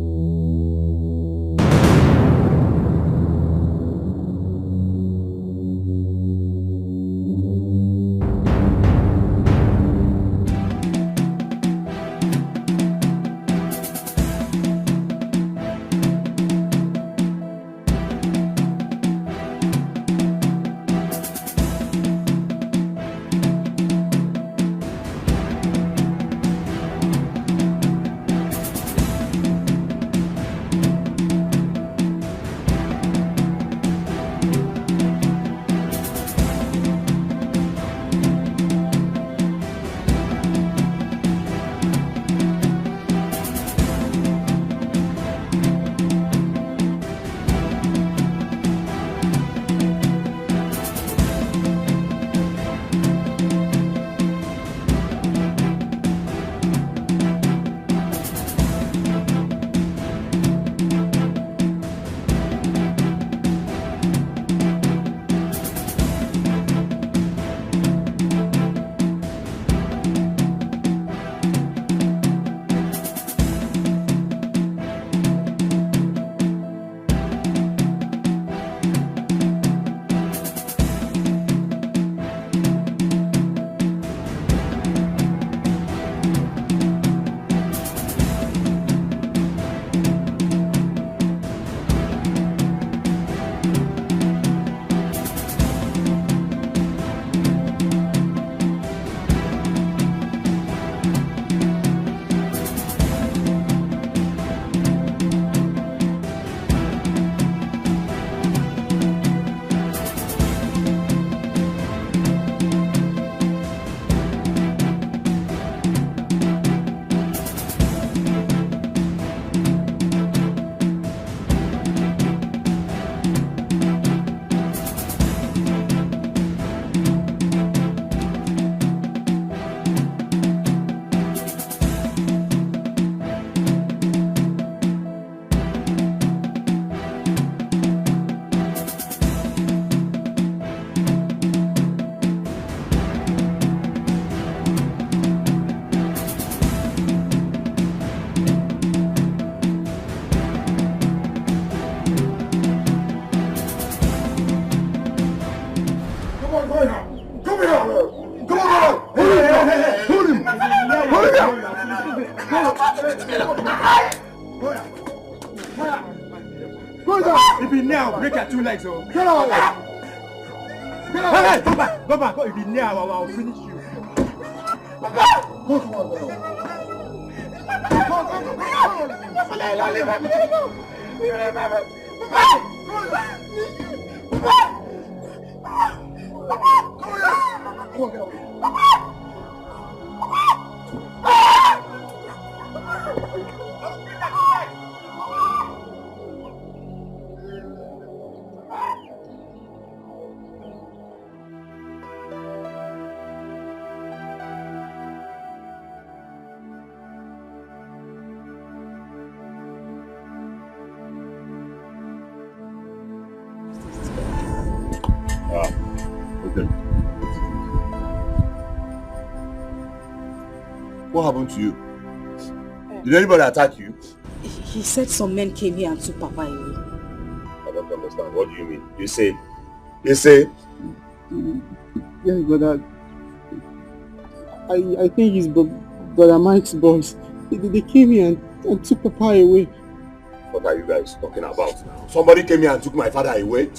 If you now, break your two legs, oh. Get out! Get out! Hey, go back, go back. If you now, I'll finish you. What happened to you? Did anybody attack you? He said some men came here and took Papa away. I don't understand. What do you mean? You say? Yes, but I think it's Brother Mike's boys. They came here and took Papa away. What are you guys talking about now? Somebody came here and took my father away?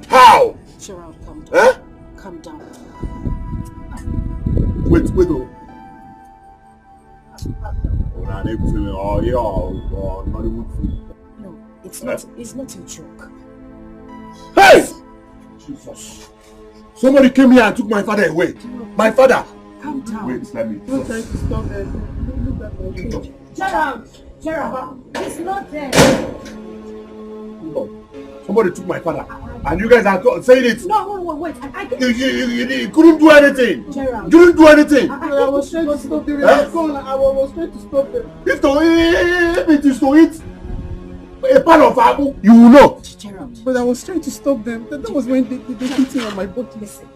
How? Gerald, calm down. Eh? Calm down. Wait, oh. No, it's not. It's not a joke. Hey! Jesus. Somebody came here and took my father away. My father. Calm down. Wait, let me. Don't try to stop it. Look at my face. Gerald! Gerald, he's not there. Lord, somebody took my father. And you guys are saying it. No, wait. I You couldn't do anything. Gerald. You didn't do anything. I was trying to stop them. Huh? I was trying to stop them. If it is to eat a pan of apple, you will know. Gerald. But I was trying to stop them. That was when they hit me on my body. Listen.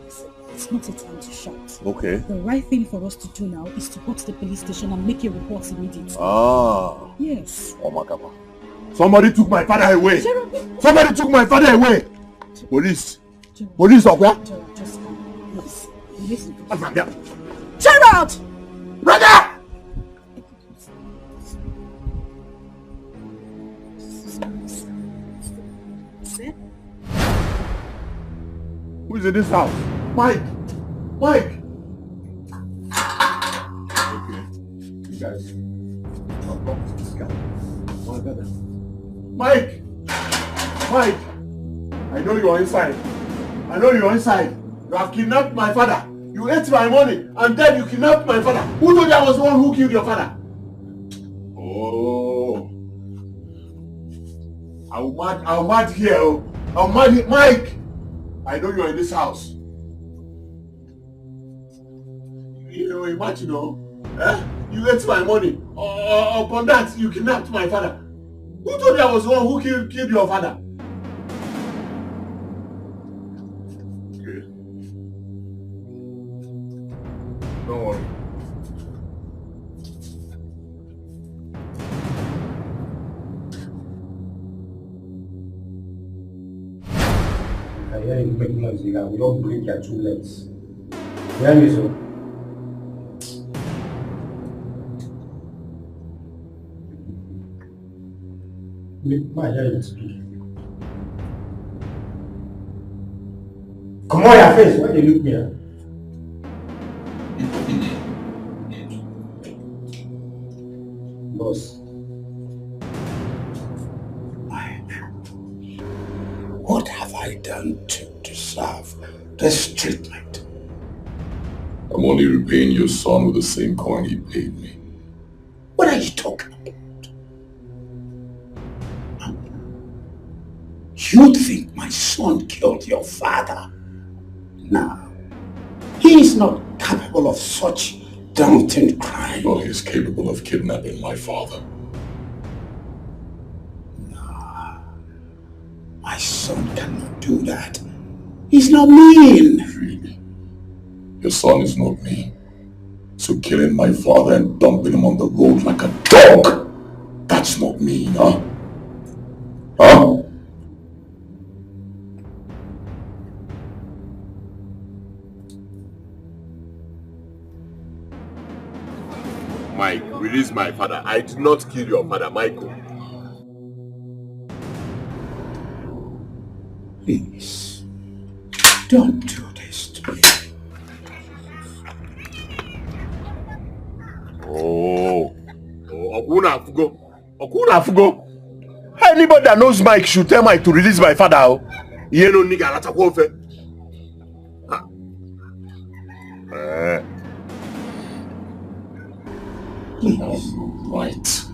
It's not a time to shout. Okay. The right thing for us to do now is to go to the police station and make a report immediately. Ah. Yes. Oh my God. Somebody took my father away. Gerald. Somebody took my father away. Police. Police up where? Gerald, just come. Please. Listen. Gerald! Brother! Who is in this house? Mike! Okay. You guys. I'll talk to this guy. Mike! I know you're inside. You have kidnapped my father. You ate my money and then you kidnapped my father. Who told you I was the one who killed your father? Oh. I'll mad here. I'll mad here. Mike! I know you're in this house. You know, imagine, you ate my money. Upon that, you kidnapped my father. Who told you I was the one who killed your father? Okay. Don't worry. I hear you make noise, you will not break your 2 legs. Hear me, sir? I hear you speak. Come on, your face. Why do you look me? Boss. What have I done to deserve this treatment? I'm only repaying your son with the same coin he paid me. What are you talking about? You think my son killed your father? No. He is not capable of such daunting crime. Well, he's capable of kidnapping my father. My son cannot do that. He's not mean. Really? Your son is not mean. So killing my father and dumping him on the road like a dog, that's not mean, huh? Huh? Mike, release my father. I did not kill your father, Michael. Please, don't do this to me. Okuna Fugo. Anybody that knows Mike should tell Mike to release my father. You know, nigga, that's a warfare. Right,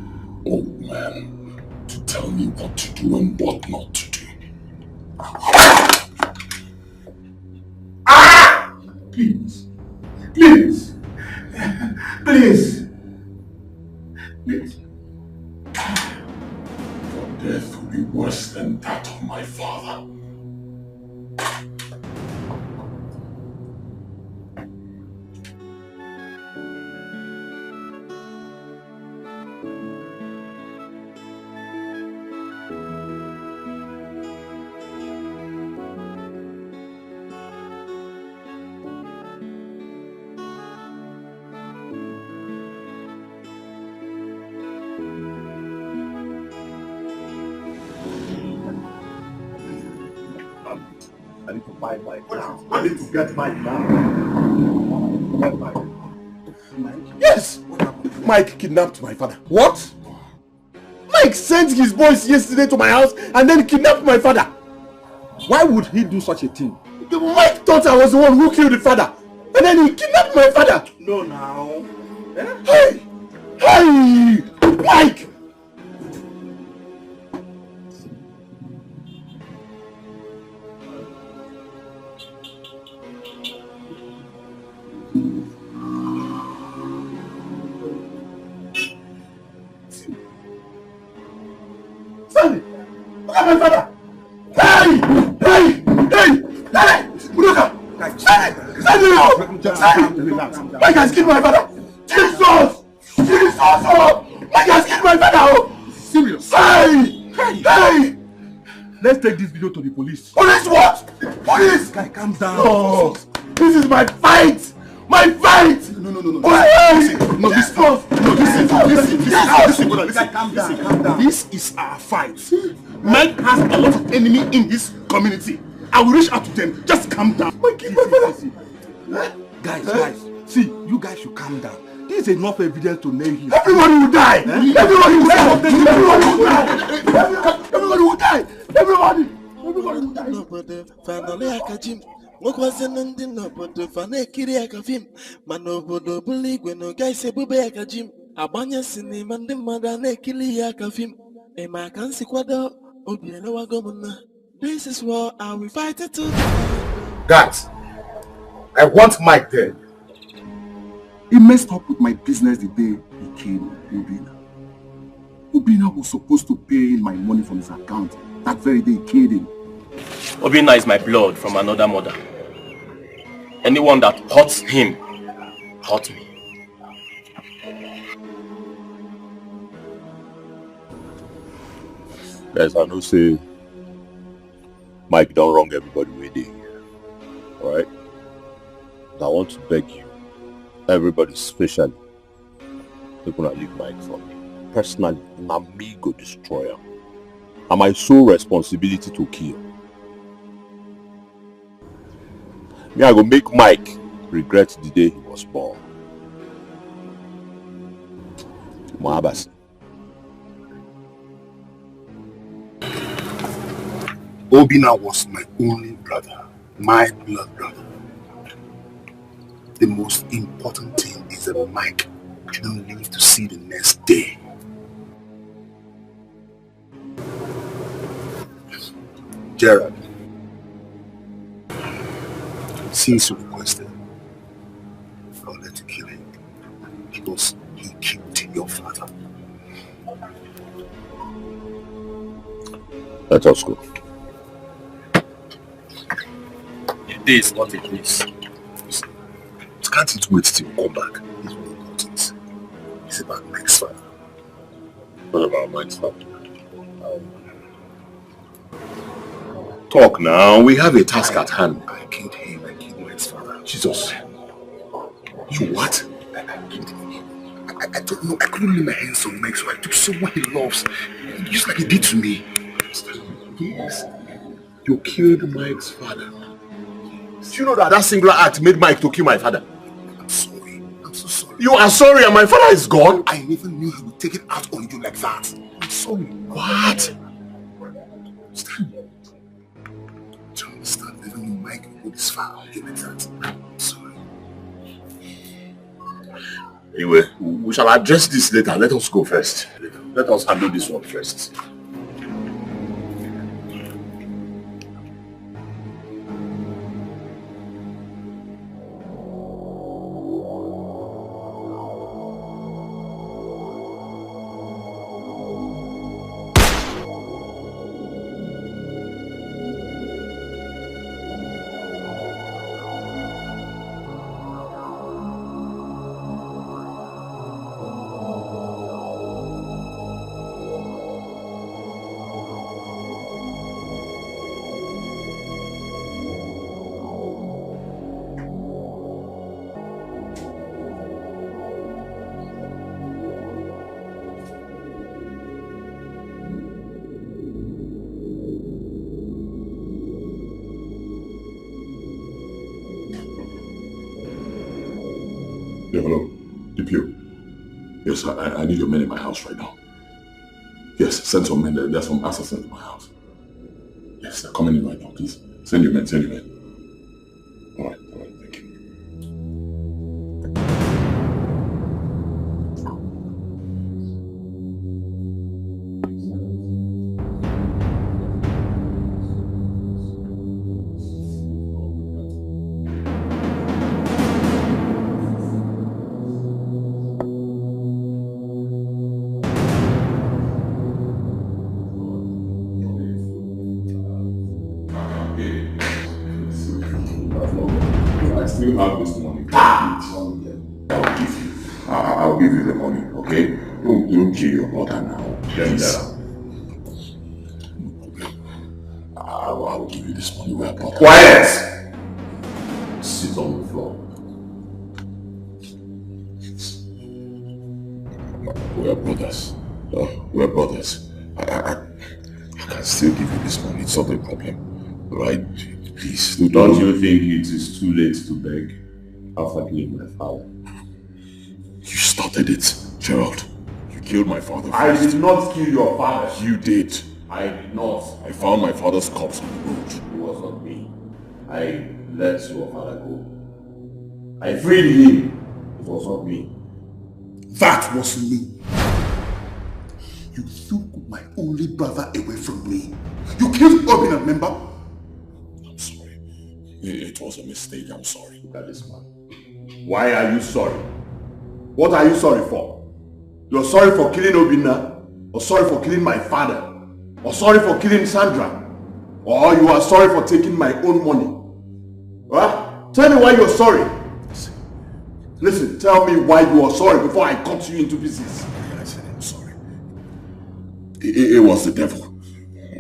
old man, to tell me what to do and what not to do. Please. Please. Please. Please. Your death will be worse than that of my father. I need to buy Mike. I need to get Mike now. Get Mike. Yes! Mike kidnapped my father. What? Mike sent his boys yesterday to my house and then kidnapped my father. Why would he do such a thing? Mike thought I was the one who killed the father. And then he kidnapped my father. No, now. Eh? Hey! Hey! Mike! Stanley! Look at my father! Hey! Budoka! Stanley now! Stanley! Mike has killed my father! Jesus! Oh! Mike has killed my father! Oh! Serious? Hey! Let's take this video to the police. Police what? Police! Guy, calm down. Oh! This is my fight! My fight! No. Listen, calm down. This is our fight. Mike has a lot of enemy in his community. I will reach out to them. Just calm down. Guys, see, you guys should calm down. This is enough evidence to nail him. Everybody will die! Everybody will die! Everybody will die! Everybody will die! Finally, Mokwazana ndị n'obodo fana ekiri aka fim mana obodo bụrụ igwe na guys ebube aka jim agbanye sinima ndị mmadụ na-ekiri ya aka fim ema aka nsikwado obi elewago m na this is what I will fight it to. Guys, I want Mike dead. He messed up with my business the day he killed Obina. Obina was supposed to pay in my money from his account that very day he killed him. Obina is my blood from another mother. Anyone that hurts him, hurt me. Guys, I know say Mike don't wrong everybody with it. Alright? I want to beg you, everybody especially, they're gonna leave Mike for me. Personally, I'm me go destroy him. And my sole responsibility to kill. Me, I go make Mike regret the day he was born. Mohabas. Obina was my only brother, my blood brother. The most important thing is that Mike didn't live to see the next day. Gerald, since you requested, I'll let you kill him because he killed your father. Let us go. This is not a place. Can't wait till you come back. It's really important. It's about Mike's father. What about Mike's father? Talk now. We have a task at hand. I killed him. I killed Mike's father. Jesus. You what? I don't know. I couldn't lay my hands on Mike, so I took someone he loves. Just like he did to me. Yes. You killed Mike's father. Do you know that singular act made Mike to kill my father? I'm sorry. I'm so sorry. You are sorry and my father is gone? I never knew he would take it out on you like that. I'm sorry. What? Stand. Do you understand? I never knew Mike would go this far on you like that. I'm sorry. Anyway, we shall address this later. Let us go first. Let us handle this one first. Yeah, hello. DPO. Yes, I need your men in my house right now. Yes, send some men. There's some assassins in my house. Yes, they're coming in right now, please. Send your men, send your men. Alright, thank you. still have this money. I'll give you the money, okay? Don't kill your brother now. Please. I'll give you this money. We are brothers. Quiet! Sit on the floor. We are brothers. We are brothers. I can still give you this money. It's not a problem. Right? Please. Don't you think it is too late to beg after killing my father? You started it, Gerald. You killed my father first. I did not kill your father. You did. I did not. I found my father's corpse on the road. It was not me. I let your father go. I freed him. It was not me. That was me. You took my only brother away from me. You killed Obina, remember? I'm sorry. It was a mistake. I'm sorry. Look at this man. Why are you sorry? What are you sorry for? You're sorry for killing Obina? Or sorry for killing my father? Or sorry for killing Sandra? Or you are sorry for taking my own money? What? Tell me why you're sorry. Listen, tell me why you are sorry before I cut you into pieces. I said I'm sorry. It was the devil.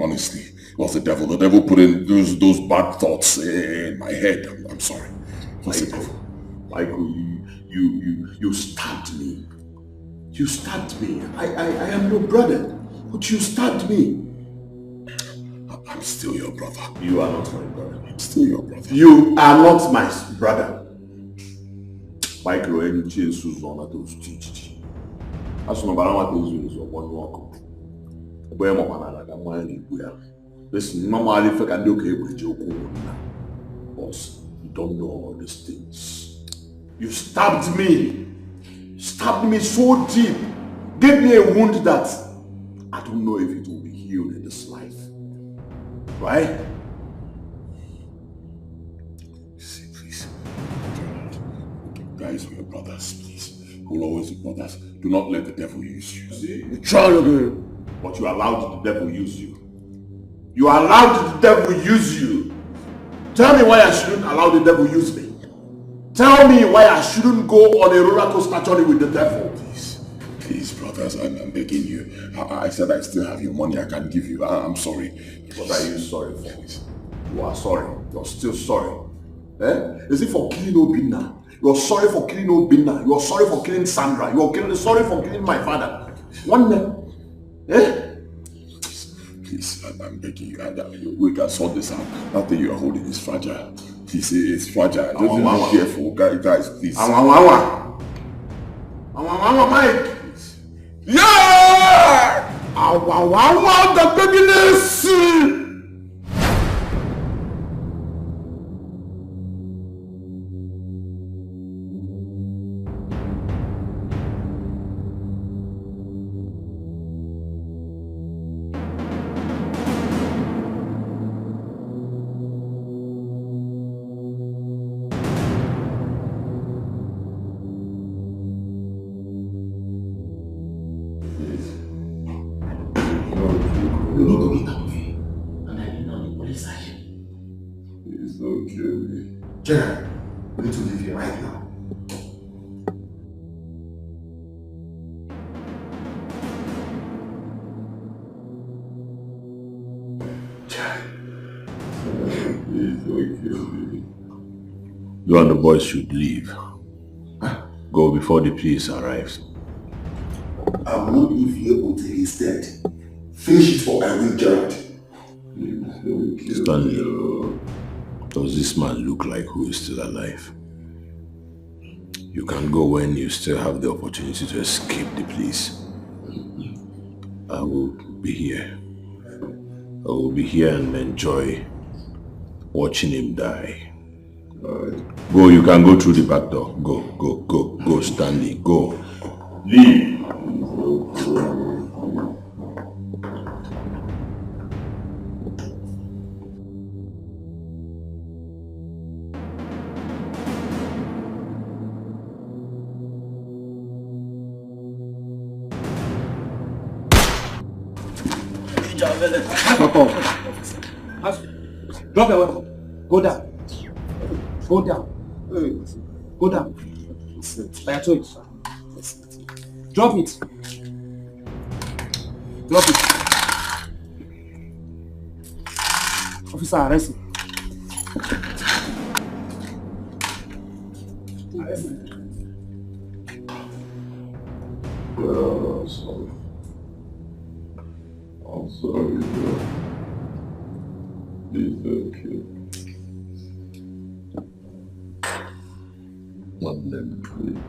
Honestly, it was the devil. The devil put in those bad thoughts in my head. I'm sorry. It was the devil. Michael, you stabbed me. You stabbed me. I am your brother, but you stabbed me. I'm still your brother. You are not my brother. I'm still your brother. You are not my brother. Michael, any change Susan those teach. As no matter what those is one walk. Boy, my like I'm wearing it. Listen, normally if I can do okay with joke, but you don't know all these things. You stabbed me. Stabbed me so deep. Gave me a wound that I don't know if it will be healed in this life. Right? See, please. Guys, we are brothers, please. We'll always be brothers. Do not let the devil use you. See? Try again. But you allowed the devil use you. You allowed the devil use you. Tell me why I shouldn't allow the devil use me. Tell me why I shouldn't go on a roller coaster journey with the devil. Please, brothers, I'm begging you. I said I still have your money I can give you. I'm sorry. What are you sorry for? You are sorry. You're still sorry. Eh? Is it for killing Obina? You're sorry for killing Obina. You're sorry for killing Sandra. You're sorry for killing my father. One name. Eh? Please, I'm begging you. We can sort this out. That thing you're holding is fragile. Please, it's fragile. Just be careful. Guys, please. Mike! Yeah! The baby. Gerald, we need to leave here right now. You and the boys should leave. Go before the police arrives. I will not leave here until he's dead. Finish it or I will, Gerald. Stanley, does this man look like who is still alive? You can go when you still have the opportunity to escape the police. I will be here. I will be here and enjoy watching him die. Go, you can go through the back door. Go, Stanley, go. Leave. Drop your weapon. Go down. Go down. Go down. Sit. Like I told you. Drop it. Drop it. Officer, arrest him. Arrest him. I'm sorry. I'm sorry, bro. Please don't kill me. Please.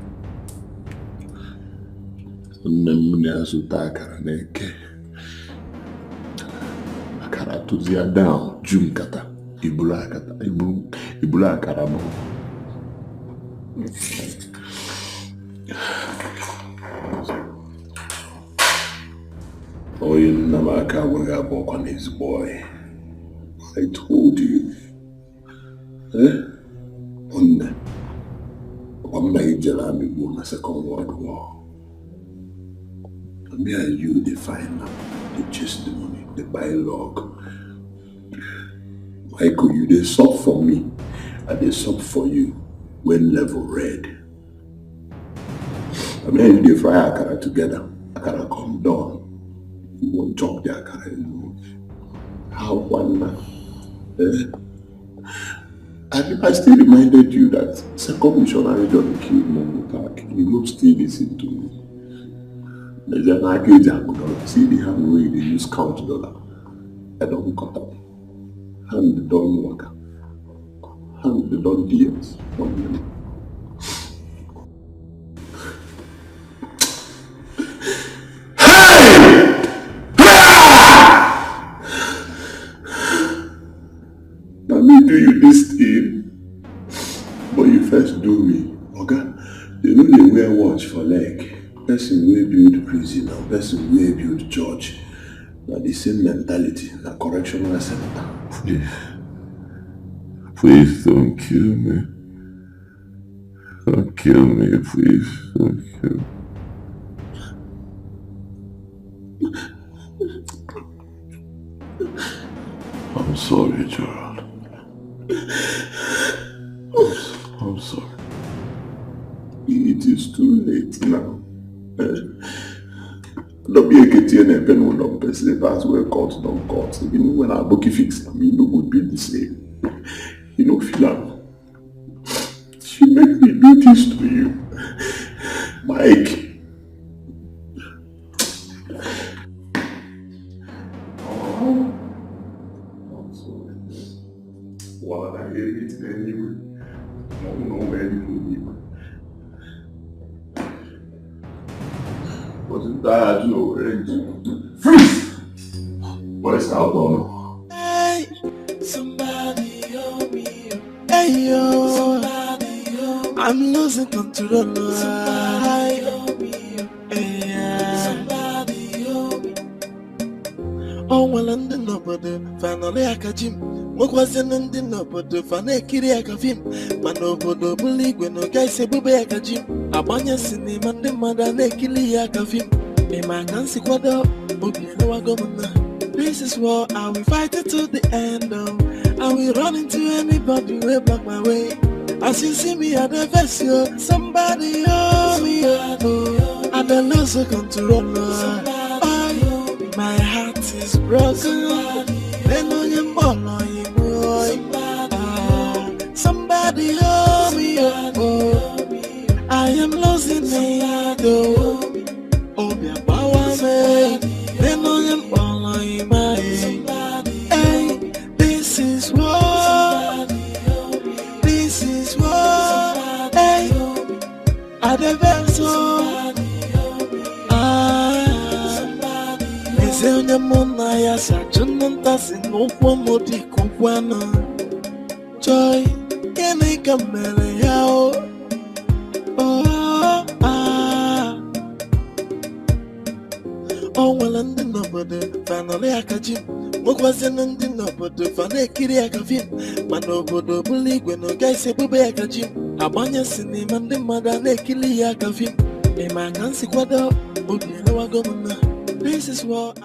Akara tuzia down, jum kata, ibula karamo. Oh, you never can work on his boy. I told you. One major army won a Second World War. Me and you, they find out, they chase the money, they buy log. Michael, you they sub for me, and they sub for you when level red. I mean, you they fry akara together, akara come down. You won't chop the akara anymore. How one I still reminded you that second missionary don't kill Momo Park. You don't still listen to me. See the hand way they use count dollar. I don't cut up. Hand the don't worker. Hand the don't deals. Let me do you this thing. But you first do me. Okay? They know they wear watch for leg. Person will build prison and person will build church. Now the same mentality, the correctional center. Please don't kill me. Don't kill me, please. Don't kill me. I'm sorry, Gerald. I'm sorry. It is too late now. Don't be a KTN and pen will not person pass where court don't court. Even when our bookie fix, no would be the same. You know, Philip. She make me do this to you. Mike. Oh, I'm sorry. Well, I hear it anyway. I don't know where you will be. Wasn't that you already? Freeze! What's out on? Hey, somebody help me. Hey yo, somebody help me. I'm losing control. Somebody help me. Hey, somebody help me. Oh, well, and the nobody finally I catch him. What was in the nobody finally kiri I catch him. Man, nobody believe when no guy say bube I catch him. Abanya sini mande mada ne kili ya kafim. Me man can see what up, obi no wa governor. This is war, I will fight it to the end. I will run into anybody way block my way. As you see me at the vessel, somebody hold me up. And the loss of control. My heart is broken. Then on your ball on you boy. Somebody hold me up. I am losing it, oh, be a power me. Then I am all in my hey, this is what, hey, I the vessel. Me say on your moon, I ask a juntas in no one more decomwana. Joy, can I come out? Oh, well, and the nobody finally I catch him. What was in the nobody finally kiri I catch him. Man, nobody believe when no guy say bube I catch him. Abanya sini man the mother ne kili I catch him. A man can see what up, but you know I go. This is what